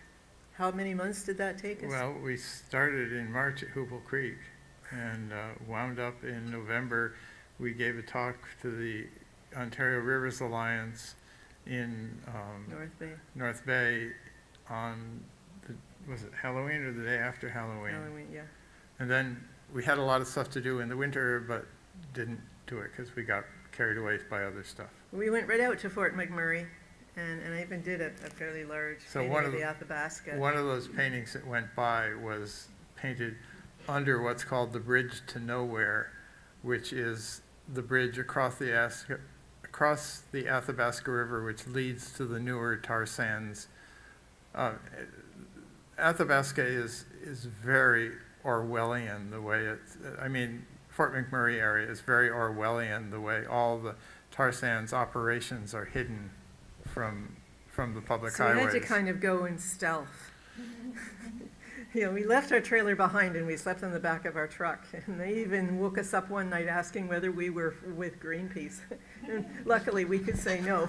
how many months did that take us? Well, we started in March at Hoople Creek and wound up in November. We gave a talk to the Ontario Rivers Alliance in North Bay on, was it Halloween or the day after Halloween? Halloween, yeah. And then we had a lot of stuff to do in the winter, but didn't do it because we got carried away by other stuff. We went right out to Fort McMurray, and I even did a fairly large painting of the Athabasca. One of those paintings that went by was painted under what's called the Bridge to Nowhere, which is the bridge across the Athabasca River, which leads to the newer tar sands. Athabasca is very Orwellian the way it's, I mean, Fort McMurray area is very Orwellian the way all the tar sands operations are hidden from the public highways. So we had to kind of go in stealth. You know, we left our trailer behind and we slept in the back of our truck. And they even woke us up one night asking whether we were with Greenpeace. And luckily we could say no.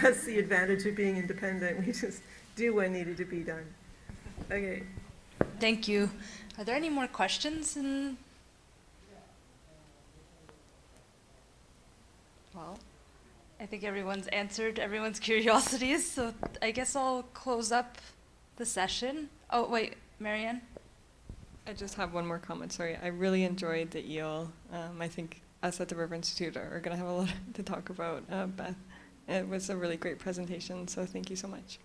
That's the advantage of being independent. We just do what needed to be done. Okay. Thank you. Are there any more questions? Well, I think everyone's answered everyone's curiosities, so I guess I'll close up the session. Oh, wait, Marianne? I just have one more comment, sorry. I really enjoyed the eel. I think us at the River Institute are going to have a lot to talk about, Beth. It was a really great presentation, so thank you so much.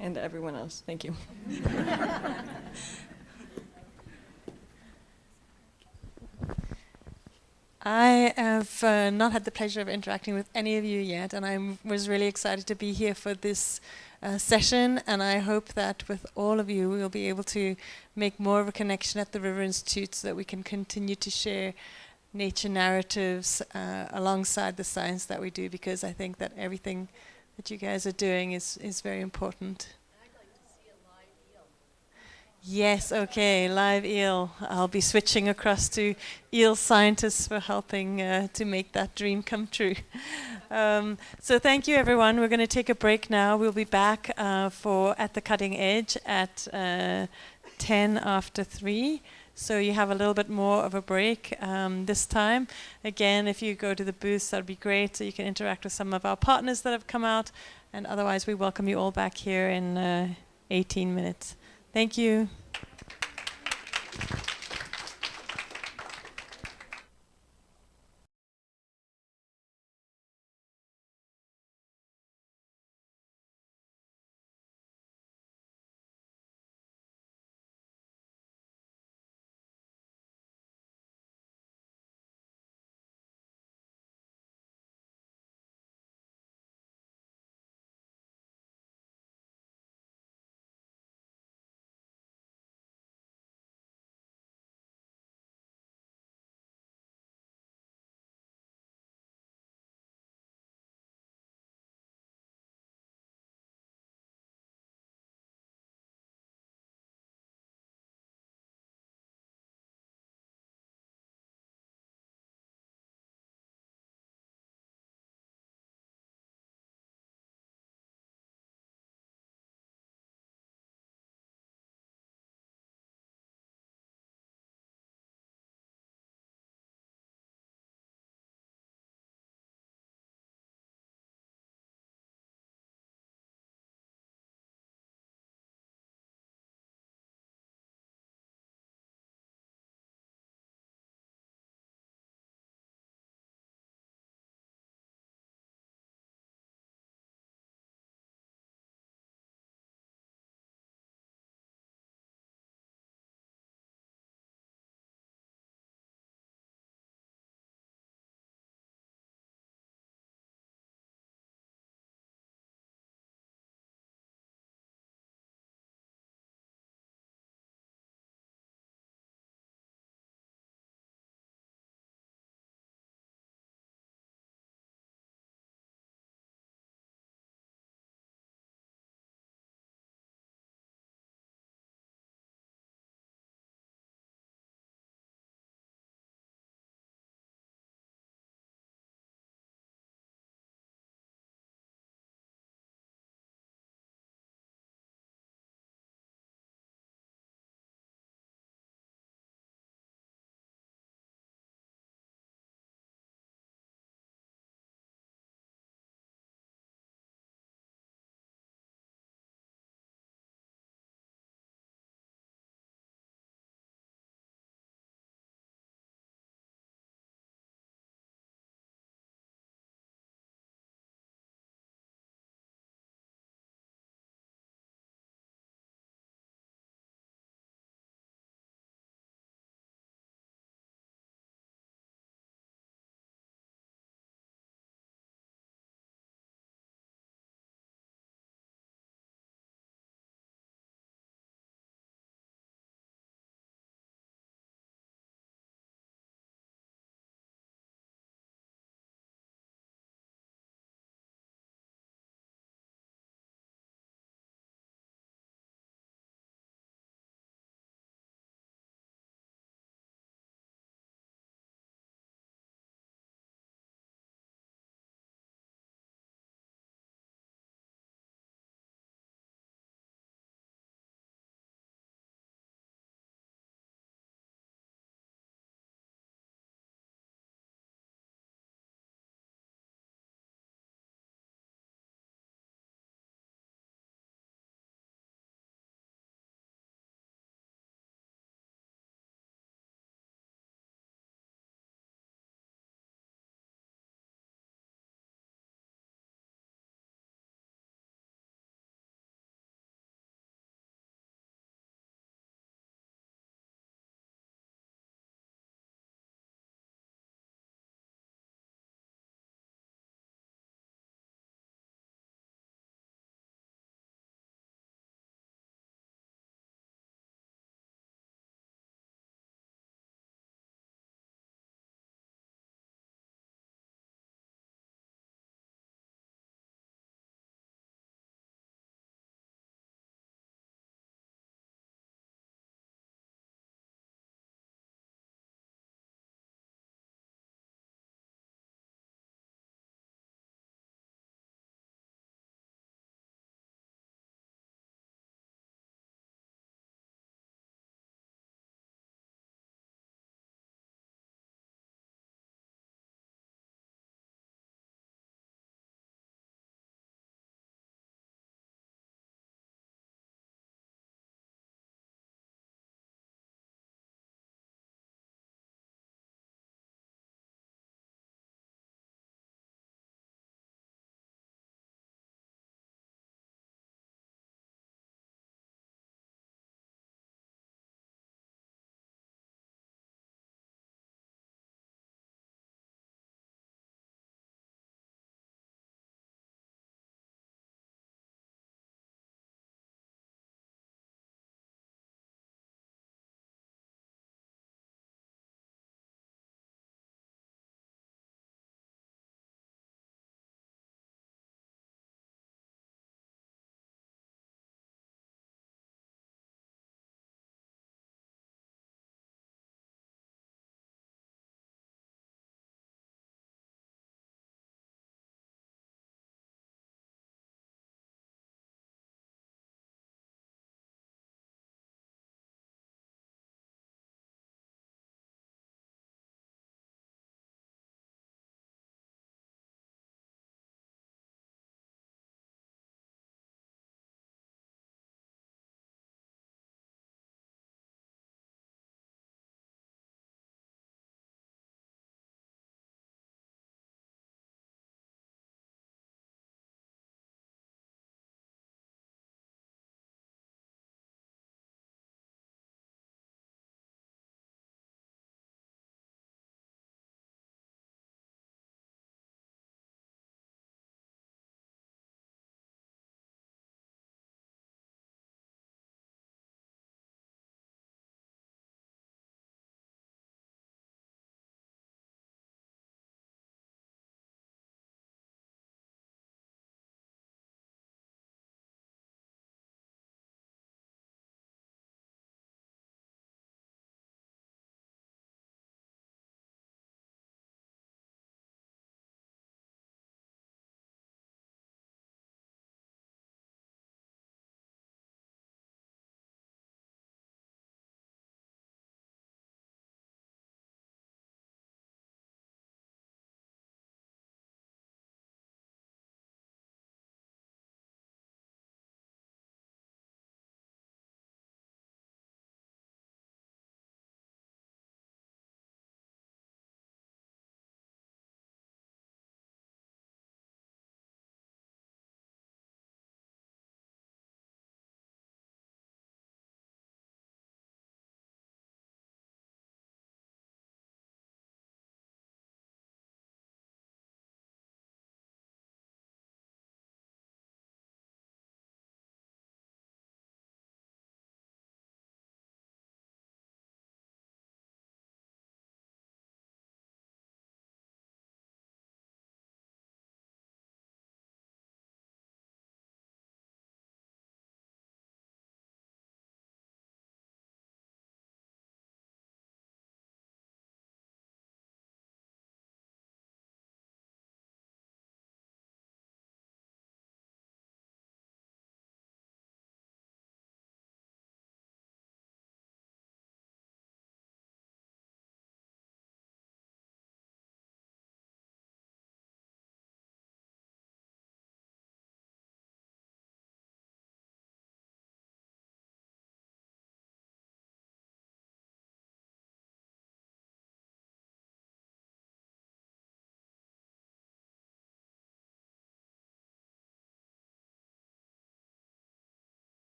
And everyone else, thank you. I have not had the pleasure of interacting with any of you yet, and I was really excited to be here for this session, and I hope that with all of you we'll be able to make more of a connection at the River Institute so that we can continue to share nature narratives alongside the science that we do, because I think that everything that you guys are doing is very important. Yes, okay, live eel. I'll be switching across to eel scientists for helping to make that dream come true. So thank you, everyone. We're going to take a break now. We'll be back for At the Cutting Edge at 10 after 3. So you have a little bit more of a break this time. Again, if you go to the booths, that would be great. So you can interact with some of our partners that have come out. And otherwise, we welcome you all back here in 18 minutes. Thank you.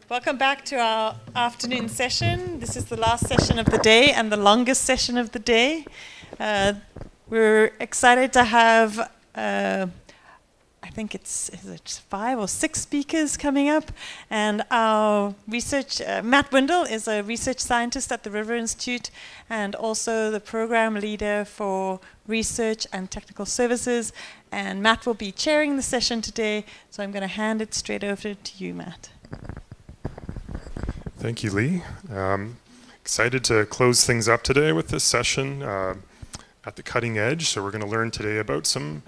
Welcome back to our afternoon session. This is the last session of the day and the longest session of the day. We're excited to have, I think is it 5 or 6 speakers coming up. And our Matt Windle is a research scientist at the River Institute and also the program leader for research and technical services. And Matt will be chairing the session today, so I'm going to hand it straight over to you, Matt. Thank you, Lee. Excited to close things up today with this session at the cutting edge. So we're going to learn today about some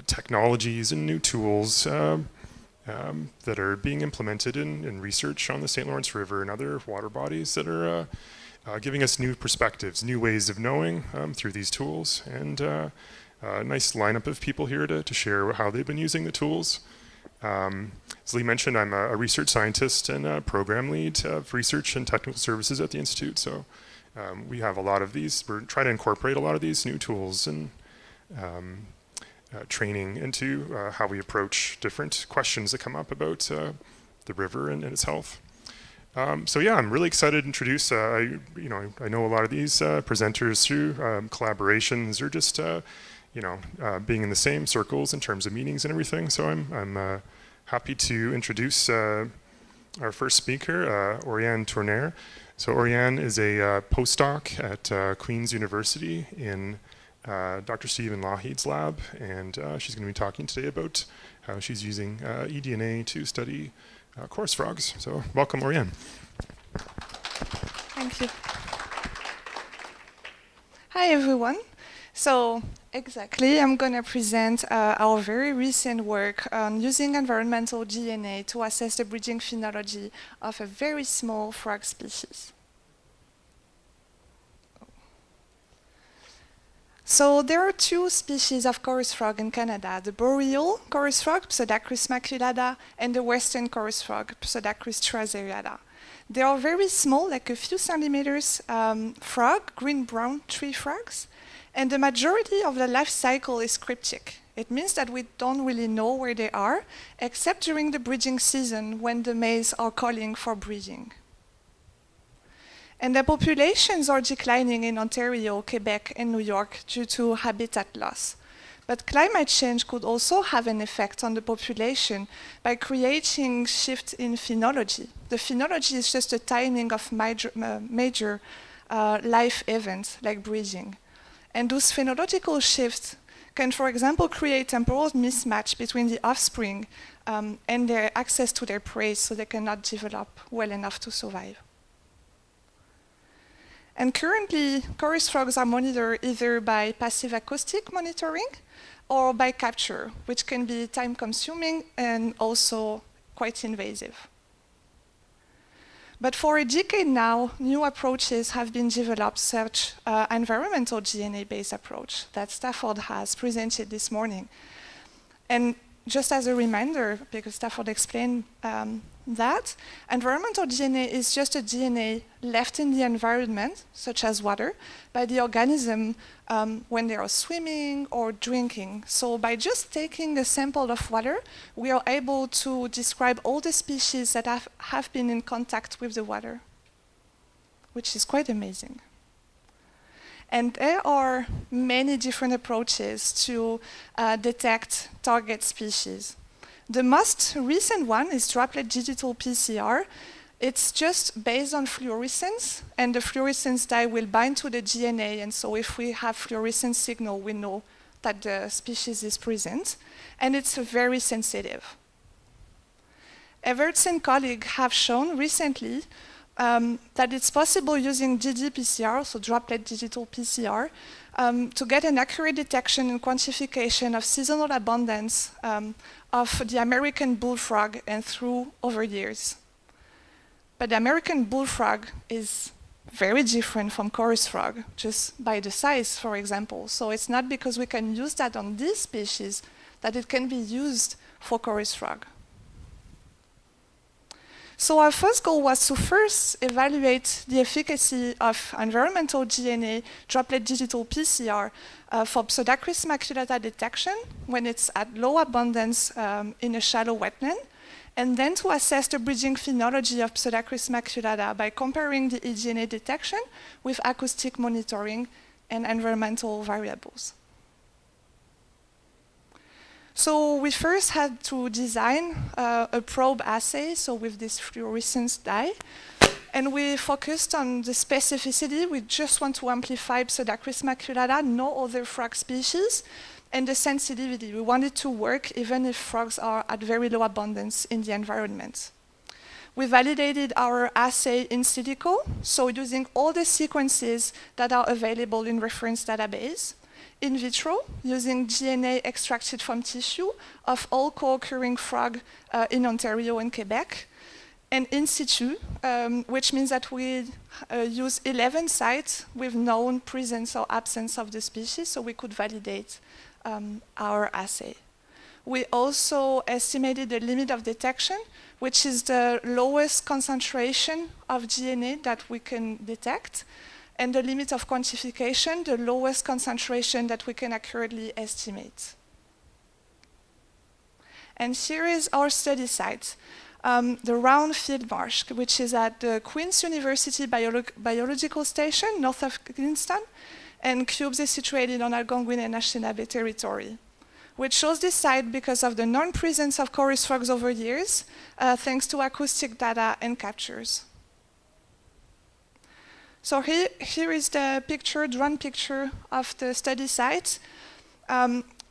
technologies and new tools that are being implemented in research on the St. Lawrence River and other water bodies that are giving us new perspectives, new ways of knowing through these tools, and a nice lineup of people here to share how they've been using the tools. As Lee mentioned, I'm a research scientist and a program lead of research and technical services at the Institute. So we have a lot of these. We're trying to incorporate a lot of these new tools and training into how we approach different questions that come up about the river and its health. So yeah, I'm really excited to introduce. I know a lot of these presenters through collaborations or just being in the same circles in terms of meetings and everything. So I'm happy to introduce our first speaker, Orianne Tournayre. So Orianne is a postdoc at Queen's University in Dr. Stephen Lougheed's lab, and she's going to be talking today about how she's using eDNA to study chorus frogs. So welcome, Orianne. Thank you. Hi, everyone. So exactly, I'm going to present our very recent work on using environmental DNA to assess the breeding phenology of a very small frog species. So there are 2 species of chorus frog in Canada, the boreal chorus frog, Pseudacrus maculata, and the western chorus frog, Pseudacrus traseriata. They are very small, like a few centimeters frog, green-brown tree frogs, and the majority of the life cycle is cryptic. It means that we don't really know where they are, except during the breeding season when the males are calling for breeding. And the populations are declining in Ontario, Quebec, and New York due to habitat loss. But climate change could also have an effect on the population by creating shift in phenology. The phenology is just the timing of major life events like breeding. And those phenological shifts can, for example, create temporal mismatch between the offspring and their access to their prey, so they cannot develop well enough to survive. And currently, chorus frogs are monitored either by passive acoustic monitoring or by capture, which can be time-consuming and also quite invasive. But for a decade now, new approaches have been developed, such environmental DNA-based approach that Stafford has presented this morning. And just as a reminder, because Stafford explained that, environmental DNA is just a DNA left in the environment, such as water, by the organism when they are swimming or drinking. So by just taking a sample of water, we are able to describe all the species that have been in contact with the water, which is quite amazing. And there are many different approaches to detect target species. The most recent one is droplet digital PCR. It's just based on fluorescence, and the fluorescence dye will bind to the DNA, and so if we have fluorescence signal, we know that the species is present, and it's very sensitive. Everts and colleagues have shown recently that it's possible using ddPCR, so droplet digital PCR, to get an accurate detection and quantification of seasonal abundance of the American bullfrog and through over years. But the American bullfrog is very different from chorus frog, just by the size, for example. So it's not because we can use that on this species that it can be used for chorus frog. So our first goal was to first evaluate the efficacy of environmental DNA droplet digital PCR for Pseudacrus maculata detection when it's at low abundance in a shallow wetland, and then to assess the breeding phenology of Pseudacris maculata by comparing the eDNA detection with acoustic monitoring and environmental variables. So we first had to design a probe assay, so with this fluorescence dye, and we focused on the specificity. We just want to amplify Pseudacris maculata, no other frog species, and the sensitivity. We wanted to work even if frogs are at very low abundance in the environment. We validated our assay in silico, so using all the sequences that are available in reference database. In vitro, using DNA extracted from tissue of all co-occurring frog in Ontario and Quebec. And in situ, which means that we use 11 sites with known presence or absence of the species, so we could validate our assay. We also estimated the limit of detection, which is the lowest concentration of DNA that we can detect, and the limit of quantification, the lowest concentration that we can accurately estimate. And here is our study site, the Round Field Marsh, which is at the Queen's University Biological Station, north of Kingston, and Cubes is situated on Algonquin and Anishinaabe territory. We chose this site because of the non-presence of chorus frogs over years, thanks to acoustic data and captures. So here is the picture, drone picture of the study site.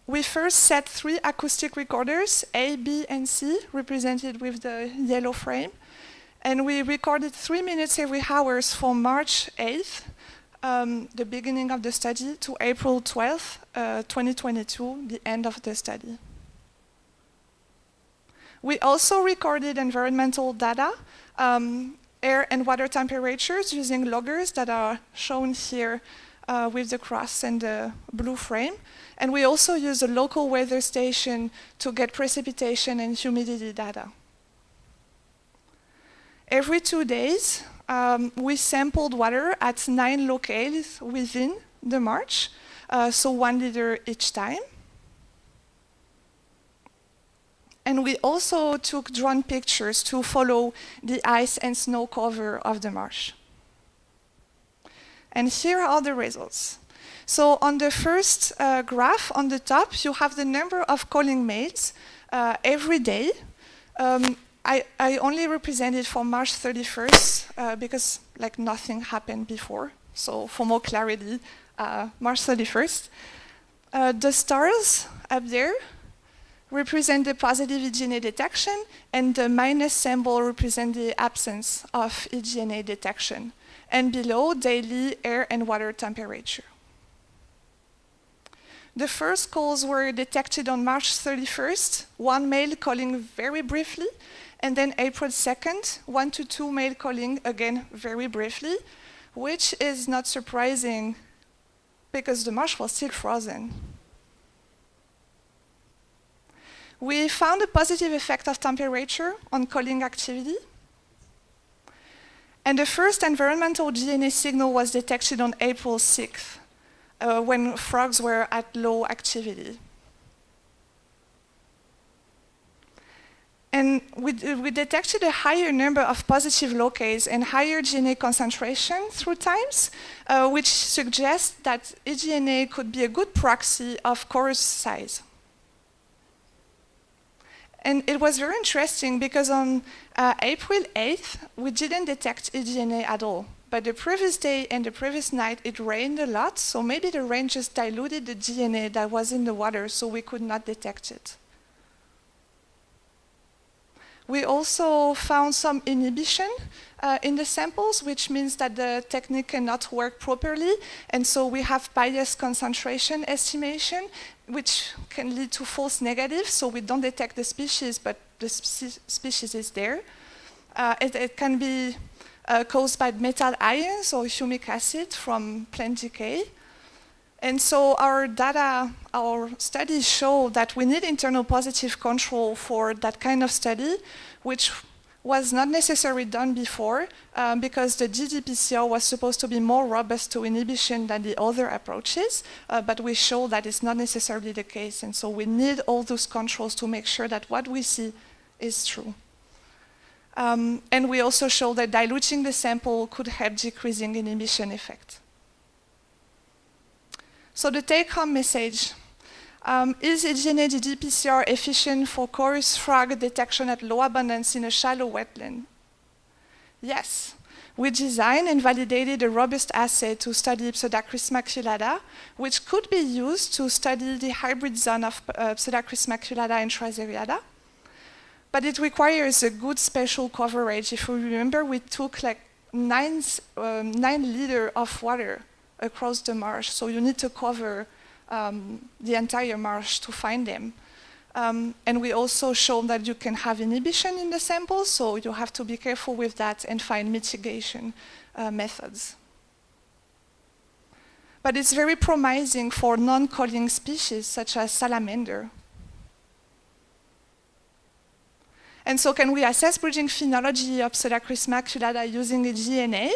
We first set 3 acoustic recorders, A, B, and C, represented with the yellow frame. And we recorded 3 minutes every hour from March 8th, the beginning of the study, to April 12th, 2022, the end of the study. We also recorded environmental data, air and water temperatures using loggers that are shown here with the cross and the blue frame. And we also use a local weather station to get precipitation and humidity data. Every 2 days, we sampled water at 9 locales within the marsh, so 1 liter each time. And we also took drone pictures to follow the ice and snow cover of the marsh. And here are the results. So on the first graph on the top, you have the number of calling males every day. I only represented for March 31st because like nothing happened before. So for more clarity, March 31st. The stars up there represent the positive eDNA detection, and the minus symbol represent the absence of eDNA detection. And below, daily air and water temperature. The first calls were detected on March 31st, 1 male calling very briefly, and then April 2nd, 1 to 2 male calling again very briefly, which is not surprising because the marsh was still frozen. We found a positive effect of temperature on calling activity. And the first environmental DNA signal was detected on April 6th, when frogs were at low activity. And we detected a higher number of positive locales and higher DNA concentration through times, which suggests that eDNA could be a good proxy of chorus size. And it was very interesting because on April 8th, we didn't detect eDNA at all. But the previous day and the previous night, it rained a lot, so maybe the rain just diluted the DNA that was in the water, so we could not detect it. We also found some inhibition in the samples, which means that the technique cannot work properly, and so we have biased concentration estimation, which can lead to false negatives, so we don't detect the species, but the species is there. It can be caused by metal ions or humic acid from plant decay. And so our data, our studies show that we need internal positive control for that kind of study, which was not necessarily done before because the ddPCR was supposed to be more robust to inhibition than the other approaches, but we show that it's not necessarily the case. And so we need all those controls to make sure that what we see is true. And we also showed that diluting the sample could help decreasing inhibition effect. So the take-home message. Is EDNA ddPCR efficient for chorus frog detection at low abundance in a shallow wetland? Yes. We designed and validated a robust assay to study Pseudacris maculata, which could be used to study the hybrid zone of Pseudacris maculata and Trazeriata. But it requires a good spatial coverage. If you remember, we took like 9 liters of water across the marsh, so you need to cover the entire marsh to find them. And we also showed that you can have inhibition in the sample, so you have to be careful with that and find mitigation methods. But it's very promising for non-calling species such as salamander. And so can we assess bridging phenology of Pseudacris maculata using a DNA?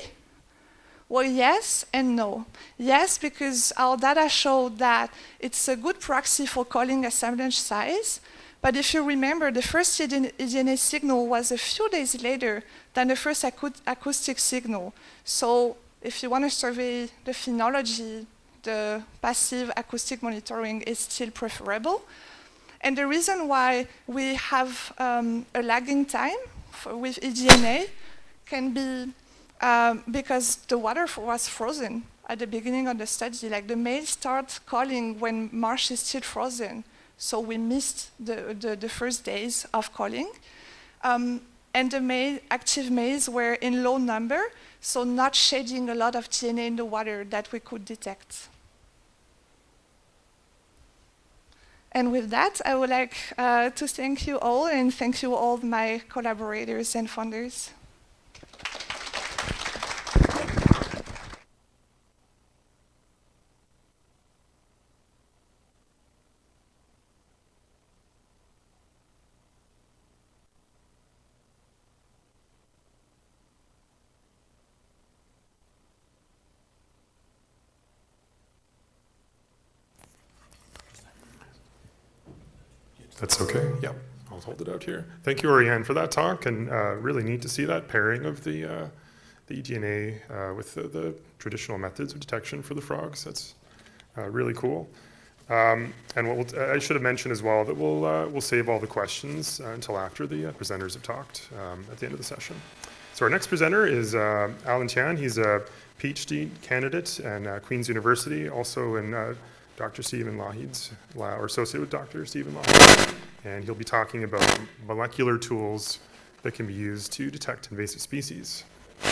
Well, yes and no. Yes, because our data showed that it's a good proxy for calling assemblage size. But if you remember, the first EDNA signal was a few days later than the first acoustic signal. So if you want to survey the phenology, the passive acoustic monitoring is still preferable. And the reason why we have a lagging time with EDNA can be because the water was frozen at the beginning of the study. Like the males start calling when marsh is still frozen. So we missed the first days of calling. And the active males were in low number, so not shedding a lot of DNA in the water that we could detect. And with that, I would like to thank you all and thank you all my collaborators and funders. That's okay. Yeah, I'll hold it out here. Thank you, Orianne, for that talk, and really neat to see that pairing of the eDNA with the traditional methods of detection for the frogs. That's really cool. And what I should have mentioned as well that we'll save all the questions until after the presenters have talked at the end of the session. So our next presenter is Alan Tian. He's a PhD candidate at Queen's University, also in Dr. Stephen Lahid's, or associated with Dr. Stephen Lahid, and he'll be talking about molecular tools that can be used to detect invasive species. In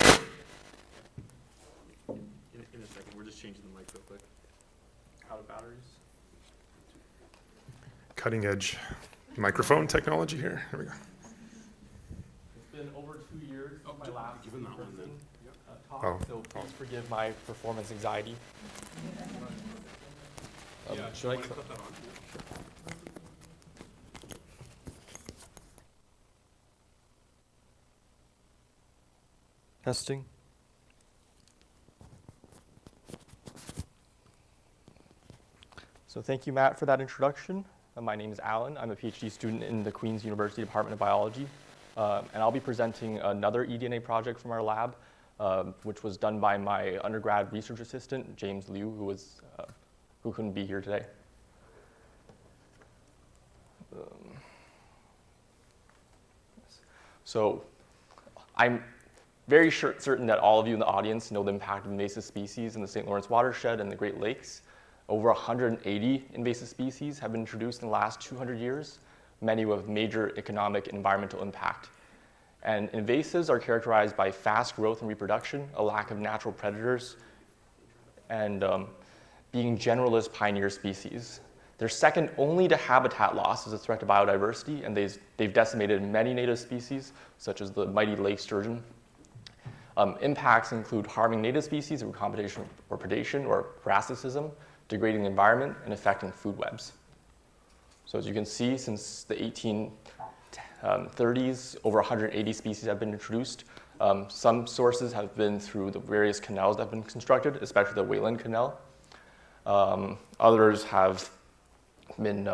a second, we're just changing the mic real quick. Out of batteries. Cutting edge microphone technology here. Here we go. It's been over 2 years since my last talk, Oh. so please forgive my performance anxiety. Should I clip that on? Testing. So thank you, Matt, for that introduction. My name is Alan. I'm a PhD student in the Queen's University Department of Biology, and I'll be presenting another eDNA project from our lab, which was done by my undergrad research assistant, James Liu, who couldn't be here today. So I'm very certain that all of you in the audience know the impact of invasive species in the St. Lawrence watershed and the Great Lakes. Over 180 invasive species have been introduced in the last 200 years, many with major economic and environmental impact. And invasives are characterized by fast growth and reproduction, a lack of natural predators, and being generalist pioneer species. They're second only to habitat loss as a threat to biodiversity, and they've decimated many native species, such as the mighty lake sturgeon. Impacts include harming native species through competition or predation or parasitism, degrading the environment, and affecting food webs. So as you can see, since the 1830s, over 180 species have been introduced. Some sources have been through the various canals that have been constructed, especially the Wayland Canal. Others have been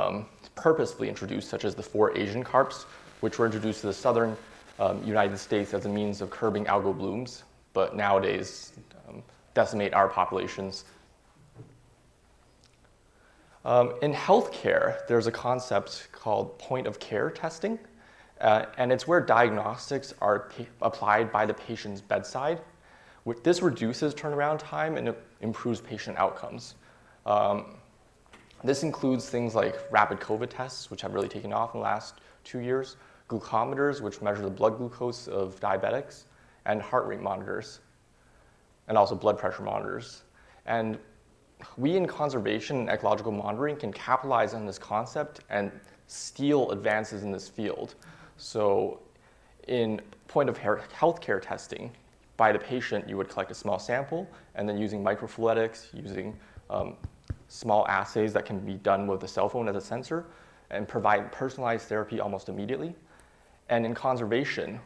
purposefully introduced, such as the 4 Asian carps, which were introduced to the southern United States as a means of curbing algal blooms, but nowadays decimate our populations. In healthcare, there's a concept called point-of-care testing, and it's where diagnostics are applied by the patient's bedside. This reduces turnaround time and it improves patient outcomes. This includes things like rapid COVID tests, which have really taken off in the last 2 years, glucometers, which measure the blood glucose of diabetics, and heart rate monitors, and also blood pressure monitors. And we in conservation and ecological monitoring can capitalize on this concept and steal advances in this field. So in point-of-healthcare testing, by the patient, you would collect a small sample, and then using microfluidics, using small assays that can be done with a cell phone as a sensor, and provide personalized therapy almost immediately. And in conservation,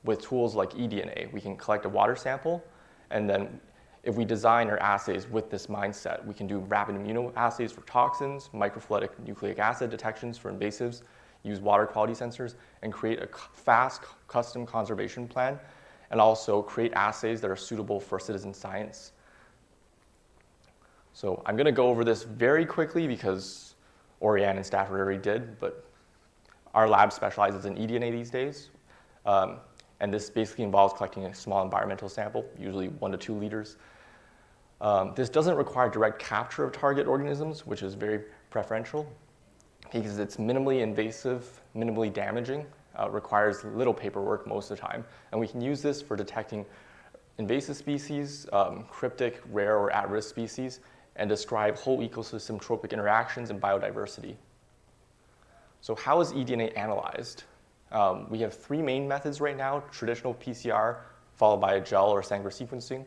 with tools like eDNA, we can collect a water sample, and then if we design our assays with this mindset, we can do rapid immunoassays for toxins, microfluidic nucleic acid detections for invasives, use water quality sensors, and create a fast custom conservation plan, and also create assays that are suitable for citizen science. So I'm going to go over this very quickly because Orianne and Stafford already did, but our lab specializes in eDNA these days. And this basically involves collecting a small environmental sample, usually 1 to 2 liters. This doesn't require direct capture of target organisms, which is very preferential because it's minimally invasive, minimally damaging, requires little paperwork most of the time. And we can use this for detecting invasive species, cryptic, rare, or at-risk species, and describe whole ecosystem tropic interactions and biodiversity. So how is eDNA analyzed? We have 3 main methods right now: traditional PCR, followed by a gel or Sanger sequencing,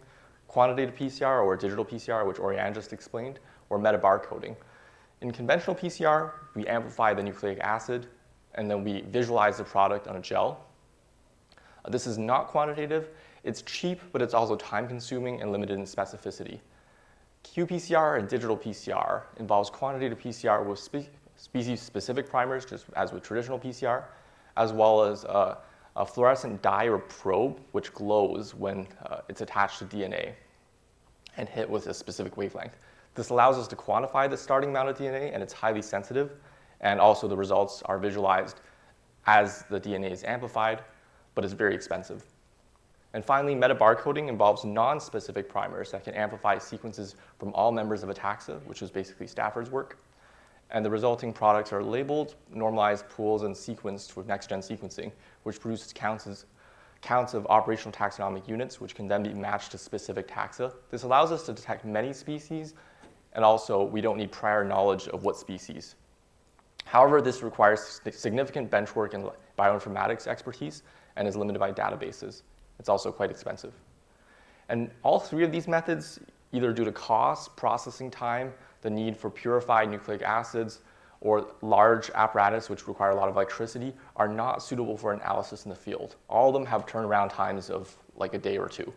quantitative PCR or digital PCR, which Orianne just explained, or metabarcoding. In conventional PCR, we amplify the nucleic acid, and then we visualize the product on a gel. This is not quantitative. It's cheap, but it's also time-consuming and limited in specificity. qPCR and digital PCR involves quantitative PCR with species-specific primers, just as with traditional PCR, as well as a fluorescent dye or probe, which glows when it's attached to DNA and hit with a specific wavelength. This allows us to quantify the starting amount of DNA, and it's highly sensitive, and also the results are visualized as the DNA is amplified, but it's very expensive. And finally, metabarcoding involves non-specific primers that can amplify sequences from all members of a taxa, which is basically Stafford's work. And the resulting products are labeled, normalized, pooled, and sequenced with next-gen sequencing, which produces counts of operational taxonomic units, which can then be matched to specific taxa. This allows us to detect many species, and also we don't need prior knowledge of what species. However, this requires significant benchwork and bioinformatics expertise and is limited by databases. It's also quite expensive. And all 3 of these methods, either due to cost, processing time, the need for purified nucleic acids, or large apparatus which require a lot of electricity, are not suitable for analysis in the field. All of them have turnaround times of like a day or 2.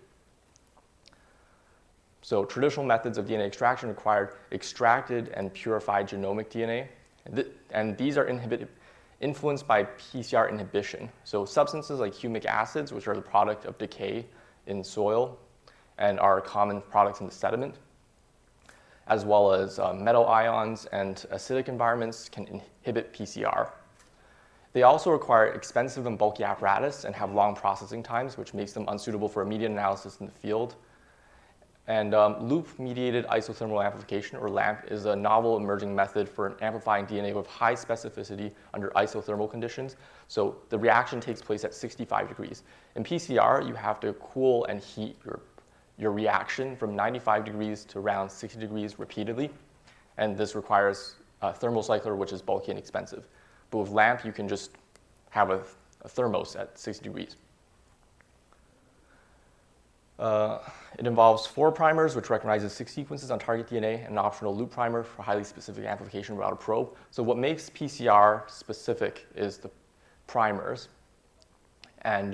So traditional methods of DNA extraction required extracted and purified genomic DNA, and these are influenced by PCR inhibition. So substances like humic acids, which are the product of decay in soil and are common products in the sediment, as well as metal ions and acidic environments can inhibit PCR. They also require expensive and bulky apparatus and have long processing times, which makes them unsuitable for immediate analysis in the field. And loop-mediated isothermal amplification, or LAMP, is a novel emerging method for amplifying DNA with high specificity under isothermal conditions. So the reaction takes place at 65 degrees. In PCR, you have to cool and heat your reaction from 95 degrees to around 60 degrees repeatedly. And this requires a thermal cycler, which is bulky and expensive. But with LAMP, you can just have a thermos at 60 degrees. It involves 4 primers, which recognizes 6 sequences on target DNA, and an optional loop primer for highly specific amplification without a probe. So what makes PCR specific is the primers. And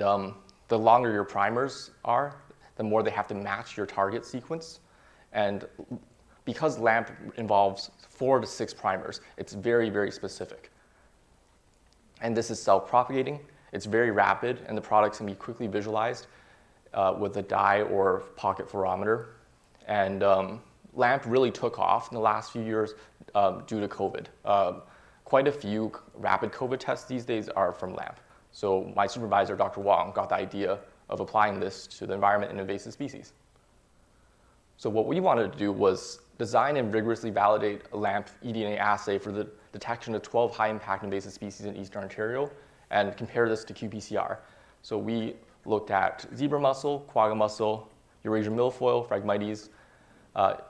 the longer your primers are, the more they have to match your target sequence. And because LAMP involves 4 to 6 primers, it's very, very specific. And this is self-propagating. It's very rapid, and the products can be quickly visualized with a dye or pocket fluorometer. And LAMP really took off in the last few years due to COVID. Quite a few rapid COVID tests these days are from LAMP. So my supervisor, Dr. Wong, got the idea of applying this to the environment and invasive species. So what we wanted to do was design and rigorously validate a LAMP eDNA assay for the detection of 12 high-impact invasive species in Eastern Ontario and compare this to qPCR. So we looked at zebra mussel, quagga mussel, Eurasian milfoil, Phragmites,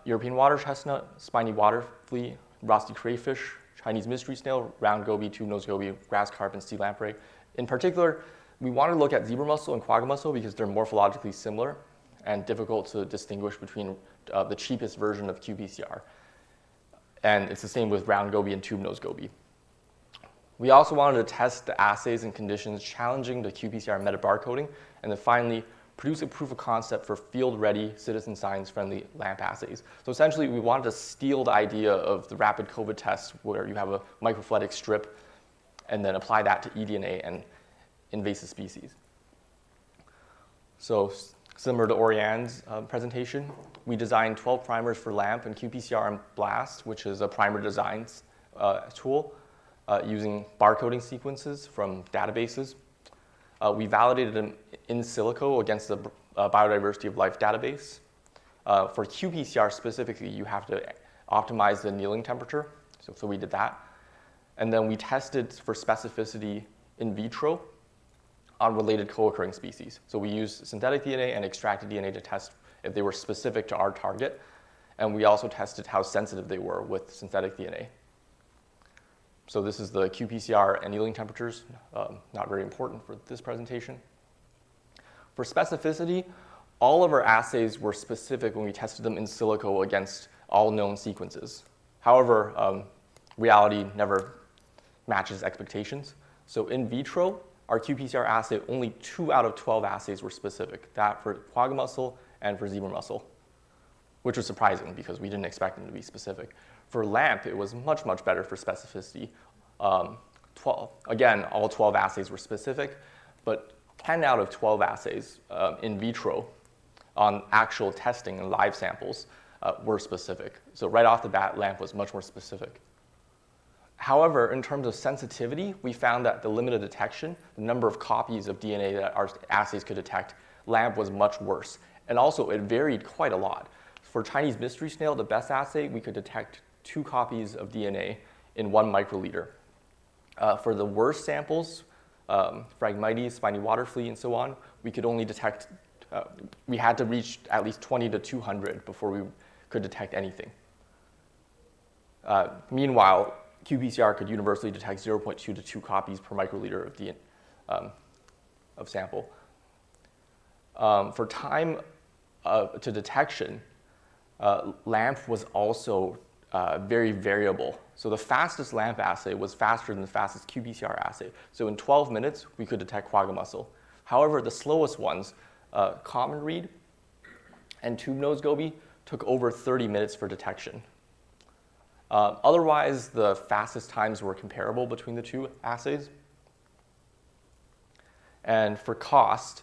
European water chestnut, spiny water flea, rusty crayfish, Chinese mystery snail, round goby, tube-nosed goby, grass carp, and sea lamprey. In particular, we wanted to look at zebra mussel and quagga mussel because they're morphologically similar and difficult to distinguish between the cheapest version of qPCR. And it's the same with round goby and tube-nosed goby. We also wanted to test the assays in conditions challenging the qPCR metabarcoding, and then finally produce a proof of concept for field-ready, citizen science-friendly LAMP assays. So essentially, we wanted to steal the idea of the rapid COVID test where you have a microfluidic strip and then apply that to eDNA and invasive species. So similar to Orianne's presentation, we designed 12 primers for LAMP and qPCR and BLAST, which is a primer design tool using barcoding sequences from databases. We validated them in silico against the Biodiversity of Life database. For qPCR specifically, you have to optimize the annealing temperature, so we did that. And then we tested for specificity in vitro on related co-occurring species. So we used synthetic DNA and extracted DNA to test if they were specific to our target. And we also tested how sensitive they were with synthetic DNA. So this is the qPCR annealing temperatures, not very important for this presentation. For specificity, all of our assays were specific when we tested them in silico against all known sequences. However, reality never matches expectations. So in vitro, our qPCR assay, only 2 out of 12 assays were specific, that for quagga mussel and for zebra mussel, which was surprising because we didn't expect them to be specific. For LAMP, it was much, much better for specificity. Again, all 12 assays were specific, but 10 out of 12 assays in vitro on actual testing and live samples were specific. So right off the bat, LAMP was much more specific. However, in terms of sensitivity, we found that the limit of detection, the number of copies of DNA that our assays could detect, LAMP was much worse. And also, it varied quite a lot. For Chinese mystery snail, the best assay, we could detect 2 copies of DNA in 1 microliter. For the worst samples, Phragmites, spiny water flea, and so on, we could only detect, we had to reach at least 20 to 200 before we could detect anything. Meanwhile, qPCR could universally detect 0.2 to 2 copies per microliter of DNA, of sample. For time to detection, LAMP was also very variable. So the fastest LAMP assay was faster than the fastest qPCR assay. So in 12 minutes, we could detect quagga mussel. However, the slowest ones, common reed and tube-nosed goby, took over 30 minutes for detection. Otherwise, the fastest times were comparable between the 2 assays. And for cost,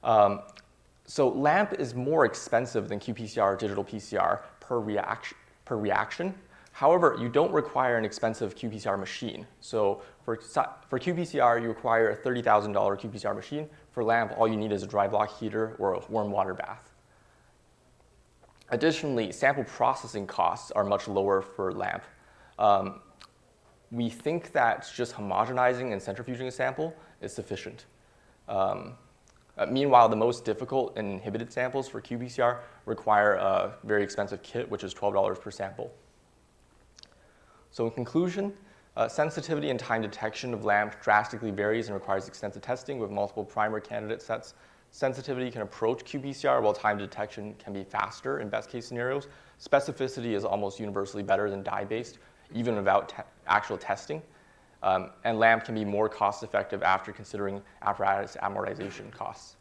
so LAMP is more expensive than qPCR or digital PCR per reaction. However, you don't require an expensive qPCR machine. So for qPCR, you require a $30,000 qPCR machine. For LAMP, all you need is a dry block heater or a warm water bath. Additionally, sample processing costs are much lower for LAMP. We think that just homogenizing and centrifuging a sample is sufficient. Meanwhile, the most difficult and inhibited samples for qPCR require a very expensive kit, which is $12 per sample. So in conclusion, sensitivity and time detection of LAMP drastically varies and requires extensive testing with multiple primer candidate sets. Sensitivity can approach qPCR while time detection can be faster in best case scenarios. Specificity is almost universally better than dye-based, even without actual testing. And LAMP can be more cost-effective after considering apparatus amortization costs.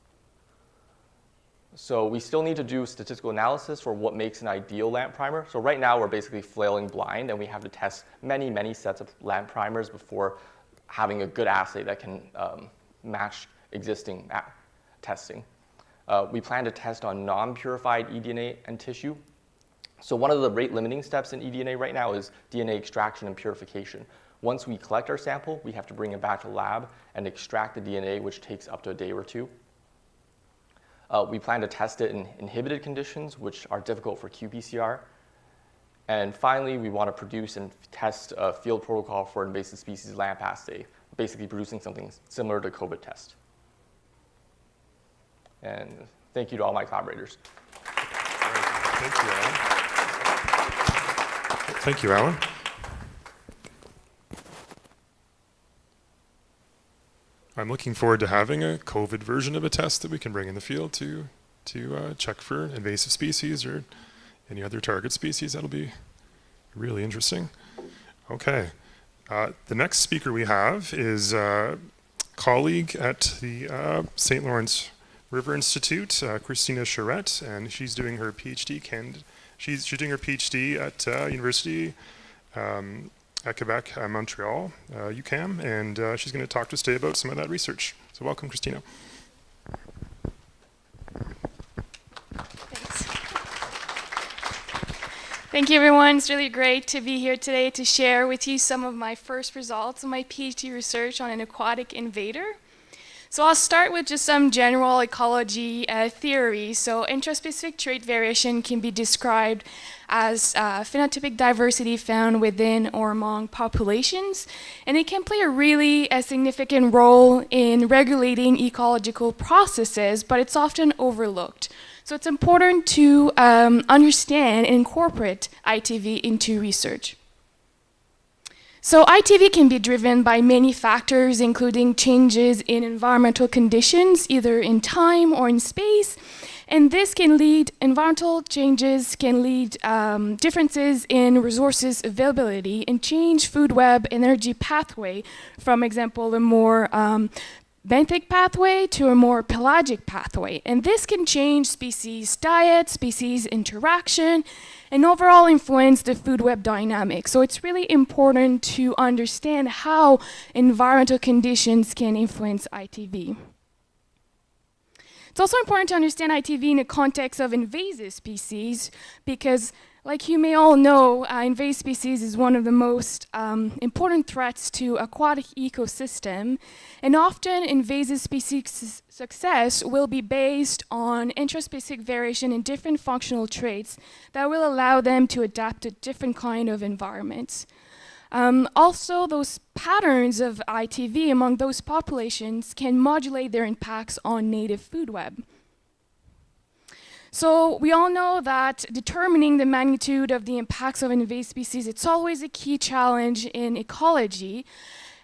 So we still need to do statistical analysis for what makes an ideal LAMP primer. So right now we're basically flailing blind, and we have to test many, many sets of LAMP primers before having a good assay that can match existing testing. We plan to test on non-purified eDNA and tissue. So one of the rate-limiting steps in eDNA right now is DNA extraction and purification. Once we collect our sample, we have to bring it back to the lab and extract the DNA, which takes up to a day or two. We plan to test it in inhibited conditions, which are difficult for qPCR. And finally, we want to produce and test a field protocol for invasive species LAMP assay, basically producing something similar to COVID test. And thank you to all my collaborators. Thank you, Alan. Thank you, Alan. I'm looking forward to having a COVID version of a test that we can bring in the field to check for invasive species or any other target species. That'll be really interesting. Okay. The next speaker we have is a colleague at the St. Lawrence River Institute, Cristina Charette, and she's doing her PhD. She's doing her PhD at University at Quebec, Montreal, UQAM, and she's going to talk to us today about some of that research. So welcome, Cristina. Thank you, everyone. It's really great to be here today to share with you some of my first results of my PhD research on an aquatic invader. So I'll start with just some general ecology theory. So intraspecific trait variation can be described as phenotypic diversity found within or among populations, and it can play a significant role in regulating ecological processes, but it's often overlooked. So it's important to understand and incorporate ITV into research. So ITV can be driven by many factors, including changes in environmental conditions, either in time or in space. And environmental changes can lead differences in resources availability and change food web energy pathway from, example, a more benthic pathway to a more pelagic pathway. And this can change species diet, species interaction, and overall influence the food web dynamics. So it's really important to understand how environmental conditions can influence ITV. It's also important to understand ITV in the context of invasive species because, like you may all know, invasive species is one of the most important threats to aquatic ecosystem, and often invasive species success will be based on intraspecific variation in different functional traits that will allow them to adapt to different kind of environments. Also, those patterns of ITV among those populations can modulate their impacts on native food web. So we all know that determining the magnitude of the impacts of invasive species, it's always a key challenge in ecology.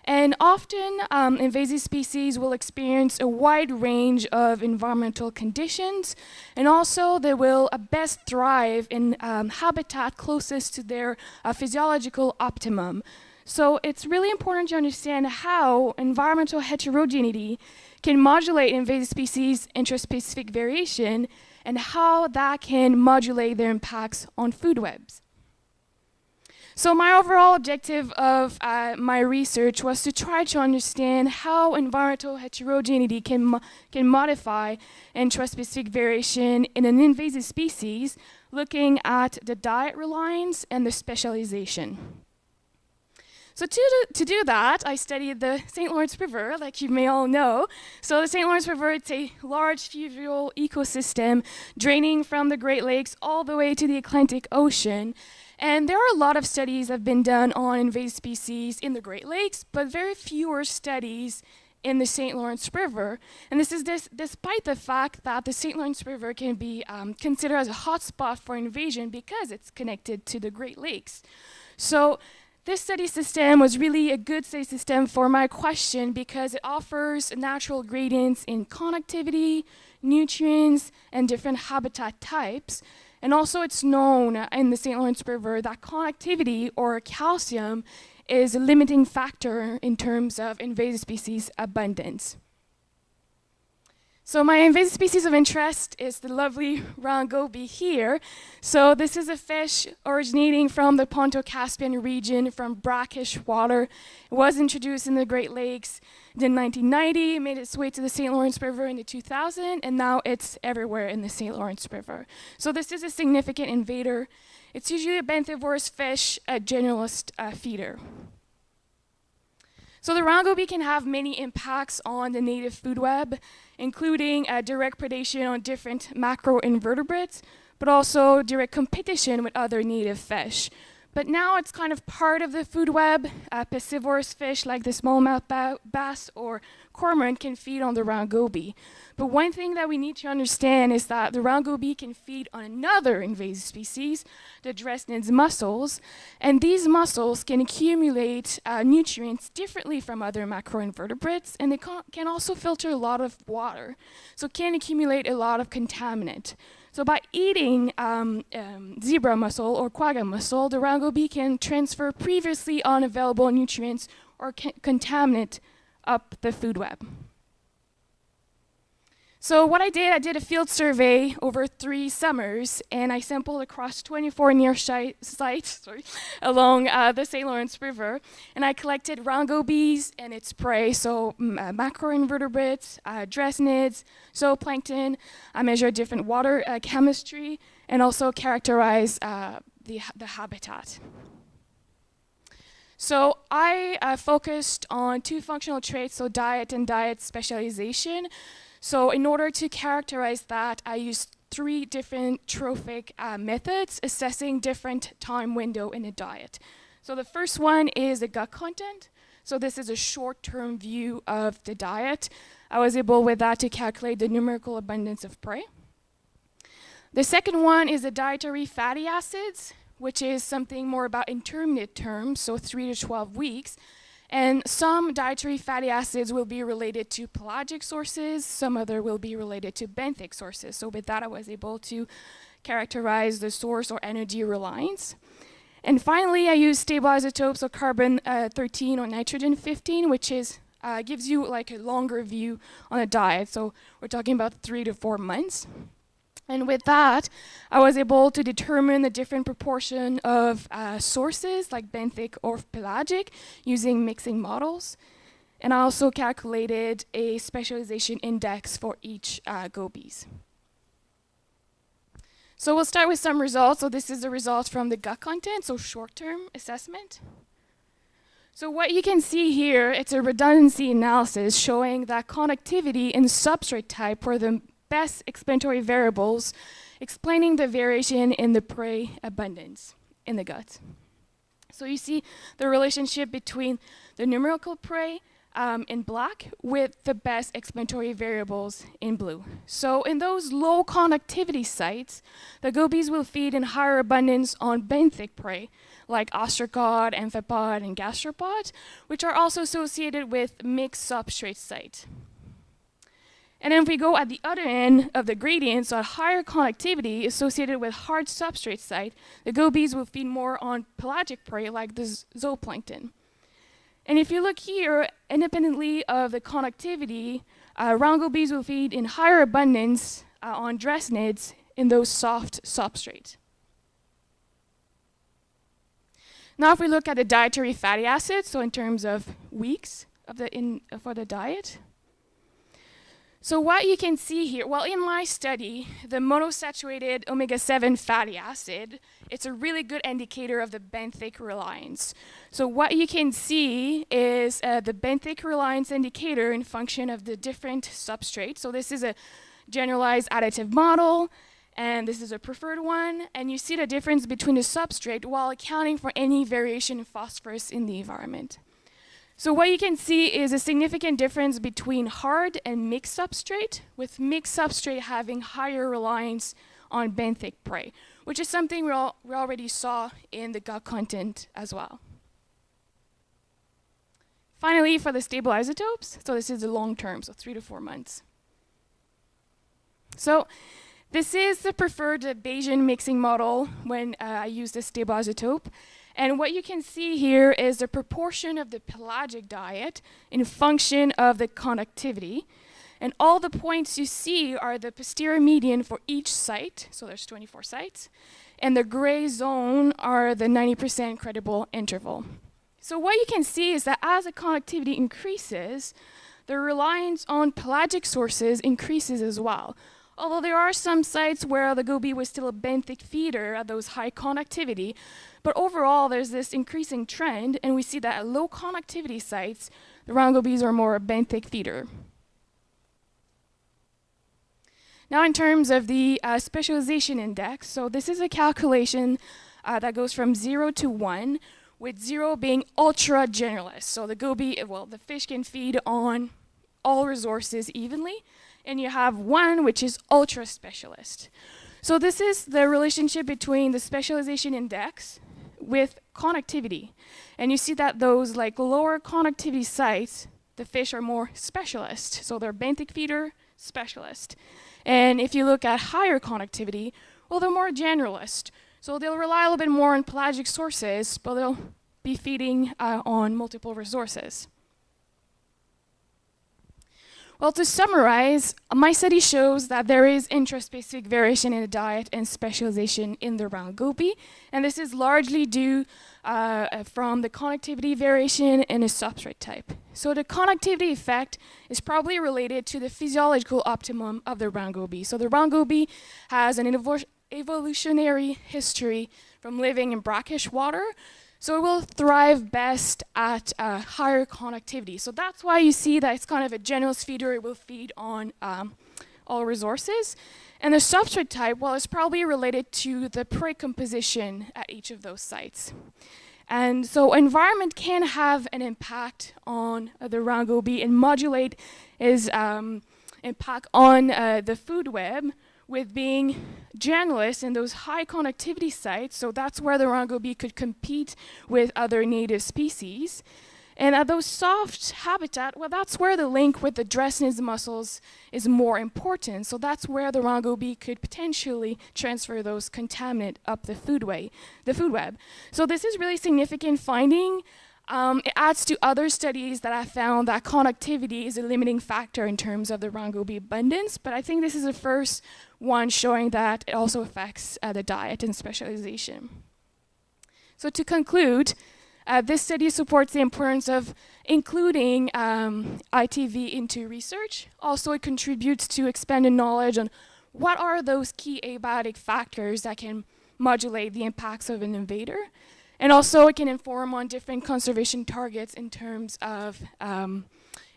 And often invasive species will experience a wide range of environmental conditions, and also they will best thrive in habitat closest to their physiological optimum. So it's really important to understand how environmental heterogeneity can modulate invasive species intraspecific variation and how that can modulate their impacts on food webs. So my overall objective of my research was to try to understand how environmental heterogeneity can modify intraspecific variation in an invasive species, looking at the diet reliance and the specialization. So to do that, I studied the St. Lawrence River, like you may all know. So the St. Lawrence River, it's a large fluvial ecosystem draining from the Great Lakes all the way to the Atlantic Ocean. And there are a lot of studies that have been done on invasive species in the Great Lakes, but very fewer studies in the St. Lawrence River. And this is despite the fact that the St. Lawrence River can be considered as a hotspot for invasion because it's connected to the Great Lakes. So this study system was really a good study system for my question because it offers natural gradients in connectivity, nutrients, and different habitat types. And also it's known in the St. Lawrence River that connectivity or calcium is a limiting factor in terms of invasive species abundance. So my invasive species of interest is the lovely round goby here. So this is a fish originating from the Ponto-Caspian region from brackish water. It was introduced in the Great Lakes Then 1990, it made its way to the St. Lawrence River in the 2000, and now it's everywhere in the St. Lawrence River. So this is a significant invader. It's usually a benthivorous fish, a generalist feeder. So the round goby can have many impacts on the native food web, including direct predation on different macroinvertebrates, but also direct competition with other native fish. But now it's kind of part of the food web. Piscivorous fish like the smallmouth bass or cormorant can feed on the round goby. But one thing that we need to understand is that the round goby can feed on another invasive species, the Dresnid's mussels, and these mussels can accumulate nutrients differently from other macroinvertebrates, and they can also filter a lot of water, so can accumulate a lot of contaminant. So by eating zebra mussel or quagga mussel, the round goby can transfer previously unavailable nutrients or contaminant up the food web. So what I did a field survey over 3 summers, and I sampled across 24 near sites along the St. Lawrence River, and I collected round gobies and its prey, so macroinvertebrates, Dresnids, zooplankton. I measured different water chemistry and also characterized the habitat. So I focused on 2 functional traits, so diet and diet specialization. So in order to characterize that, I used 3 different trophic methods assessing different time window in a diet. So the first one is the gut content. So this is a short-term view of the diet. I was able with that to calculate the numerical abundance of prey. The second one is the dietary fatty acids, which is something more about intermediate terms, so 3 to 12 weeks. And some dietary fatty acids will be related to pelagic sources, some other will be related to benthic sources. So with that, I was able to characterize the source or energy reliance. And finally, I used stable isotopes of carbon 13 or nitrogen 15, which is gives you like a longer view on a diet. So we're talking about 3 to 4 months. And with that, I was able to determine the different proportion of sources, like benthic or pelagic, using mixing models. And I also calculated a specialization index for each gobies. So we'll start with some results. So this is the results from the gut content, so short-term assessment. So what you can see here, it's a redundancy analysis showing that conductivity and substrate type were the best explanatory variables explaining the variation in the prey abundance in the gut. So you see the relationship between the numerical prey in black with the best explanatory variables in blue. So in those low conductivity sites, the gobies will feed in higher abundance on benthic prey, like ostracod, amphipod, and gastropod, which are also associated with mixed substrate site. And then if we go at the other end of the gradient, so at higher conductivity associated with hard substrate site, the gobies will feed more on pelagic prey like the zooplankton. And if you look here, independently of the conductivity, round gobies will feed in higher abundance on Dresnids in those soft substrates. Now if we look at the dietary fatty acids, so in terms of weeks of for the diet, so what you can see here, well, in my study, the monosaturated omega-7 fatty acid, it's a really good indicator of the benthic reliance. So what you can see is the benthic reliance indicator in function of the different substrates. So this is a generalized additive model, and this is a preferred one, and you see the difference between the substrate while accounting for any variation in phosphorus in the environment. So what you can see is a significant difference between hard and mixed substrate, with mixed substrate having higher reliance on benthic prey, which is something we already saw in the gut content as well. Finally, for the stable isotopes, so this is the long term, so 3 to 4 months. So this is the preferred Bayesian mixing model when I use the stable isotope. And what you can see here is the proportion of the pelagic diet in function of the conductivity. And all the points you see are the posterior median for each site, so there's 24 sites, and the gray zone are the 90% credible interval. So what you can see is that as the conductivity increases, their reliance on pelagic sources increases as well. Although there are some sites where the goby was still a benthic feeder at those high connectivity, but overall there's this increasing trend, and we see that at low connectivity sites, the round gobies are more a benthic feeder. Now in terms of the specialization index, so this is a calculation that goes from 0 to 1, with 0 being ultra generalist. So the goby, well, the fish can feed on all resources evenly, and you have 1, which is ultra specialist. So this is the relationship between the specialization index with connectivity. And you see that those like lower connectivity sites, the fish are more specialist. So they're benthic feeder, specialist. And if you look at higher connectivity, well, they're more generalist. So they'll rely a little bit more on pelagic sources, but they'll be feeding on multiple resources. Well, to summarize, my study shows that there is intraspecific variation in the diet and specialization in the round goby, and this is largely due from the connectivity variation in a substrate type. So the connectivity effect is probably related to the physiological optimum of the round goby. So the round goby has an evolutionary history from living in brackish water, so it will thrive best at higher connectivity. So that's why you see that it's kind of a generalist feeder. It will feed on all resources. And the substrate type, well, it's probably related to the prey composition at each of those sites. And so environment can have an impact on the round goby and modulate its impact on the food web, with being generalists in those high connectivity sites. So that's where the round goby could compete with other native species. And at those soft habitat, well, that's where the link with the Dresden's mussels is more important. So that's where the round goby could potentially transfer those contaminants up the food web. So this is really significant finding. It adds to other studies that I found that connectivity is a limiting factor in terms of the round goby abundance, but I think this is the first one showing that it also affects the diet and specialization. So to conclude, this study supports the importance of including ITV into research. Also, it contributes to expanded knowledge on what are those key abiotic factors that can modulate the impacts of an invader. And also it can inform on different conservation targets in terms of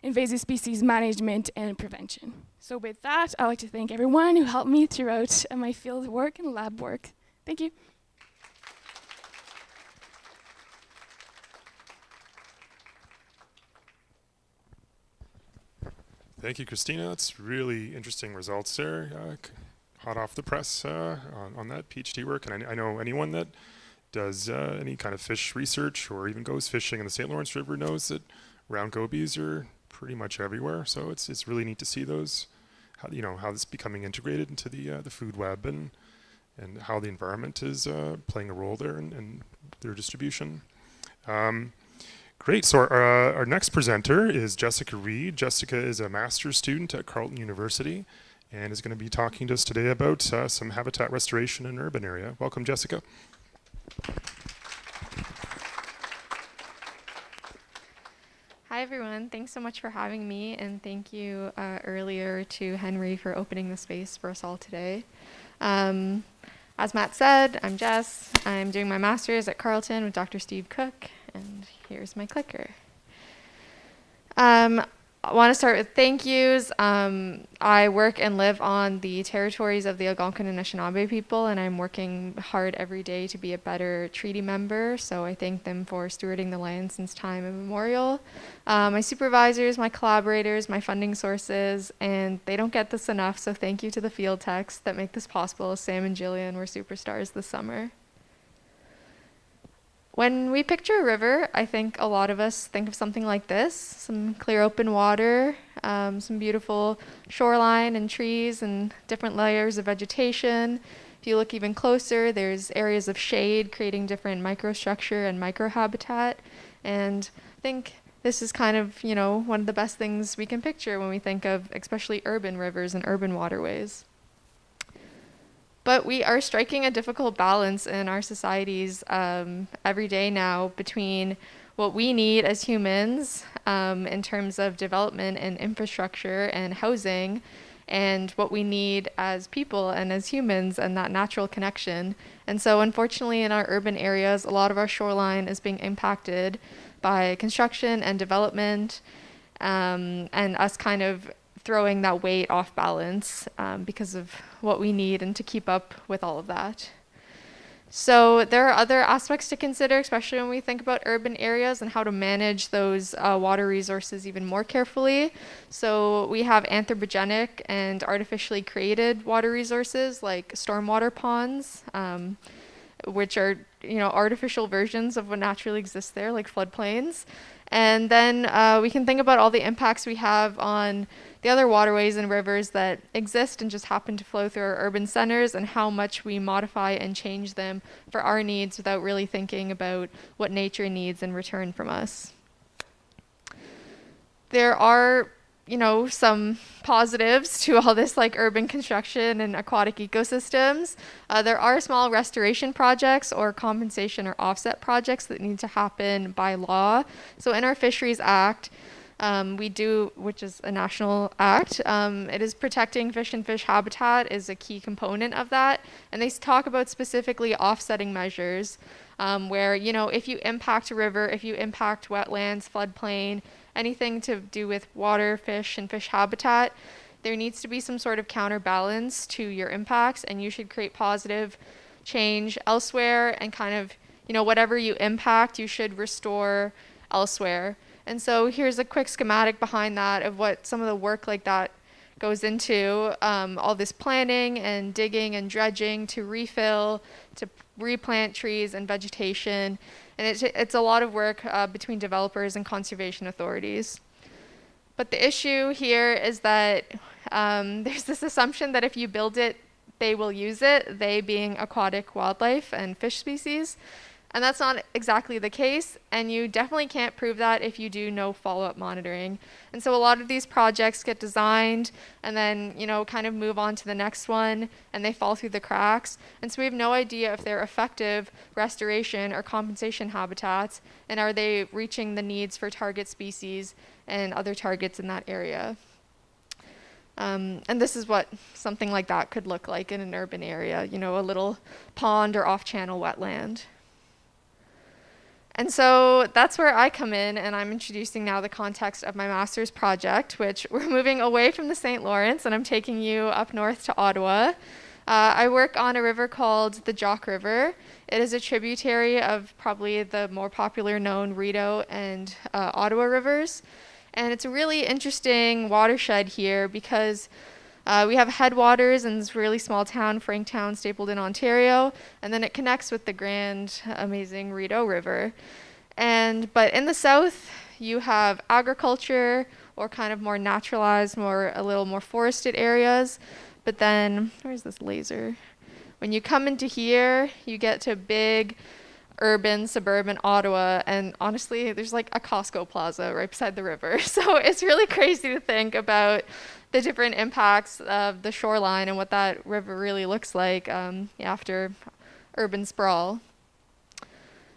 invasive species management and prevention. So with that, I'd like to thank everyone who helped me throughout my field work and lab work. Thank you. Thank you, Cristina. That's really interesting results there. Hot off the press on that PhD work. And I know anyone that does any kind of fish research or even goes fishing in the St. Lawrence River knows that round gobies are pretty much everywhere. So it's really neat to see those, how this is becoming integrated into the food web and how the environment is playing a role there in their distribution. Great. So our next presenter is Jessica Reed. Jessica is a master's student at Carleton University and is going to be talking to us today about some habitat restoration in an urban area. Welcome, Jessica. Hi everyone, thanks so much for having me, and thank you earlier to Henry for opening the space for us all today. As Matt said, I'm Jess. I'm doing my master's at Carleton with Dr. Steve Cook, and here's my clicker. I want to start with thank yous. I work and live on the territories of the Algonquin and Anishinaabe people, and I'm working hard every day to be a better treaty member, so I thank them for stewarding the land since time immemorial. My supervisors, my collaborators, my funding sources, and they don't get this enough, so thank you to the field techs that make this possible. Sam and Jillian were superstars this summer. When we picture a river, I think a lot of us think of something like this: some clear open water, some beautiful shoreline and trees and different layers of vegetation. If you look even closer, there's areas of shade creating different microstructure and microhabitat. And I think this is kind of, one of the best things we can picture when we think of especially urban rivers and urban waterways. But we are striking a difficult balance in our societies every day now between what we need as humans in terms of development and infrastructure and housing, and what we need as people and as humans and that natural connection. And so unfortunately in our urban areas, a lot of our shoreline is being impacted by construction and development, and us kind of throwing that weight off balance because of what we need and to keep up with all of that. So there are other aspects to consider, especially when we think about urban areas and how to manage those water resources even more carefully. So we have anthropogenic and artificially created water resources like stormwater ponds, which are artificial versions of what naturally exists there, like floodplains. And then we can think about all the impacts we have on the other waterways and rivers that exist and just happen to flow through our urban centers, and how much we modify and change them for our needs without really thinking about what nature needs in return from us. There are, some positives to all this like urban construction and aquatic ecosystems. There are small restoration projects or compensation or offset projects that need to happen by law. So in our Fisheries Act, we do, which is a national act, it is protecting fish and fish habitat is a key component of that. And they talk about specifically offsetting measures where, if you impact a river, if you impact wetlands, floodplain, anything to do with water, fish, and fish habitat, there needs to be some sort of counterbalance to your impacts, and you should create positive change elsewhere, and kind of, whatever you impact, you should restore elsewhere. And so here's a quick schematic behind that of what some of the work like that goes into, all this planning and digging and dredging to refill, to replant trees and vegetation. And it's a lot of work between developers and conservation authorities. But the issue here is that there's this assumption that if you build it, they will use it, they being aquatic wildlife and fish species. And that's not exactly the case, and you definitely can't prove that if you do no follow-up monitoring. And so a lot of these projects get designed and then, kind of move on to the next one, and they fall through the cracks. And so we have no idea if they're effective restoration or compensation habitats, and are they reaching the needs for target species and other targets in that area. And this is what something like that could look like in an urban area, a little pond or off-channel wetland. And so that's where I come in, and I'm introducing now the context of my master's project, which we're moving away from the St. Lawrence, and I'm taking you up north to Ottawa. I work on a river called the Jock River. It is a tributary of probably the more popular known Rideau and Ottawa rivers. And it's a really interesting watershed here because we have headwaters in this really small town, Franktown, Stapleton, Ontario, and then it connects with the grand, amazing Rideau River. But in the south, you have agriculture or kind of more naturalized, a little more forested areas. But then, where's this laser? When you come into here, you get to big, urban, suburban Ottawa, and honestly, there's like a Costco plaza right beside the river. So it's really crazy to think about the different impacts of the shoreline and what that river really looks like after urban sprawl.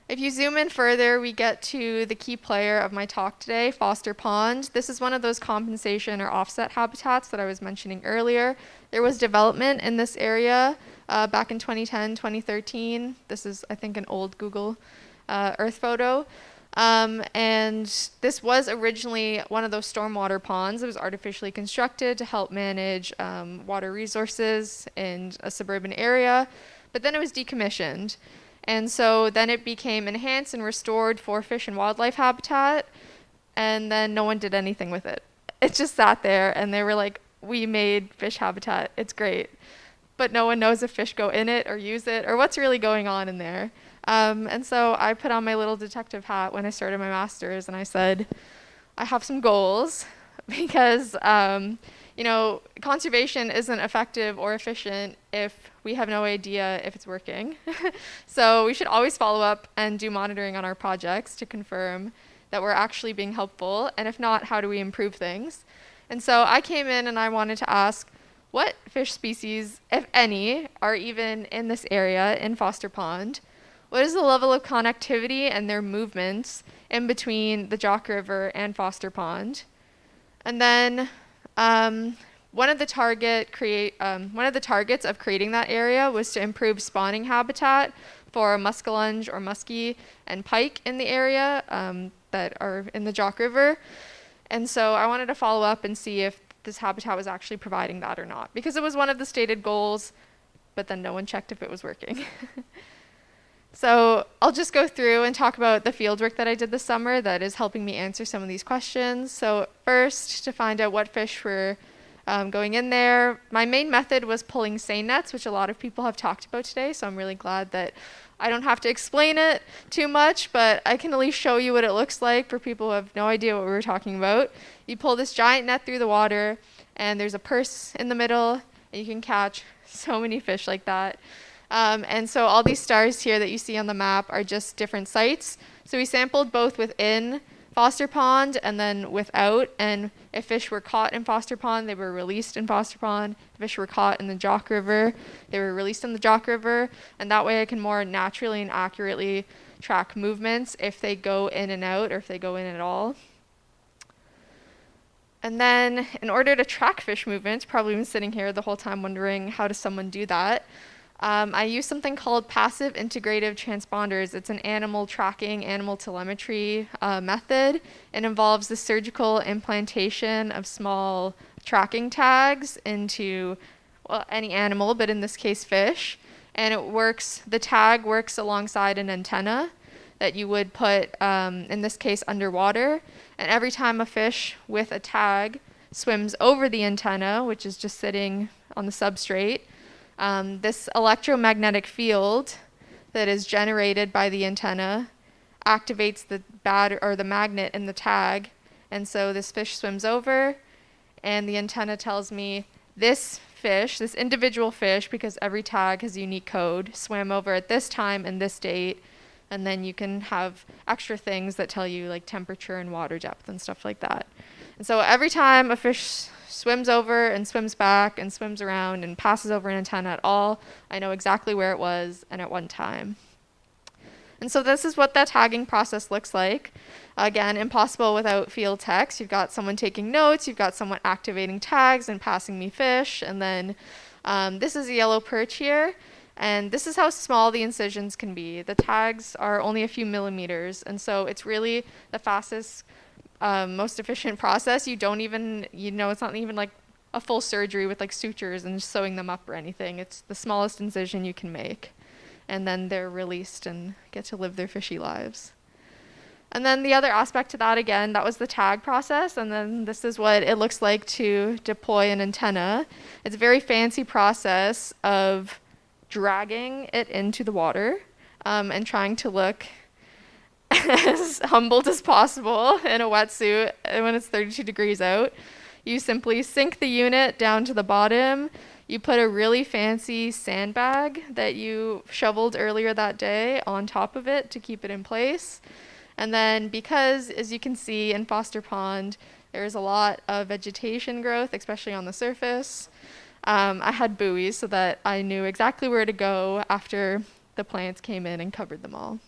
If you zoom in further, we get to the key player of my talk today, Foster Pond. This is one of those compensation or offset habitats that I was mentioning earlier. There was development in this area back in 2010, 2013. This is, I think, an old Google Earth photo. And this was originally one of those stormwater ponds. It was artificially constructed to help manage water resources in a suburban area, but then it was decommissioned. And so then it became enhanced and restored for fish and wildlife habitat, and then no one did anything with it. It just sat there, and they were like, we made fish habitat, it's great. But no one knows if fish go in it or use it or what's really going on in there. And so I put on my little detective hat when I started my master's, and I said, I have some goals because, conservation isn't effective or efficient if we have no idea if it's working. So we should always follow up and do monitoring on our projects to confirm that we're actually being helpful, and if not, how do we improve things? And so I came in and I wanted to ask, what fish species, if any, are even in this area in Foster Pond? what is the level of connectivity and their movements in between the Jock River and Foster Pond? And then one of the targets of creating that area was to improve spawning habitat for muskellunge or muskie and pike in the area that are in the Jock River. And so I wanted to follow up and see if this habitat was actually providing that or not, because it was one of the stated goals, but then no one checked if it was working. So I'll just go through and talk about the fieldwork that I did this summer that is helping me answer some of these questions. So first, to find out what fish were going in there, my main method was pulling seine nets, which a lot of people have talked about today, so I'm really glad that I don't have to explain it too much, but I can at least show you what it looks like for people who have no idea what we were talking about. You pull this giant net through the water, and there's a purse in the middle, and you can catch so many fish like that. And so all these stars here that you see on the map are just different sites. So we sampled both within Foster Pond and then without, and if fish were caught in Foster Pond, they were released in Foster Pond. If fish were caught in the Jock River, they were released in the Jock River, and that way I can more naturally and accurately track movements if they go in and out or if they go in at all. And then in order to track fish movements, probably been sitting here the whole time wondering how does someone do that. I use something called passive integrative transponders. It's an animal tracking, animal telemetry method. It involves the surgical implantation of small tracking tags into, well, any animal, but in this case, fish. And it works, the tag works alongside an antenna that you would put, in this case, underwater. And every time a fish with a tag swims over the antenna, which is just sitting on the substrate, this electromagnetic field that is generated by the antenna activates the the magnet in the tag, and so this fish swims over, and the antenna tells me this fish, this individual fish, because every tag has a unique code, swam over at this time and this date, and then you can have extra things that tell you like temperature and water depth and stuff like that. And so every time a fish swims over and swims back and swims around and passes over an antenna at all, I know exactly where it was and at one time. And so this is what that tagging process looks like. Again, impossible without field text. You've got someone taking notes, you've got someone activating tags and passing me fish, and then this is a yellow perch here, and this is how small the incisions can be. The tags are only a few millimeters, and so it's really the fastest, most efficient process. You don't even, it's not even like a full surgery with like sutures and sewing them up or anything. It's the smallest incision you can make. And then they're released and get to live their fishy lives. And then the other aspect to that, again, that was the tag process. And then this is what it looks like to deploy an antenna. It's a very fancy process of dragging it into the water and trying to look as humbled as possible in a wetsuit when it's 32 degrees out. You simply sink the unit down to the bottom. You put a really fancy sandbag that you shoveled earlier that day on top of it to keep it in place. And then because, as you can see in Foster Pond, there's a lot of vegetation growth, especially on the surface, I had buoys so that I knew exactly where to go after the plants came in and covered them all.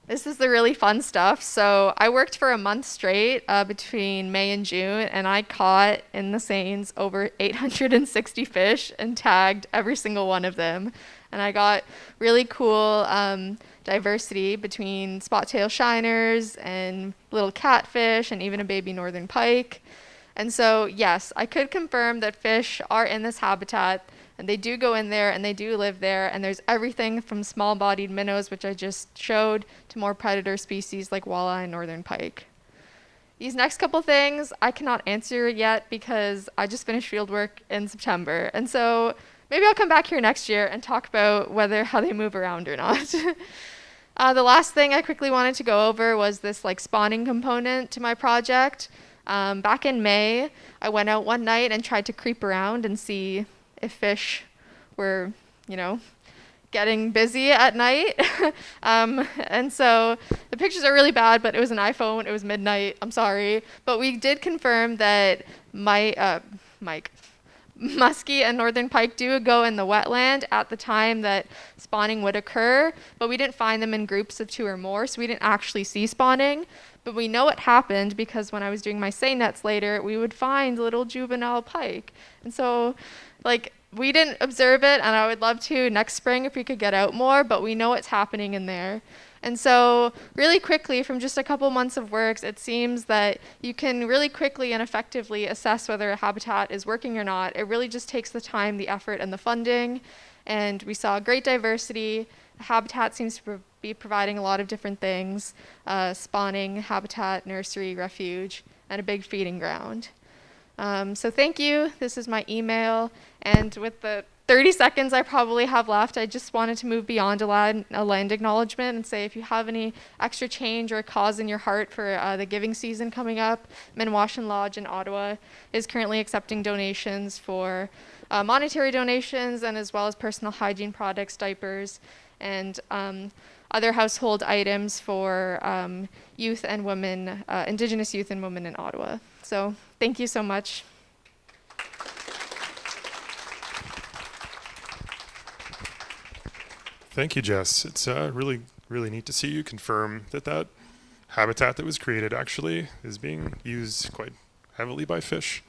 This is the really fun stuff. So I worked for a month straight between May and June, and I caught in the seines over 860 fish and tagged every single one of them. And I got really cool diversity between spot-tail shiners and little catfish and even a baby northern pike. And so, yes, I could confirm that fish are in this habitat, and they do go in there and they do live there, and there's everything from small-bodied minnows, which I just showed, to more predator species like walleye and northern pike. These next couple things I cannot answer yet because I just finished fieldwork in September, and so maybe I'll come back here next year and talk about how they move around or not. The last thing I quickly wanted to go over was this like spawning component to my project. Back in May, I went out one night and tried to creep around and see if fish were, getting busy at night. And so the pictures are really bad, but it was an iPhone, it was midnight, I'm sorry. But we did confirm that muskie and northern pike do go in the wetland at the time that spawning would occur, but we didn't find them in groups of 2 or more, so we didn't actually see spawning. But we know it happened because when I was doing my seine nets later, we would find little juvenile pike. And so, like, we didn't observe it, and I would love to next spring if we could get out more, but we know it's happening in there. And so really quickly, from just a couple months of work, it seems that you can really quickly and effectively assess whether a habitat is working or not. It really just takes the time, the effort, and the funding. And we saw great diversity. The habitat seems to be providing a lot of different things, spawning, habitat, nursery, refuge, and a big feeding ground. So thank you. This is my email. And with the 30 seconds I probably have left, I just wanted to move beyond a land acknowledgement and say if you have any extra change or a cause in your heart for the giving season coming up, Minwashin Lodge in Ottawa is currently accepting donations for monetary donations and as well as personal hygiene products, diapers, and other household items for youth and women, Indigenous youth and women in Ottawa. So thank you so much. Thank you, Jess. It's really, really neat to see you confirm that that habitat that was created actually is being used quite heavily by fish.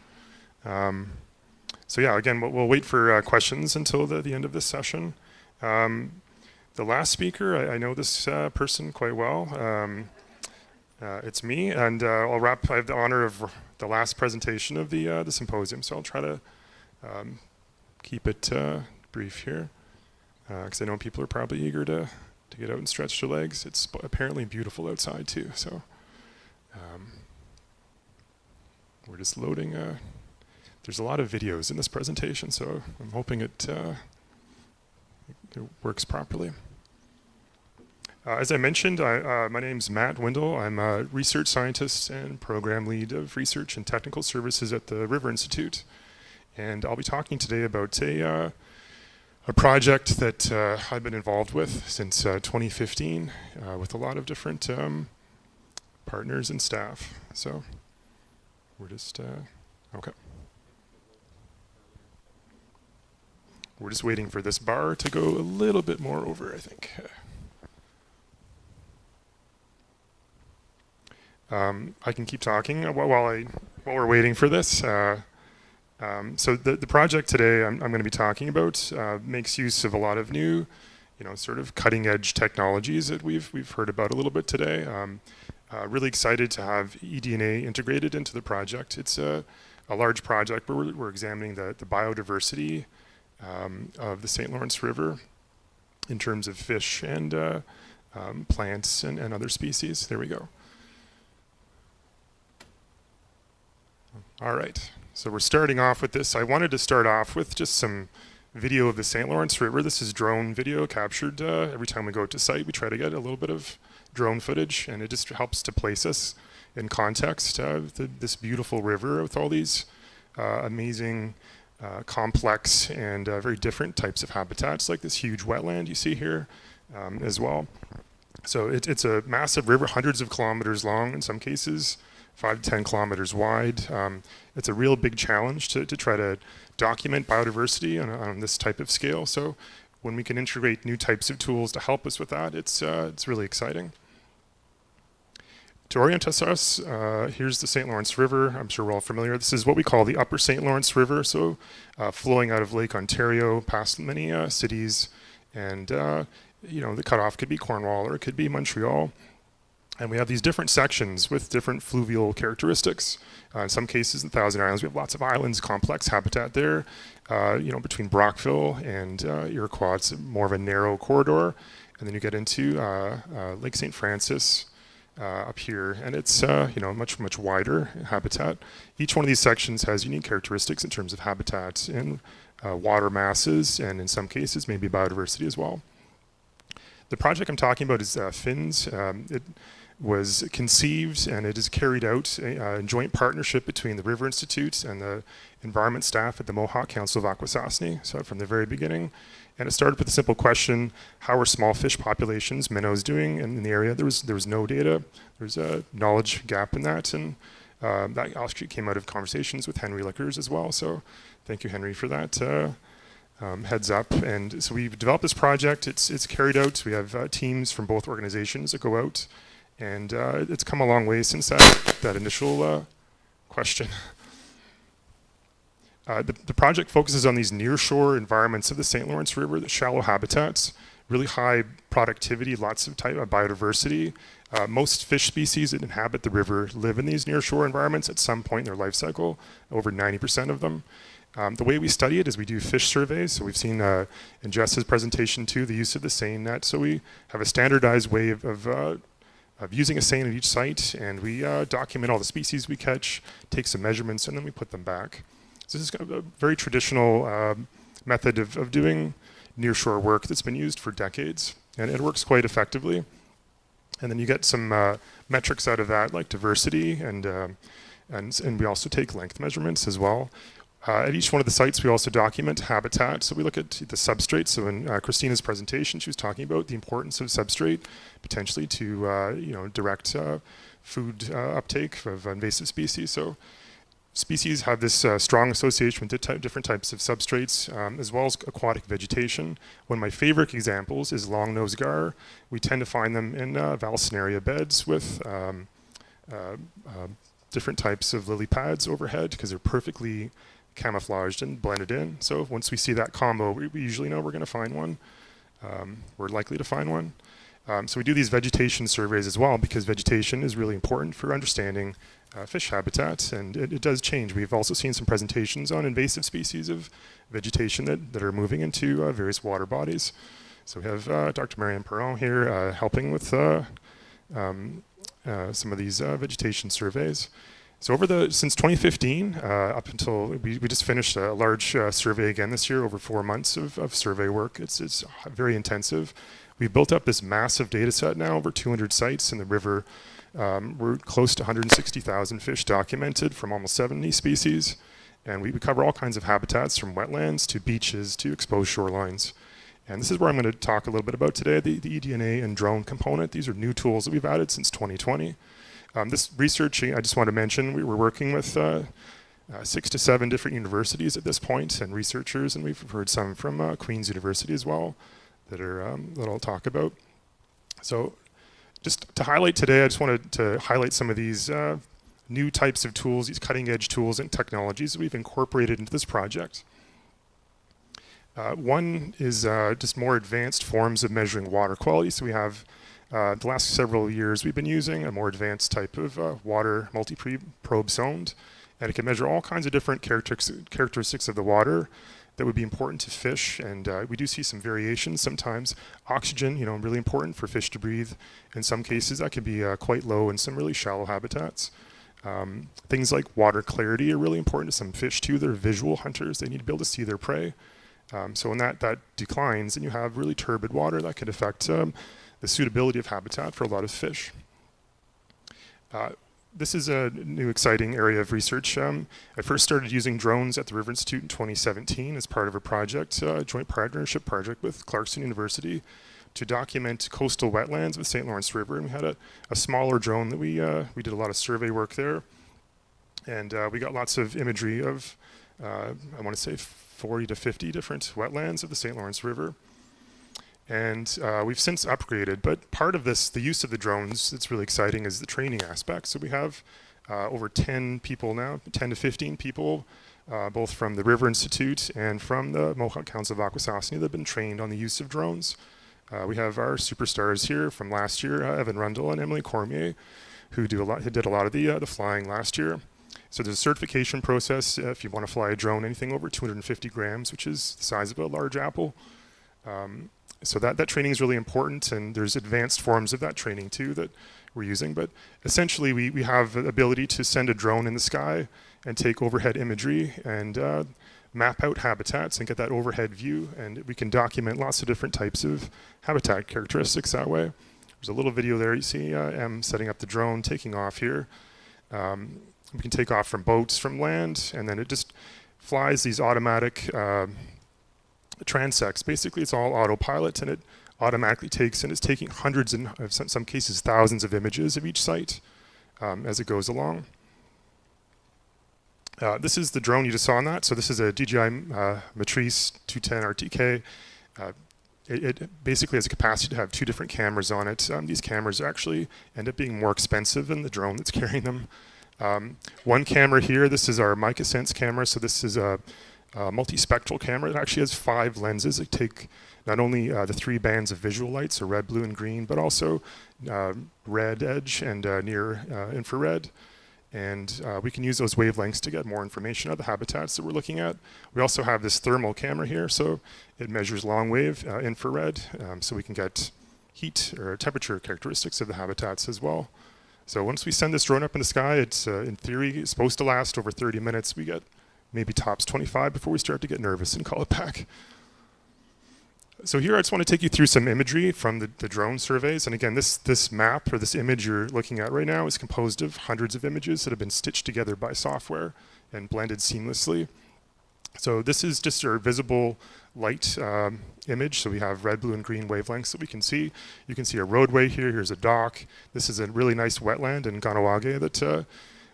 So yeah, again, we'll wait for questions until the end of this session. The last speaker, I know this person quite well. It's me, and I'll wrap. I have the honor of the last presentation of the symposium, so I'll try to keep it brief here. Because I know people are probably eager to get out and stretch their legs. It's apparently beautiful outside too, so we're just loading. There's a lot of videos in this presentation, so I'm hoping it works properly. As I mentioned, my name's Matt Windle. I'm a research scientist and program lead of research and technical services at the River Institute, and I'll be talking today about a project that I've been involved with since 2015 with a lot of different partners and staff. So we're just, okay. We're just waiting for this bar to go a little bit more over, I think. I can keep talking while we're waiting for this. So the project today I'm going to be talking about makes use of a lot of new, sort of cutting edge technologies that we've heard about a little bit today. Really excited to have eDNA integrated into the project. It's a large project where we're examining the biodiversity of the St. Lawrence River in terms of fish and plants and other species. There we go. All right. So we're starting off with this. I wanted to start off with just some video of the St. Lawrence River. This is drone video captured every time we go to site. We try to get a little bit of drone footage, and it just helps to place us in context of this beautiful river with all these amazing, complex, and very different types of habitats, like this huge wetland you see here as well. So it's a massive river, hundreds of kilometers long in some cases, 5 to 10 kilometers wide. It's a real big challenge to try to document biodiversity on this type of scale. So when we can integrate new types of tools to help us with that, it's really exciting. To orient us, here's the St. Lawrence River. I'm sure we're all familiar. This is what we call the Upper St. Lawrence River, so flowing out of Lake Ontario past many cities. And the cutoff could be Cornwall or it could be Montreal. And we have these different sections with different fluvial characteristics. In some cases, in Thousand Islands, we have lots of islands, complex habitat there. Between Brockville and Iroquois, it's more of a narrow corridor. And then you get into Lake St. Francis up here, and it's much, much wider habitat. Each one of these sections has unique characteristics in terms of habitat and water masses, and in some cases, maybe biodiversity as well. The project I'm talking about is FINS. It was conceived and it is carried out in joint partnership between the River Institute and the environment staff at the Mohawk Council of Akwesasne, so from the very beginning. And it started with a simple question: how are small fish populations, minnows, doing in the area? There was no data. There's a knowledge gap in that, and That actually came out of conversations with Henry Lickers as well. So thank you, Henry, for that heads up. And so we've developed this project. It's carried out. We have teams from both organizations that go out, and it's come a long way since that initial question. The project focuses on these nearshore environments of the St. Lawrence River, the shallow habitats, really high productivity, lots of type of biodiversity. Most fish species that inhabit the river live in these nearshore environments at some point in their life cycle, over 90% of them. The way we study it is we do fish surveys. So we've seen in Jess's presentation too, the use of the seine net. So we have a standardized way of using a seine at each site, and we document all the species we catch, take some measurements, and then we put them back. So this is a very traditional method of doing nearshore work that's been used for decades, and it works quite effectively. And then you get some metrics out of that, like diversity, and we also take length measurements as well. At each one of the sites, we also document habitat. So we look at the substrate. So in Christina's presentation, she was talking about the importance of substrate, potentially to direct food uptake of invasive species. So species have this strong association with different types of substrates, as well as aquatic vegetation. One of my favorite examples is long-nosed gar. We tend to find them in Vallisneria beds with different types of lily pads overhead because they're perfectly camouflaged and blended in. So once we see that combo, we usually know we're going to find one. We're likely to find one. So we do these vegetation surveys as well because vegetation is really important for understanding fish habitats, and it does change. We've also seen some presentations on invasive species of vegetation that are moving into various water bodies. So we have Dr. Marianne Perron here helping with some of these vegetation surveys. So since 2015, up until we just finished a large survey again this year, over 4 months of survey work. It's very intensive. We've built up this massive data set now, over 200 sites in the river. We're close to 160,000 fish documented from almost 70 species. And we cover all kinds of habitats, from wetlands to beaches to exposed shorelines. And this is where I'm going to talk a little bit about today, the eDNA and drone component. These are new tools that we've added since 2020. This research, I just want to mention, we were working with 6 to 7 different universities at this point and researchers, and we've heard some from Queen's University as well that I'll talk about. So just to highlight today, I just wanted to highlight some of these new types of tools, these cutting edge tools and technologies that we've incorporated into this project. One is just more advanced forms of measuring water quality. So we have the last several years we've been using a more advanced type of water multi-probe sonde, and it can measure all kinds of different characteristics of the water that would be important to fish, and we do see some variations. Sometimes oxygen, really important for fish to breathe. In some cases that can be quite low in some really shallow habitats. Things like water clarity are really important to some fish too. They're visual hunters. They need to be able to see their prey. So when that declines and you have really turbid water, that could affect the suitability of habitat for a lot of fish. This is a new exciting area of research. I first started using drones at the River Institute in 2017 as part of a project, joint partnership project with Clarkson University to document coastal wetlands of the St. Lawrence River. And we had a smaller drone that we did a lot of survey work there. And we got lots of imagery of, I want to say 40 to 50 different wetlands of the St. Lawrence River. And we've since upgraded, but part of this, the use of the drones that's really exciting is the training aspect. So we have over 10 people now, 10 to 15 people, both from the River Institute and from the Mohawk Council of Akwesasne that have been trained on the use of drones. We have our superstars here from last year, Evan Rundle and Emilie Cormier, who did a lot of the flying last year. So there's a certification process if you want to fly a drone, anything over 250 grams, which is the size of a large apple. So that training is really important, and there's advanced forms of that training too that we're using. But essentially we have the ability to send a drone in the sky and take overhead imagery and map out habitats and get that overhead view, and we can document lots of different types of habitat characteristics that way. There's a little video there you see Em setting up the drone, taking off here. We can take off from boats, from land, and then it just flies these automatic transects. Basically, it's all autopilot, and it automatically takes, and it's taking hundreds and in some cases thousands of images of each site as it goes along. This is the drone you just saw on that. So this is a DJI Matrice 210 RTK. It basically has a capacity to have 2 different cameras on it. These cameras actually end up being more expensive than the drone that's carrying them. One camera here, this is our Mica Sense camera. So this is a multispectral camera. It actually has 5 lenses that take not only the 3 bands of visual light, so red, blue, and green, but also red edge and near infrared. And we can use those wavelengths to get more information of the habitats that we're looking at. We also have this thermal camera here, so it measures long wave infrared, so we can get heat or temperature characteristics of the habitats as well. So once we send this drone up in the sky, it's in theory supposed to last over 30 minutes. We get maybe tops 25 before we start to get nervous and call it back. So here I just want to take you through some imagery from the drone surveys. And again, this map or this image you're looking at right now is composed of hundreds of images that have been stitched together by software and blended seamlessly. So this is just our visible light image. So we have red, blue, and green wavelengths that we can see. You can see a roadway here. Here's a dock. This is a really nice wetland in Kahnawake that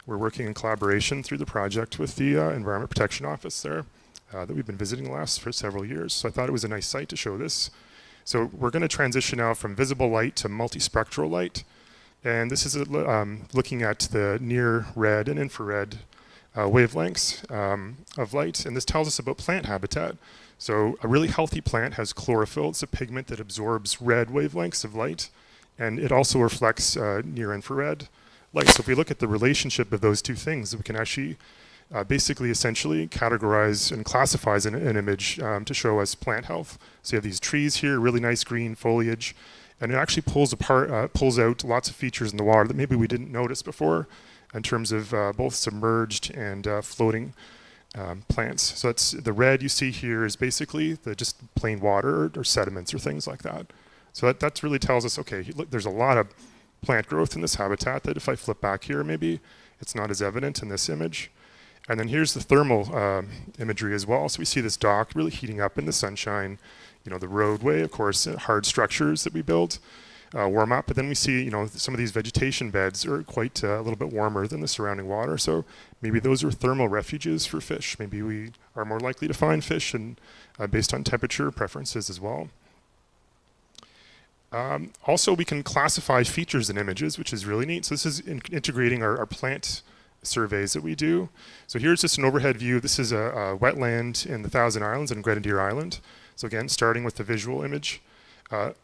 we're working in collaboration through the project with the Environment Protection Office there. That we've been visiting for several years. So I thought it was a nice site to show this. So we're going to transition now from visible light to multispectral light. And this is looking at the near red and infrared wavelengths of light. And this tells us about plant habitat. So a really healthy plant has chlorophyll. It's a pigment that absorbs red wavelengths of light. And it also reflects near infrared light. So if we look at the relationship of those two things, we can actually basically essentially categorize and classifies an image to show us plant health. So you have these trees here, really nice green foliage, and it actually pulls out lots of features in the water that maybe we didn't notice before in terms of both submerged and floating plants. So that's the red you see here is basically just plain water or sediments or things like that. So that really tells us, okay, look, there's a lot of plant growth in this habitat that if I flip back here, maybe it's not as evident in this image. And then here's the thermal imagery as well. So we see this dock really heating up in the sunshine. You know, the roadway, of course, hard structures that we build warm up. But then we see, you know, some of these vegetation beds are quite a little bit warmer than the surrounding water. So maybe those are thermal refuges for fish. Maybe we are more likely to find fish and based on temperature preferences as well. Also, we can classify features in images, which is really neat. So this is integrating our plant surveys that we do. So here's just an overhead view. This is a wetland in the Thousand Islands and Grenadier Island. So again, starting with the visual image.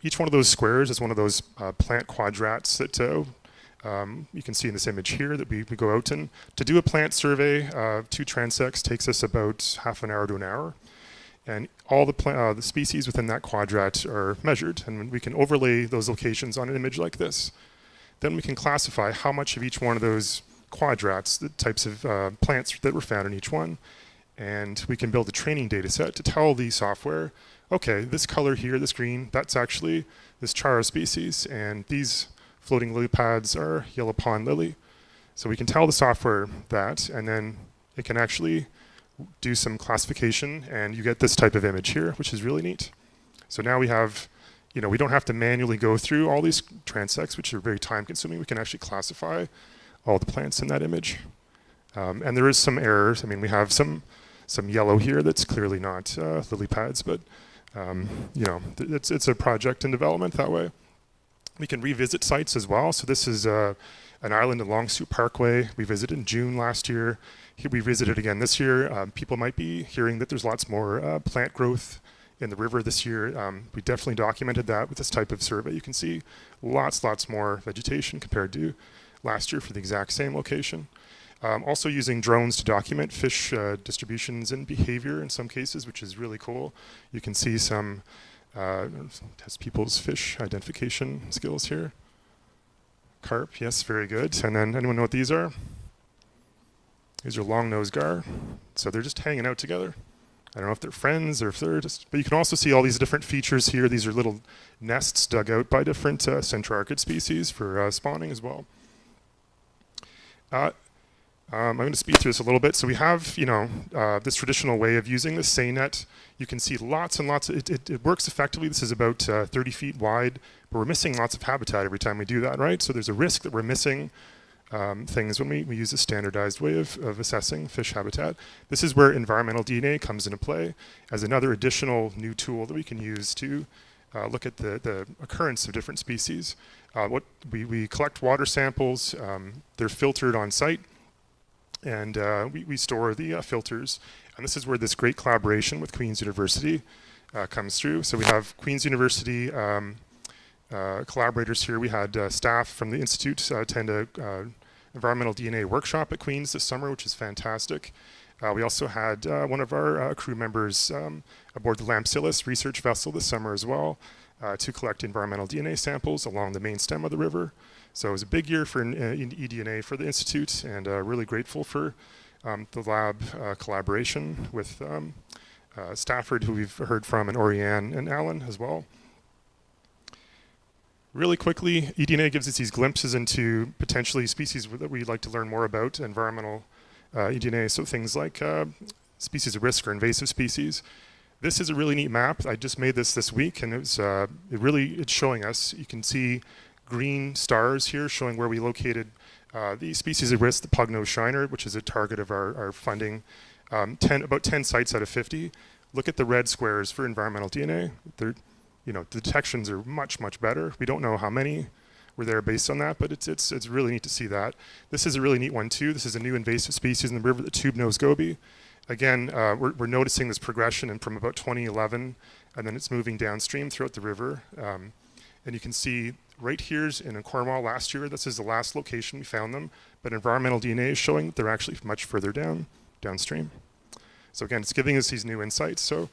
Each one of those squares is one of those plant quadrats that you can see in this image here that we go out in. To do a plant survey, 2 transects takes us about half an hour to an hour. And all the species within that quadrat are measured. And we can overlay those locations on an image like this. Then we can classify how much of each one of those quadrats, the types of plants that were found in each one. And we can build a training data set to tell the software, okay, this color here, this green, that's actually this chara species. And these floating lily pads are yellow pond lily. So we can tell the software that, and then it can actually do some classification, and you get this type of image here, which is really neat. So now we have, you know, we don't have to manually go through all these transects, which are very time consuming. We can actually classify all the plants in that image. And there is some errors. I mean, we have some yellow here that's clearly not lily pads, but you know, it's a project in development that way. We can revisit sites as well. So this is an island along Sioux Parkway. We visited in June last year. We visited again this year. People might be hearing that there's lots more plant growth in the river this year. We definitely documented that with this type of survey. You can see lots more vegetation compared to last year for the exact same location. Also using drones to document fish distributions and behavior in some cases, which is really cool. You can see some test people's fish identification skills here. Carp, yes, very good. And then anyone know what these are? These are long-nosed gar. So they're just hanging out together. I don't know if they're friends or if they're just, but you can also see all these different features here. These are little nests dug out by different centrarchid species for spawning as well. I'm going to speed through this a little bit. So we have, you know, this traditional way of using the seine net. You can see lots and lots. It works effectively. This is about 30 feet wide, but we're missing lots of habitat every time we do that, right? So there's a risk that we're missing things when we use a standardized way of assessing fish habitat. This is where environmental DNA comes into play as another additional new tool that we can use to look at the occurrence of different species. We collect water samples, they're filtered on site, and we store the filters. And this is where this great collaboration with Queen's University comes through. So we have Queen's University collaborators here. We had staff from the Institute attend a environmental DNA workshop at Queen's this summer, which is fantastic. We also had one of our crew members aboard the Lampsilus research vessel this summer as well to collect environmental DNA samples along the main stem of the river. So it was a big year for eDNA for the Institute, and really grateful for the lab collaboration with Stafford, who we've heard from, and Orianne and Alan as well. Really quickly, eDNA gives us these glimpses into potentially species that we'd like to learn more about, environmental eDNA, so things like species of risk or invasive species. This is a really neat map. I just made this week, and it's showing us, you can see green stars here showing where we located the species of risk, the pug-nosed shiner, which is a target of our funding. About 10 sites out of 50. Look at the red squares for environmental DNA. The detections are much, much better. We don't know how many were there based on that, but it's really neat to see that. This is a really neat one too. This is a new invasive species in the river, the tube-nosed goby. Again, we're noticing this progression from about 2011, and then it's moving downstream throughout the river. And you can see right here in Cornwall last year, this is the last location we found them, but environmental DNA is showing that they're actually much further downstream. So again, it's giving us these new insights. So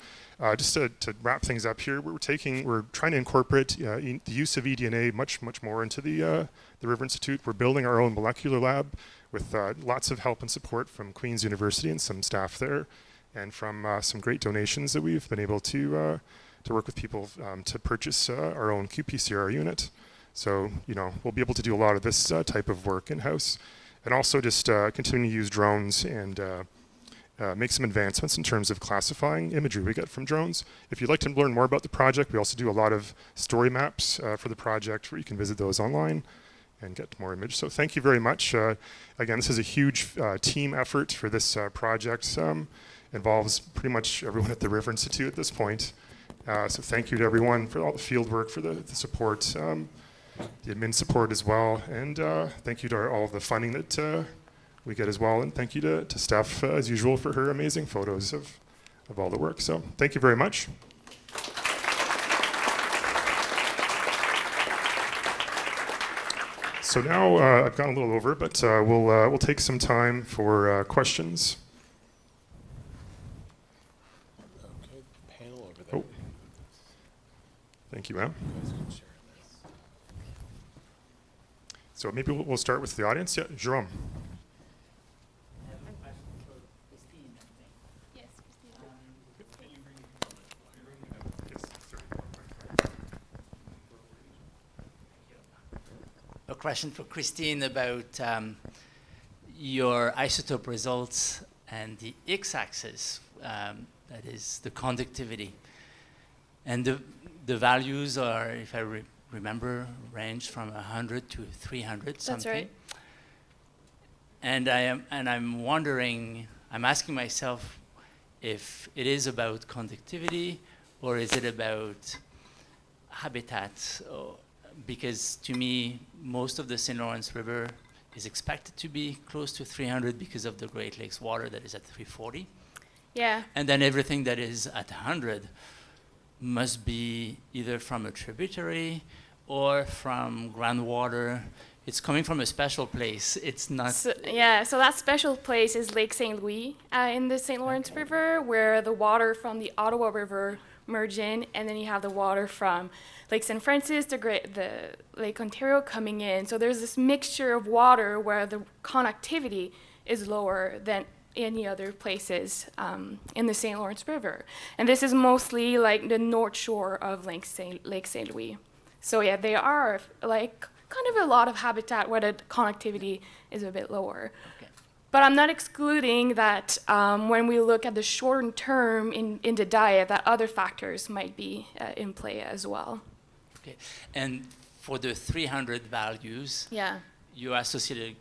just to wrap things up here, we're trying to incorporate the use of eDNA much more into the River Institute. We're building our own molecular lab with lots of help and support from Queen's University and some staff there, and from some great donations that we've been able to work with people to purchase our own qPCR unit. So we'll be able to do a lot of this type of work in-house, and also just continue to use drones and make some advancements in terms of classifying imagery we get from drones. If you'd like to learn more about the project, we also do a lot of story maps for the project, where you can visit those online and get more image. So thank you very much. Again, this is a huge team effort for this project. Involves pretty much everyone at the River Institute at this point. So thank you to everyone for all the field work, for the support, the admin support as well, and thank you to all of the funding that we get as well, and thank you to Steph, as usual, for her amazing photos of all the work. So thank you very much. So now I've gone a little over, but we'll take some time for questions. Okay, panel over there. Oh. Thank you, ma'am. So maybe we'll start with the audience. Yeah, Jérôme. A question for Christine about your isotope results and the x-axis, that is the conductivity. And the values are, if I remember, range from 100 to 300 something. That's right. And I'm wondering, I'm asking myself if it is about conductivity or is it about habitat? Because to me, most of the St. Lawrence River is expected to be close to 300 because of the Great Lakes water that is at 340. Yeah. And then everything that is at 100 must be either from a tributary or from groundwater. It's coming from a special place. It's not. So that special place is Lake St. Louis in the St. Lawrence River, where the water from the Ottawa River merge in, and then you have the water from Lake St. Francis, the Lake Ontario coming in. So there's this mixture of water where the conductivity is lower than any other places in the St. Lawrence River. And this is mostly like the north shore of Lake St. Louis. So yeah, they are like kind of a lot of habitat where the conductivity is a bit lower. Okay. But I'm not excluding that when we look at the short term in the diet, that other factors might be in play as well. Okay. And for the 300 values, yeah, you associated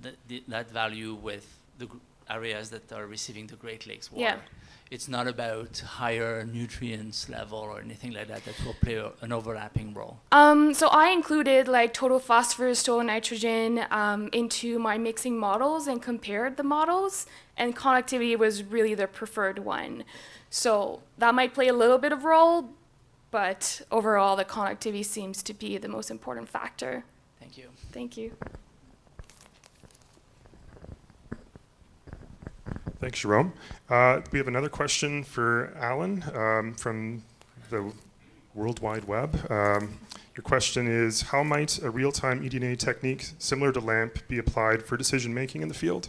that value with the areas that are receiving the Great Lakes water. Yeah. It's not about higher nutrients level or anything like that will play an overlapping role. So I included like total phosphorus, total nitrogen into my mixing models and compared the models, and connectivity was really the preferred one. So that might play a little bit of role, but overall the connectivity seems to be the most important factor. Thank you. Thank you. Thanks, Jérôme. We have another question for Alan from the World Wide Web. Your question is, how might a real-time eDNA technique similar to LAMP be applied for decision-making in the field?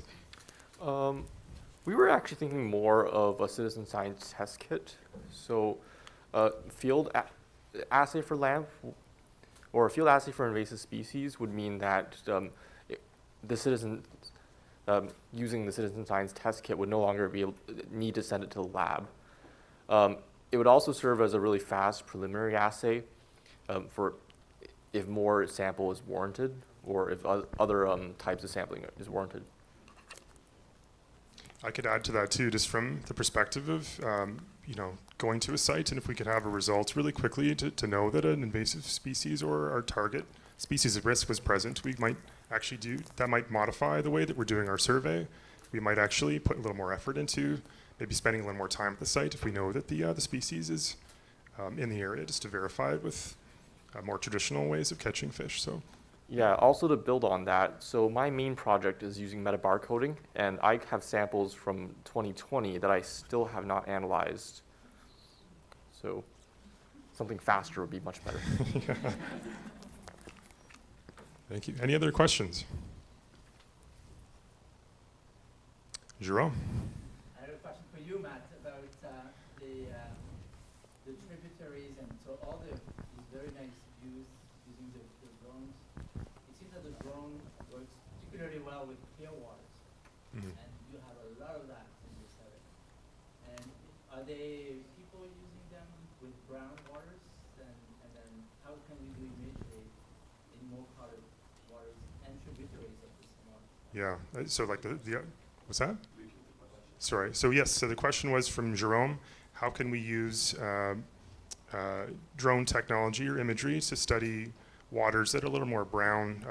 We were actually thinking more of a citizen science test kit. So field assay for LAMP or a field assay for invasive species would mean that the citizen using the citizen science test kit would no longer need to send it to the lab. It would also serve as a really fast preliminary assay for if more sample is warranted or if other types of sampling is warranted. I could add to that too, just from the perspective of going to a site, and if we could have a result really quickly to know that an invasive species or our target species of risk was present, we might actually that might modify the way that we're doing our survey. We might actually put a little more effort into maybe spending a little more time at the site if we know that the species is in the area, just to verify it with more traditional ways of catching fish. So. Yeah, also to build on that, so my main project is using metabarcoding, and I have samples from 2020 that I still have not analyzed. So something faster would be much better. Yeah. Thank you. Any other questions? Jérôme? I have a question for you, Matt, about the tributaries and so all these very nice views using the drones. It seems that the drone works particularly well with clear waters, and you have a lot of that in this area. And are they people using them with brown waters? And then how can we do imagery in more colored waters and tributaries of this water? Yeah, so like what's that? Sorry, so yes, so the question was from Jérôme, how can we use drone technology or imagery to study waters that are a little more brown,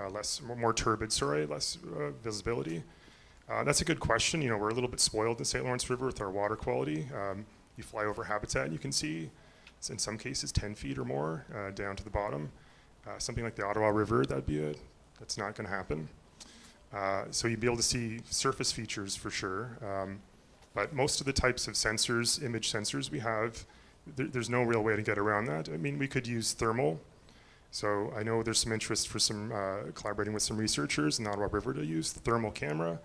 more turbid, less visibility? That's a good question. We're a little bit spoiled in the St. Lawrence River with our water quality. You fly over habitat and you can see, in some cases, 10 feet or more down to the bottom. Something like the Ottawa River, that's not going to happen. So you'd be able to see surface features for sure. But most of the types of sensors, image sensors we have, there's no real way to get around that. I mean, we could use thermal. So I know there's some interest for some collaborating with some researchers in the Ottawa River to use the thermal camera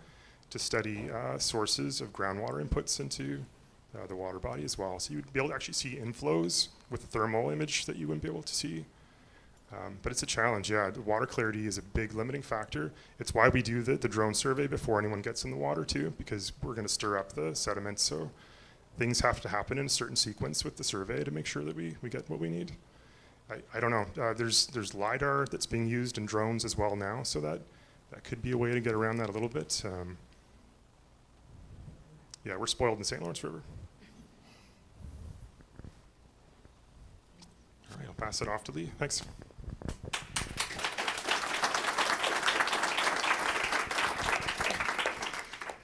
to study sources of groundwater inputs into the water body as well. So you'd be able to actually see inflows with the thermal image that you wouldn't be able to see. But it's a challenge, yeah. The water clarity is a big limiting factor. It's why we do the drone survey before anyone gets in the water too, because we're going to stir up the sediments. So things have to happen in a certain sequence with the survey to make sure that we get what we need. I don't know. There's LiDAR that's being used in drones as well now, so that could be a way to get around that a little bit. Yeah, we're spoiled in the St. Lawrence River. All right, I'll pass it off to Lee. Thanks.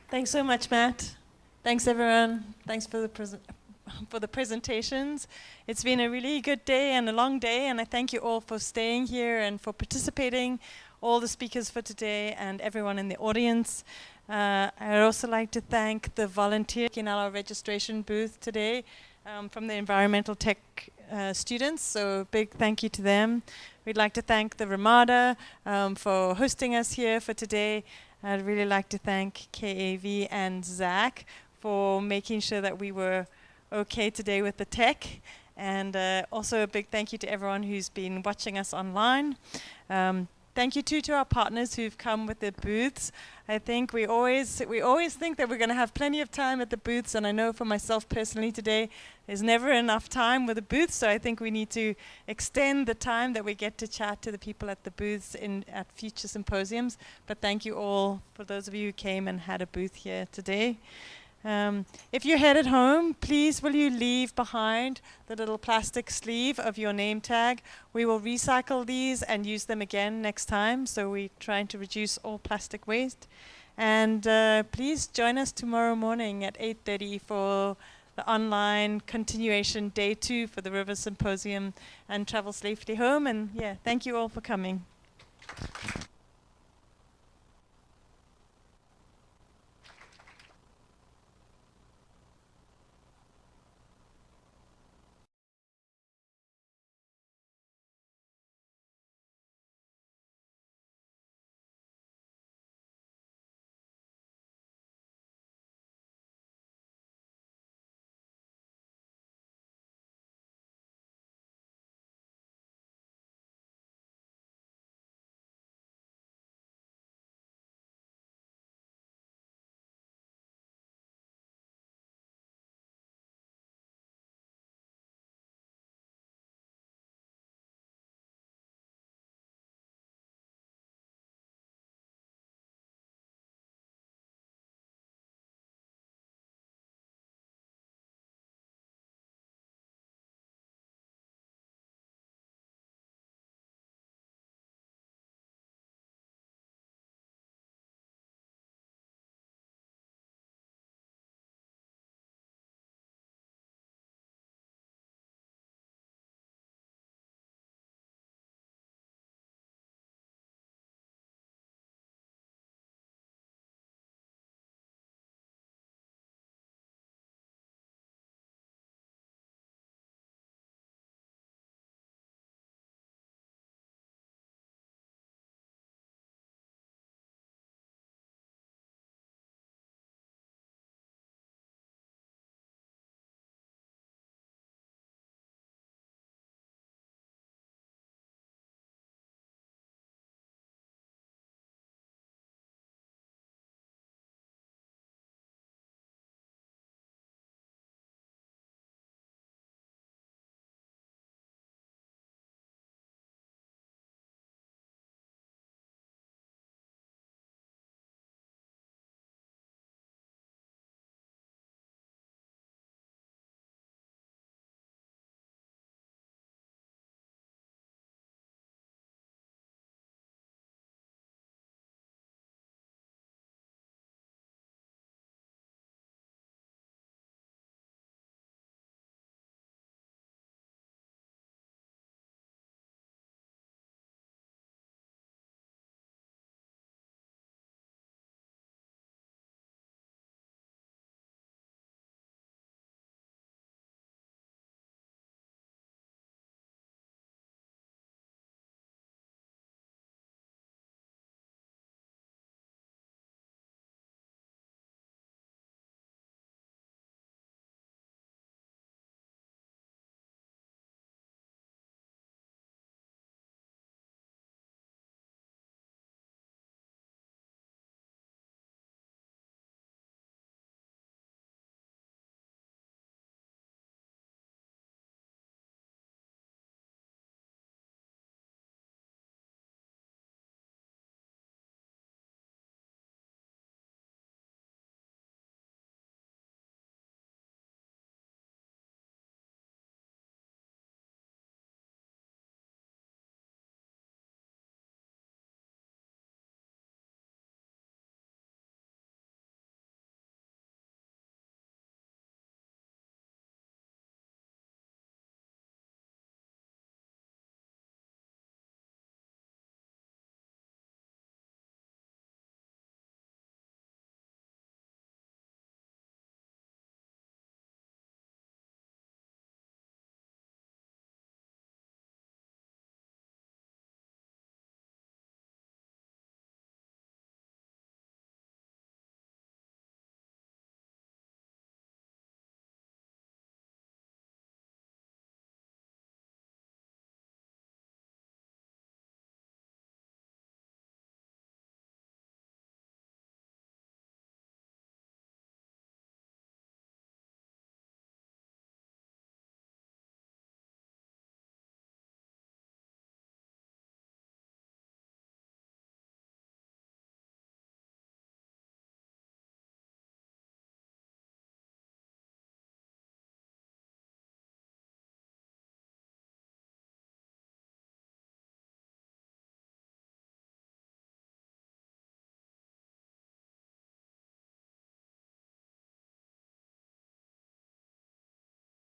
Thanks so much, Matt. Thanks, everyone. Thanks for the presentations. It's been a really good day and a long day, and I thank you all for staying here and for participating, all the speakers for today and everyone in the audience. I'd also like to thank the volunteers in our registration booth today from the environmental tech students, so big thank you to them. We'd like to thank the Ramada for hosting us here for today. I'd really like to thank KAV and Zach for making sure that we were okay today with the tech. And also a big thank you to everyone who's been watching us online. thank you too to our partners who've come with their booths. I think we always think that we're going to have plenty of time at the booths, and I know for myself personally today, there's never enough time with the booths, so I think we need to extend the time that we get to chat to the people at the booths at future symposiums. But thank you all for those of you who came and had a booth here today. If you're headed home, please will you leave behind the little plastic sleeve of your name tag. We will recycle these and use them again next time, so we're trying to reduce all plastic waste. And please join us tomorrow morning at 8:30 for the online continuation day 2 for the River Symposium, and travel safely home. And yeah, thank you all for coming.